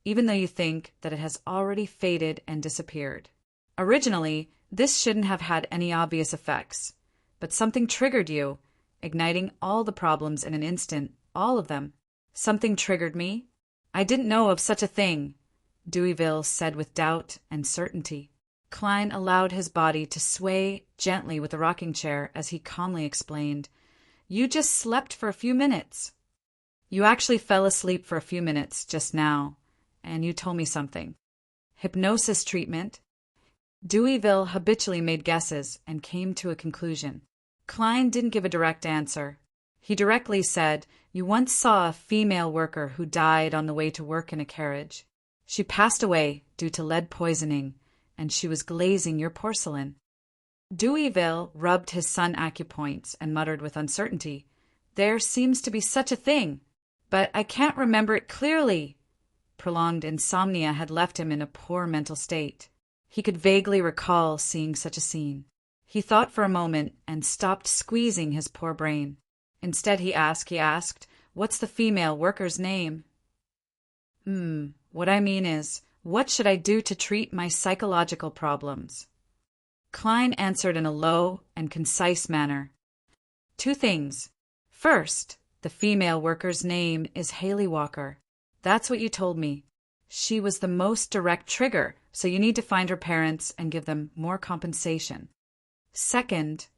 even though you think that it has already faded and disappeared. Originally, this shouldn't have had any obvious effects, but something triggered you, igniting all the problems in an instant, all of them. Something triggered me? I didn't know of such a thing, Deweyville said with doubt and certainty. Klein allowed his body to sway gently with the rocking chair as he calmly explained, You just slept for a few minutes. You actually fell asleep for a few minutes just now, and you told me something. Hypnosis treatment? Deweyville habitually made guesses and came to a conclusion. Klein didn't give a direct answer. He directly said, You once saw a female worker who died on the way to work in a carriage. She passed away due to lead poisoning, and she was glazing your porcelain. Deweyville rubbed his sun acupoints and muttered with uncertainty, There seems to be such a thing, but I can't remember it clearly. Prolonged insomnia had left him in a poor mental state. He could vaguely recall seeing such a scene. He thought for a moment and stopped squeezing his poor brain. Instead he asked, What's the female worker's name? What I mean is, what should I do to treat my psychological problems? Klein answered in a low and concise manner. 2 things. First, the female worker's name is Haley Walker. That's what you told me. She was the most direct trigger, so you need to find her parents and give them more compensation. Second,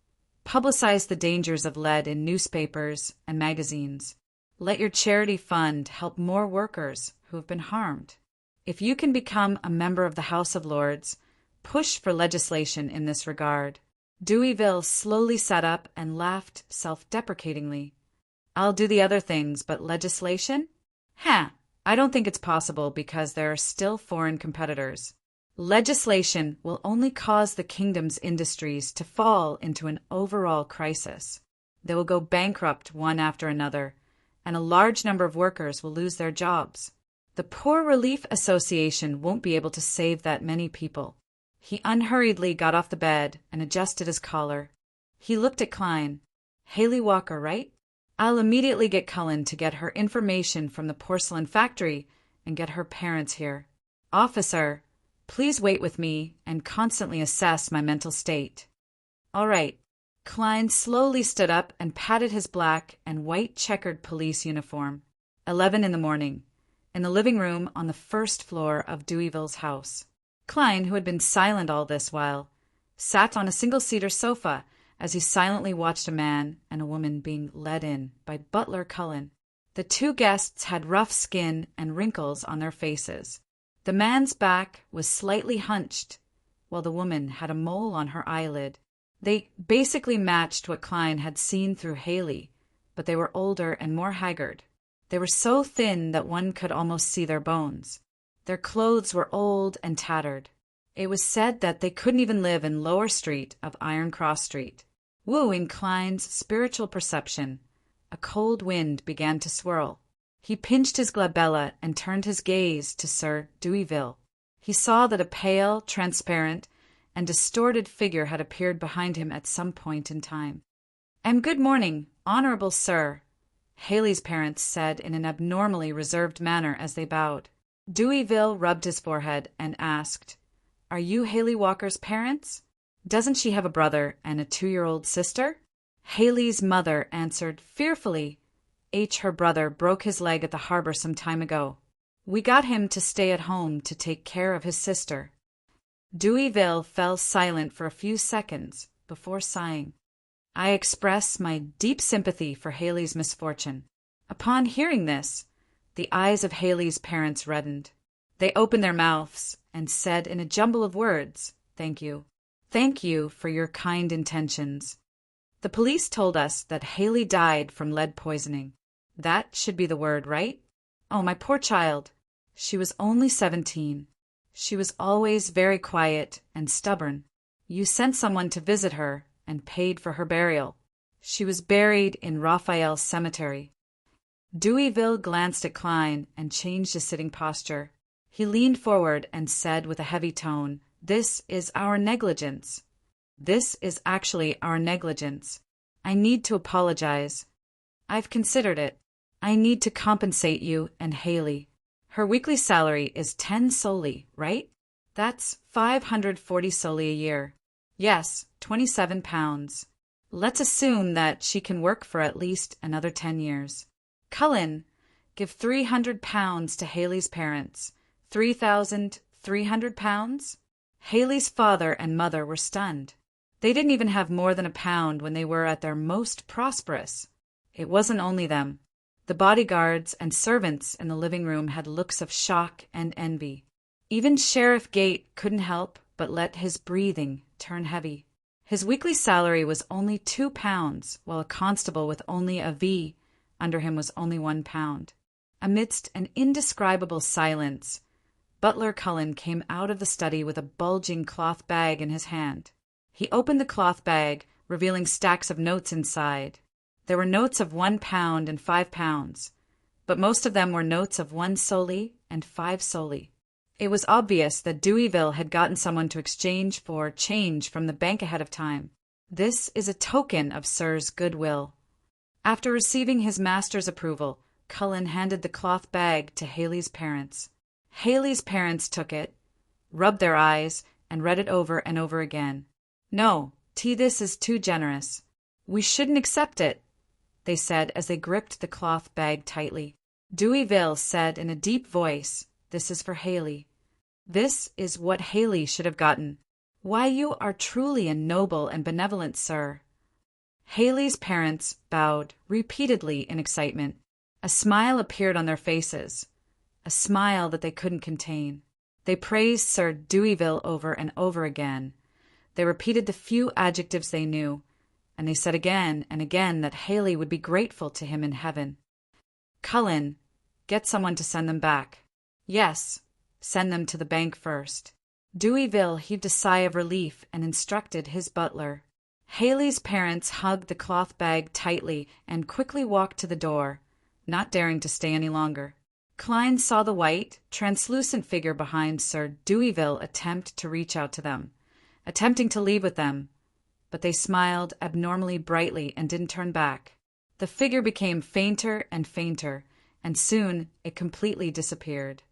publicize the dangers of lead in newspapers and magazines. Let your charity fund help more workers who have been harmed. If you can become a member of the House of Lords, push for legislation in this regard. Deweyville slowly sat up and laughed self-deprecatingly. I'll do the other things, but legislation? I don't think it's possible because there are still foreign competitors. Legislation will only cause the kingdom's industries to fall into an overall crisis. They will go bankrupt one after another, and a large number of workers will lose their jobs. The Poor Relief Association won't be able to save that many people. He unhurriedly got off the bed and adjusted his collar. He looked at Klein. Haley Walker, right? I'll immediately get Cullen to get her information from the porcelain factory and get her parents here. Officer, please wait with me and constantly assess my mental state. All right. Klein slowly stood up and patted his black and white checkered police uniform. 11 in the morning. In the living room on the first floor of Deweyville's house. Klein, who had been silent all this while, sat on a single-seater sofa as he silently watched a man and a woman being led in by Butler Cullen. The 2 guests had rough skin and wrinkles on their faces. The man's back was slightly hunched, while the woman had a mole on her eyelid. They basically matched what Klein had seen through Haley, but they were older and more haggard. They were so thin that one could almost see their bones. Their clothes were old and tattered. It was said that they couldn't even live in Lower Street of Iron Cross Street. Wooing Klein's spiritual perception, a cold wind began to swirl. He pinched his glabella and turned his gaze to Sir Deweyville. He saw that a pale, transparent, and distorted figure had appeared behind him at some point in time. "And good morning, honorable sir," Haley's parents said in an abnormally reserved manner as they bowed. Deweyville rubbed his forehead and asked, "Are you Haley Walker's parents? Doesn't she have a brother and a 2-year-old sister?" Haley's mother answered fearfully, Her brother broke his leg at the harbor some time ago. We got him to stay at home to take care of his sister." Deweyville fell silent for a few seconds before sighing. "I express my deep sympathy for Haley's misfortune." Upon hearing this, The eyes of Haley's parents reddened. They opened their mouths and said in a jumble of words, "Thank you. Thank you for your kind intentions." The police told us that Haley died from lead poisoning. That should be the word, right? Oh, my poor child. She was only 17. She was always very quiet and stubborn. You sent someone to visit her and paid for her burial. She was buried in Raphael's cemetery. Deweyville glanced at Klein and changed his sitting posture. He leaned forward and said with a heavy tone, "This is our negligence. This is actually our negligence. I need to apologize. I've considered it. I need to compensate you and Haley. Her weekly salary is 10 soldi, right? That's 540 soldi a year. Yes, 27 pounds. Let's assume that she can work for at least another 10 years. Cullen, give 300 pounds to Haley's parents. 3,300 pounds? Haley's father and mother were stunned. They didn't even have more than a pound when they were at their most prosperous. It wasn't only them. The bodyguards and servants in the living room had looks of shock and envy. Even Sheriff Gate couldn't help but let his breathing turn heavy. His weekly salary was only 2 pounds, while a constable with only a V under him was only 1 pound. Amidst an indescribable silence, Butler Cullen came out of the study with a bulging cloth bag in his hand. He opened the cloth bag, revealing stacks of notes inside. There were notes of 1 pound and 5 pounds, but most of them were notes of 1 soldi and 5 soldi. It was obvious that Deweyville had gotten someone to exchange for change from the bank ahead of time. This is a token of Sir's goodwill. After receiving his master's approval, Cullen handed the cloth bag to Haley's parents. Haley's parents took it, rubbed their eyes, and read it over and over again. "No, this is too generous. We shouldn't accept it," they said as they gripped the cloth bag tightly. Deweyville said in a deep voice, "This is for Haley. This is what Haley should have gotten. Why, you are truly a noble and benevolent sir." Haley's parents bowed repeatedly in excitement. A smile appeared on their faces, a smile that they couldn't contain. They praised Sir Deweyville over and over again. They repeated the few adjectives they knew, and they said again and again that Haley would be grateful to him in heaven. "Cullen, get someone to send them back." "Yes, send them to the bank first." Deweyville heaved a sigh of relief and instructed his butler. Haley's parents hugged the cloth bag tightly and quickly walked to the door, not daring to stay any longer. Klein saw the white, translucent figure behind Sir Deweyville attempt to reach out to them, attempting to leave with them, but they smiled abnormally brightly and didn't turn back. The figure became fainter and fainter, and soon it completely disappeared.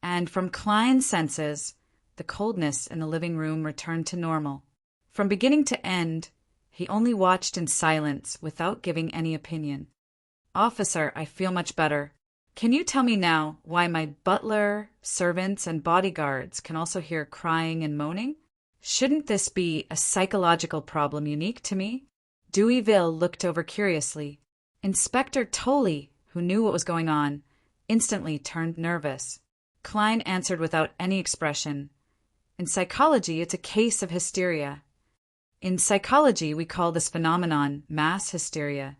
And from Klein's senses, the coldness in the living room returned to normal. From beginning to end, he only watched in silence without giving any opinion. "Officer, I feel much better. Can you tell me now why my butler, servants, and bodyguards can also hear crying and moaning? Shouldn't this be a psychological problem unique to me?" Deweyville looked over curiously. Inspector Tolley, who knew what was going on, instantly turned nervous. Klein answered without any expression. "In psychology, it's a case of hysteria. In psychology, we call this phenomenon mass hysteria."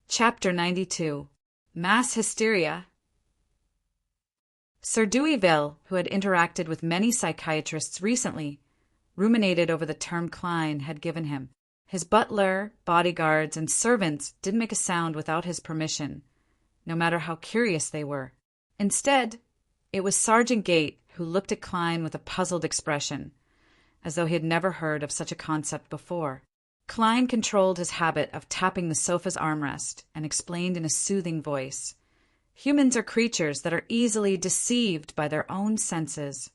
Chapter 92. Mass Hysteria. Sir Deweyville, who had interacted with many psychiatrists recently, ruminated over the term Klein had given him. His butler, bodyguards, and servants didn't make a sound without his permission, no matter how curious they were. Instead, it was Sergeant Gate who looked at Klein with a puzzled expression, as though he had never heard of such a concept before. Klein controlled his habit of tapping the sofa's armrest and explained in a soothing voice, "Humans are creatures that are easily deceived by their own senses.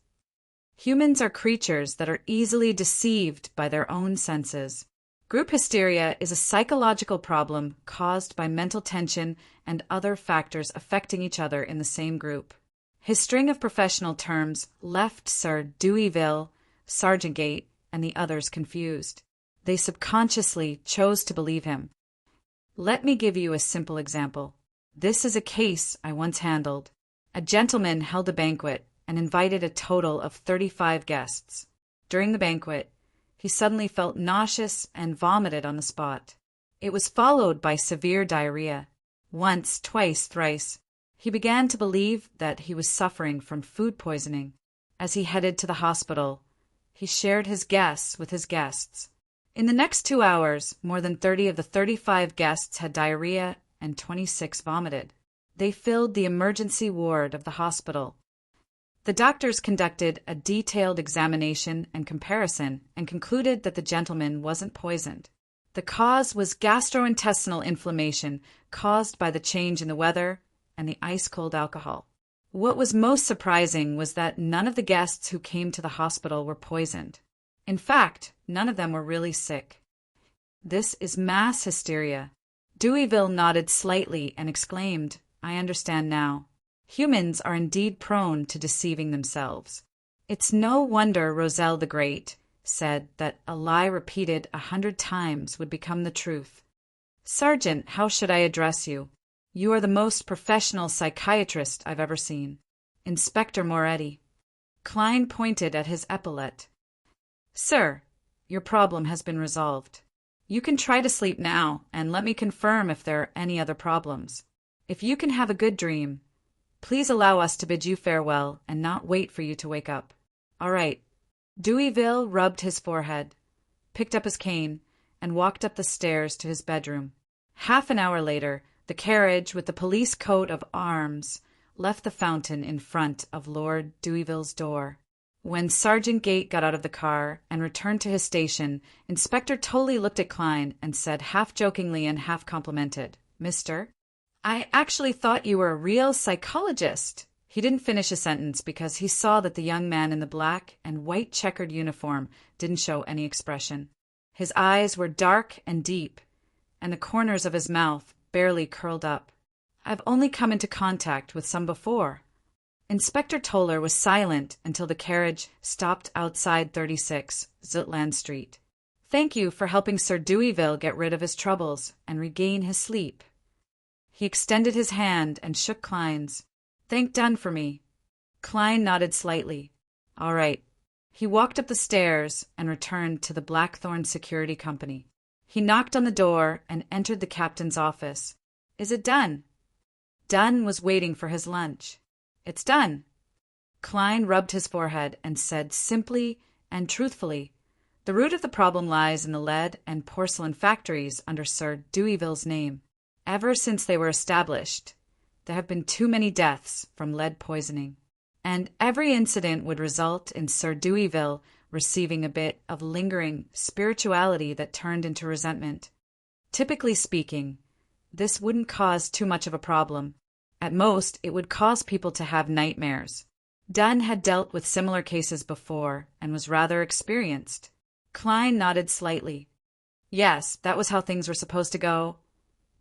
Humans are creatures that are easily deceived by their own senses. Group hysteria is a psychological problem caused by mental tension and other factors affecting each other in the same group." His string of professional terms left Sir Deweyville, Sergeant Gate, and the others confused. They subconsciously chose to believe him. Let me give you a simple example. This is a case I once handled. A gentleman held a banquet and invited a total of 35 guests. During the banquet, he suddenly felt nauseous and vomited on the spot. It was followed by severe diarrhea. Once, twice, thrice. He began to believe that he was suffering from food poisoning. As he headed to the hospital, he shared his guess with his guests. In the next 2 hours, more than 30 of the 35 guests had diarrhea and 26 vomited. They filled the emergency ward of the hospital. The doctors conducted a detailed examination and comparison and concluded that the gentleman wasn't poisoned. The cause was gastrointestinal inflammation caused by the change in the weather and the ice-cold alcohol. What was most surprising was that none of the guests who came to the hospital were poisoned. In fact, none of them were really sick. This is mass hysteria. Deweyville nodded slightly and exclaimed, "I understand now. Humans are indeed prone to deceiving themselves. It's no wonder Roselle the Great said that a lie repeated 100 times would become the truth." "Sergeant, how should I address you? You are the most professional psychiatrist I've ever seen." "Inspector Moretti." Klein pointed at his epaulette. "Sir, your problem has been resolved. You can try to sleep now, and let me confirm if there are any other problems. If you can have a good dream, please allow us to bid you farewell and not wait for you to wake up." "All right." Deweyville rubbed his forehead, picked up his cane, and walked up the stairs to his bedroom. Half an hour later, the carriage with the police coat of arms left the fountain in front of Lord Deweyville's door. When Sergeant Gate got out of the car and returned to his station, Inspector Tolley looked at Klein and said half-jokingly and half-complimented, "Mister, I actually thought you were a real psychologist." He didn't finish a sentence because he saw that the young man in the black and white checkered uniform didn't show any expression. His eyes were dark and deep, and the corners of his mouth barely curled up. "I've only come into contact with some before." Inspector Toller was silent until the carriage stopped outside 36 Zutland Street. "Thank you for helping Sir Deweyville get rid of his troubles and regain his sleep." He extended his hand and shook Klein's. "Thank Dunn for me." Klein nodded slightly. "All right." He walked up the stairs and returned to the Blackthorn Security Company. He knocked on the door and entered the captain's office. "Is it done?" Dunn was waiting for his lunch. "It's done." Klein rubbed his forehead and said simply and truthfully, "The root of the problem lies in the lead and porcelain factories under Sir Deweyville's name. Ever since they were established, there have been too many deaths from lead poisoning, and every incident would result in Sir Deweyville receiving a bit of lingering spirituality that turned into resentment. Typically speaking, this wouldn't cause too much of a problem. At most, it would cause people to have nightmares. Dunn had dealt with similar cases before and was rather experienced." Klein nodded slightly. "Yes, that was how things were supposed to go.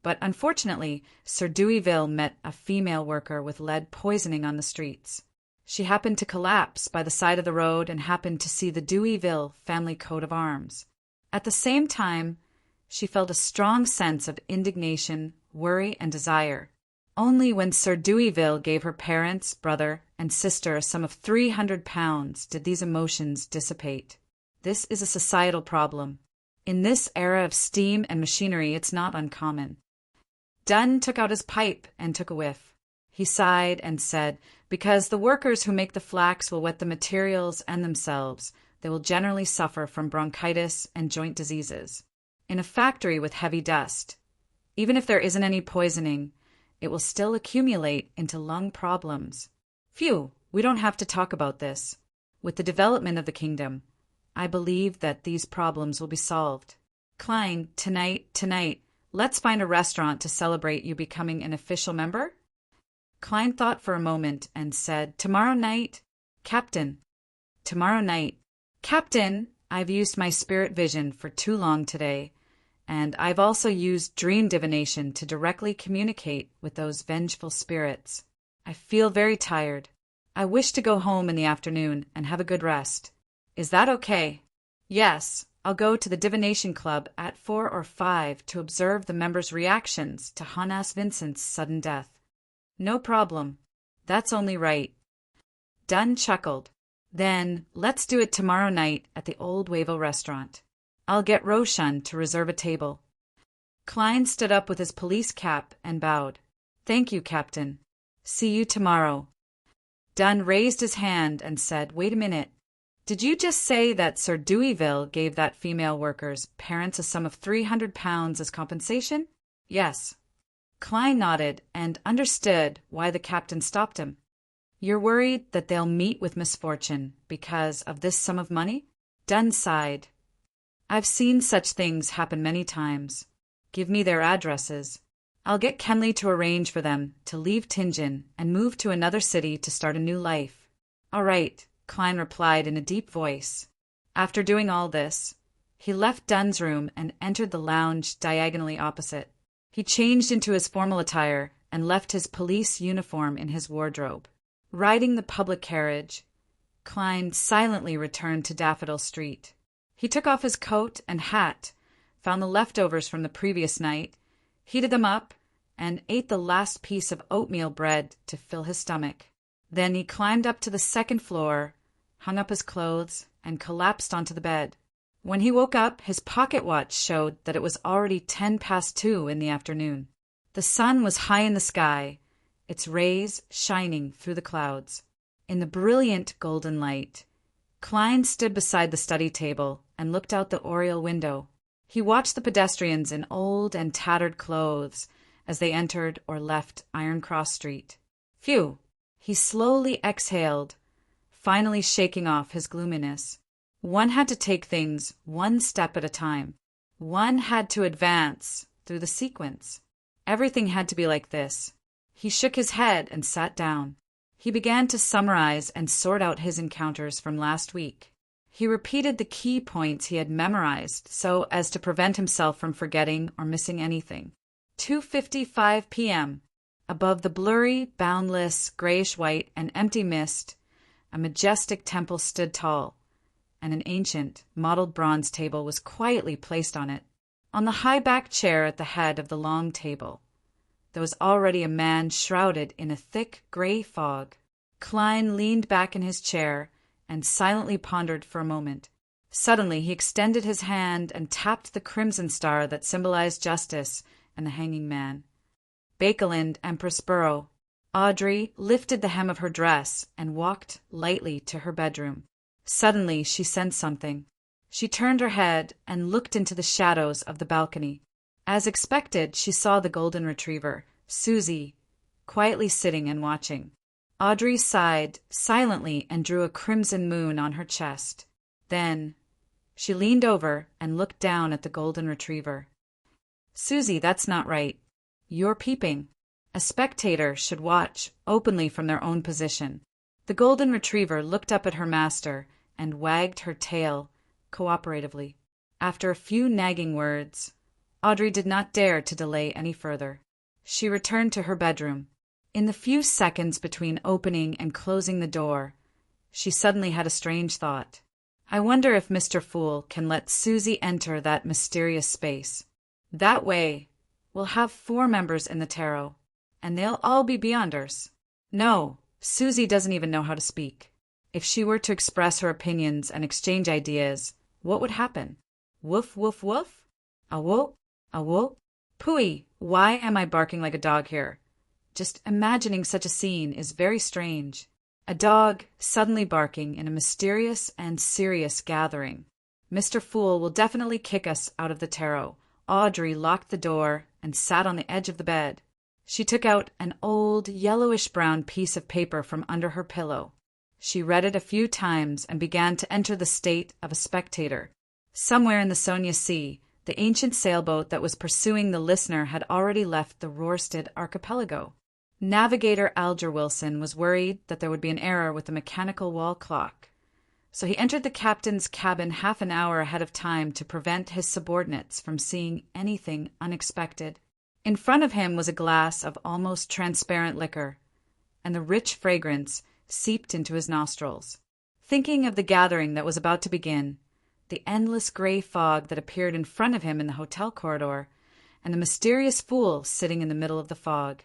But unfortunately, Sir Deweyville met a female worker with lead poisoning on the streets. She happened to collapse by the side of the road and happened to see the Deweyville family coat of arms. At the same time, she felt a strong sense of indignation, worry, and desire. Only when Sir Deweyville gave her parents, brother, and sister a sum of 300 pounds did these emotions dissipate. This is a societal problem. In this era of steam and machinery, it's not uncommon." Dunn took out his pipe and took a whiff. He sighed and said, "Because the workers who make the flax will wet the materials and themselves, they will generally suffer from bronchitis and joint diseases. In a factory with heavy dust, even if there isn't any poisoning, it will still accumulate into lung problems. Phew, we don't have to talk about this. With the development of the kingdom, I believe that these problems will be solved. Klein, tonight, let's find a restaurant to celebrate you becoming an official member?" Klein thought for a moment and said, "Tomorrow night, Captain." "Tomorrow night. Captain, I've used my spirit vision for too long today, and I've also used dream divination to directly communicate with those vengeful spirits. I feel very tired. I wish to go home in the afternoon and have a good rest. Is that okay?" "Yes, I'll go to the divination club at 4 or 5 to observe the members' reactions to Jonas Vincent's sudden death. No problem. That's only right. Dunn chuckled. Then let's do it tomorrow night at the Old Wavell restaurant. I'll get Roshan to reserve a table. Klein stood up with his police cap and bowed. Thank you, Captain. See you tomorrow. Dunn raised his hand and said, Wait a minute. Did you just say that Sir Deweyville gave that female worker's parents a sum of £300 as compensation? Yes. Klein nodded and understood why the captain stopped him. You're worried that they'll meet with misfortune because of this sum of money? Dunn sighed. I've seen such things happen many times. Give me their addresses. I'll get Kenley to arrange for them to leave Tingen and move to another city to start a new life. All right, Klein replied in a deep voice. After doing all this, he left Dunn's room and entered the lounge diagonally opposite. He changed into his formal attire and left his police uniform in his wardrobe. Riding the public carriage, Klein silently returned to Daffodil Street. He took off his coat and hat, found the leftovers from the previous night, heated them up, and ate the last piece of oatmeal bread to fill his stomach. Then he climbed up to the second floor, hung up his clothes, and collapsed onto the bed. When he woke up, his pocket watch showed that it was already 2:10 in the afternoon. The sun was high in the sky, its rays shining through the clouds. In the brilliant golden light, Klein stood beside the study table and looked out the oriel window. He watched the pedestrians in old and tattered clothes as they entered or left Iron Cross Street. Phew! He slowly exhaled, finally shaking off his gloominess. One had to take things one step at a time. One had to advance through the sequence. Everything had to be like this. He shook his head and sat down. He began to summarize and sort out his encounters from last week. He repeated the key points he had memorized so as to prevent himself from forgetting or missing anything. 2:55 p.m. Above the blurry, boundless, grayish-white and empty mist, a majestic temple stood tall, and an ancient, mottled bronze table was quietly placed on it. On the high-backed chair at the head of the long table, there was already a man shrouded in a thick gray fog. Klein leaned back in his chair and silently pondered for a moment. Suddenly he extended his hand and tapped the crimson star that symbolized justice and the hanging man. Bakelind, Empress Burrow. Audrey lifted the hem of her dress and walked lightly to her bedroom. Suddenly she sensed something. She turned her head and looked into the shadows of the balcony. As expected, she saw the golden retriever, Susie, quietly sitting and watching. Audrey sighed silently and drew a crimson moon on her chest. Then she leaned over and looked down at the golden retriever. Susie, that's not right. You're peeping. A spectator should watch openly from their own position. The golden retriever looked up at her master and wagged her tail cooperatively. After a few nagging words, Audrey did not dare to delay any further. She returned to her bedroom. In the few seconds between opening and closing the door, she suddenly had a strange thought. I wonder if Mr. Fool can let Susie enter that mysterious space. That way, we'll have 4 members in the tarot, and they'll all be Beyonders. No, Susie doesn't even know how to speak. If she were to express her opinions and exchange ideas, what would happen? Woof, woof, woof? Awo, awo? Pooey, why am I barking like a dog here? Just imagining such a scene is very strange. A dog suddenly barking in a mysterious and serious gathering. Mr. Fool will definitely kick us out of the tarot. Audrey locked the door and sat on the edge of the bed. She took out an old, yellowish-brown piece of paper from under her pillow. She read it a few times and began to enter the state of a spectator. Somewhere in the Sonia Sea, the ancient sailboat that was pursuing the listener had already left the Rorstad archipelago. Navigator Alger Wilson was worried that there would be an error with the mechanical wall clock, so he entered the captain's cabin half an hour ahead of time to prevent his subordinates from seeing anything unexpected. In front of him was a glass of almost transparent liquor, and the rich fragrance seeped into his nostrils. Thinking of the gathering that was about to begin, the endless gray fog that appeared in front of him in the hotel corridor, and the mysterious fool sitting in the middle of the fog.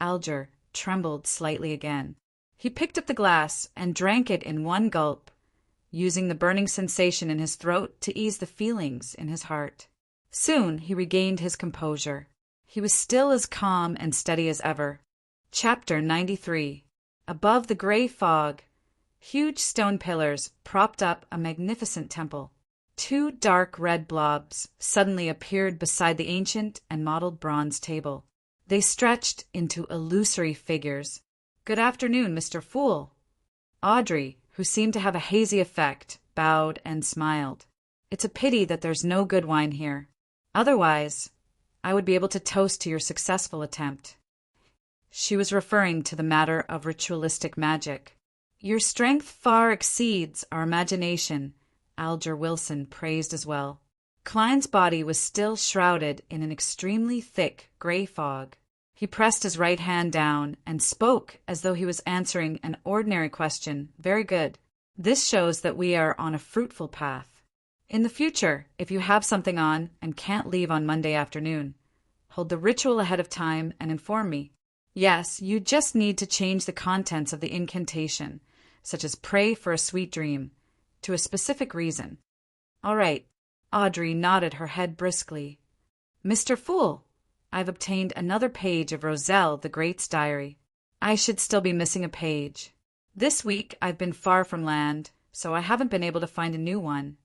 Alger trembled slightly again. He picked up the glass and drank it in one gulp, using the burning sensation in his throat to ease the feelings in his heart. Soon he regained his composure. He was still as calm and steady as ever. Chapter 93. Above the gray fog, huge stone pillars propped up a magnificent temple. Two dark red blobs suddenly appeared beside the ancient and mottled bronze table. They stretched into illusory figures. "Good afternoon, Mr. Fool." Audrey, who seemed to have a hazy effect, bowed and smiled. "It's a pity that there's no good wine here. Otherwise, I would be able to toast to your successful attempt." She was referring to the matter of ritualistic magic. "Your strength far exceeds our imagination," Alger Wilson praised as well. Klein's body was still shrouded in an extremely thick gray fog. He pressed his right hand down and spoke as though he was answering an ordinary question. "Very good. This shows that we are on a fruitful path. In the future, if you have something on and can't leave on Monday afternoon, hold the ritual ahead of time and inform me. Yes, you just need to change the contents of the incantation, such as pray for a sweet dream, to a specific reason." "All right." Audrey nodded her head briskly. "Mr. Fool, I've obtained another page of Roselle the Great's diary. I should still be missing a page. This week I've been far from land, so I haven't been able to find a new one."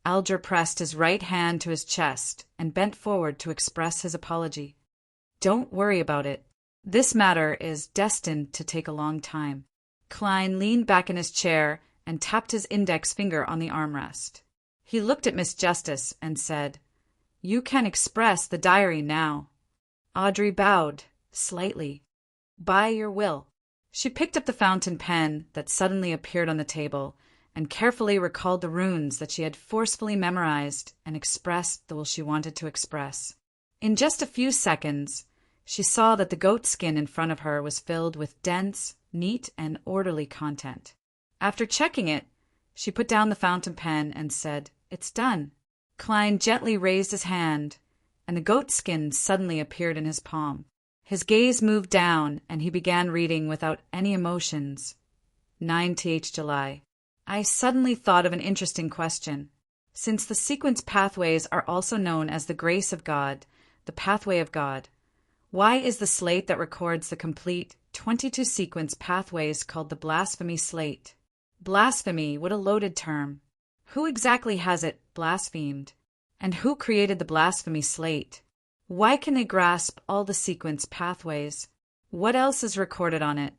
Alger pressed his right hand to his chest and bent forward to express his apology. "Don't worry about it. This matter is destined to take a long time." Klein leaned back in his chair and tapped his index finger on the armrest. He looked at Miss Justice and said, "You can express the diary now." Audrey bowed, slightly. "By your will." She picked up the fountain pen that suddenly appeared on the table and carefully recalled the runes that she had forcefully memorized and expressed the will she wanted to express. In just a few seconds, she saw that the goat skin in front of her was filled with dense, neat, and orderly content. After checking it, she put down the fountain pen and said, "It's done." Klein gently raised his hand, and the goat skin suddenly appeared in his palm. His gaze moved down, and he began reading without any emotions. 9th July. I suddenly thought of an interesting question. Since the sequence pathways are also known as the grace of God, the pathway of God, why is the slate that records the complete 22 sequence pathways called the blasphemy slate? Blasphemy, what a loaded term. Who exactly has it blasphemed? And who created the blasphemy slate? Why can they grasp all the sequence pathways? What else is recorded on it?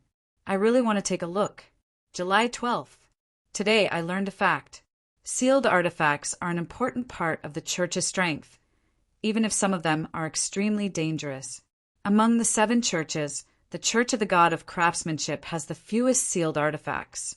I really want to take a look. July 12th. Today I learned a fact. Sealed artifacts are an important part of the Church's strength, even if some of them are extremely dangerous. Among the 7 churches, the Church of the God of Craftsmanship has the fewest sealed artifacts,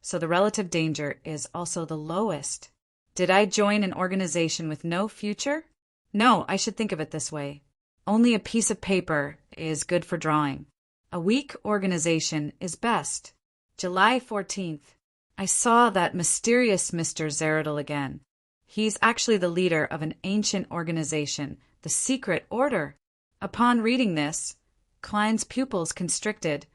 so the relative danger is also the lowest. Did I join an organization with no future? No, I should think of it this way. Only a piece of paper is good for drawing. A weak organization is best. July 14th. I saw that mysterious Mr. Zeradel again. He's actually the leader of an ancient organization, the Secret Order. Upon reading this, Klein's pupils constricted,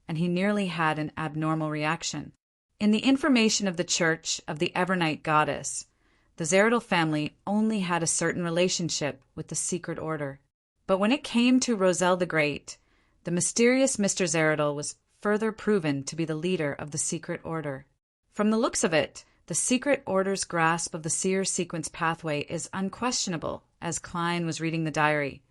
and he nearly had an abnormal reaction. In the information of the Church of the Evernight Goddess, the Zeradel family only had a certain relationship with the Secret Order. But when it came to Roselle the Great, the mysterious Mr. Zeradel was further proven to be the leader of the Secret Order. From the looks of it, the Secret Order's grasp of the seer sequence pathway is unquestionable, as Klein was reading the diary.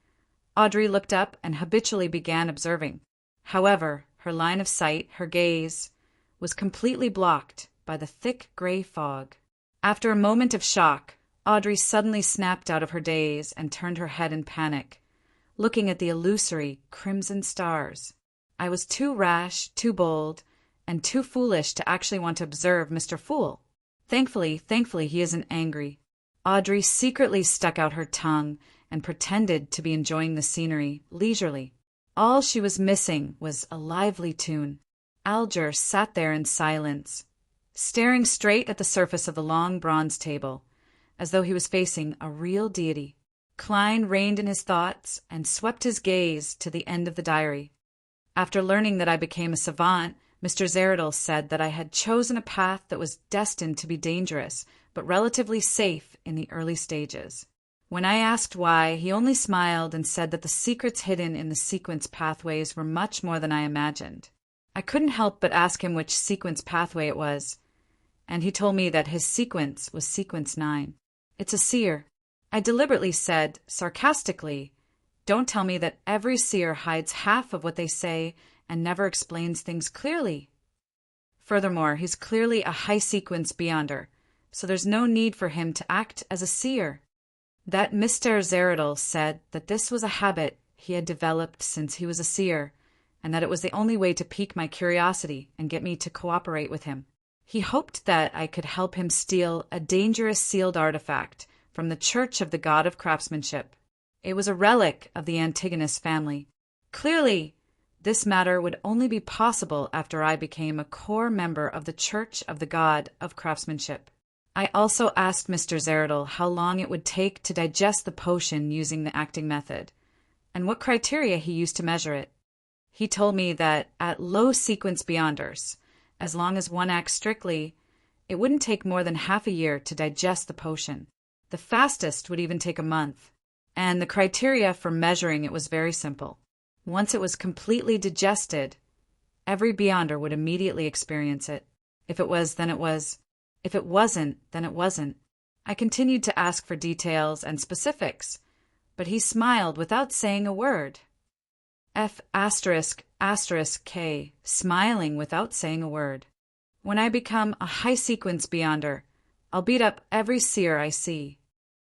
Audrey looked up and habitually began observing. However, her line of sight, her gaze, was completely blocked by the thick gray fog. After a moment of shock, Audrey suddenly snapped out of her daze and turned her head in panic, looking at the illusory crimson stars. I was too rash, too bold, and too foolish to actually want to observe Mr. Fool. Thankfully, he isn't angry. Audrey secretly stuck out her tongue and pretended to be enjoying the scenery leisurely. All she was missing was a lively tune. Alger sat there in silence, staring straight at the surface of the long bronze table, as though he was facing a real deity. Klein reined in his thoughts and swept his gaze to the end of the diary. After learning that I became a savant, Mr. Zeradel said that I had chosen a path that was destined to be dangerous, but relatively safe in the early stages. When I asked why, he only smiled and said that the secrets hidden in the sequence pathways were much more than I imagined. I couldn't help but ask him which sequence pathway it was, and he told me that his sequence was sequence 9. It's a seer. I deliberately said, sarcastically, don't tell me that every seer hides half of what they say and never explains things clearly. Furthermore, he's clearly a high-sequence beyonder, so there's no need for him to act as a seer. That Mr. Zeradel said that this was a habit he had developed since he was a seer, and that it was the only way to pique my curiosity and get me to cooperate with him. He hoped that I could help him steal a dangerous sealed artifact from the Church of the God of Craftsmanship. It was a relic of the Antigonus family. Clearly, this matter would only be possible after I became a core member of the Church of the God of Craftsmanship. I also asked Mr. Zeradel how long it would take to digest the potion using the acting method, and what criteria he used to measure it. He told me that at low sequence beyonders, as long as one acts strictly, it wouldn't take more than half a year to digest the potion. The fastest would even take a month, and the criteria for measuring it was very simple. Once it was completely digested, every beyonder would immediately experience it. If it was, then it was. If it wasn't, then it wasn't. I continued to ask for details and specifics, but he smiled without saying a word. F***K, smiling without saying a word. When I become a high-sequence beyonder, I'll beat up every seer I see.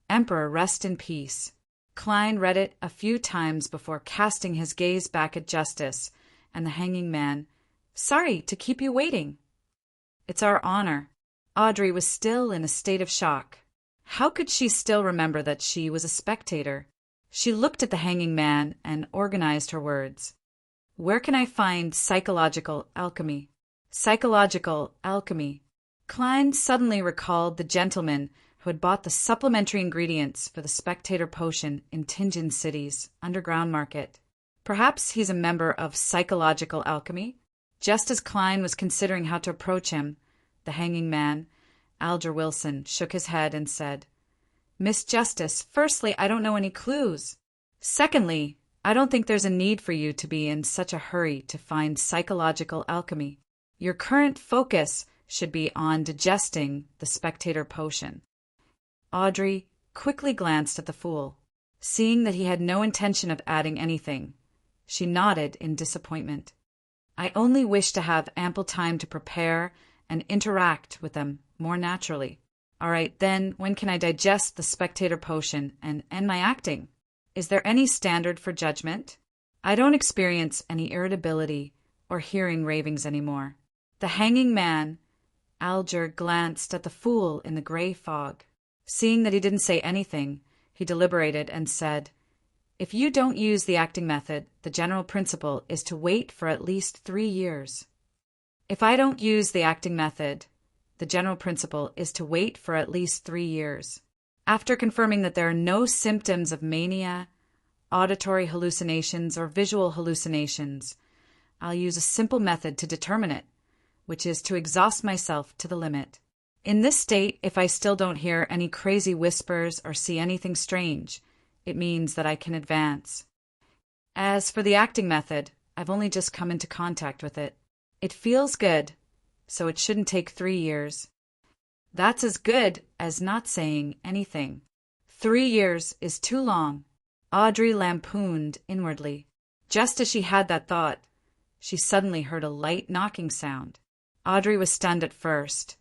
Emperor, rest in peace. Klein read it a few times before casting his gaze back at Justice and the hanging man. Sorry to keep you waiting. It's our honor. Audrey was still in a state of shock. How could she still remember that she was a spectator? She looked at the hanging man and organized her words. Where can I find psychological alchemy? Psychological alchemy. Klein suddenly recalled the gentleman who had bought the supplementary ingredients for the spectator potion in Tingen City's underground market. Perhaps he's a member of psychological alchemy? Just as Klein was considering how to approach him, the hanging man, Alger Wilson, shook his head and said, Miss Justice, firstly, I don't know any clues. Secondly, I don't think there's a need for you to be in such a hurry to find psychological alchemy. Your current focus should be on digesting the spectator potion. Audrey quickly glanced at the fool. Seeing that he had no intention of adding anything, she nodded in disappointment. I only wish to have ample time to prepare and interact with them more naturally. All right, then, when can I digest the spectator potion and end my acting? Is there any standard for judgment? I don't experience any irritability or hearing ravings anymore. The hanging man, Alger, glanced at the fool in the gray fog. Seeing that he didn't say anything, he deliberated and said, If you don't use the acting method, the general principle is to wait for at least 3 years. If I don't use the acting method, the general principle is to wait for at least 3 years. After confirming that there are no symptoms of mania, auditory hallucinations, or visual hallucinations, I'll use a simple method to determine it, which is to exhaust myself to the limit. In this state, if I still don't hear any crazy whispers or see anything strange, it means that I can advance. As for the acting method, I've only just come into contact with it. It feels good, so it shouldn't take 3 years. That's as good as not saying anything. 3 years is too long. Audrey lampooned inwardly. Just as she had that thought, she suddenly heard a light knocking sound. Audrey was stunned at first,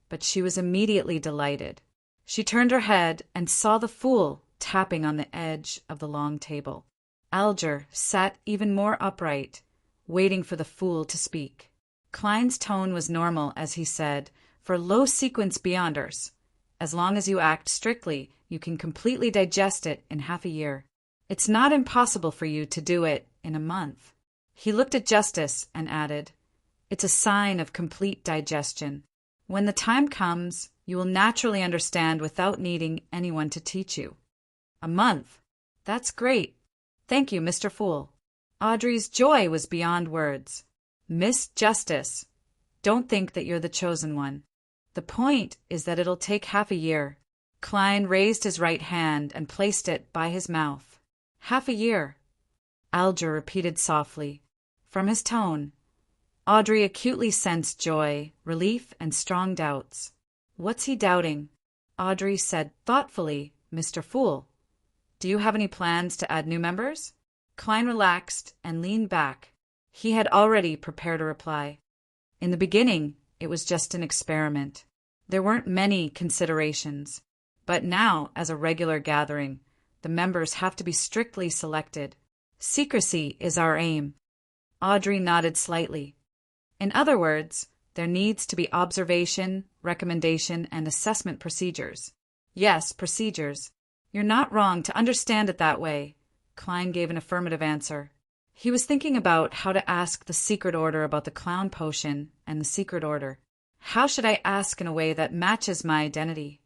but she was immediately delighted. She turned her head and saw the fool tapping on the edge of the long table. Alger sat even more upright, waiting for the fool to speak. Klein's tone was normal as he said, For low-sequence beyonders, as long as you act strictly, you can completely digest it in half a year. It's not impossible for you to do it in a month. He looked at Justice and added, It's a sign of complete digestion. When the time comes, you will naturally understand without needing anyone to teach you. A month? That's great. Thank you, Mr. Fool. Audrey's joy was beyond words. Miss Justice, don't think that you're the chosen one. The point is that it'll take half a year. Klein raised his right hand and placed it by his mouth. Half a year, Alger repeated softly. From his tone, Audrey acutely sensed joy, relief, and strong doubts. What's he doubting? Audrey said thoughtfully, Mr. Fool. Do you have any plans to add new members? Klein relaxed and leaned back. He had already prepared a reply. In the beginning, it was just an experiment. There weren't many considerations. But now, as a regular gathering, the members have to be strictly selected. Secrecy is our aim. Audrey nodded slightly. In other words, there needs to be observation, recommendation, and assessment procedures. Yes, procedures. You're not wrong to understand it that way. Klein gave an affirmative answer. He was thinking about how to ask the secret order about the clown potion and the secret order. How should I ask in a way that matches my identity?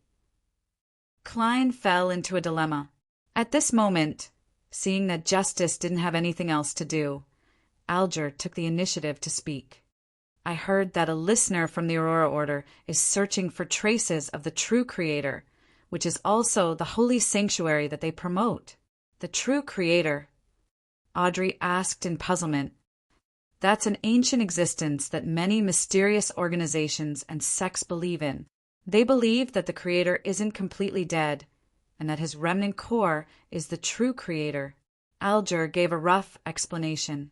Klein fell into a dilemma. At this moment, seeing that Justice didn't have anything else to do, Alger took the initiative to speak. I heard that a listener from the Aurora Order is searching for traces of the true Creator, which is also the holy sanctuary that they promote. The true Creator? Audrey asked in puzzlement. That's an ancient existence that many mysterious organizations and sects believe in. They believe that the Creator isn't completely dead, and that his remnant core is the true Creator. Alger gave a rough explanation.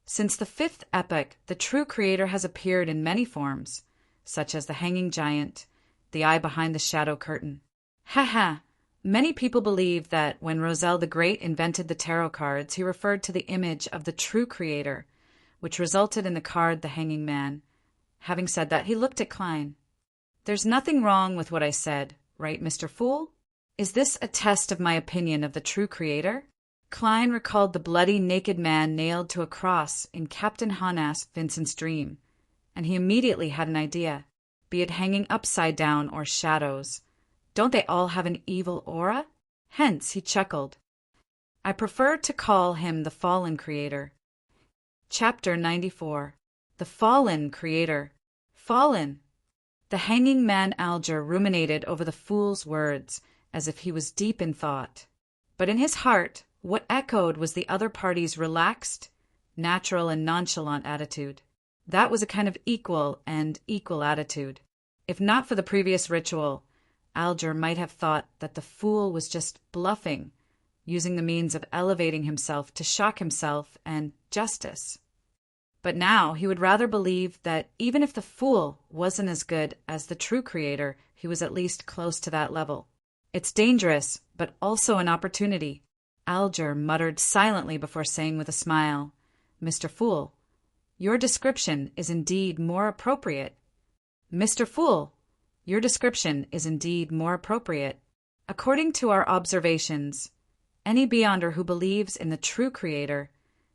Since the fifth epoch, the true Creator has appeared in many forms, such as the Hanging Giant, the Eye Behind the Shadow Curtain. Ha! Many people believe that when Roselle the Great invented the tarot cards, he referred to the image of the true Creator, which resulted in the card the Hanging Man. Having said that, he looked at Klein. There's nothing wrong with what I said, right, Mr. Fool? Is this a test of my opinion of the true Creator? Klein recalled the bloody naked man nailed to a cross in Captain Hannas Vincent's dream, and he immediately had an idea, be it hanging upside down or shadows. Don't they all have an evil aura? Hence, he chuckled. I prefer to call him the Fallen Creator. Chapter 94. The Fallen Creator. Fallen. The Hanging Man Alger ruminated over the fool's words, as if he was deep in thought. But in his heart, what echoed was the other party's relaxed, natural, and nonchalant attitude. That was a kind of equal attitude. If not for the previous ritual, Alger might have thought that the fool was just bluffing, using the means of elevating himself to shock himself and Justice. But now he would rather believe that even if the fool wasn't as good as the true Creator, he was at least close to that level. It's dangerous, but also an opportunity. Alger muttered silently before saying with a smile, Mr. Fool, your description is indeed more appropriate. Mr. Fool, your description is indeed more appropriate. According to our observations, any Beyonder who believes in the true Creator,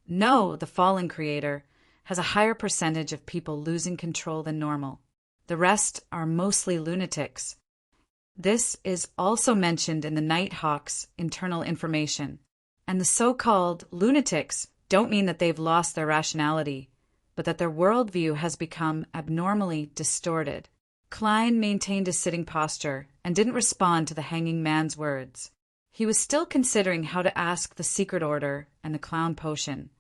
the fallen Creator, has a higher percentage of people losing control than normal. The rest are mostly lunatics. This is also mentioned in the Nighthawk's internal information. And the so-called lunatics don't mean that they've lost their rationality, but that their worldview has become abnormally distorted. Klein maintained his sitting posture and didn't respond to the Hanging Man's words. He was still considering how to ask the secret order and the clown potion,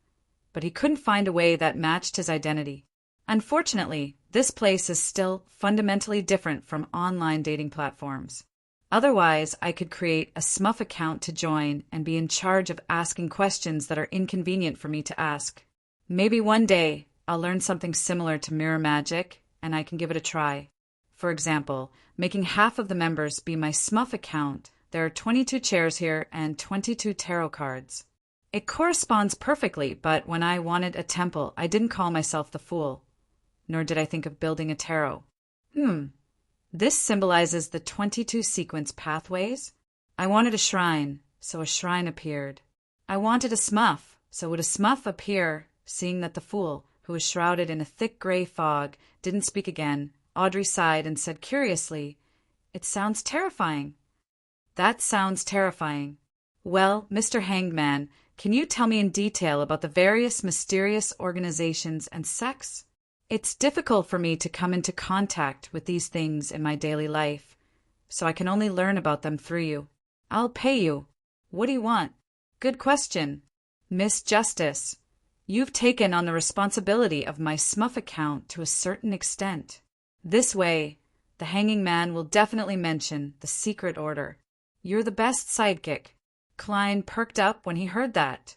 but he couldn't find a way that matched his identity. Unfortunately, this place is still fundamentally different from online dating platforms. Otherwise, I could create a SMUF account to join and be in charge of asking questions that are inconvenient for me to ask. Maybe one day I'll learn something similar to mirror magic and I can give it a try. For example, making half of the members be my SMUF account. There are 22 chairs here and 22 tarot cards. It corresponds perfectly, but when I wanted a temple, I didn't call myself the Fool, nor did I think of building a tarot. This symbolizes the 22 sequence pathways. I wanted a shrine, so a shrine appeared. I wanted a SMUF, so would a SMUF appear, seeing that the Fool, who was shrouded in a thick gray fog, didn't speak again, Audrey sighed and said curiously, "It sounds terrifying." "That sounds terrifying. Well, Mr. Hangman, can you tell me in detail about the various mysterious organizations and sects? It's difficult for me to come into contact with these things in my daily life, so I can only learn about them through you. I'll pay you. What do you want?" "Good question. Miss Justice, you've taken on the responsibility of my Smuff account to a certain extent. This way, the hanging man will definitely mention the secret order. You're the best sidekick." Klein perked up when he heard that,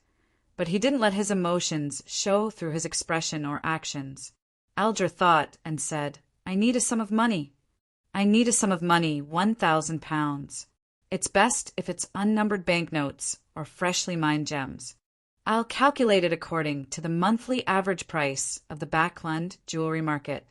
but he didn't let his emotions show through his expression or actions. Alger thought and said, "I need a sum of money. I need a sum of money, 1,000 pounds. It's best if it's unnumbered banknotes or freshly mined gems. I'll calculate it according to the monthly average price of the Backlund jewelry market.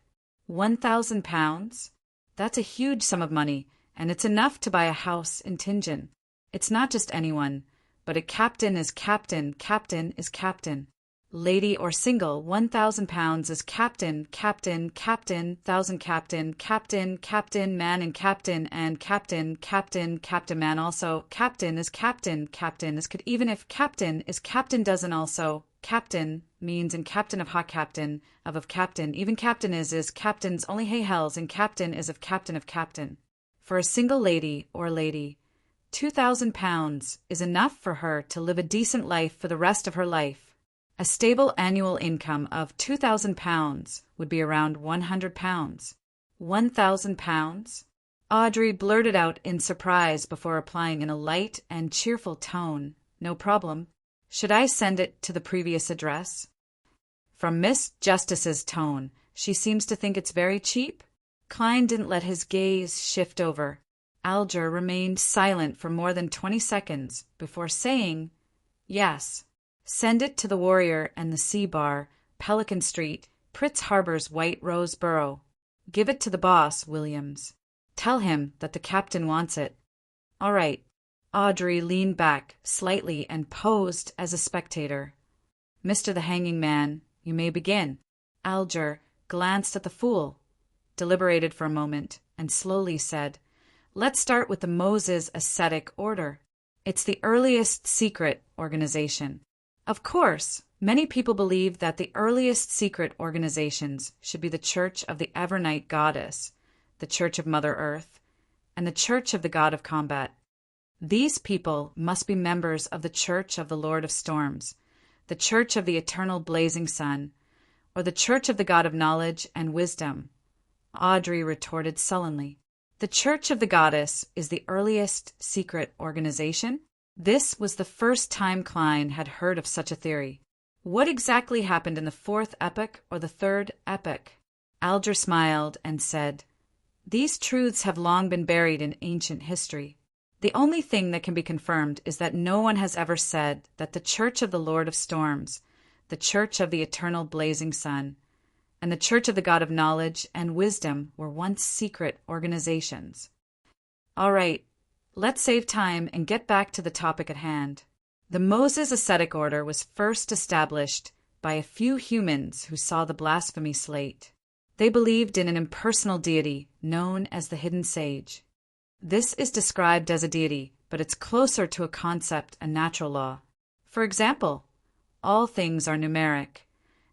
1,000 pounds? That's a huge sum of money, and it's enough to buy a house in Tingen. It's not just anyone, but a captain is captain, captain is captain. Lady or single, 1,000 pounds is captain, captain, captain, thousand captain, captain, captain, man and captain, captain, captain man also. Captain is captain, captain is could even if captain is captain doesn't also. Captain means in captain of hot captain, of captain, even captain is captain's only hay hells and captain is of captain. For a single lady or lady, 2,000 pounds is enough for her to live a decent life for the rest of her life. A stable annual income of 2,000 pounds would be around 100 pounds. 1,000 pounds? Audrey blurted out in surprise before replying in a light and cheerful tone, "No problem. Should I send it to the previous address?" From Miss Justice's tone, she seems to think it's very cheap. Klein didn't let his gaze shift over. Alger remained silent for more than 20 seconds before saying, "Yes. Send it to the Warrior and the Sea Bar, Pelican Street, Pritz Harbor's White Rose Borough. Give it to the boss, Williams. Tell him that the captain wants it." "All right." Audrey leaned back slightly and posed as a spectator. "Mr. the Hanging Man, you may begin." Alger glanced at the fool, deliberated for a moment, and slowly said, "Let's start with the Moses Ascetic Order. It's the earliest secret organization. Of course, many people believe that the earliest secret organizations should be the Church of the Evernight Goddess, the Church of Mother Earth, and the Church of the God of Combat. These people must be members of the Church of the Lord of Storms, the Church of the Eternal Blazing Sun, or the Church of the God of Knowledge and Wisdom." Audrey retorted sullenly, "The Church of the Goddess is the earliest secret organization?" This was the first time Klein had heard of such a theory. What exactly happened in the fourth epoch or the third epoch? Alger smiled and said, "These truths have long been buried in ancient history. The only thing that can be confirmed is that no one has ever said that the Church of the Lord of Storms, the Church of the Eternal Blazing Sun, and the Church of the God of Knowledge and Wisdom were once secret organizations. All right. Let's save time and get back to the topic at hand. The Moses Ascetic Order was first established by a few humans who saw the blasphemy slate. They believed in an impersonal deity known as the Hidden Sage. This is described as a deity, but it's closer to a concept and natural law. For example, all things are numeric,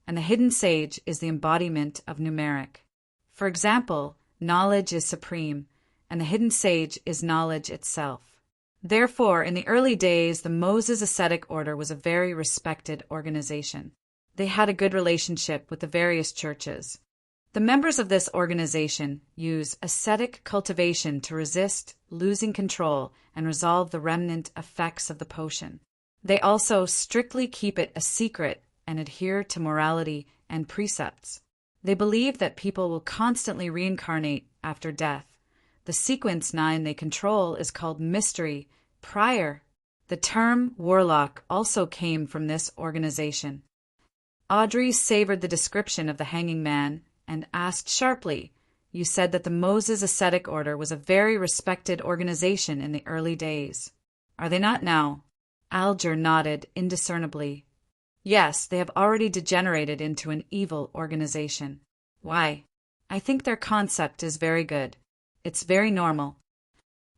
and the Hidden Sage is the embodiment of numeric. For example, knowledge is supreme, and the Hidden Sage is knowledge itself. Therefore, in the early days, the Moses Ascetic Order was a very respected organization. They had a good relationship with the various churches. The members of this organization use ascetic cultivation to resist losing control and resolve the remnant effects of the potion. They also strictly keep it a secret and adhere to morality and precepts. They believe that people will constantly reincarnate after death. The sequence 9 they control is called mystery, prior. The term warlock also came from this organization. Audrey savored the description of the hanging man and asked sharply, "You said that the Moses Ascetic Order was a very respected organization in the early days. Are they not now?" Alger nodded indiscernibly. "Yes, they have already degenerated into an evil organization." "Why?" I think their concept is very good. It's very normal.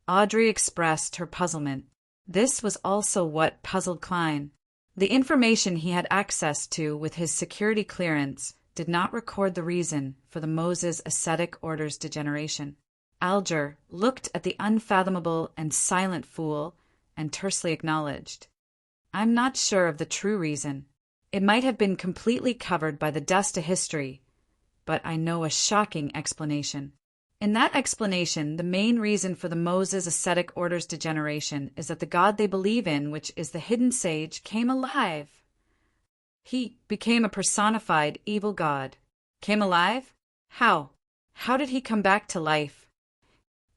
Audrey expressed her puzzlement. This was also what puzzled Klein. The information he had access to with his security clearance did not record the reason for the Moses ascetic order's degeneration. Alger looked at the unfathomable and silent fool and tersely acknowledged, "I'm not sure of the true reason. It might have been completely covered by the dust of history, but I know a shocking explanation. In that explanation, the main reason for the Moses ascetic order's degeneration is that the God they believe in, which is the hidden sage, came alive. He became a personified evil god. Came alive? How? How did he come back to life?"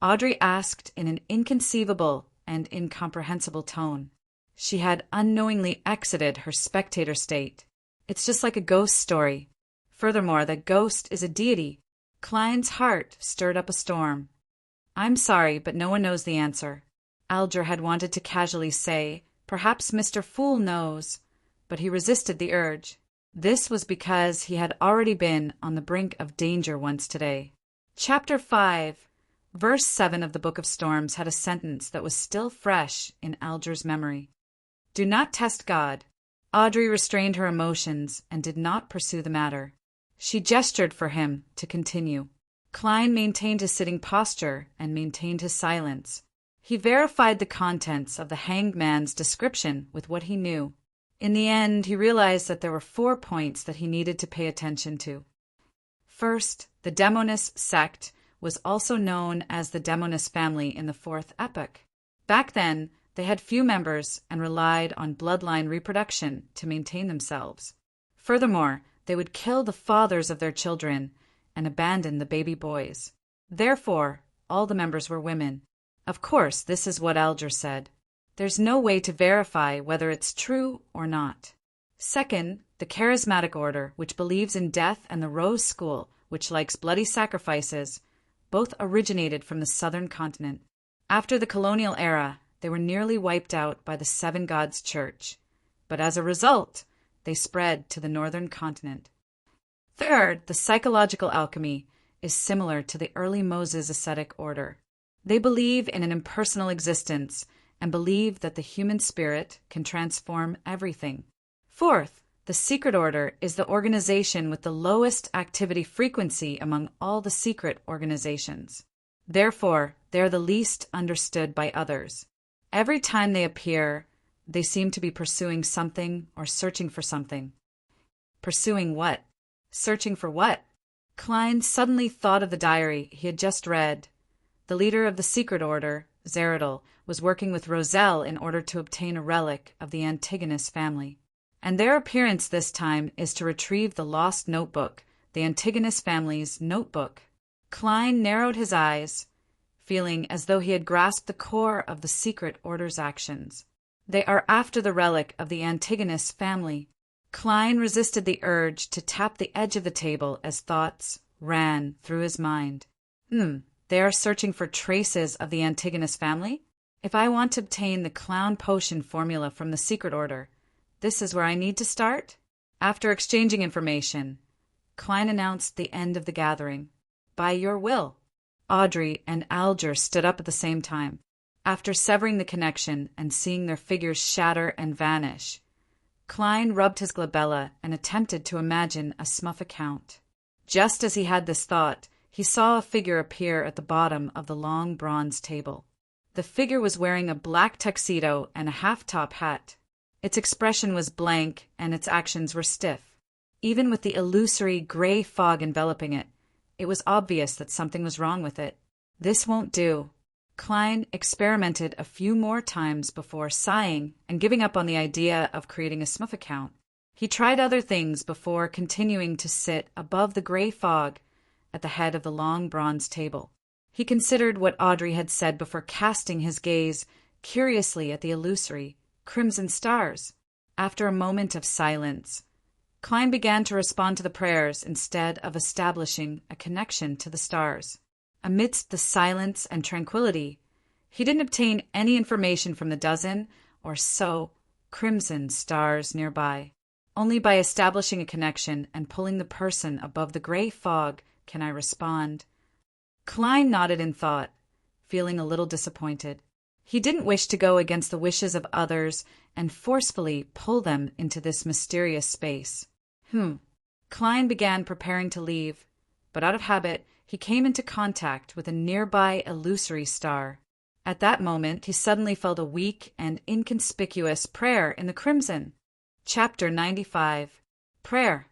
Audrey asked in an inconceivable and incomprehensible tone. She had unknowingly exited her spectator state. It's just like a ghost story. Furthermore, that ghost is a deity. Klein's heart stirred up a storm. "I'm sorry, but no one knows the answer." Alger had wanted to casually say, "Perhaps Mr. Fool knows," but he resisted the urge. This was because he had already been on the brink of danger once today. Chapter 5, verse 7 of the Book of Storms had a sentence that was still fresh in Alger's memory. "Do not test God." Audrey restrained her emotions and did not pursue the matter. She gestured for him to continue. Klein maintained his sitting posture and maintained his silence. He verified the contents of the hanged man's description with what he knew. In the end, he realized that there were 4 points that he needed to pay attention to. First, the Demonist sect was also known as the Demonist family in the 4th epoch. Back then, they had few members and relied on bloodline reproduction to maintain themselves. Furthermore, they would kill the fathers of their children and abandon the baby boys. Therefore, all the members were women. Of course, this is what Alger said. There's no way to verify whether it's true or not. Second, the charismatic order, which believes in death, and the Rose School, which likes bloody sacrifices, both originated from the southern continent. After the colonial era, they were nearly wiped out by the Seven Gods Church, but as a result, they spread to the northern continent. Third, the psychological alchemy is similar to the early Moses ascetic order. They believe in an impersonal existence and believe that the human spirit can transform everything. Fourth, the secret order is the organization with the lowest activity frequency among all the secret organizations. Therefore, they are the least understood by others. Every time they appear, they seem to be pursuing something or searching for something. Pursuing what? Searching for what? Klein suddenly thought of the diary he had just read. The leader of the secret order, Zeradal, was working with Roselle in order to obtain a relic of the Antigonus family. And their appearance this time is to retrieve the lost notebook, the Antigonus family's notebook. Klein narrowed his eyes, feeling as though he had grasped the core of the secret order's actions. They are after the relic of the Antigonus family. Klein resisted the urge to tap the edge of the table as thoughts ran through his mind. They are searching for traces of the Antigonus family? If I want to obtain the clown potion formula from the secret order, this is where I need to start? After exchanging information, Klein announced the end of the gathering. "By your will." Audrey and Alger stood up at the same time. After severing the connection and seeing their figures shatter and vanish, Klein rubbed his glabella and attempted to imagine a smuff account. Just as he had this thought, he saw a figure appear at the bottom of the long bronze table. The figure was wearing a black tuxedo and a half-top hat. Its expression was blank and its actions were stiff. Even with the illusory gray fog enveloping it, it was obvious that something was wrong with it. This won't do. Klein experimented a few more times before sighing and giving up on the idea of creating a smuff account. He tried other things before continuing to sit above the gray fog at the head of the long bronze table. He considered what Audrey had said before casting his gaze curiously at the illusory crimson stars. After a moment of silence, Klein began to respond to the prayers instead of establishing a connection to the stars. Amidst the silence and tranquility, he didn't obtain any information from the dozen or so crimson stars nearby. Only by establishing a connection and pulling the person above the gray fog can I respond?" Klein nodded in thought, feeling a little disappointed. He didn't wish to go against the wishes of others and forcefully pull them into this mysterious space. Klein began preparing to leave, but out of habit, he came into contact with a nearby illusory star. At that moment, he suddenly felt a weak and inconspicuous prayer in the crimson. Chapter 95. Prayer.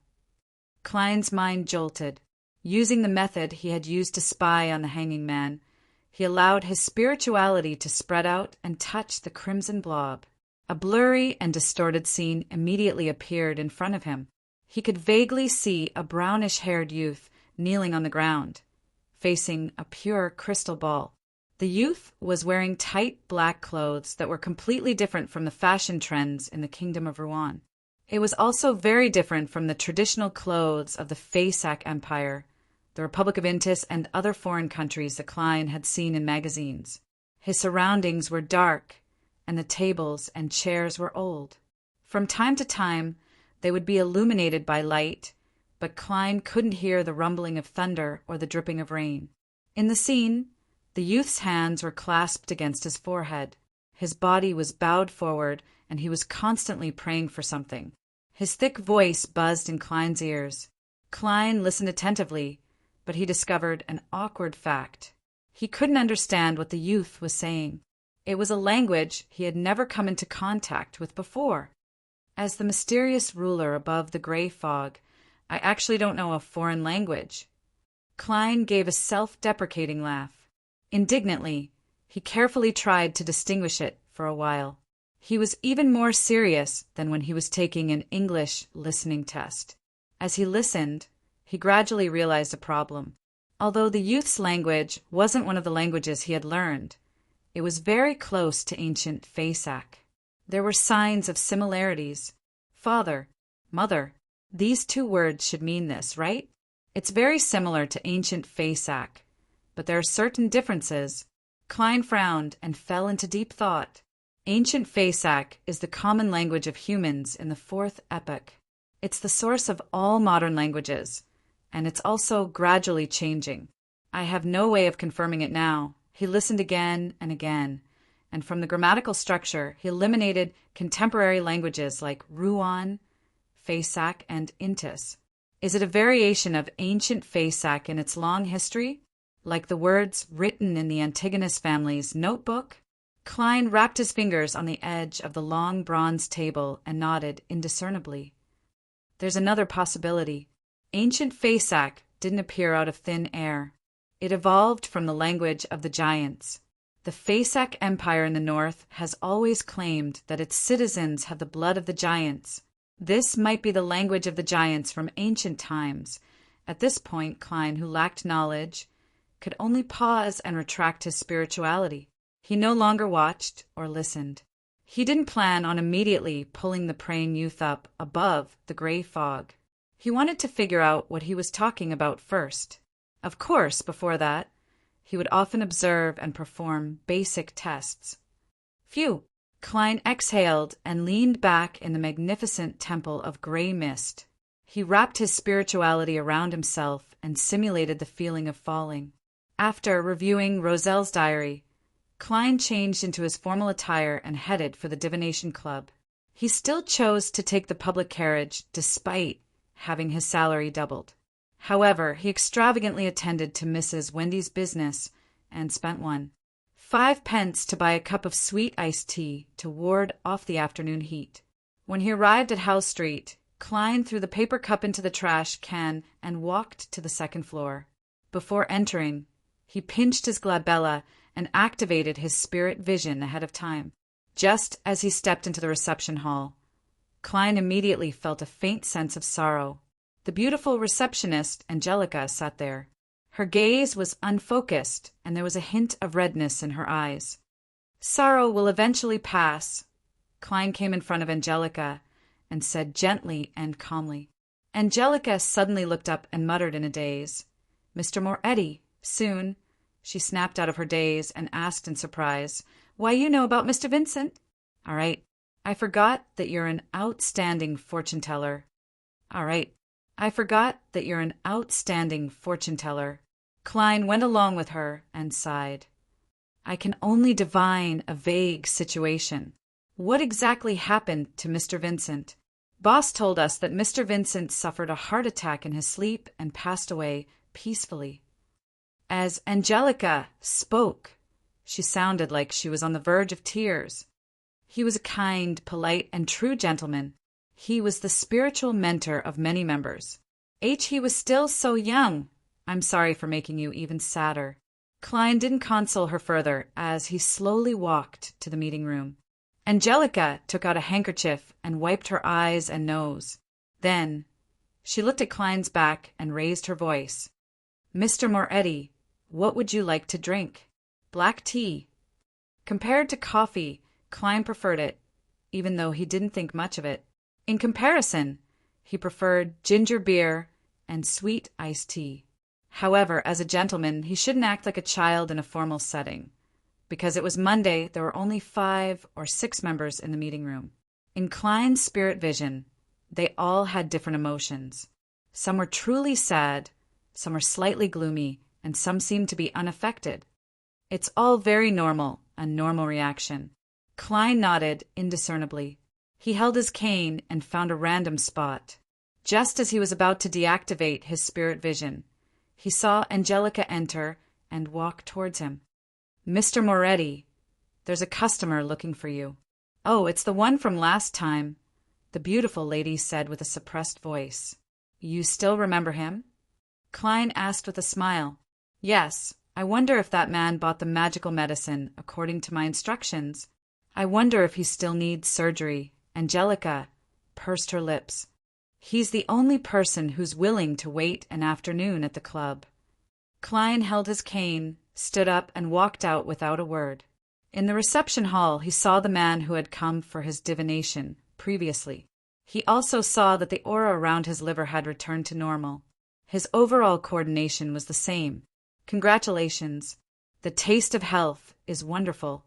Klein's mind jolted. Using the method he had used to spy on the hanging man, he allowed his spirituality to spread out and touch the crimson blob. A blurry and distorted scene immediately appeared in front of him. He could vaguely see a brownish-haired youth kneeling on the ground, facing a pure crystal ball. The youth was wearing tight black clothes that were completely different from the fashion trends in the Kingdom of Rouen. It was also very different from the traditional clothes of the Faysac Empire, the Republic of Intis, and other foreign countries that Klein had seen in magazines. His surroundings were dark, and the tables and chairs were old. From time to time, they would be illuminated by light, but Klein couldn't hear the rumbling of thunder or the dripping of rain. In the scene, the youth's hands were clasped against his forehead. His body was bowed forward, and he was constantly praying for something. His thick voice buzzed in Klein's ears. Klein listened attentively, but he discovered an awkward fact. He couldn't understand what the youth was saying. It was a language he had never come into contact with before. As the mysterious ruler above the gray fog, I actually don't know a foreign language. Klein gave a self-deprecating laugh. Indignantly, he carefully tried to distinguish it for a while. He was even more serious than when he was taking an English listening test. As he listened, he gradually realized a problem. Although the youth's language wasn't one of the languages he had learned, it was very close to ancient Faysac. There were signs of similarities. Father, mother, these two words should mean this, right? It's very similar to ancient Faysac, but there are certain differences. Klein frowned and fell into deep thought. Ancient Faysac is the common language of humans in the fourth epoch. It's the source of all modern languages, and it's also gradually changing. I have no way of confirming it now. He listened again and again, and from the grammatical structure, he eliminated contemporary languages like Rouen, Faysac, and Intis. Is it a variation of ancient Faysac in its long history, like the words written in the Antigonus family's notebook? Klein wrapped his fingers on the edge of the long bronze table and nodded indiscernibly. There's another possibility. Ancient Faysac didn't appear out of thin air. It evolved from the language of the giants. The Faysac Empire in the north has always claimed that its citizens have the blood of the giants. This might be the language of the giants from ancient times. At this point, Klein, who lacked knowledge, could only pause and retract his spirituality. He no longer watched or listened. He didn't plan on immediately pulling the praying youth up above the gray fog. He wanted to figure out what he was talking about first. Of course, before that, he would often observe and perform basic tests. Phew! Klein exhaled and leaned back in the magnificent temple of gray mist. He wrapped his spirituality around himself and simulated the feeling of falling. After reviewing Roselle's diary, Klein changed into his formal attire and headed for the divination club. He still chose to take the public carriage despite having his salary doubled. However, he extravagantly attended to Mrs. Wendy's business and spent 5 pence to buy a cup of sweet iced tea to ward off the afternoon heat. When he arrived at Howe Street, Klein threw the paper cup into the trash can and walked to the second floor. Before entering, he pinched his glabella and activated his spirit vision ahead of time. Just as he stepped into the reception hall, Klein immediately felt a faint sense of sorrow. The beautiful receptionist, Angelica, sat there. Her gaze was unfocused, and there was a hint of redness in her eyes. "Sorrow will eventually pass." Klein came in front of Angelica and said gently and calmly. Angelica suddenly looked up and muttered in a daze. "Mr. Moretti, soon." She snapped out of her daze and asked in surprise, "Why, you know about Mr. Vincent?" "All right. I forgot that you're an outstanding fortune-teller." "All right. I forgot that you're an outstanding fortune-teller." Klein went along with her and sighed. "I can only divine a vague situation. What exactly happened to Mr. Vincent?" "Boss told us that Mr. Vincent suffered a heart attack in his sleep and passed away peacefully." As Angelica spoke, she sounded like she was on the verge of tears. "He was a kind, polite, and true gentleman. He was the spiritual mentor of many members. He was still so young. I'm sorry for making you even sadder." Klein didn't console her further as he slowly walked to the meeting room. Angelica took out a handkerchief and wiped her eyes and nose. Then she looked at Klein's back and raised her voice. "Mr. Moretti, what would you like to drink?" "Black tea." Compared to coffee, Klein preferred it, even though he didn't think much of it. In comparison, he preferred ginger beer and sweet iced tea. However, as a gentleman, he shouldn't act like a child in a formal setting. Because it was Monday, there were only 5 or 6 members in the meeting room. In Klein's spirit vision, they all had different emotions. Some were truly sad, some were slightly gloomy, and some seemed to be unaffected. It's all very normal, a normal reaction. Klein nodded indiscernibly. He held his cane and found a random spot. Just as he was about to deactivate his spirit vision, he saw Angelica enter and walk towards him. "Mr. Moretti, there's a customer looking for you." "Oh, it's the one from last time," the beautiful lady said with a suppressed voice. "You still remember him?" Klein asked with a smile. "Yes, I wonder if that man bought the magical medicine according to my instructions. I wonder if he still needs surgery." Angelica pursed her lips. "He's the only person who's willing to wait an afternoon at the club." Klein held his cane, stood up, and walked out without a word. In the reception hall, he saw the man who had come for his divination previously. He also saw that the aura around his liver had returned to normal. His overall coordination was the same. "Congratulations. The taste of health is wonderful."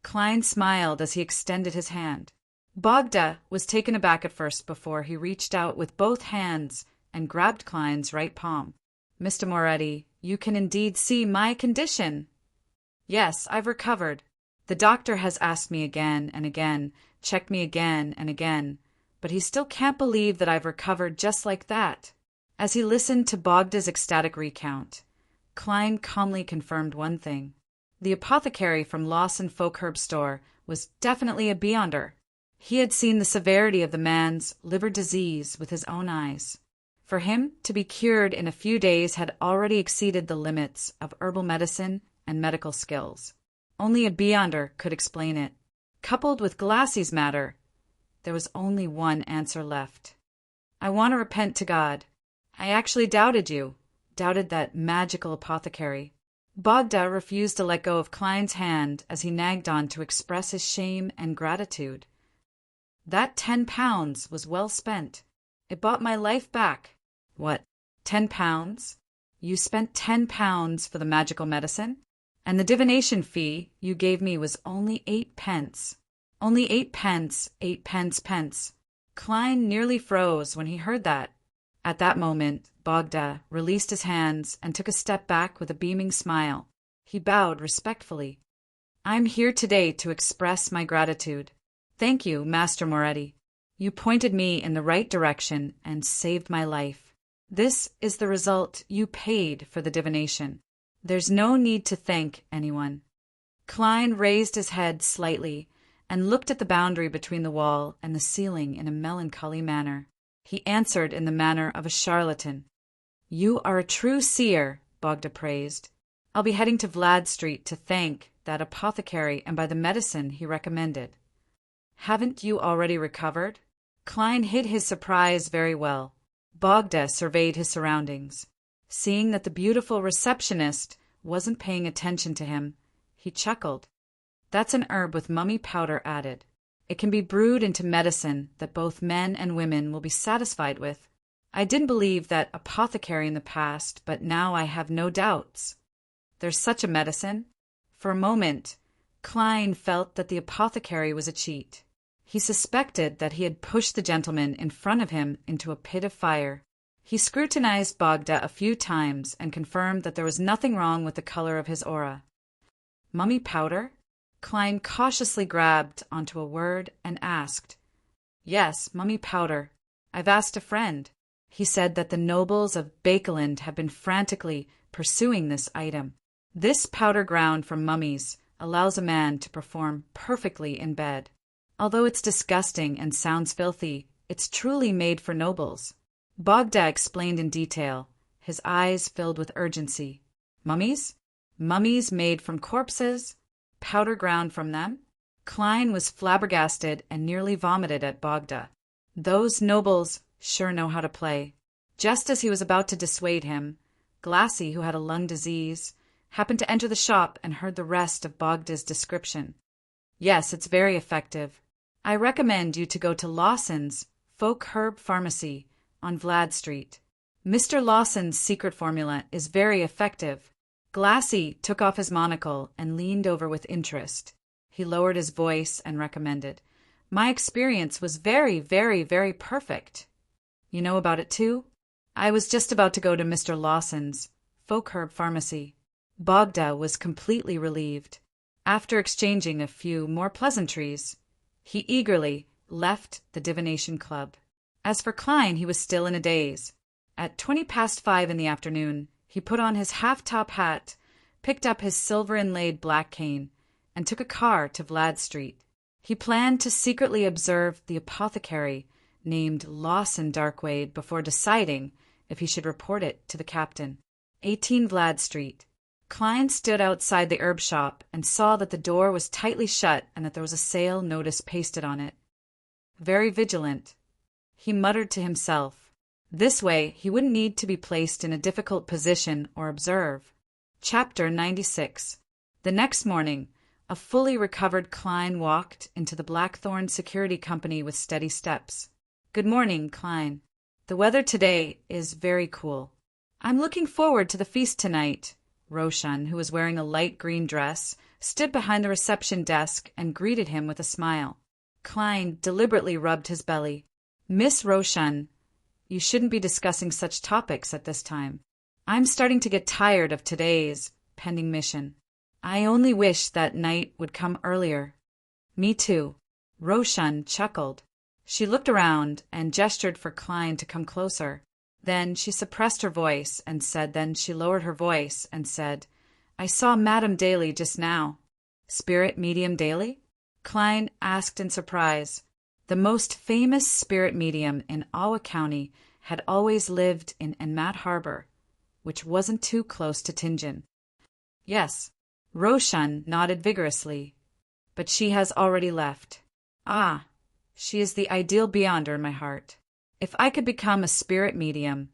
Klein smiled as he extended his hand. Bogda was taken aback at first before he reached out with both hands and grabbed Klein's right palm. "Mr. Moretti, you can indeed see my condition." "Yes, I've recovered. The doctor has asked me again and again, checked me again and again, but he still can't believe that I've recovered just like that." As he listened to Bogda's ecstatic recount, Klein calmly confirmed one thing. The apothecary from Lawson Folk Herb Store was definitely a beyonder. He had seen the severity of the man's liver disease with his own eyes. For him to be cured in a few days had already exceeded the limits of herbal medicine and medical skills. Only a beyonder could explain it. Coupled with Glassie's matter, there was only one answer left. "I want to repent to God. I actually doubted you, doubted that magical apothecary." Bogda refused to let go of Klein's hand as he nagged on to express his shame and gratitude. "That £10 was well spent. It bought my life back." "What, £10? You spent £10 for the magical medicine? And the divination fee you gave me was only 8 pence. Only 8 pence, 8 pence. Klein nearly froze when he heard that. At that moment, Bogda released his hands and took a step back with a beaming smile. He bowed respectfully. "I'm here today to express my gratitude. Thank you, Master Moretti. You pointed me in the right direction and saved my life. This is the result you paid for the divination. There's no need to thank anyone." Klein raised his head slightly and looked at the boundary between the wall and the ceiling in a melancholy manner. He answered in the manner of a charlatan. "You are a true seer," Bogda praised. "I'll be heading to Vlad Street to thank that apothecary and buy the medicine he recommended." "Haven't you already recovered?" Klein hid his surprise very well. Bogda surveyed his surroundings. Seeing that the beautiful receptionist wasn't paying attention to him, he chuckled. "That's an herb with mummy powder added. It can be brewed into medicine that both men and women will be satisfied with. I didn't believe that apothecary in the past, but now I have no doubts. There's such a medicine?" For a moment, Klein felt that the apothecary was a cheat. He suspected that he had pushed the gentleman in front of him into a pit of fire. He scrutinized Bogda a few times and confirmed that there was nothing wrong with the color of his aura. Mummy powder? Klein cautiously grabbed onto a word and asked. Yes, mummy powder. I've asked a friend. He said that the nobles of Bakeland have been frantically pursuing this item. This powder ground from mummies allows a man to perform perfectly in bed. Although it's disgusting and sounds filthy, it's truly made for nobles. Bogda explained in detail, his eyes filled with urgency. Mummies? Mummies made from corpses? Powder ground from them? Klein was flabbergasted and nearly vomited at Bogda. Those nobles sure know how to play. Just as he was about to dissuade him, Glassy, who had a lung disease, happened to enter the shop and heard the rest of Bogda's description. Yes, it's very effective. I recommend you to go to Lawson's Folk Herb Pharmacy on Vlad Street. Mr. Lawson's secret formula is very effective. Glassy took off his monocle and leaned over with interest. He lowered his voice and recommended, My experience was very, very, very perfect. You know about it too? I was just about to go to Mr. Lawson's Folk Herb Pharmacy. Bogda was completely relieved. After exchanging a few more pleasantries, he eagerly left the divination club. As for Klein, he was still in a daze. At 5:20 in the afternoon, he put on his half-top hat, picked up his silver-inlaid black cane, and took a car to Vlad Street. He planned to secretly observe the apothecary named Lawson Darkwaide before deciding if he should report it to the captain. 18 Vlad Street. Klein stood outside the herb shop and saw that the door was tightly shut and that there was a sale notice pasted on it. Very vigilant, he muttered to himself. This way he wouldn't need to be placed in a difficult position or observe. Chapter 96. The next morning, a fully recovered Klein walked into the Blackthorn Security Company with steady steps. Good morning, Klein. The weather today is very cool. I'm looking forward to the feast tonight. Roshan, who was wearing a light green dress, stood behind the reception desk and greeted him with a smile. Klein deliberately rubbed his belly. Miss Roshan, you shouldn't be discussing such topics at this time. I'm starting to get tired of today's pending mission. I only wish that night would come earlier. Me too. Roshan chuckled. She looked around and gestured for Klein to come closer. Then she suppressed her voice and said, I saw Madame Daly just now. Spirit medium Daly? Klein asked in surprise. The most famous spirit medium in Awa County had always lived in Enmat Harbor, which wasn't too close to Tingen. Yes, Roshan nodded vigorously, but she has already left. Ah, she is the ideal beyonder in my heart. If I could become a spirit medium,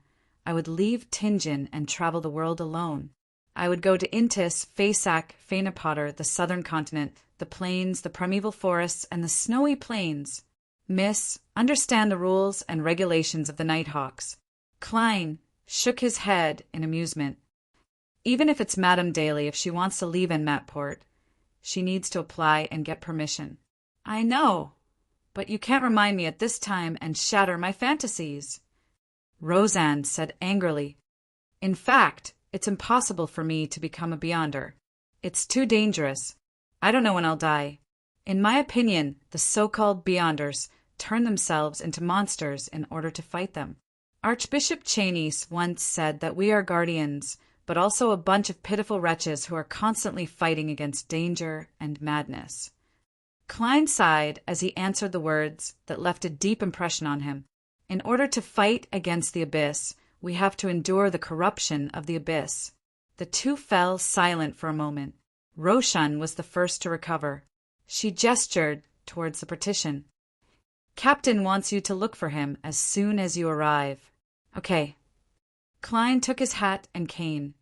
I would leave Tingen and travel the world alone. I would go to Intis, Fasak, Fainapotter, the southern continent, the plains, the primeval forests, and the snowy plains. Miss, understand the rules and regulations of the Nighthawks. Klein shook his head in amusement. Even if it's Madame Daly, if she wants to leave Enmatport, she needs to apply and get permission. I know, but you can't remind me at this time and shatter my fantasies. Roseanne said angrily. In fact, it's impossible for me to become a beyonder. It's too dangerous. I don't know when I'll die. In my opinion, the so-called beyonders turn themselves into monsters in order to fight them. Archbishop Chainies once said that we are guardians, but also a bunch of pitiful wretches who are constantly fighting against danger and madness. Klein sighed as he answered the words that left a deep impression on him. In order to fight against the abyss, we have to endure the corruption of the abyss. The two fell silent for a moment. Roshan was the first to recover. She gestured towards the partition. Captain wants you to look for him as soon as you arrive. Okay. Klein took his hat and cane,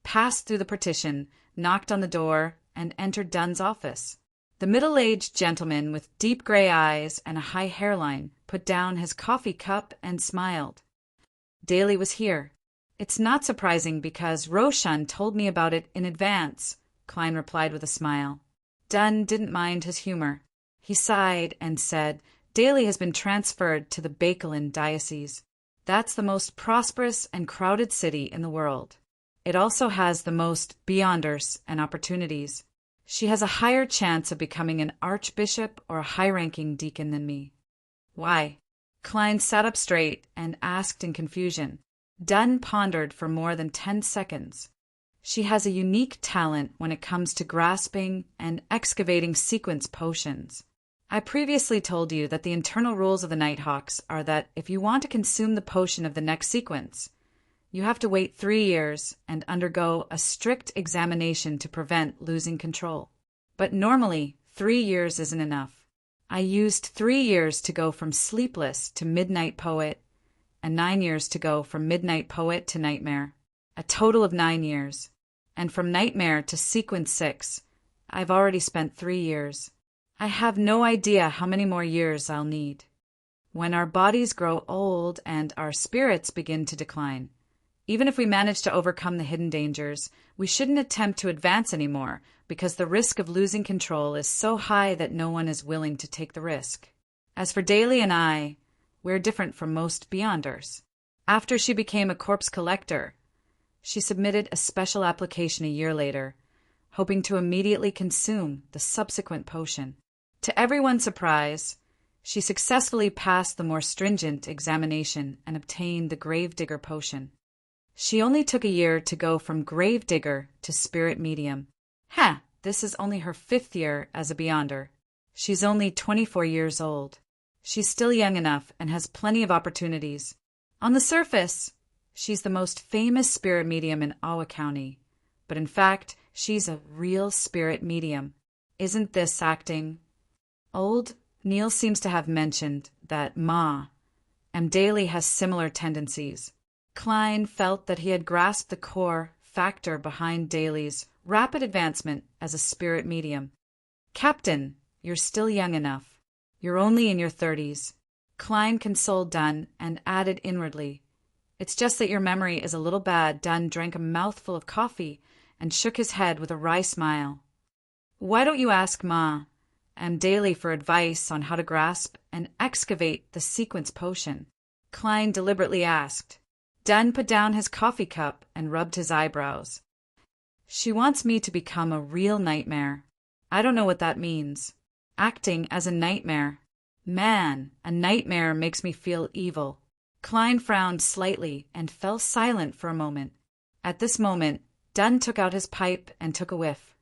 passed through the partition, knocked on the door, and entered Dunn's office. The middle-aged gentleman with deep gray eyes and a high hairline put down his coffee cup and smiled. Daly was here. It's not surprising because Roshan told me about it in advance, Klein replied with a smile. Dunn didn't mind his humor. He sighed and said, Daly has been transferred to the Bakelin diocese. That's the most prosperous and crowded city in the world. It also has the most beyonders and opportunities. She has a higher chance of becoming an archbishop or a high-ranking deacon than me. Why? Klein sat up straight and asked in confusion. Dunn pondered for more than 10 seconds. She has a unique talent when it comes to grasping and excavating sequence potions. I previously told you that the internal rules of the Nighthawks are that if you want to consume the potion of the next sequence, you have to wait 3 years and undergo a strict examination to prevent losing control. But normally, 3 years isn't enough. I used 3 years to go from sleepless to midnight poet, and 9 years to go from midnight poet to nightmare. A total of 9 years. And from nightmare to sequence 6, I've already spent 3 years. I have no idea how many more years I'll need. When our bodies grow old and our spirits begin to decline, even if we manage to overcome the hidden dangers, we shouldn't attempt to advance anymore because the risk of losing control is so high that no one is willing to take the risk. As for Daly and I, we're different from most Beyonders. After she became a corpse collector, she submitted a special application a year later, hoping to immediately consume the subsequent potion. To everyone's surprise, she successfully passed the more stringent examination and obtained the Gravedigger potion. She only took a year to go from Gravedigger to Spirit Medium. This is only her 5th year as a Beyonder. She's only 24 years old. She's still young enough and has plenty of opportunities. On the surface, she's the most famous spirit medium in Awa County. But in fact, she's a real spirit medium. Isn't this acting? Old Neil seems to have mentioned that Ma and Daly has similar tendencies. Klein felt that he had grasped the core factor behind Daly's rapid advancement as a spirit medium. Captain, you're still young enough. You're only in your 30s. Klein consoled Dunn and added inwardly, "It's just that your memory is a little bad." Dunn drank a mouthful of coffee and shook his head with a wry smile. "Why don't you ask Ma and Daly for advice on how to grasp and excavate the sequence potion?" Klein deliberately asked. Dunn put down his coffee cup and rubbed his eyebrows. "She wants me to become a real nightmare. I don't know what that means. Acting as a nightmare. Man, a nightmare makes me feel evil." Klein frowned slightly and fell silent for a moment. At this moment, Dunn took out his pipe and took a whiff.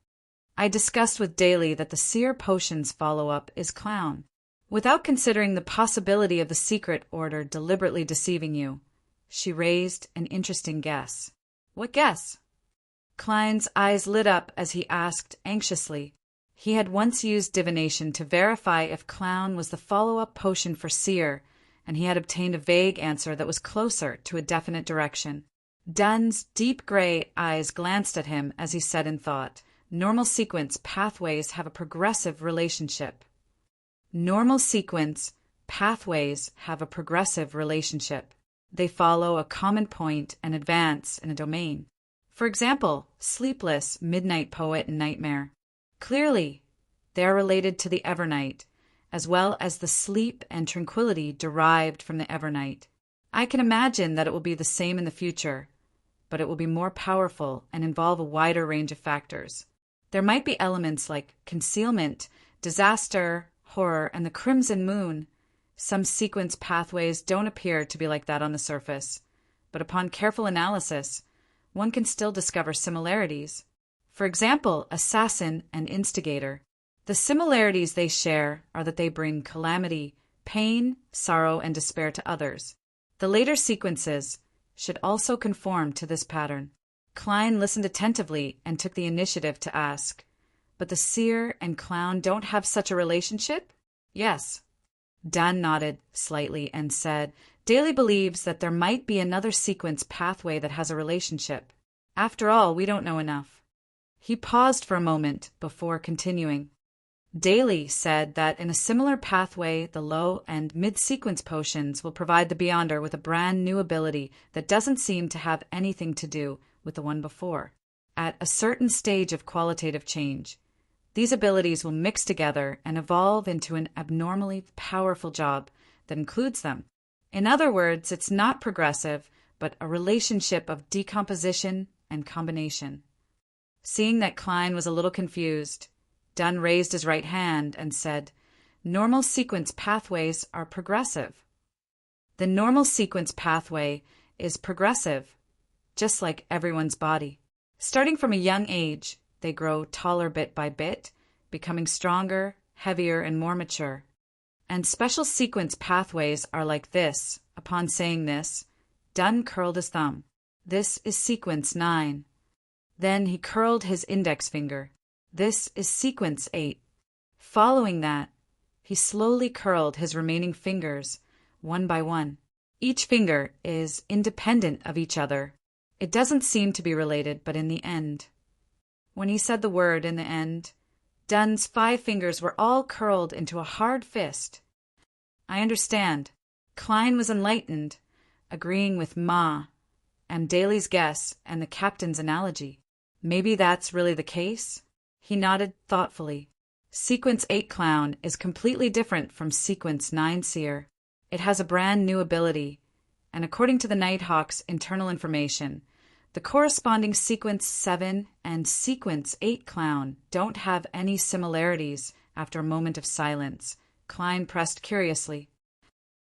"I discussed with Daly that the Seer Potion's follow-up is Clown. Without considering the possibility of the secret order deliberately deceiving you, she raised an interesting guess." "What guess?" Klein's eyes lit up as he asked anxiously. He had once used divination to verify if Clown was the follow-up potion for Seer, and he had obtained a vague answer that was closer to a definite direction. Dunn's deep gray eyes glanced at him as he said in thought, "Normal sequence pathways have a progressive relationship." Normal sequence pathways have a progressive relationship. They follow a common point and advance in a domain. For example, Sleepless, Midnight Poet, and Nightmare. Clearly, they are related to the Evernight, as well as the sleep and tranquility derived from the Evernight. I can imagine that it will be the same in the future, but it will be more powerful and involve a wider range of factors. There might be elements like concealment, disaster, horror, and the Crimson Moon. Some sequence pathways don't appear to be like that on the surface, but upon careful analysis, one can still discover similarities. For example, Assassin and Instigator. The similarities they share are that they bring calamity, pain, sorrow, and despair to others. The later sequences should also conform to this pattern. Klein listened attentively and took the initiative to ask, "But the Seer and Clown don't have such a relationship?" "Yes." Dunn nodded slightly and said, "Daly believes that there might be another sequence pathway that has a relationship. After all, we don't know enough." He paused for a moment before continuing. Daly said that in a similar pathway, the low and mid-sequence potions will provide the Beyonder with a brand new ability that doesn't seem to have anything to do with the one before. At a certain stage of qualitative change, these abilities will mix together and evolve into an abnormally powerful job that includes them. In other words, it's not progressive, but a relationship of decomposition and combination. Seeing that Klein was a little confused, Dunn raised his right hand and said, "Normal sequence pathways are progressive." The normal sequence pathway is progressive, just like everyone's body. Starting from a young age, they grow taller bit by bit, becoming stronger, heavier, and more mature. And special sequence pathways are like this. Upon saying this, Dunn curled his thumb. This is sequence 9. Then he curled his index finger. This is sequence 8. Following that, he slowly curled his remaining fingers, one by one. Each finger is independent of each other. It doesn't seem to be related, but in the end. When he said the word "in the end," Dunn's 5 fingers were all curled into a hard fist. I understand. Klein was enlightened, agreeing with Ma and Daly's guess and the captain's analogy. Maybe that's really the case? He nodded thoughtfully. Sequence 8 Clown is completely different from Sequence 9 Seer. It has a brand new ability, and according to the Nighthawk's internal information, the corresponding Sequence 7 and Sequence 8 Clown don't have any similarities. After a moment of silence, Klein pressed curiously.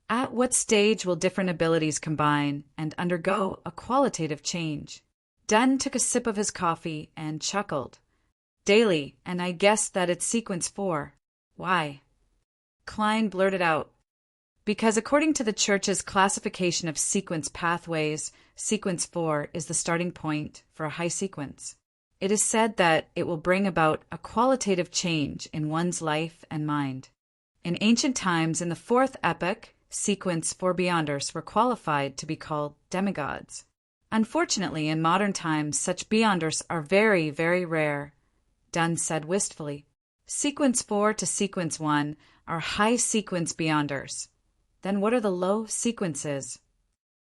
At what stage will different abilities combine and undergo a qualitative change? Dunn took a sip of his coffee and chuckled. Daily, and I guessed that it's Sequence 4. Why? Klein blurted out. Because according to the Church's classification of sequence pathways, Sequence 4 is the starting point for a high sequence. It is said that it will bring about a qualitative change in one's life and mind. In ancient times, in the 4th epoch, Sequence 4 Beyonders were qualified to be called demigods. Unfortunately, in modern times, such Beyonders are very, very rare, Dunn said wistfully. Sequence 4 to Sequence 1 are high sequence Beyonders. Then what are the low sequences?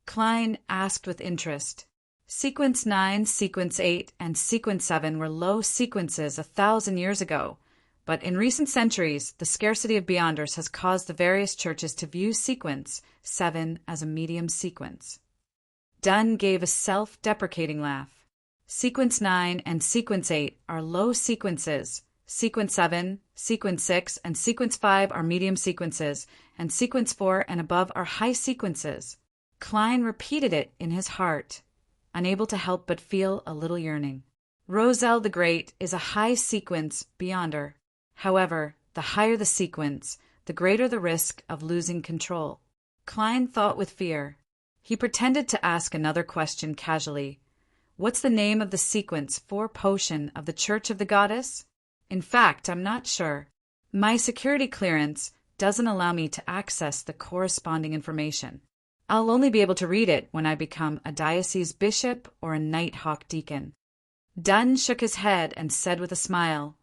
Klein asked with interest. Sequence 9, Sequence 8, and Sequence 7 were low sequences 1,000 years ago, but in recent centuries, the scarcity of Beyonders has caused the various churches to view Sequence 7 as a medium sequence. Dunn gave a self-deprecating laugh. Sequence 9 and Sequence 8 are low sequences. Sequence 7, Sequence 6, and Sequence 5 are medium sequences, and Sequence 4 and above are high sequences. Klein repeated it in his heart, unable to help but feel a little yearning. Roselle the Great is a high sequence Beyonder. However, the higher the sequence, the greater the risk of losing control. Klein thought with fear. He pretended to ask another question casually. What's the name of the Sequence 4 potion of the Church of the Goddess? In fact, I'm not sure. My security clearance doesn't allow me to access the corresponding information. I'll only be able to read it when I become a diocese bishop or a Nighthawk deacon. Dunn shook his head and said with a smile,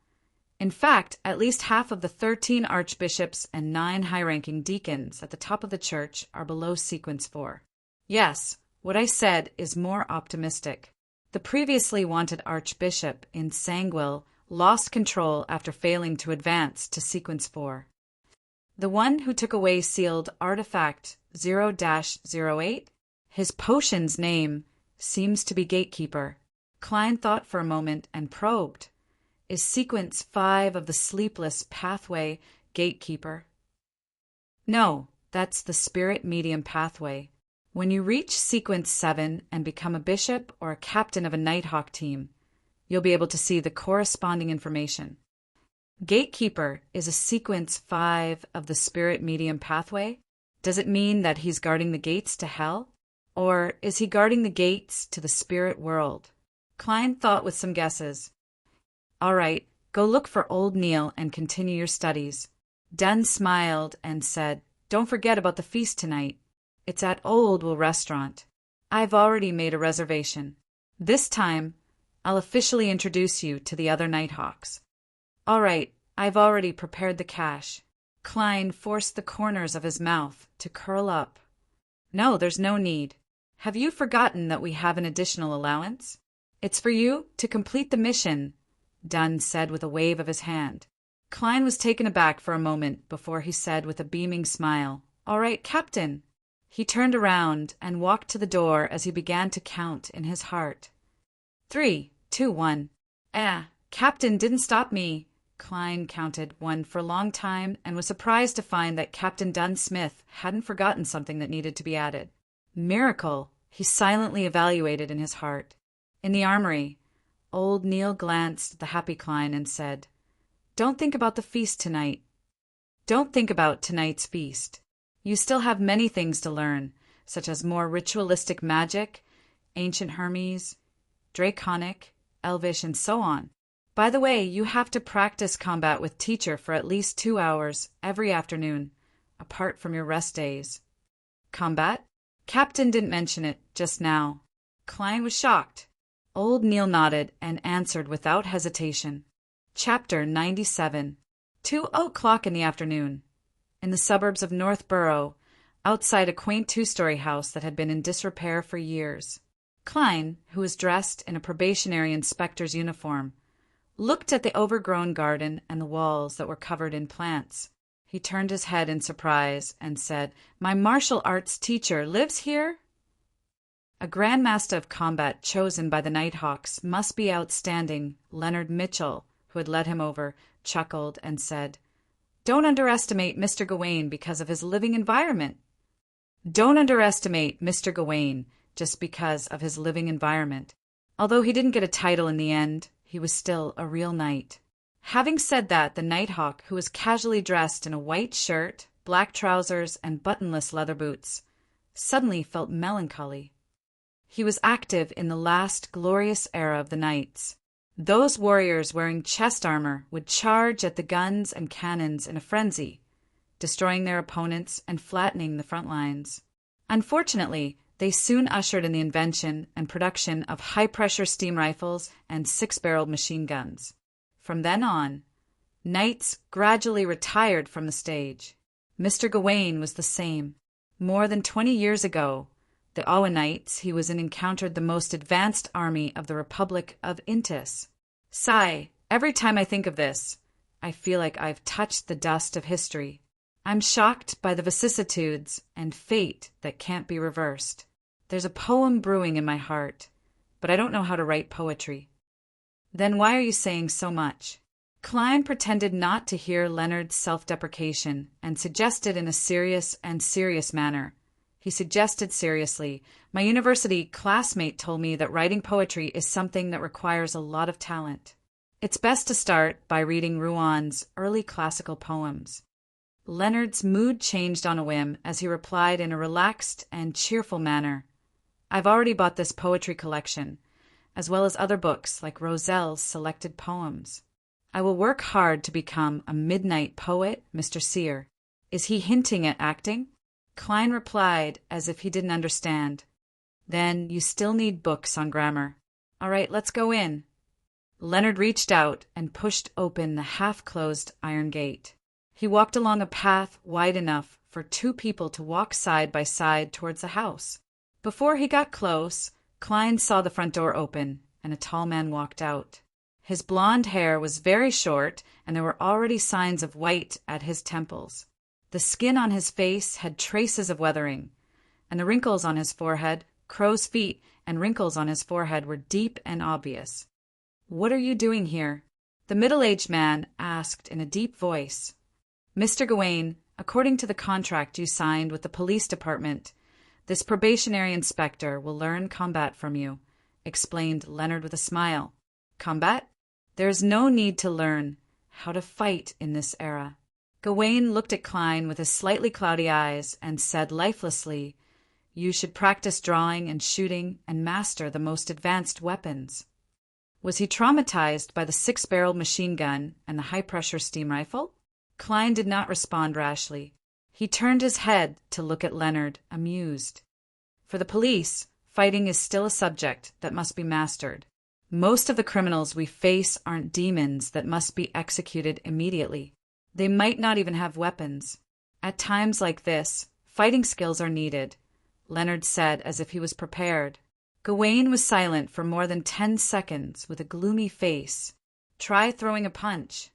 in fact, at least half of the 13 archbishops and 9 high-ranking deacons at the top of the church are below Sequence 4. Yes, what I said is more optimistic. The previously wanted archbishop in Sanguil lost control after failing to advance to Sequence 4. The one who took away sealed artifact 0-08, his potion's name seems to be Gatekeeper. Klein thought for a moment and probed. Is Sequence 5 of the Sleepless Pathway Gatekeeper? No, that's the Spirit Medium Pathway. When you reach Sequence 7 and become a bishop or a captain of a Nighthawk team, you'll be able to see the corresponding information. Gatekeeper is a Sequence 5 of the Spirit Medium Pathway? Does it mean that he's guarding the gates to hell? Or is he guarding the gates to the spirit world? Klein thought with some guesses. All right, go look for Old Neil and continue your studies. Dunn smiled and said, Don't forget about the feast tonight. It's at Old Will Restaurant. I've already made a reservation. This time, I'll officially introduce you to the other Nighthawks. All right, I've already prepared the cash. Klein forced the corners of his mouth to curl up. No, there's no need. Have you forgotten that we have an additional allowance? It's for you to complete the mission, Dunn said with a wave of his hand. Klein was taken aback for a moment before he said with a beaming smile, All right, Captain. He turned around and walked to the door as he began to count in his heart. 3, 2, 1. Captain didn't stop me. Klein counted 1 for a long time and was surprised to find that Captain Dunn Smith hadn't forgotten something that needed to be added. Miracle, he silently evaluated in his heart. In the armory, old Neil glanced at the happy Klein and said, "Don't think about the feast tonight. Don't think about tonight's feast. You still have many things to learn, such as more ritualistic magic, ancient Hermes, draconic, elvish, and so on. By the way, you have to practice combat with teacher for at least 2 hours every afternoon, apart from your rest days." Combat? Captain didn't mention it just now. Klein was shocked. Old Neil nodded and answered without hesitation. Chapter 97. 2:00 in the afternoon. In the suburbs of Northborough, outside a quaint 2-story house that had been in disrepair for years. Klein, who was dressed in a probationary inspector's uniform, looked at the overgrown garden and the walls that were covered in plants. He turned his head in surprise and said, "My martial arts teacher lives here?" A Grand Master of Combat chosen by the Nighthawks must be outstanding. Leonard Mitchell, who had led him over, chuckled and said, "Don't underestimate Mr. Gawain because of his living environment." Don't underestimate Mr. Gawain just because of his living environment. Although he didn't get a title in the end, he was still a real knight. Having said that, the Nighthawk, who was casually dressed in a white shirt, black trousers, and buttonless leather boots, suddenly felt melancholy. He was active in the last glorious era of the knights. Those warriors wearing chest armor would charge at the guns and cannons in a frenzy, destroying their opponents and flattening the front lines. Unfortunately, they soon ushered in the invention and production of high-pressure steam rifles and 6-barreled machine guns. From then on, knights gradually retired from the stage. Mr. Gawain was the same. More than 20 years ago, the Owen Knights, he was in encountered the most advanced army of the Republic of Intis. Sigh, every time I think of this, I feel like I've touched the dust of history. I'm shocked by the vicissitudes and fate that can't be reversed. There's a poem brewing in my heart, but I don't know how to write poetry. Then why are you saying so much? Klein pretended not to hear Leonard's self-deprecation and suggested in a serious manner. He suggested seriously, "My university classmate told me that writing poetry is something that requires a lot of talent. It's best to start by reading Rouan's early classical poems." Leonard's mood changed on a whim as he replied in a relaxed and cheerful manner, "I've already bought this poetry collection, as well as other books like Roselle's selected poems. I will work hard to become a midnight poet, Mr. Sear." Is he hinting at acting? Klein replied as if he didn't understand. "Then you still need books on grammar. All right, let's go in." Leonard reached out and pushed open the half-closed iron gate. He walked along a path wide enough for 2 people to walk side by side towards the house. Before he got close, Klein saw the front door open, and a tall man walked out. His blonde hair was very short, and there were already signs of white at his temples. The skin on his face had traces of weathering, and the wrinkles on his forehead, crow's feet and wrinkles on his forehead were deep and obvious. "What are you doing here?" the middle-aged man asked in a deep voice. "Mr. Gawain, according to the contract you signed with the police department, this probationary inspector will learn combat from you," explained Leonard with a smile. "Combat? There is no need to learn how to fight in this era." Gawain looked at Klein with his slightly cloudy eyes and said lifelessly, "You should practice drawing and shooting and master the most advanced weapons." Was he traumatized by the 6-barreled machine gun and the high-pressure steam rifle? Klein did not respond rashly. He turned his head to look at Leonard, amused. For the police, fighting is still a subject that must be mastered. Most of the criminals we face aren't demons that must be executed immediately. They might not even have weapons. At times like this, fighting skills are needed, Leonard said as if he was prepared. Gawain was silent for more than 10 seconds with a gloomy face. "Try throwing a punch."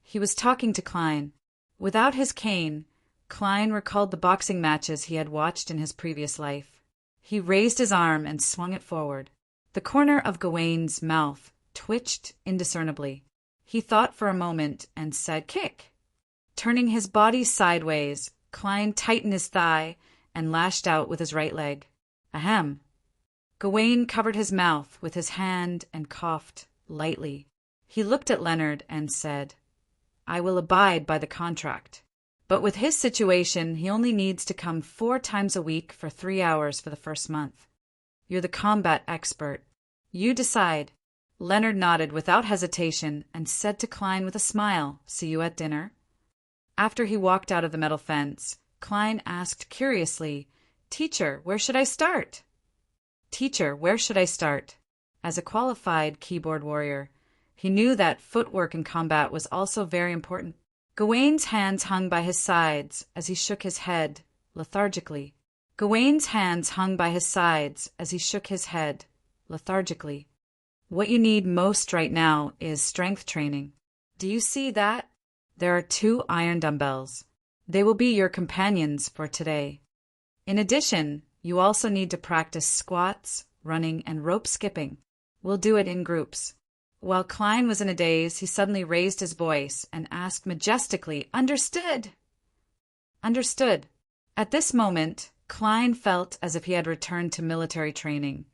He was talking to Klein. Without his cane, Klein recalled the boxing matches he had watched in his previous life. He raised his arm and swung it forward. The corner of Gawain's mouth twitched indiscernibly. He thought for a moment and said, "Kick." Turning his body sideways, Klein tightened his thigh and lashed out with his right leg. Ahem. Gawain covered his mouth with his hand and coughed lightly. He looked at Leonard and said, "I will abide by the contract. But with his situation, he only needs to come 4 times a week for 3 hours for the first month. You're the combat expert. You decide." Leonard nodded without hesitation and said to Klein with a smile, "See you at dinner." After he walked out of the metal fence, Klein asked curiously, "Teacher, where should I start?" Teacher, where should I start? As a qualified keyboard warrior, he knew that footwork in combat was also very important. Gawain's hands hung by his sides as he shook his head lethargically. What you need most right now is strength training. Do you see that? There are 2 iron dumbbells. They will be your companions for today. In addition, you also need to practice squats, running, and rope skipping. We'll do it in groups. While Klein was in a daze, he suddenly raised his voice and asked majestically, "Understood?" Understood. At this moment, Klein felt as if he had returned to military training,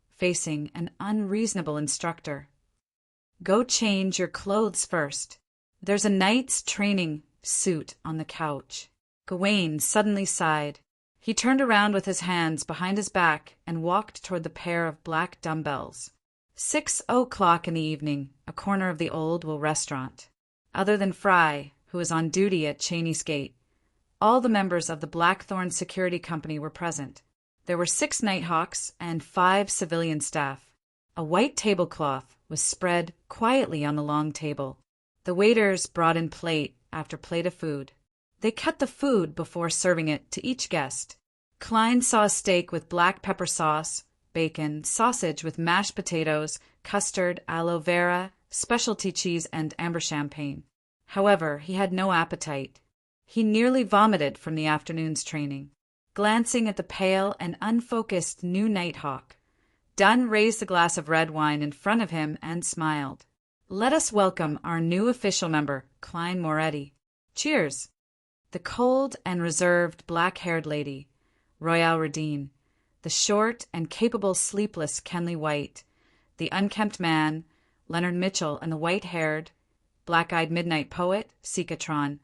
facing an unreasonable instructor. "Go change your clothes first. There's a knight's training suit on the couch." Gawain suddenly sighed. He turned around with his hands behind his back and walked toward the pair of black dumbbells. 6:00 in the evening, a corner of the Old Will restaurant. Other than Fry, who was on duty at Cheney's Gate, all the members of the Blackthorn Security Company were present. There were 6 Nighthawks and 5 civilian staff. A white tablecloth was spread quietly on the long table. The waiters brought in plate after plate of food. They cut the food before serving it to each guest. Klein saw a steak with black pepper sauce, bacon, sausage with mashed potatoes, custard, aloe vera, specialty cheese, and amber champagne. However, he had no appetite. He nearly vomited from the afternoon's training. Glancing at the pale and unfocused new Nighthawk, Dunn raised the glass of red wine in front of him and smiled. "Let us welcome our new official member, Klein Moretti. Cheers." The cold and reserved black-haired lady, Royale Redine, the short and capable sleepless Kenley White, the unkempt man, Leonard Mitchell, and the white-haired, black-eyed midnight poet, Sikatron,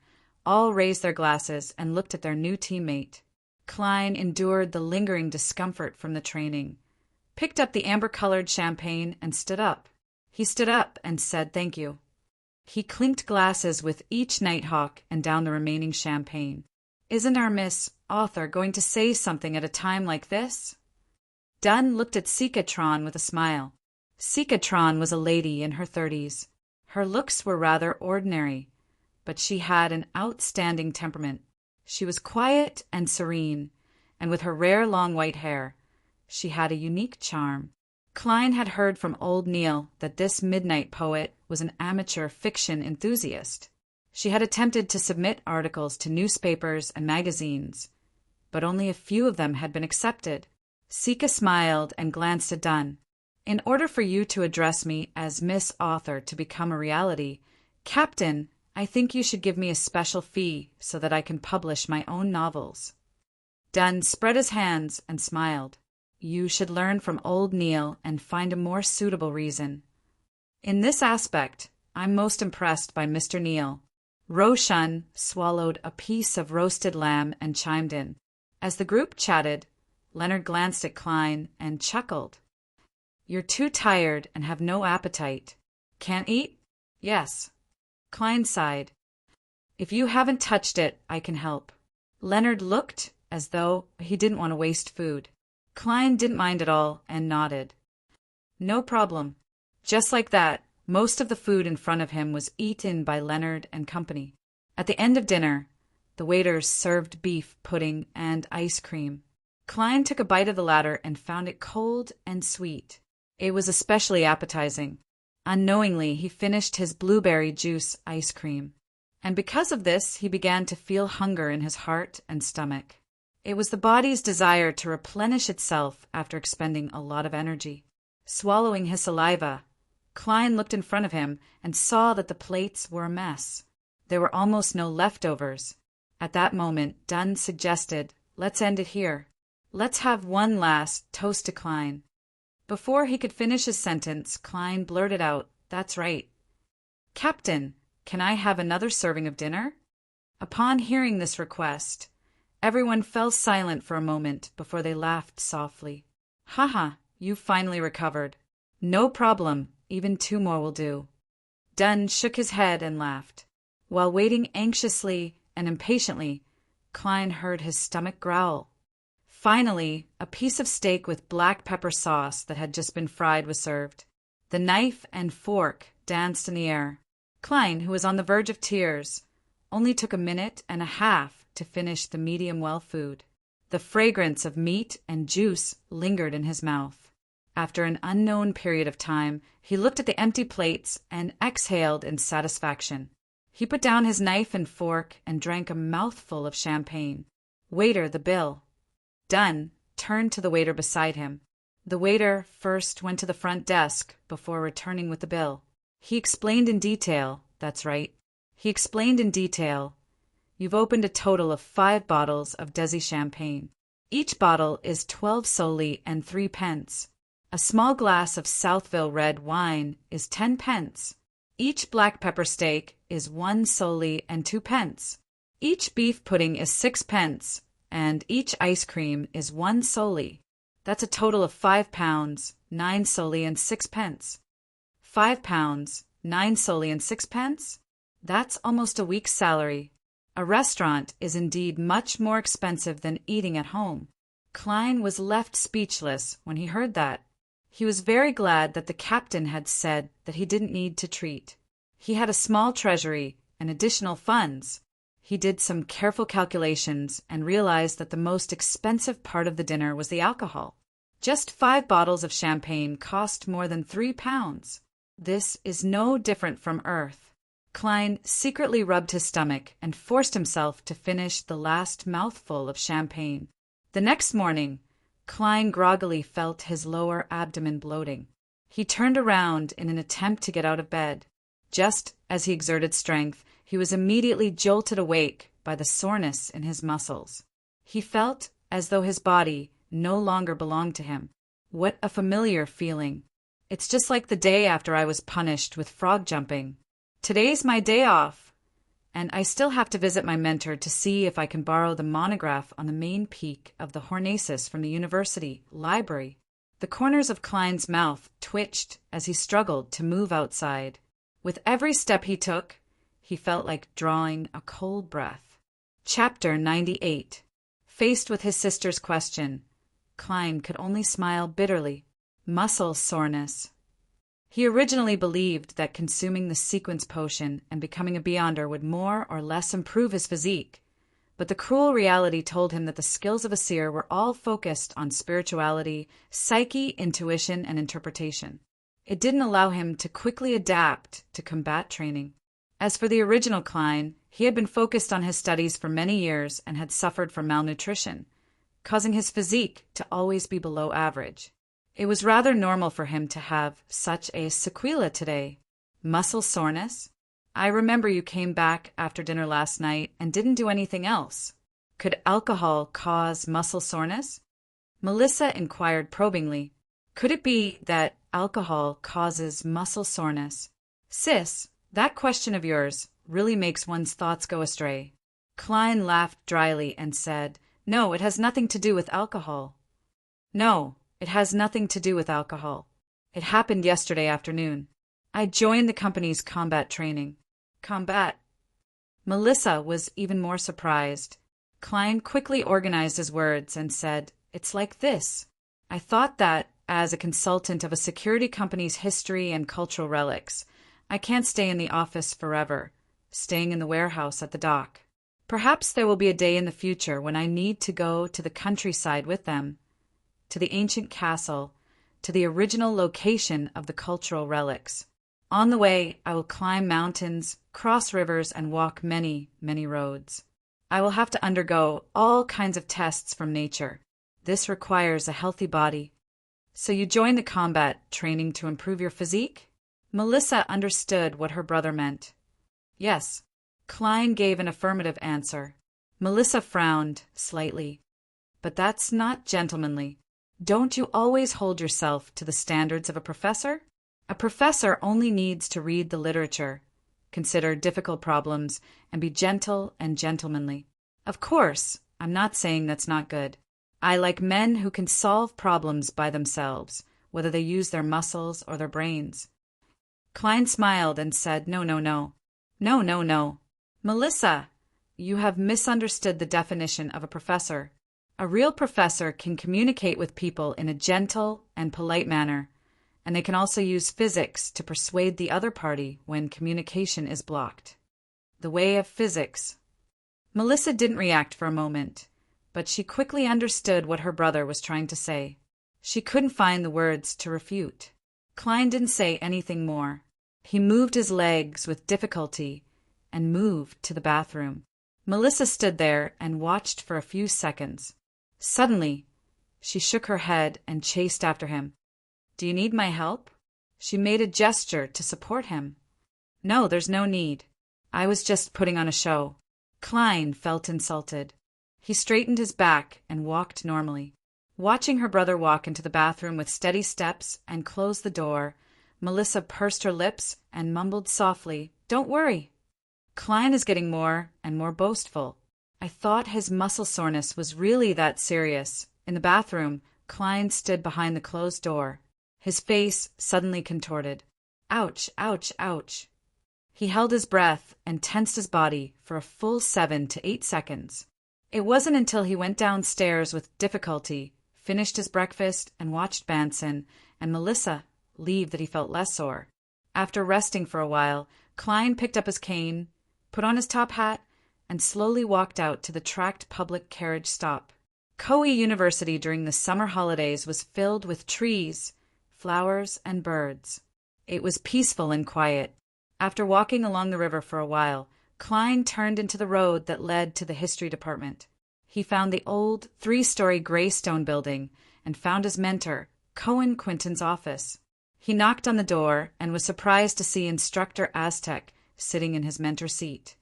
all raised their glasses and looked at their new teammate. Klein endured the lingering discomfort from the training, picked up the amber-colored champagne, and stood up. He stood up and said thank you. He clinked glasses with each Nighthawk and downed the remaining champagne. "Isn't our Miss Author going to say something at a time like this?" Dunn looked at Sikatron with a smile. Sikatron was a lady in her 30s. Her looks were rather ordinary, but she had an outstanding temperament. She was quiet and serene, and with her rare long white hair, she had a unique charm. Klein had heard from old Neil that this midnight poet was an amateur fiction enthusiast. She had attempted to submit articles to newspapers and magazines, but only a few of them had been accepted. Sika smiled and glanced at Dunn. "In order for you to address me as Miss Author to become a reality, Captain, I think you should give me a special fee so that I can publish my own novels." Dunn spread his hands and smiled. "You should learn from old Neil and find a more suitable reason. In this aspect, I'm most impressed by Mr. Neil." Roshan swallowed a piece of roasted lamb and chimed in. As the group chatted, Leonard glanced at Klein and chuckled. "You're too tired and have no appetite. Can't eat?" "Yes." Klein sighed. "If you haven't touched it, I can help." Leonard looked as though he didn't want to waste food. Klein didn't mind at all and nodded. "No problem." Just like that, most of the food in front of him was eaten by Leonard and company. At the end of dinner, the waiters served beef pudding and ice cream. Klein took a bite of the latter and found it cold and sweet. It was especially appetizing. Unknowingly, he finished his blueberry juice ice cream. And because of this, he began to feel hunger in his heart and stomach. It was the body's desire to replenish itself after expending a lot of energy. Swallowing his saliva, Klein looked in front of him and saw that the plates were a mess. There were almost no leftovers. At that moment, Dunn suggested, "Let's end it here. Let's have one last toast to Klein." Before he could finish his sentence, Klein blurted out, "That's right. Captain, can I have another serving of dinner?" Upon hearing this request, everyone fell silent for a moment before they laughed softly. "Haha, you finally recovered. No problem, even 2 more will do." Dunn shook his head and laughed. While waiting anxiously and impatiently, Klein heard his stomach growl. Finally, a piece of steak with black pepper sauce that had just been fried was served. The knife and fork danced in the air. Klein, who was on the verge of tears, only took a minute and a half to finish the medium-well food. The fragrance of meat and juice lingered in his mouth. After an unknown period of time, he looked at the empty plates and exhaled in satisfaction. He put down his knife and fork and drank a mouthful of champagne. "Waiter, the bill." Dunn turned to the waiter beside him. The waiter first went to the front desk before returning with the bill. He explained in detail, "That's right." He explained in detail, "You've opened a total of 5 bottles of Desi champagne. Each bottle is 12 soldi and 3 pence. A small glass of Southville red wine is 10 pence. Each black pepper steak is 1 soldi and 2 pence. Each beef pudding is 6 pence, and each ice cream is 1 soldi. That's a total of £5, 9 soldi and 6 pence. £5, 9 soldi and 6 pence? That's almost a week's salary. A restaurant is indeed much more expensive than eating at home." Klein was left speechless when he heard that. He was very glad that the captain had said that he didn't need to treat. He had a small treasury and additional funds. He did some careful calculations and realized that the most expensive part of the dinner was the alcohol. Just 5 bottles of champagne cost more than £3. This is no different from Earth. Klein secretly rubbed his stomach and forced himself to finish the last mouthful of champagne. The next morning, Klein groggily felt his lower abdomen bloating. He turned around in an attempt to get out of bed. Just as he exerted strength, he was immediately jolted awake by the soreness in his muscles. He felt as though his body no longer belonged to him. What a familiar feeling. It's just like the day after I was punished with frog jumping. Today's my day off, and I still have to visit my mentor to see if I can borrow the monograph on the main peak of the Hornacis from the university library. The corners of Klein's mouth twitched as he struggled to move outside. With every step he took, he felt like drawing a cold breath. Chapter 98. Faced with his sister's question, Klein could only smile bitterly. Muscle soreness. He originally believed that consuming the sequence potion and becoming a Beyonder would more or less improve his physique, but the cruel reality told him that the skills of a seer were all focused on spirituality, psyche, intuition, and interpretation. It didn't allow him to quickly adapt to combat training. As for the original Klein, he had been focused on his studies for many years and had suffered from malnutrition, causing his physique to always be below average. It was rather normal for him to have such a sequela today. Muscle soreness? I remember you came back after dinner last night and didn't do anything else. Could alcohol cause muscle soreness? Melissa inquired probingly. Could it be that alcohol causes muscle soreness? Sis, that question of yours really makes one's thoughts go astray. Klein laughed dryly and said, "No, it has nothing to do with alcohol." "No. It has nothing to do with alcohol. It happened yesterday afternoon. I joined the company's combat training." Combat? Melissa was even more surprised. Klein quickly organized his words and said, "It's like this. I thought that, as a consultant of a security company's history and cultural relics, I can't stay in the office forever, staying in the warehouse at the dock. Perhaps there will be a day in the future when I need to go to the countryside with them, to the ancient castle, to the original location of the cultural relics. On the way, I will climb mountains, cross rivers, and walk many, many roads. I will have to undergo all kinds of tests from nature. This requires a healthy body. So you join the combat training to improve your physique? Melissa understood what her brother meant. Yes. Klein gave an affirmative answer. Melissa frowned slightly. But that's not gentlemanly. Don't you always hold yourself to the standards of a professor? A professor only needs to read the literature, consider difficult problems, and be gentle and gentlemanly. Of course, I'm not saying that's not good. I like men who can solve problems by themselves, whether they use their muscles or their brains. Klein smiled and said, No, no, no. No, no, no. Melissa, you have misunderstood the definition of a professor. A real professor can communicate with people in a gentle and polite manner, and they can also use physics to persuade the other party when communication is blocked. The way of physics. Melissa didn't react for a moment, but she quickly understood what her brother was trying to say. She couldn't find the words to refute. Klein didn't say anything more. He moved his legs with difficulty and moved to the bathroom. Melissa stood there and watched for a few seconds. Suddenly, she shook her head and chased after him. Do you need my help? She made a gesture to support him. No, there's no need. I was just putting on a show. Klein felt insulted. He straightened his back and walked normally. Watching her brother walk into the bathroom with steady steps and close the door, Melissa pursed her lips and mumbled softly, Don't worry. Klein is getting more and more boastful. I thought his muscle soreness was really that serious. In the bathroom, Klein stood behind the closed door. His face suddenly contorted. Ouch, ouch, ouch. He held his breath and tensed his body for a full 7 to 8 seconds. It wasn't until he went downstairs with difficulty, finished his breakfast, and watched Banson and Melissa leave that he felt less sore. After resting for a while, Klein picked up his cane, put on his top hat, and slowly walked out to the tracked public carriage stop. Koei University during the summer holidays was filled with trees, flowers, and birds. It was peaceful and quiet. After walking along the river for a while, Klein turned into the road that led to the history department. He found the old 3-story gray stone building and found his mentor, Cohen Quinton's office. He knocked on the door and was surprised to see Instructor Aztec sitting in his mentor's seat.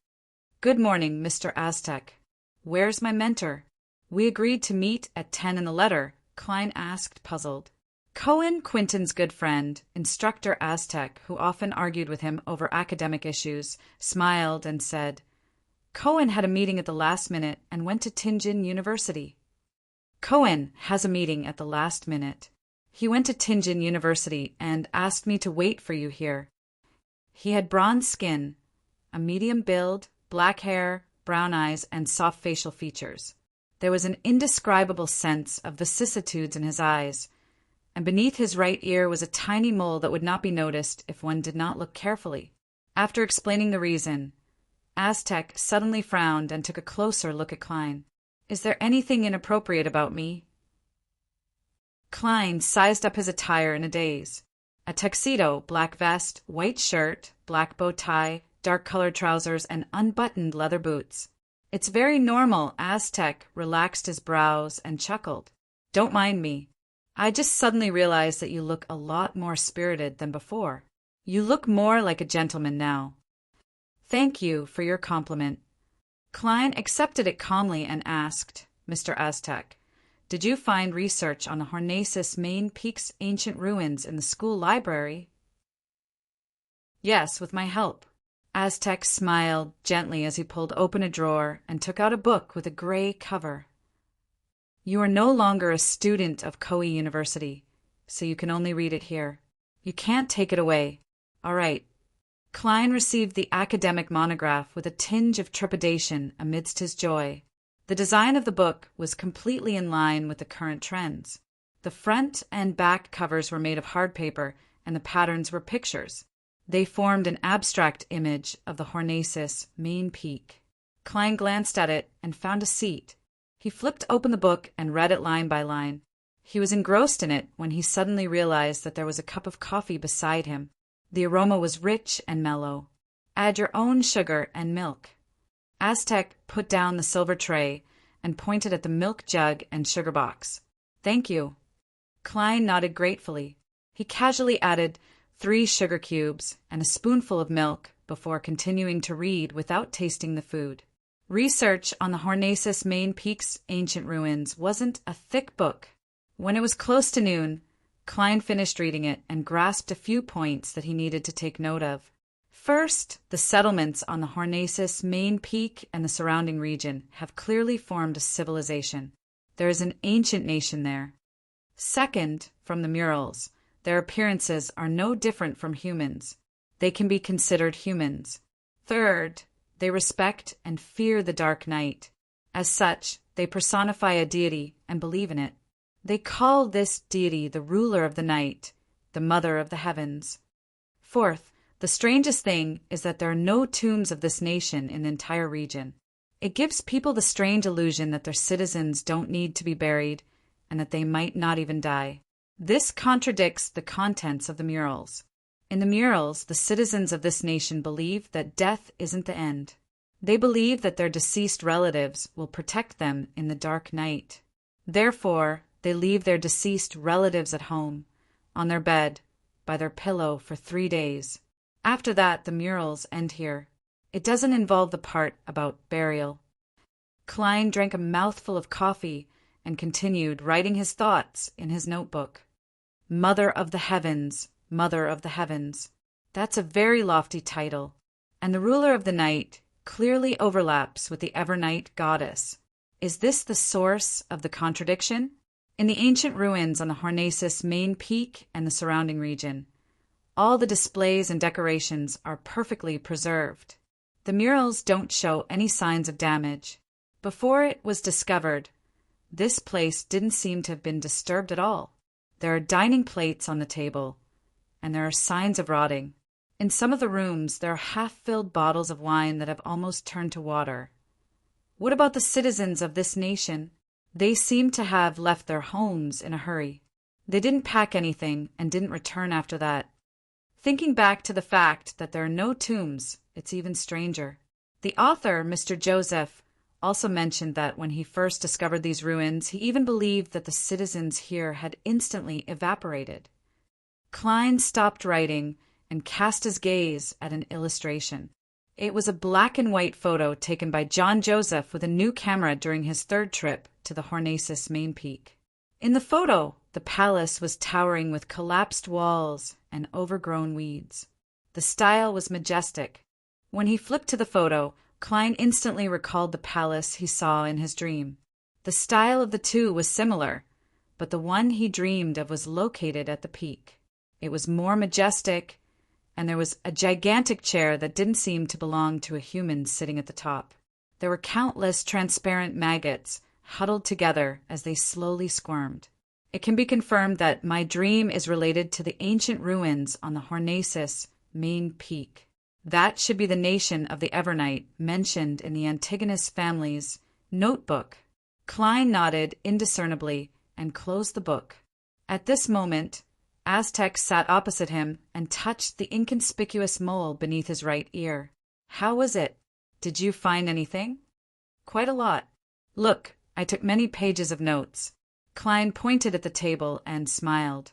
Good morning, Mr. Aztec. Where's my mentor? We agreed to meet at 10 in the letter, Klein asked, puzzled. Cohen Quinton's good friend, Instructor Aztec, who often argued with him over academic issues, smiled and said, Cohen had a meeting at the last minute and went to Tianjin University. Cohen has a meeting at the last minute. He went to Tianjin University and asked me to wait for you here. He had bronze skin, a medium build, black hair, brown eyes, and soft facial features. There was an indescribable sense of vicissitudes in his eyes, and beneath his right ear was a tiny mole that would not be noticed if one did not look carefully. After explaining the reason, Aztec suddenly frowned and took a closer look at Klein. Is there anything inappropriate about me? Klein sized up his attire in a daze. A tuxedo, black vest, white shirt, black bow tie, dark-colored trousers, and unbuttoned leather boots. It's very normal. Aztec relaxed his brows and chuckled. Don't mind me. I just suddenly realized that you look a lot more spirited than before. You look more like a gentleman now. Thank you for your compliment. Klein accepted it calmly and asked, Mr. Aztec, did you find research on the Hornacis main peak's ancient ruins in the school library? Yes, with my help. Aztec smiled gently as he pulled open a drawer and took out a book with a gray cover. You are no longer a student of Koei University, so you can only read it here. You can't take it away. All right. Klein received the academic monograph with a tinge of trepidation amidst his joy. The design of the book was completely in line with the current trends. The front and back covers were made of hard paper, and the patterns were pictures. They formed an abstract image of the Hornacis main peak. Klein glanced at it and found a seat. He flipped open the book and read it line by line. He was engrossed in it when he suddenly realized that there was a cup of coffee beside him. The aroma was rich and mellow. Add your own sugar and milk. Aztec put down the silver tray and pointed at the milk jug and sugar box. Thank you. Klein nodded gratefully. He casually added 3 sugar cubes and a spoonful of milk before continuing to read without tasting the food. Research on the Hornacis Main Peak's ancient ruins wasn't a thick book. When it was close to noon, Klein finished reading it and grasped a few points that he needed to take note of. First, the settlements on the Hornacis Main Peak and the surrounding region have clearly formed a civilization. There is an ancient nation there. Second, from the murals, their appearances are no different from humans. They can be considered humans. Third, they respect and fear the dark night. As such, they personify a deity and believe in it. They call this deity the ruler of the night, the mother of the heavens. Fourth, the strangest thing is that there are no tombs of this nation in the entire region. It gives people the strange illusion that their citizens don't need to be buried and that they might not even die. This contradicts the contents of the murals. In the murals, the citizens of this nation believe that death isn't the end. They believe that their deceased relatives will protect them in the dark night. Therefore, they leave their deceased relatives at home, on their bed, by their pillow for 3 days. After that, the murals end here. It doesn't involve the part about burial. Klein drank a mouthful of coffee and continued writing his thoughts in his notebook. Mother of the Heavens, Mother of the Heavens. That's a very lofty title, and the ruler of the night clearly overlaps with the Evernight goddess. Is this the source of the contradiction? In the ancient ruins on the Hornacis Main Peak and the surrounding region, all the displays and decorations are perfectly preserved. The murals don't show any signs of damage. Before it was discovered, this place didn't seem to have been disturbed at all. There are dining plates on the table, and there are signs of rotting. In some of the rooms, there are half-filled bottles of wine that have almost turned to water. What about the citizens of this nation? They seem to have left their homes in a hurry. They didn't pack anything and didn't return after that. Thinking back to the fact that there are no tombs, it's even stranger. The author, Mr. Joseph, also mentioned that when he first discovered these ruins, he even believed that the citizens here had instantly evaporated. Klein stopped writing and cast his gaze at an illustration. It was a black and white photo taken by John Joseph with a new camera during his 3rd trip to the Hornacis Main Peak. In the photo, the palace was towering with collapsed walls and overgrown weeds. The style was majestic. When he flipped to the photo, Klein instantly recalled the palace he saw in his dream. The style of the two was similar, but the one he dreamed of was located at the peak. It was more majestic, and there was a gigantic chair that didn't seem to belong to a human sitting at the top. There were countless transparent maggots huddled together as they slowly squirmed. It can be confirmed that my dream is related to the ancient ruins on the Hornacis Main Peak. That should be the nation of the Evernight mentioned in the Antigonus family's notebook. Klein nodded indiscernibly and closed the book. At this moment, Aztec sat opposite him and touched the inconspicuous mole beneath his right ear. How was it? Did you find anything? Quite a lot. Look, I took many pages of notes. Klein pointed at the table and smiled.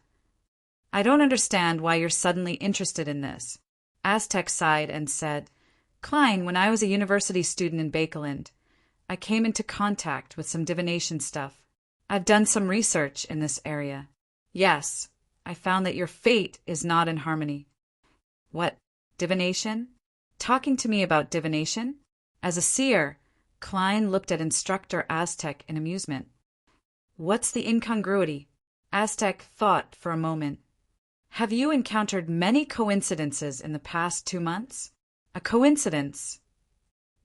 I don't understand why you're suddenly interested in this. Aztec sighed and said, Klein, when I was a university student in Bakeland, I came into contact with some divination stuff. I've done some research in this area. Yes, I found that your fate is not in harmony. What, divination? Talking to me about divination? As a seer, Klein looked at instructor Aztec in amusement. What's the incongruity? Aztec thought for a moment. Have you encountered many coincidences in the past 2 months? A coincidence.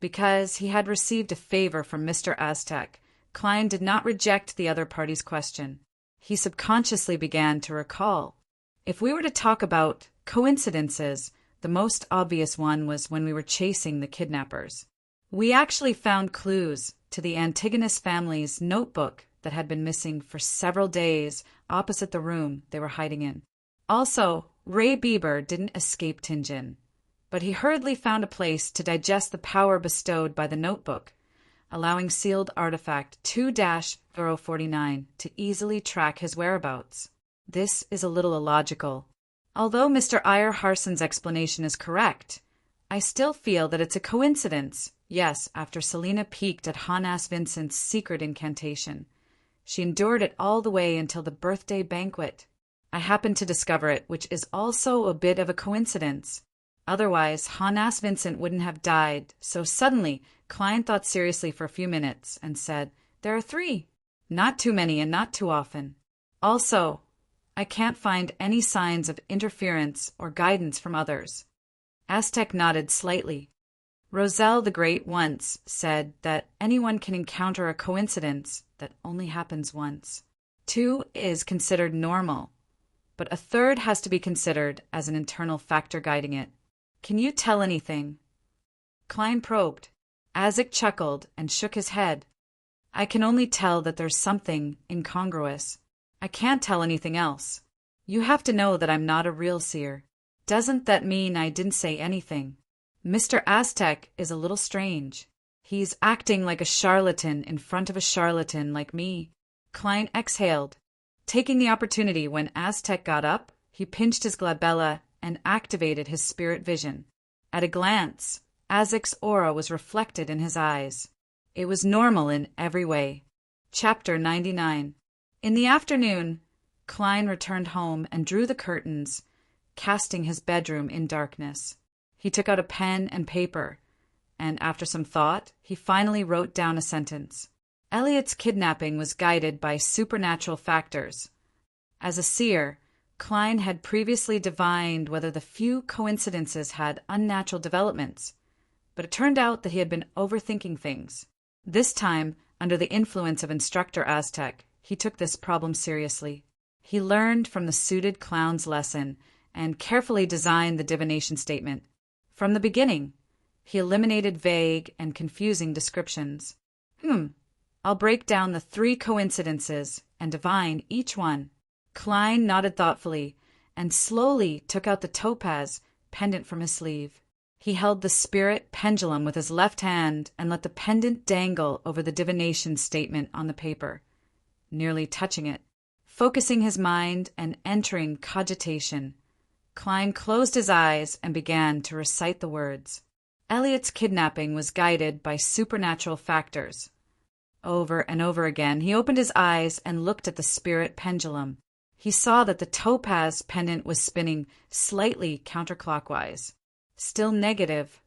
Because he had received a favor from Mr. Aztec, Klein did not reject the other party's question. He subconsciously began to recall. If we were to talk about coincidences, the most obvious one was when we were chasing the kidnappers. We actually found clues to the Antigonus family's notebook that had been missing for several days opposite the room they were hiding in. Also, Ray Bieber didn't escape Tinjin, but he hurriedly found a place to digest the power bestowed by the notebook, allowing sealed artifact 2-049 to easily track his whereabouts. This is a little illogical. Although Mr. Iyer Harson's explanation is correct, I still feel that it's a coincidence. Yes, after Selina peeked at Hannas Vincent's secret incantation, she endured it all the way until the birthday banquet. I happened to discover it, which is also a bit of a coincidence. Otherwise, Hannas Vincent wouldn't have died. So suddenly, Klein thought seriously for a few minutes and said, "There are 3. Not too many and not too often. Also, I can't find any signs of interference or guidance from others." Aztec nodded slightly. Roselle the Great once said that anyone can encounter a coincidence that only happens once. 2 is considered normal, but a third has to be considered as an internal factor guiding it. Can you tell anything? Klein probed. Aztec chuckled and shook his head. I can only tell that there's something incongruous. I can't tell anything else. You have to know that I'm not a real seer. Doesn't that mean I didn't say anything? Mr. Aztec is a little strange. He's acting like a charlatan in front of a charlatan like me. Klein exhaled. Taking the opportunity when Aztec got up, he pinched his glabella and activated his spirit vision. At a glance, Aztec's aura was reflected in his eyes. It was normal in every way. Chapter 99. In the afternoon, Klein returned home and drew the curtains, casting his bedroom in darkness. He took out a pen and paper, and after some thought, he finally wrote down a sentence. Elliot's kidnapping was guided by supernatural factors. As a seer, Klein had previously divined whether the few coincidences had unnatural developments, but it turned out that he had been overthinking things. This time, under the influence of Instructor Aztec, he took this problem seriously. He learned from the suited clown's lesson and carefully designed the divination statement. From the beginning, he eliminated vague and confusing descriptions. I'll break down the 3 coincidences and divine each one. Klein nodded thoughtfully and slowly took out the topaz pendant from his sleeve. He held the spirit pendulum with his left hand and let the pendant dangle over the divination statement on the paper, nearly touching it. Focusing his mind and entering cogitation, Klein closed his eyes and began to recite the words. Elliot's kidnapping was guided by supernatural factors. Over and over again, he opened his eyes and looked at the spirit pendulum. He saw that the topaz pendant was spinning slightly counterclockwise. Still negative.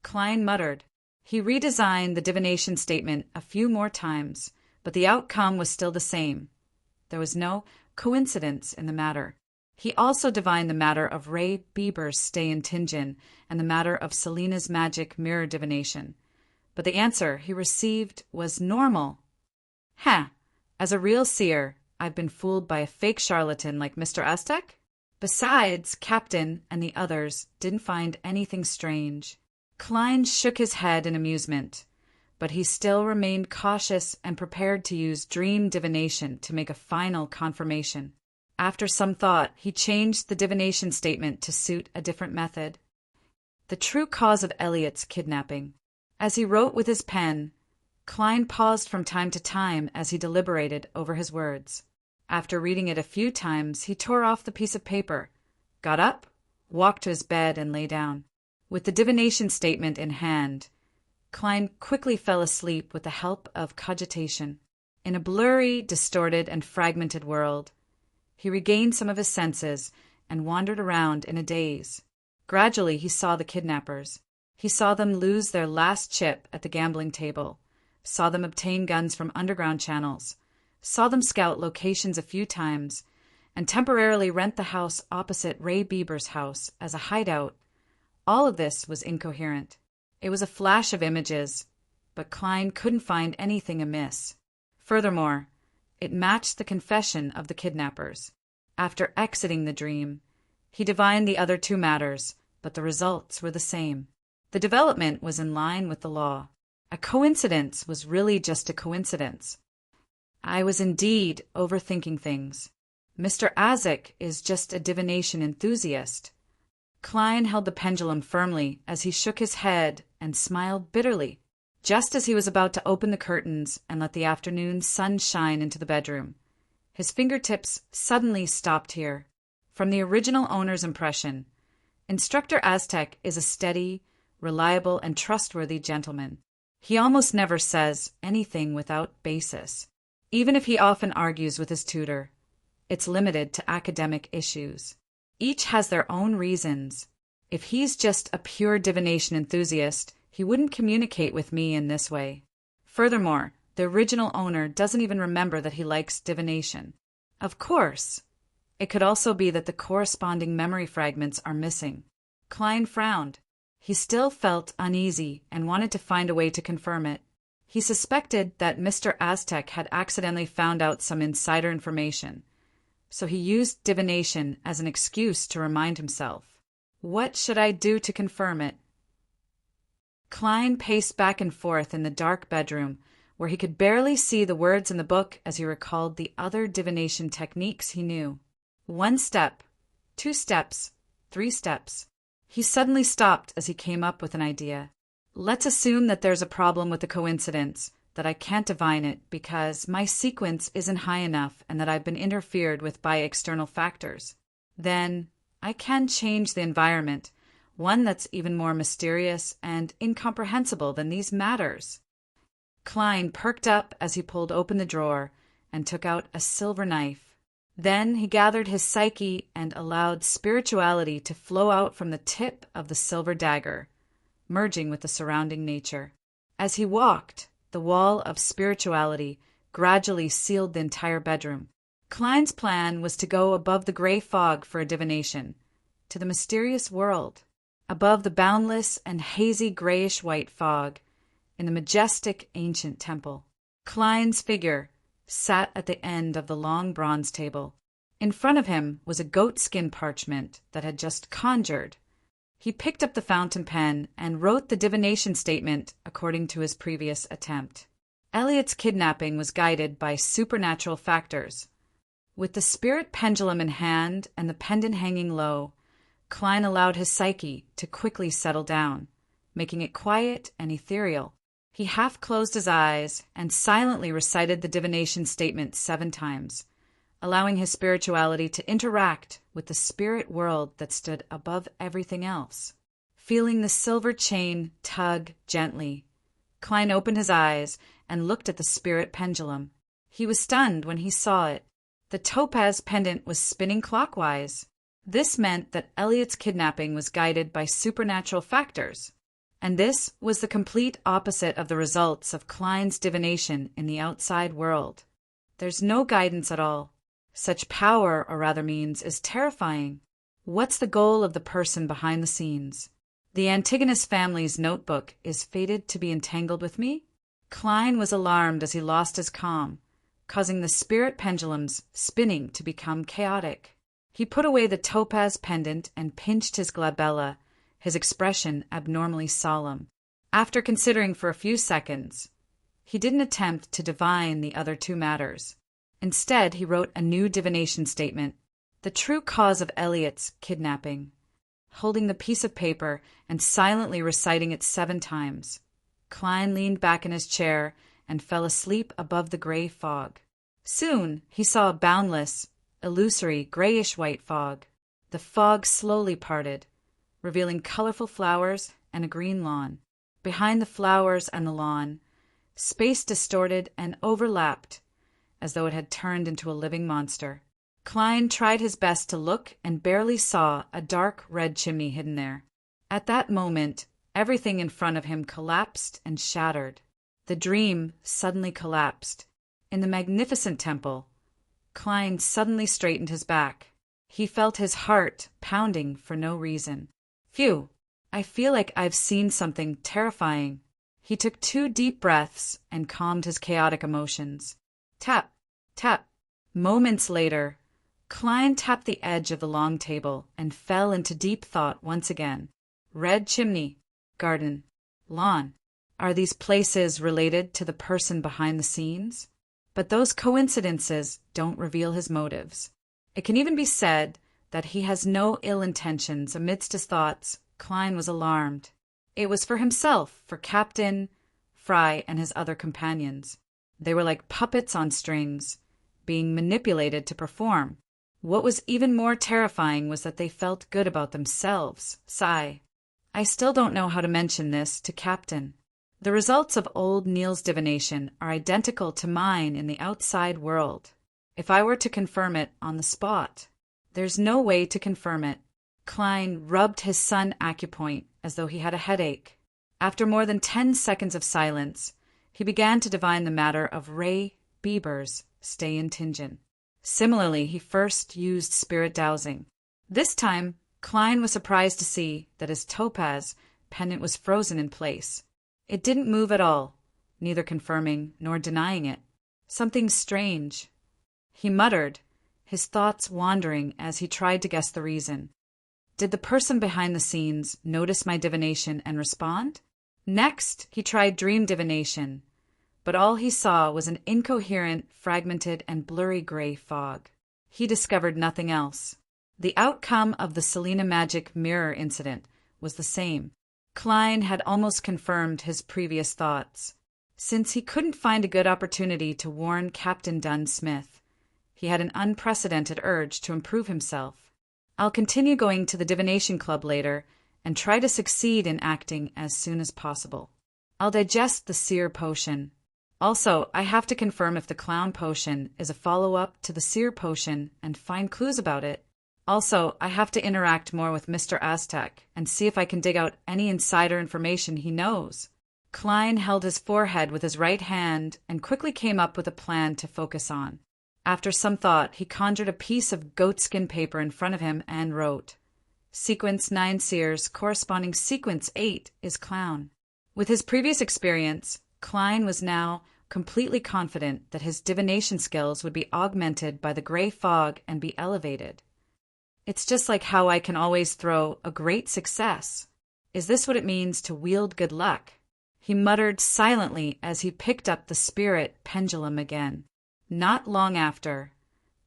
Klein muttered. He redesigned the divination statement a few more times, but the outcome was still the same. There was no coincidence in the matter. He also divined the matter of Ray Bieber's stay in Tinjin and the matter of Selina's magic mirror divination. But the answer he received was normal. As a real seer, I've been fooled by a fake charlatan like Mr. Aztec? Besides, Captain and the others didn't find anything strange. Klein shook his head in amusement, but he still remained cautious and prepared to use dream divination to make a final confirmation. After some thought, he changed the divination statement to suit a different method. The true cause of Elliot's kidnapping. As he wrote with his pen, Klein paused from time to time as he deliberated over his words. After reading it a few times, he tore off the piece of paper, got up, walked to his bed, and lay down. With the divination statement in hand, Klein quickly fell asleep with the help of cogitation. In a blurry, distorted, and fragmented world, he regained some of his senses and wandered around in a daze. Gradually, he saw the kidnappers. He saw them lose their last chip at the gambling table, saw them obtain guns from underground channels, saw them scout locations a few times, and temporarily rent the house opposite Ray Bieber's house as a hideout. All of this was incoherent. It was a flash of images, but Klein couldn't find anything amiss. Furthermore, it matched the confession of the kidnappers. After exiting the dream, he divined the other 2 matters, but the results were the same. The development was in line with the law. A coincidence was really just a coincidence. I was indeed overthinking things. Mr. Azek is just a divination enthusiast. Klein held the pendulum firmly as he shook his head and smiled bitterly, just as he was about to open the curtains and let the afternoon sun shine into the bedroom. His fingertips suddenly stopped here. From the original owner's impression, Instructor Aztec is a steady, reliable, and trustworthy gentleman. He almost never says anything without basis. Even if he often argues with his tutor, it's limited to academic issues. Each has their own reasons. If he's just a pure divination enthusiast, he wouldn't communicate with me in this way. Furthermore, the original owner doesn't even remember that he likes divination. Of course, it could also be that the corresponding memory fragments are missing. Klein frowned. He still felt uneasy and wanted to find a way to confirm it. He suspected that Mr. Aztec had accidentally found out some insider information, so he used divination as an excuse to remind himself. What should I do to confirm it? Klein paced back and forth in the dark bedroom, where he could barely see the words in the book as he recalled the other divination techniques he knew. 1 step, 2 steps, 3 steps. He suddenly stopped as he came up with an idea. Let's assume that there's a problem with the coincidence, that I can't divine it because my sequence isn't high enough and that I've been interfered with by external factors. Then I can change the environment, one that's even more mysterious and incomprehensible than these matters. Klein perked up as he pulled open the drawer and took out a silver knife. Then he gathered his psyche and allowed spirituality to flow out from the tip of the silver dagger, merging with the surrounding nature. As he walked, the wall of spirituality gradually sealed the entire bedroom. Klein's plan was to go above the gray fog for a divination, to the mysterious world, above the boundless and hazy grayish-white fog, in the majestic ancient temple. Klein's figure sat at the end of the long bronze table. In front of him was a goatskin parchment that had just conjured. He picked up the fountain pen and wrote the divination statement according to his previous attempt. Elliot's kidnapping was guided by supernatural factors. With the spirit pendulum in hand and the pendant hanging low, Klein allowed his psyche to quickly settle down, making it quiet and ethereal. He half closed his eyes and silently recited the divination statement 7 times, allowing his spirituality to interact with the spirit world that stood above everything else. Feeling the silver chain tug gently, Klein opened his eyes and looked at the spirit pendulum. He was stunned when he saw it. The topaz pendant was spinning clockwise. This meant that Elliot's kidnapping was guided by supernatural factors, and this was the complete opposite of the results of Klein's divination in the outside world. There's no guidance at all. Such power, or rather means, is terrifying. What's the goal of the person behind the scenes? The Antigonus family's notebook is fated to be entangled with me? Klein was alarmed as he lost his calm, causing the spirit pendulum's spinning to become chaotic. He put away the topaz pendant and pinched his glabella, his expression abnormally solemn. After considering for a few seconds, he didn't attempt to divine the other 2 matters. Instead, he wrote a new divination statement, the true cause of Elliot's kidnapping. Holding the piece of paper and silently reciting it 7 times, Klein leaned back in his chair and fell asleep above the gray fog. Soon he saw a boundless, illusory, grayish-white fog. The fog slowly parted, revealing colorful flowers and a green lawn. Behind the flowers and the lawn, space distorted and overlapped, as though it had turned into a living monster. Klein tried his best to look and barely saw a dark red chimney hidden there. At that moment, everything in front of him collapsed and shattered. The dream suddenly collapsed. In the magnificent temple, Klein suddenly straightened his back. He felt his heart pounding for no reason. Phew, I feel like I've seen something terrifying. He took 2 deep breaths and calmed his chaotic emotions. Tap, tap. Moments later, Klein tapped the edge of the long table and fell into deep thought once again. Red chimney, garden, lawn. Are these places related to the person behind the scenes? But those coincidences don't reveal his motives. It can even be said that he has no ill intentions. Amidst his thoughts, Klein was alarmed. It was for himself, for Captain Fry and his other companions. They were like puppets on strings, being manipulated to perform. What was even more terrifying was that they felt good about themselves. Sigh. I still don't know how to mention this to Captain. The results of old Neil's divination are identical to mine in the outside world. If I were to confirm it on the spot, there's no way to confirm it. Klein rubbed his sun acupoint as though he had a headache. After more than 10 seconds of silence, he began to divine the matter of Ray Bieber's stay in Tingen. Similarly, he first used spirit dowsing. This time, Klein was surprised to see that his topaz pendant was frozen in place. It didn't move at all, neither confirming nor denying it. Something strange. He muttered, his thoughts wandering as he tried to guess the reason. Did the person behind the scenes notice my divination and respond? Next, he tried dream divination, but all he saw was an incoherent, fragmented, and blurry gray fog. He discovered nothing else. The outcome of the Selena magic mirror incident was the same. Klein had almost confirmed his previous thoughts. Since he couldn't find a good opportunity to warn Captain Dunn Smith, he had an unprecedented urge to improve himself. I'll continue going to the divination club later and try to succeed in acting as soon as possible. I'll digest the seer potion. Also, I have to confirm if the clown potion is a follow-up to the seer potion and find clues about it. Also, I have to interact more with Mr. Aztec and see if I can dig out any insider information he knows. Klein held his forehead with his right hand and quickly came up with a plan to focus on. After some thought, he conjured a piece of goatskin paper in front of him and wrote, Sequence 9 seers corresponding sequence 8 is clown. With his previous experience, Klein was now completely confident that his divination skills would be augmented by the gray fog and be elevated. It's just like how I can always throw a great success. Is this what it means to wield good luck? He muttered silently as he picked up the spirit pendulum again. Not long after,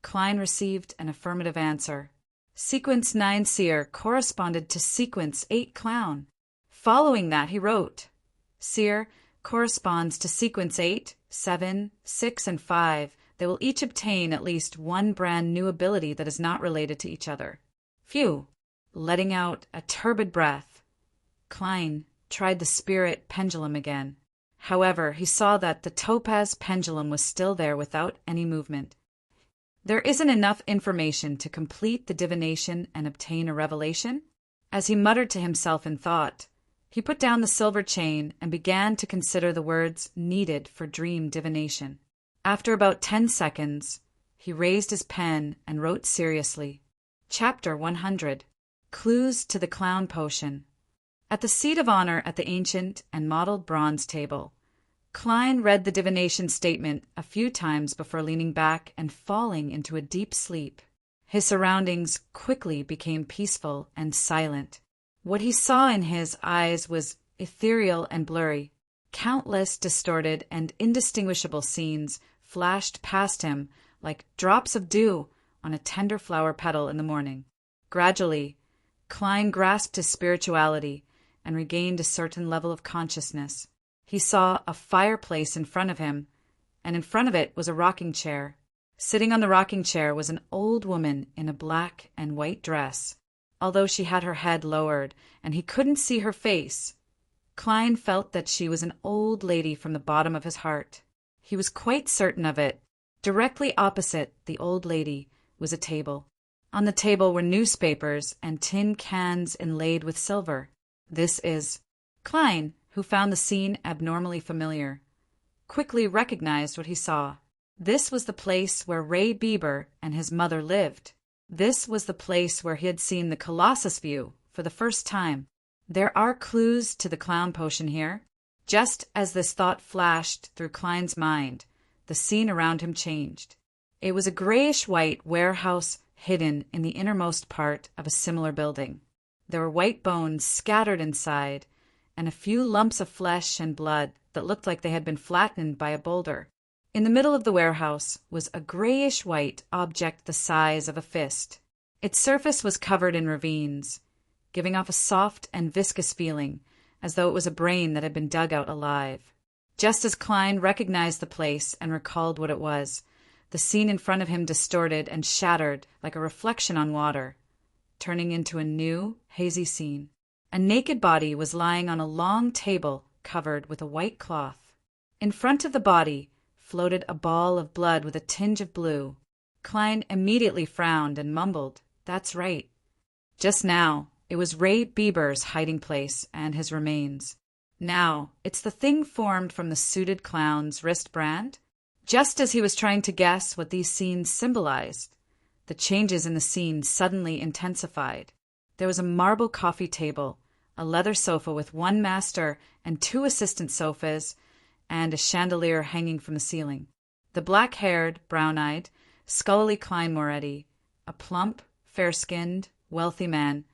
Klein received an affirmative answer. Sequence 9 seer corresponded to sequence 8 clown. Following that, he wrote, Seer corresponds to sequence 8, 7, 6, and 5. They will each obtain at least one brand new ability that is not related to each other. Phew! Letting out a turbid breath, Klein tried the spirit pendulum again. However, he saw that the topaz pendulum was still there without any movement. There isn't enough information to complete the divination and obtain a revelation? As he muttered to himself in thought, he put down the silver chain and began to consider the words needed for dream divination. After about 10 seconds, he raised his pen and wrote seriously, Chapter 100, Clues to the Clown Potion. At the seat of honor at the ancient and modeled bronze table, Klein read the divination statement a few times before leaning back and falling into a deep sleep. His surroundings quickly became peaceful and silent. What he saw in his eyes was ethereal and blurry. Countless distorted and indistinguishable scenes flashed past him like drops of dew on a tender flower petal in the morning. Gradually, Klein grasped his spirituality and regained a certain level of consciousness. He saw a fireplace in front of him, and in front of it was a rocking chair. Sitting on the rocking chair was an old woman in a black and white dress. Although she had her head lowered and he couldn't see her face, Klein felt that she was an old lady from the bottom of his heart. He was quite certain of it. Directly opposite the old lady was a table. On the table were newspapers and tin cans inlaid with silver. This is Klein, who found the scene abnormally familiar, quickly recognized what he saw. This was the place where Ray Bieber and his mother lived. This was the place where he had seen the Colossus view for the first time. There are clues to the clown potion here. Just as this thought flashed through Klein's mind, the scene around him changed. It was a grayish-white warehouse hidden in the innermost part of a similar building. There were white bones scattered inside, and a few lumps of flesh and blood that looked like they had been flattened by a boulder. In the middle of the warehouse was a grayish-white object the size of a fist. Its surface was covered in ravines, giving off a soft and viscous feeling, as though it was a brain that had been dug out alive. Just as Klein recognized the place and recalled what it was, the scene in front of him distorted and shattered like a reflection on water, turning into a new, hazy scene. A naked body was lying on a long table covered with a white cloth. In front of the body floated a ball of blood with a tinge of blue. Klein immediately frowned and mumbled, "That's right." Just now, it was Ray Bieber's hiding place and his remains. Now, it's the thing formed from the suited clown's wrist brand. Just as he was trying to guess what these scenes symbolized, the changes in the scene suddenly intensified. There was a marble coffee table, a leather sofa with one master and two assistant sofas, and a chandelier hanging from the ceiling. The black-haired, brown-eyed, scholarly Klein Moretti, a plump, fair-skinned, wealthy man,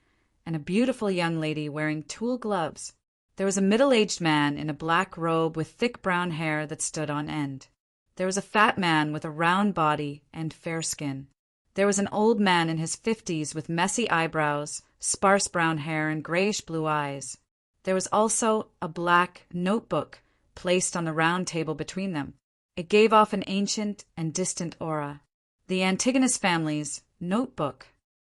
and a beautiful young lady wearing tulle gloves. There was a middle-aged man in a black robe with thick brown hair that stood on end. There was a fat man with a round body and fair skin. There was an old man in his 50s with messy eyebrows, sparse brown hair, and grayish-blue eyes. There was also a black notebook placed on the round table between them. It gave off an ancient and distant aura. The Antigonus family's notebook.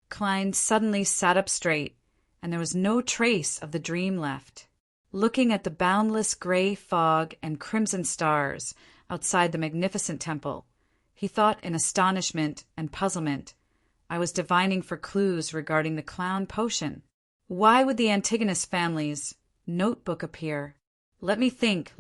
Klein suddenly sat up straight, and there was no trace of the dream left. Looking at the boundless gray fog and crimson stars outside the magnificent temple, he thought in astonishment and puzzlement, I was divining for clues regarding the clown potion. Why would the Antigonus family's notebook appear? Let me think.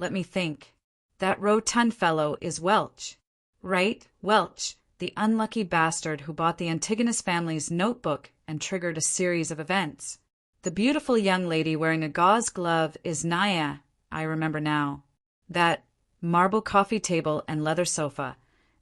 That rotund fellow is Welch. Right, Welch, the unlucky bastard who bought the Antigonus family's notebook and triggered a series of events. The beautiful young lady wearing a gauze glove is Naya, I remember now. That marble coffee table and leather sofa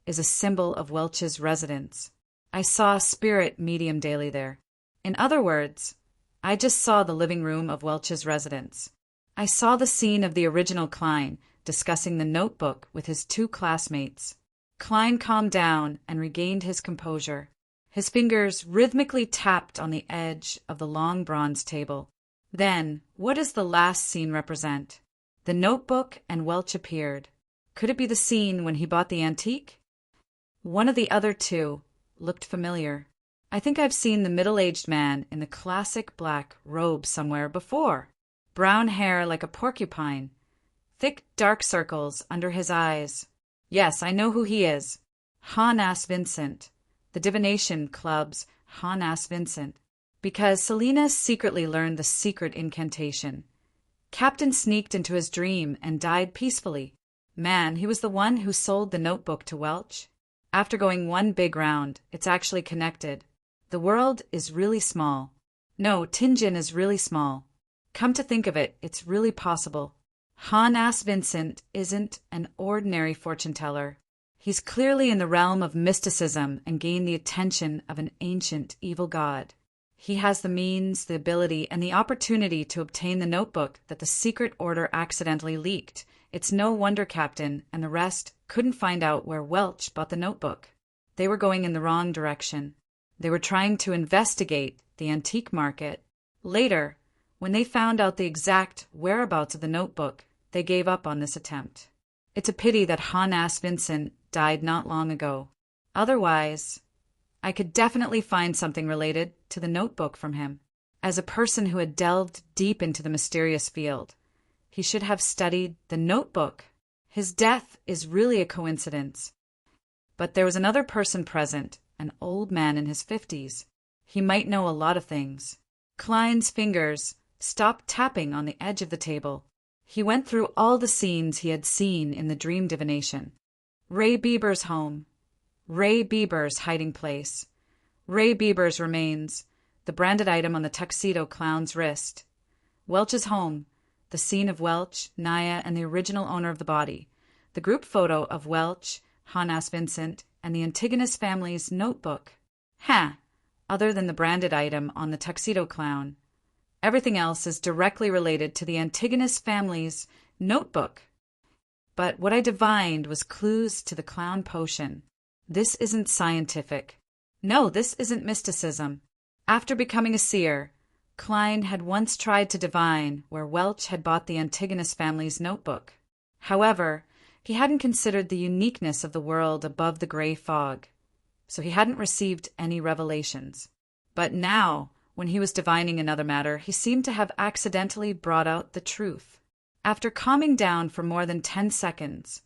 is a symbol of Welch's residence. I saw a spirit medium daily there. In other words, I just saw the living room of Welch's residence. I saw the scene of the original Klein discussing the notebook with his two classmates. Klein calmed down and regained his composure. His fingers rhythmically tapped on the edge of the long bronze table. Then, what does the last scene represent? The notebook and Welch appeared. Could it be the scene when he bought the antique? One of the other two looked familiar. I think I've seen the middle-aged man in the classic black robe somewhere before. Brown hair like a porcupine. Thick dark circles under his eyes. Yes, I know who he is. Hans Vincent. The Divination Club's Hans Vincent. Because Selena secretly learned the secret incantation. Captain sneaked into his dream and died peacefully. Man, he was the one who sold the notebook to Welch. After going one big round, it's actually connected. The world is really small. No, Tinjin is really small. Come to think of it, it's really possible. Hans Vincent isn't an ordinary fortune-teller. He's clearly in the realm of mysticism and gained the attention of an ancient evil god. He has the means, the ability, and the opportunity to obtain the notebook that the secret order accidentally leaked. It's no wonder Captain and the rest couldn't find out where Welch bought the notebook. They were going in the wrong direction. They were trying to investigate the antique market. Later, when they found out the exact whereabouts of the notebook, they gave up on this attempt. It's a pity that Hans Vincent died not long ago. Otherwise, I could definitely find something related to the notebook from him. As a person who had delved deep into the mysterious field, he should have studied the notebook. His death is really a coincidence. But there was another person present, an old man in his 50s. He might know a lot of things. Klein's fingers stopped tapping on the edge of the table. He went through all the scenes he had seen in the dream divination. Ray Bieber's home. Ray Bieber's hiding place. Ray Bieber's remains. The branded item on the tuxedo clown's wrist. Welch's home. The scene of Welch, Naya, and the original owner of the body. The group photo of Welch, Hans Vincent, and the Antigonus family's notebook. Other than the branded item on the tuxedo clown. Everything else is directly related to the Antigonus family's notebook. But what I divined was clues to the clown potion. This isn't scientific. No, this isn't mysticism. After becoming a seer, Klein had once tried to divine where Welch had bought the Antigonus family's notebook. However, he hadn't considered the uniqueness of the world above the gray fog, so he hadn't received any revelations. But now, when he was divining another matter, he seemed to have accidentally brought out the truth. After calming down for more than 10 seconds,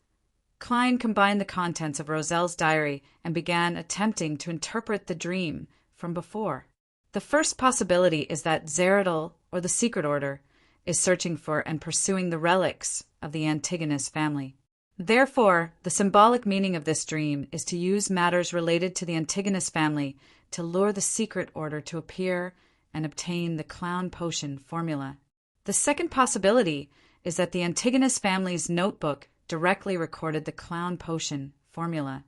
Klein combined the contents of Roselle's diary and began attempting to interpret the dream from before. The first possibility is that Zeradol, or the Secret Order, is searching for and pursuing the relics of the Antigonus family. Therefore, the symbolic meaning of this dream is to use matters related to the Antigonus family to lure the Secret Order to appear and obtain the clown potion formula. The second possibility is that the Antigonus family's notebook directly recorded the clown potion formula.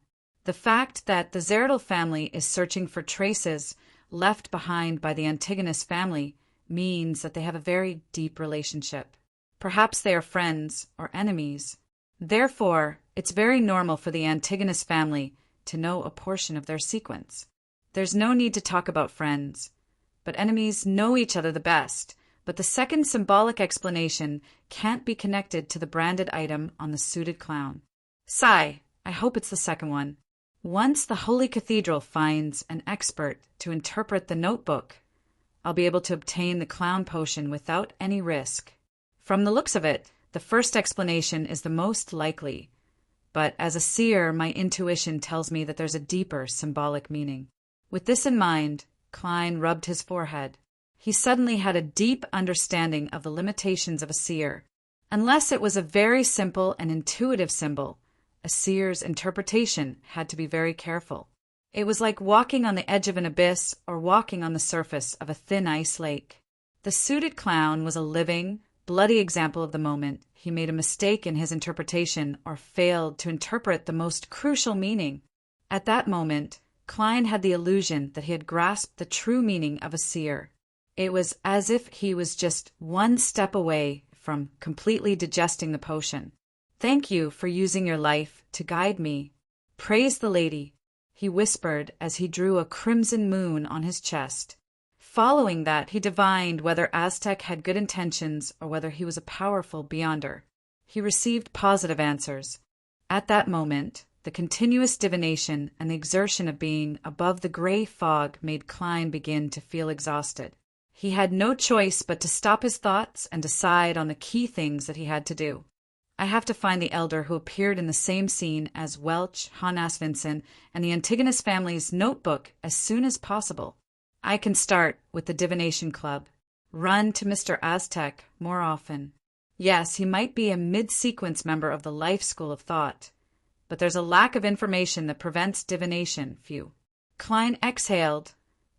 The fact that the Zeradol family is searching for traces left behind by the Antigonus family means that they have a very deep relationship. Perhaps they are friends or enemies. Therefore, it's very normal for the Antigonus family to know a portion of their sequence. There's no need to talk about friends, but enemies know each other the best. But the second symbolic explanation can't be connected to the branded item on the suited clown. Sigh, I hope it's the second one. Once the Holy Cathedral finds an expert to interpret the notebook, I'll be able to obtain the clown potion without any risk. From the looks of it, the first explanation is the most likely, but as a seer, my intuition tells me that there's a deeper symbolic meaning. With this in mind, Klein rubbed his forehead. He suddenly had a deep understanding of the limitations of a seer. Unless it was a very simple and intuitive symbol, a seer's interpretation had to be very careful. It was like walking on the edge of an abyss or walking on the surface of a thin ice lake. The suited clown was a living, bloody example of the moment he made a mistake in his interpretation or failed to interpret the most crucial meaning. At that moment, Klein had the illusion that he had grasped the true meaning of a seer. It was as if he was just one step away from completely digesting the potion. Thank you for using your life to guide me. Praise the lady, he whispered as he drew a crimson moon on his chest. Following that, he divined whether Aztec had good intentions or whether he was a powerful beyonder. He received positive answers. At that moment, the continuous divination and the exertion of being above the gray fog made Klein begin to feel exhausted. He had no choice but to stop his thoughts and decide on the key things that he had to do. I have to find the elder who appeared in the same scene as Welch, Hans Vincent, and the Antigonus family's notebook as soon as possible. I can start with the Divination Club. Run to Mr. Aztec more often. Yes, he might be a mid-sequence member of the Life School of Thought, but there's a lack of information that prevents divination, Few. Klein exhaled,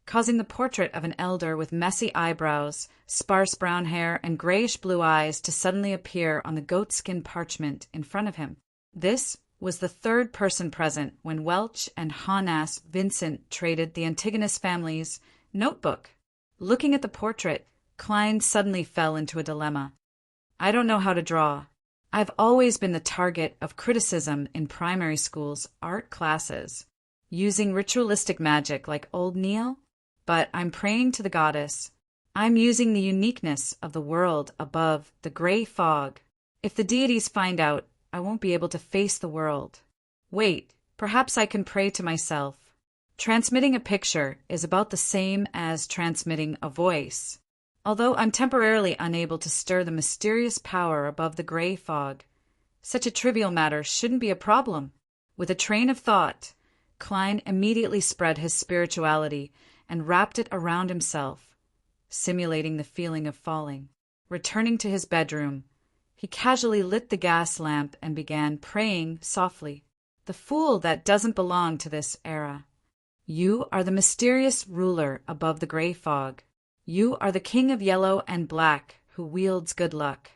causing the portrait of an elder with messy eyebrows, sparse brown hair, and grayish-blue eyes to suddenly appear on the goatskin parchment in front of him. This was the third person present when Welch and Hans Vincent traded the Antigonus family's notebook. Looking at the portrait, Klein suddenly fell into a dilemma. I don't know how to draw. I've always been the target of criticism in primary school's art classes, using ritualistic magic like Old Neil. But I'm praying to the goddess. I'm using the uniqueness of the world above the gray fog. If the deities find out, I won't be able to face the world. Wait, perhaps I can pray to myself. Transmitting a picture is about the same as transmitting a voice. Although I'm temporarily unable to stir the mysterious power above the gray fog, such a trivial matter shouldn't be a problem. With a train of thought, Klein immediately spread his spirituality and wrapped it around himself, simulating the feeling of falling. Returning to his bedroom, he casually lit the gas lamp and began praying softly. The fool that doesn't belong to this era. You are the mysterious ruler above the gray fog. You are the king of yellow and black who wields good luck.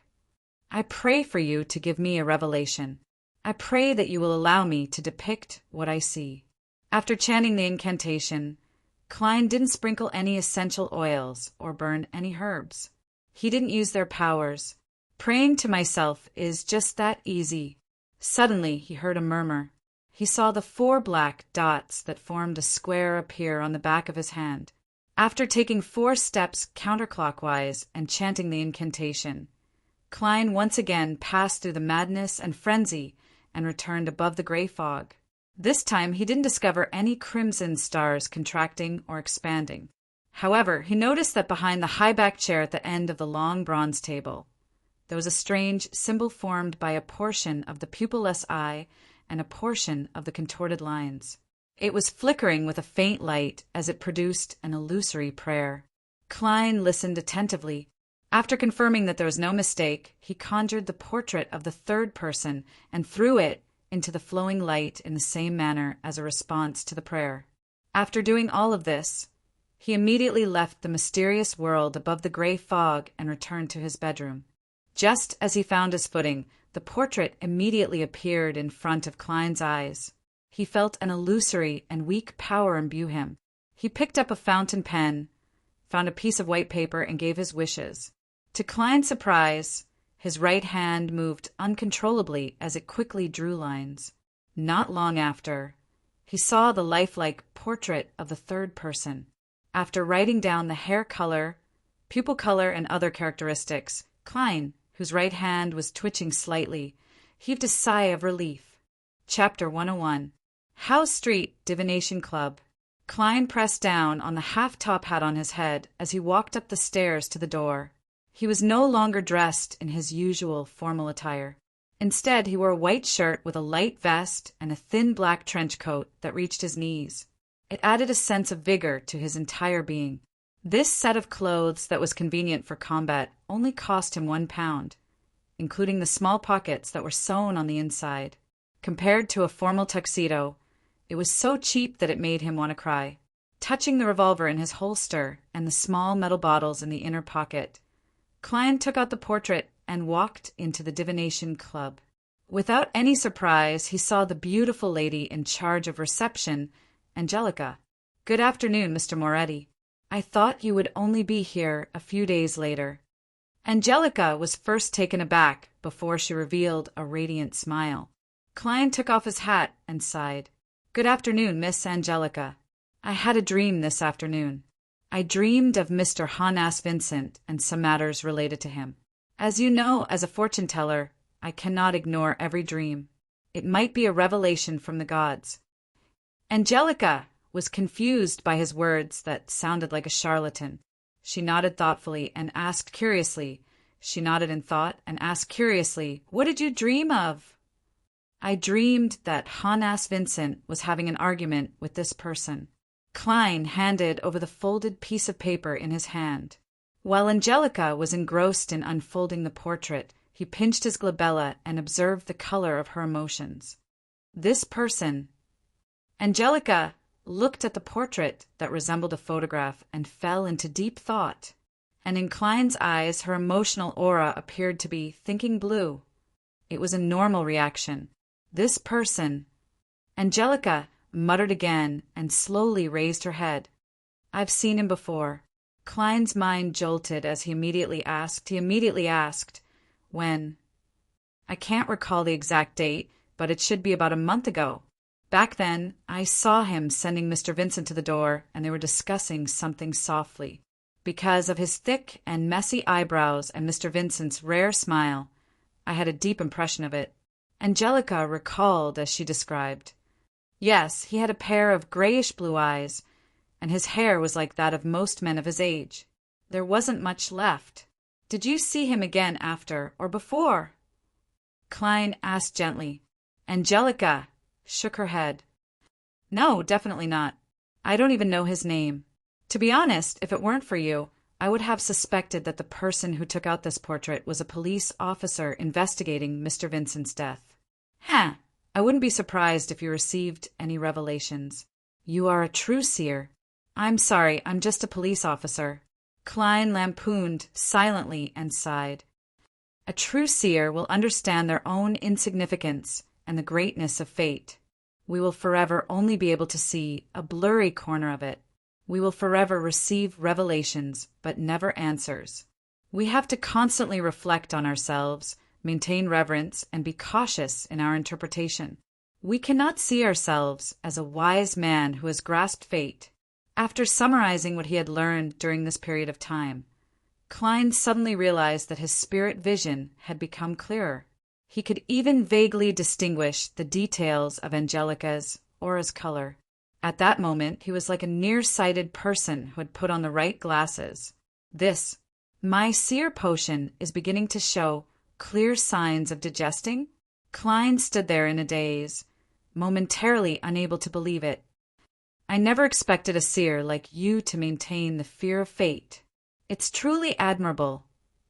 I pray for you to give me a revelation. I pray that you will allow me to depict what I see. After chanting the incantation, Klein didn't sprinkle any essential oils or burn any herbs. He didn't use their powers. Praying to myself is just that easy. Suddenly he heard a murmur. He saw the 4 black dots that formed a square appear on the back of his hand. After taking 4 steps counterclockwise and chanting the incantation, Klein once again passed through the madness and frenzy and returned above the gray fog. This time he didn't discover any crimson stars contracting or expanding. However, he noticed that behind the high-backed chair at the end of the long bronze table, there was a strange symbol formed by a portion of the pupilless eye and a portion of the contorted lines. It was flickering with a faint light as it produced an illusory prayer. Klein listened attentively. After confirming that there was no mistake, he conjured the portrait of the 3rd person and threw it into the flowing light in the same manner as a response to the prayer. After doing all of this, he immediately left the mysterious world above the gray fog and returned to his bedroom. Just as he found his footing, the portrait immediately appeared in front of Klein's eyes. He felt an illusory and weak power imbue him. He picked up a fountain pen, found a piece of white paper, and gave his wishes. To Klein's surprise, his right hand moved uncontrollably as it quickly drew lines. Not long after, he saw the lifelike portrait of the 3rd person. After writing down the hair color, pupil color, and other characteristics, Klein, whose right hand was twitching slightly, heaved a sigh of relief. Chapter 101. Howe Street Divination Club. Klein pressed down on the half-top hat on his head as he walked up the stairs to the door. He was no longer dressed in his usual formal attire. Instead, he wore a white shirt with a light vest and a thin black trench coat that reached his knees. It added a sense of vigor to his entire being. This set of clothes that was convenient for combat only cost him £1, including the small pockets that were sewn on the inside. Compared to a formal tuxedo, it was so cheap that it made him want to cry. Touching the revolver in his holster and the small metal bottles in the inner pocket, Klein took out the portrait and walked into the divination club. Without any surprise, he saw the beautiful lady in charge of reception, Angelica. "Good afternoon, Mr. Moretti. I thought you would only be here a few days later." Angelica was first taken aback before she revealed a radiant smile. Klein took off his hat and sighed. "Good afternoon, Miss Angelica. I had a dream this afternoon. I dreamed of Mr. Hannas Vincent and some matters related to him. As you know, as a fortune-teller, I cannot ignore every dream. It might be a revelation from the gods." Angelica was confused by his words that sounded like a charlatan. She nodded thoughtfully and asked curiously. She nodded in thought and asked curiously, "What did you dream of?" "I dreamed that Hannas Vincent was having an argument with this person." Klein handed over the folded piece of paper in his hand. While Angelica was engrossed in unfolding the portrait, he pinched his glabella and observed the color of her emotions. This person. Angelica looked at the portrait that resembled a photograph and fell into deep thought. And in Klein's eyes, her emotional aura appeared to be thinking blue. It was a normal reaction. This person. Angelica muttered again and slowly raised her head. "I've seen him before." Klein's mind jolted as he immediately asked, "When?" "I can't recall the exact date, but it should be about a month ago. Back then, I saw him sending Mr. Vincent to the door, and they were discussing something softly. Because of his thick and messy eyebrows and Mr. Vincent's rare smile, I had a deep impression of it." Angelica recalled as she described. "Yes, he had a pair of grayish-blue eyes, and his hair was like that of most men of his age. There wasn't much left." "Did you see him again after or before?" Klein asked gently. Angelica shook her head. "No, definitely not. I don't even know his name. To be honest, if it weren't for you, I would have suspected that the person who took out this portrait was a police officer investigating Mr. Vincent's death." I wouldn't be surprised if you received any revelations. You are a true seer." "I'm sorry, I'm just a police officer." Klein lampooned silently and sighed. "A true seer will understand their own insignificance and the greatness of fate. We will forever only be able to see a blurry corner of it. We will forever receive revelations, but never answers. We have to constantly reflect on ourselves, maintain reverence, and be cautious in our interpretation. We cannot see ourselves as a wise man who has grasped fate. After summarizing what he had learned during this period of time, Klein suddenly realized that his spirit vision had become clearer. He could even vaguely distinguish the details of Angelica's aura's color. At that moment, he was like a nearsighted person who had put on the right glasses. My seer potion is beginning to show clear signs of digesting? Klein stood there in a daze, momentarily unable to believe it. I never expected a seer like you to maintain the fear of fate. It's truly admirable,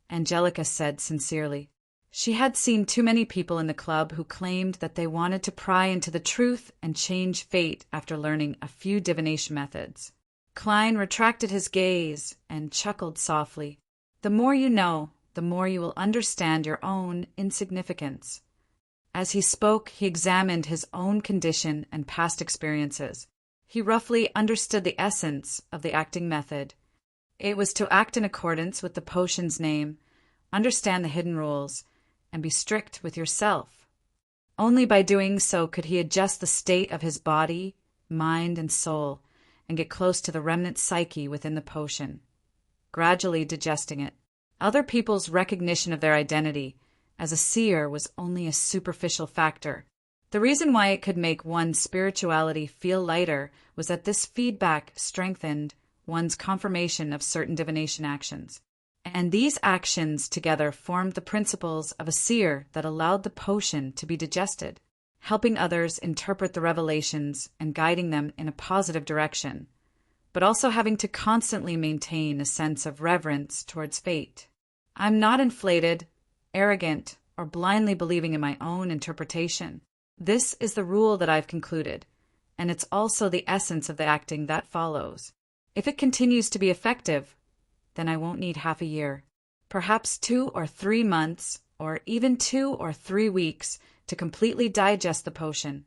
Angelica said sincerely. She had seen too many people in the club who claimed that they wanted to pry into the truth and change fate after learning a few divination methods. Klein retracted his gaze and chuckled softly. The more you know, the more you will understand your own insignificance. As he spoke, he examined his own condition and past experiences. He roughly understood the essence of the acting method. It was to act in accordance with the potion's name, understand the hidden rules, and be strict with yourself. Only by doing so could he adjust the state of his body, mind, and soul, and get close to the remnant psyche within the potion, gradually digesting it. Other people's recognition of their identity as a seer was only a superficial factor. The reason why it could make one's spirituality feel lighter was that this feedback strengthened one's confirmation of certain divination actions. And these actions together formed the principles of a seer that allowed the potion to be digested, helping others interpret the revelations and guiding them in a positive direction, but also having to constantly maintain a sense of reverence towards fate. I'm not inflated, arrogant, or blindly believing in my own interpretation. This is the rule that I've concluded, and it's also the essence of the acting that follows. If it continues to be effective, then I won't need half a year, perhaps 2 or 3 months, or even 2 or 3 weeks to completely digest the potion.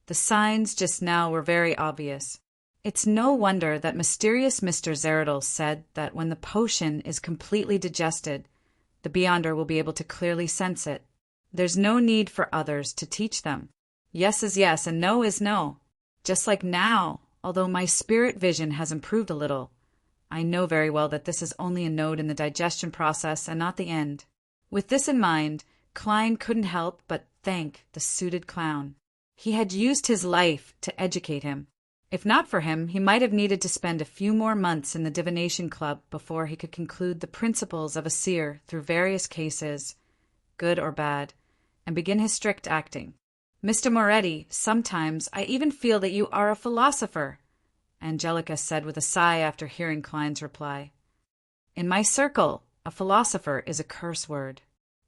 The signs just now were very obvious. It's no wonder that mysterious Mr. Zeradal said that when the potion is completely digested, the Beyonder will be able to clearly sense it. There's no need for others to teach them. Yes is yes and no is no. Just like now, although my spirit vision has improved a little, I know very well that this is only a node in the digestion process and not the end. With this in mind, Klein couldn't help but thank the suited clown. He had used his life to educate him. If not for him, he might have needed to spend a few more months in the divination club before he could conclude the principles of a seer through various cases, good or bad, and begin his strict acting. Mr. Moretti, sometimes I even feel that you are a philosopher, Angelica said with a sigh after hearing Klein's reply. In my circle, a philosopher is a curse word.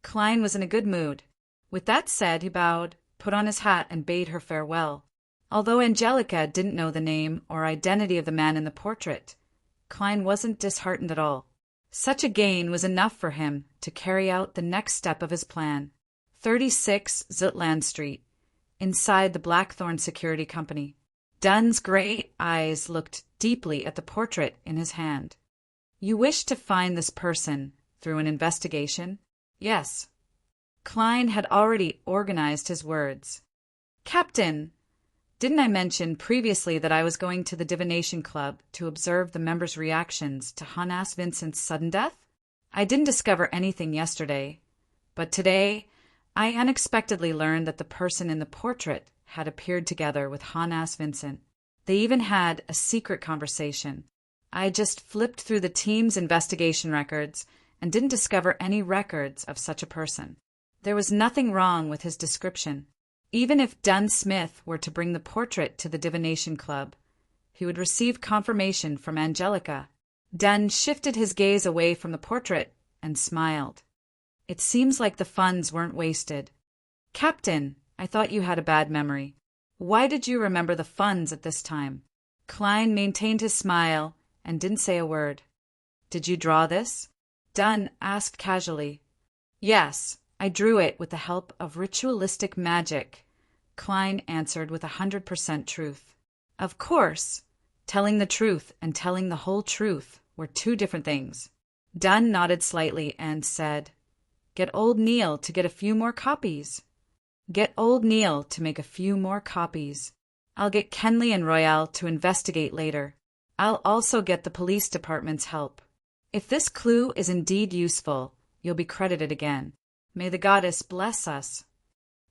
Klein was in a good mood. With that said, he bowed, put on his hat, and bade her farewell. Although Angelica didn't know the name or identity of the man in the portrait, Klein wasn't disheartened at all. Such a gain was enough for him to carry out the next step of his plan. 36 Zutland Street, inside the Blackthorn Security Company. Dunn's gray eyes looked deeply at the portrait in his hand. You wish to find this person through an investigation? Yes. Klein had already organized his words. Captain, didn't I mention previously that I was going to the Divination Club to observe the members' reactions to Hannas Vincent's sudden death? I didn't discover anything yesterday, but today I unexpectedly learned that the person in the portrait had appeared together with Hannas Vincent. They even had a secret conversation. I just flipped through the team's investigation records and didn't discover any records of such a person. There was nothing wrong with his description. Even if Dunn Smith were to bring the portrait to the Divination Club, he would receive confirmation from Angelica. Dunn shifted his gaze away from the portrait and smiled. It seems like the funds weren't wasted. Captain, I thought you had a bad memory. Why did you remember the funds at this time? Klein maintained his smile and didn't say a word. Did you draw this? Dunn asked casually. Yes, I drew it with the help of ritualistic magic, Klein answered with 100% truth. Of course, telling the truth and telling the whole truth were two different things. Dunn nodded slightly and said, Get old Neil to get a few more copies. Get old Neil to make a few more copies. I'll get Kenley and Royale to investigate later. I'll also get the police department's help. If this clue is indeed useful, you'll be credited again. May the goddess bless us."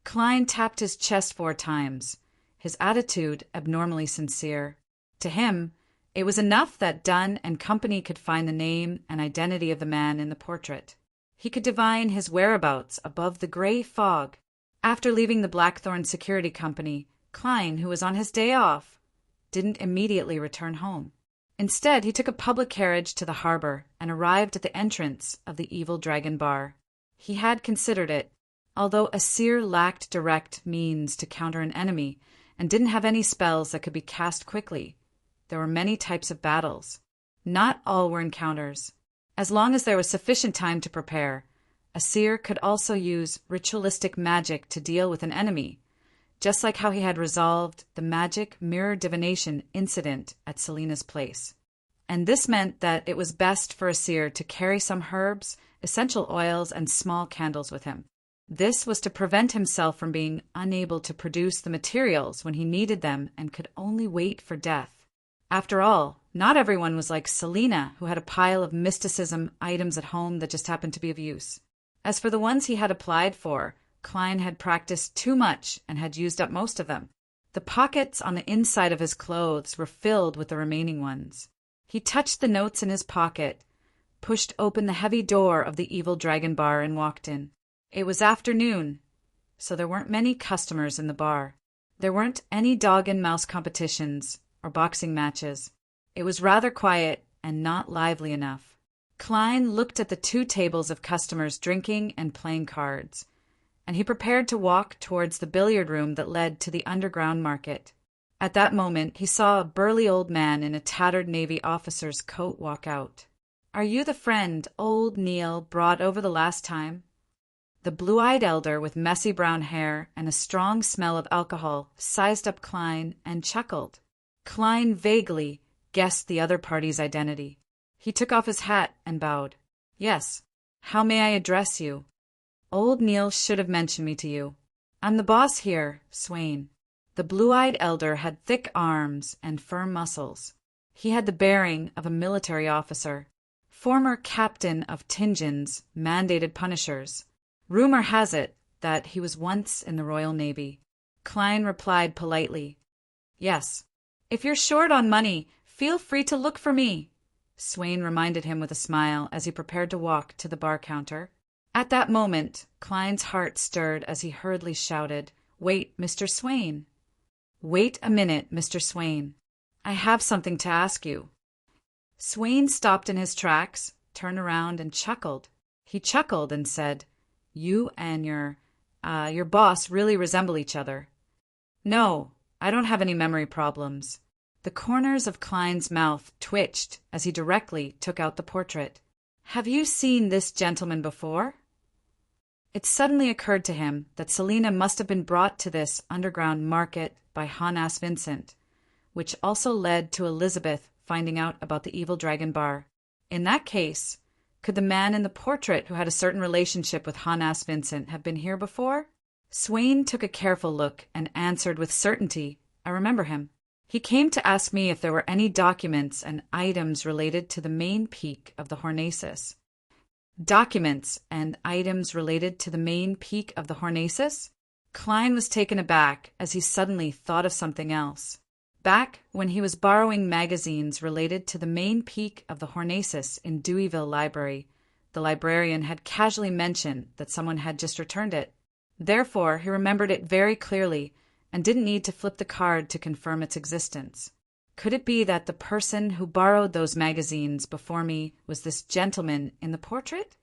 Klein tapped his chest 4 times, his attitude abnormally sincere. To him, it was enough that Dunn and company could find the name and identity of the man in the portrait. He could divine his whereabouts above the gray fog. After leaving the Blackthorn Security Company, Klein, who was on his day off, didn't immediately return home. Instead, he took a public carriage to the harbor and arrived at the entrance of the Evil Dragon Bar. He had considered it, although a seer lacked direct means to counter an enemy and didn't have any spells that could be cast quickly. There were many types of battles. Not all were encounters. As long as there was sufficient time to prepare, a seer could also use ritualistic magic to deal with an enemy, just like how he had resolved the magic mirror divination incident at Selena's place. And this meant that it was best for a seer to carry some herbs, essential oils, and small candles with him. This was to prevent himself from being unable to produce the materials when he needed them and could only wait for death. After all, not everyone was like Selena, who had a pile of mysticism items at home that just happened to be of use. As for the ones he had applied for, Klein had practiced too much and had used up most of them. The pockets on the inside of his clothes were filled with the remaining ones. He touched the notes in his pocket, pushed open the heavy door of the Evil Dragon Bar, and walked in. It was afternoon, so there weren't many customers in the bar. There weren't any dog and mouse competitions or boxing matches. It was rather quiet and not lively enough. Klein looked at the 2 tables of customers drinking and playing cards, and he prepared to walk towards the billiard room that led to the underground market. At that moment, he saw a burly old man in a tattered Navy officer's coat walk out. "Are you the friend old Neil brought over the last time?" The blue-eyed elder with messy brown hair and a strong smell of alcohol sized up Klein and chuckled. Klein vaguely guessed the other party's identity. He took off his hat and bowed. "Yes. How may I address you?" "Old Neil should have mentioned me to you. I'm the boss here, Swain." The blue-eyed elder had thick arms and firm muscles. He had the bearing of a military officer. Former captain of Tingin's mandated punishers. Rumor has it that he was once in the Royal Navy. Klein replied politely, "Yes. If you're short on money, feel free to look for me," Swain reminded him with a smile as he prepared to walk to the bar counter. At that moment, Klein's heart stirred as he hurriedly shouted, "Wait, Mr. Swain. Wait a minute, Mr. Swain. I have something to ask you." Swain stopped in his tracks, turned around, and chuckled. He chuckled and said, "You and your boss really resemble each other." "No, I don't have any memory problems." The corners of Klein's mouth twitched as he directly took out the portrait. "Have you seen this gentleman before?" It suddenly occurred to him that Selena must have been brought to this underground market by Hannas Vincent, which also led to Elizabeth finding out about the Evil Dragon Bar. In that case, could the man in the portrait who had a certain relationship with Hannas Vincent have been here before? Swain took a careful look and answered with certainty, "I remember him. He came to ask me if there were any documents and items related to the main peak of the Hornacis." Documents and items related to the main peak of the Hornacis? Klein was taken aback as he suddenly thought of something else. Back when he was borrowing magazines related to the main peak of the Hornacis in Deweyville Library, the librarian had casually mentioned that someone had just returned it. Therefore, he remembered it very clearly and didn't need to flip the card to confirm its existence. Could it be that the person who borrowed those magazines before me was this gentleman in the portrait?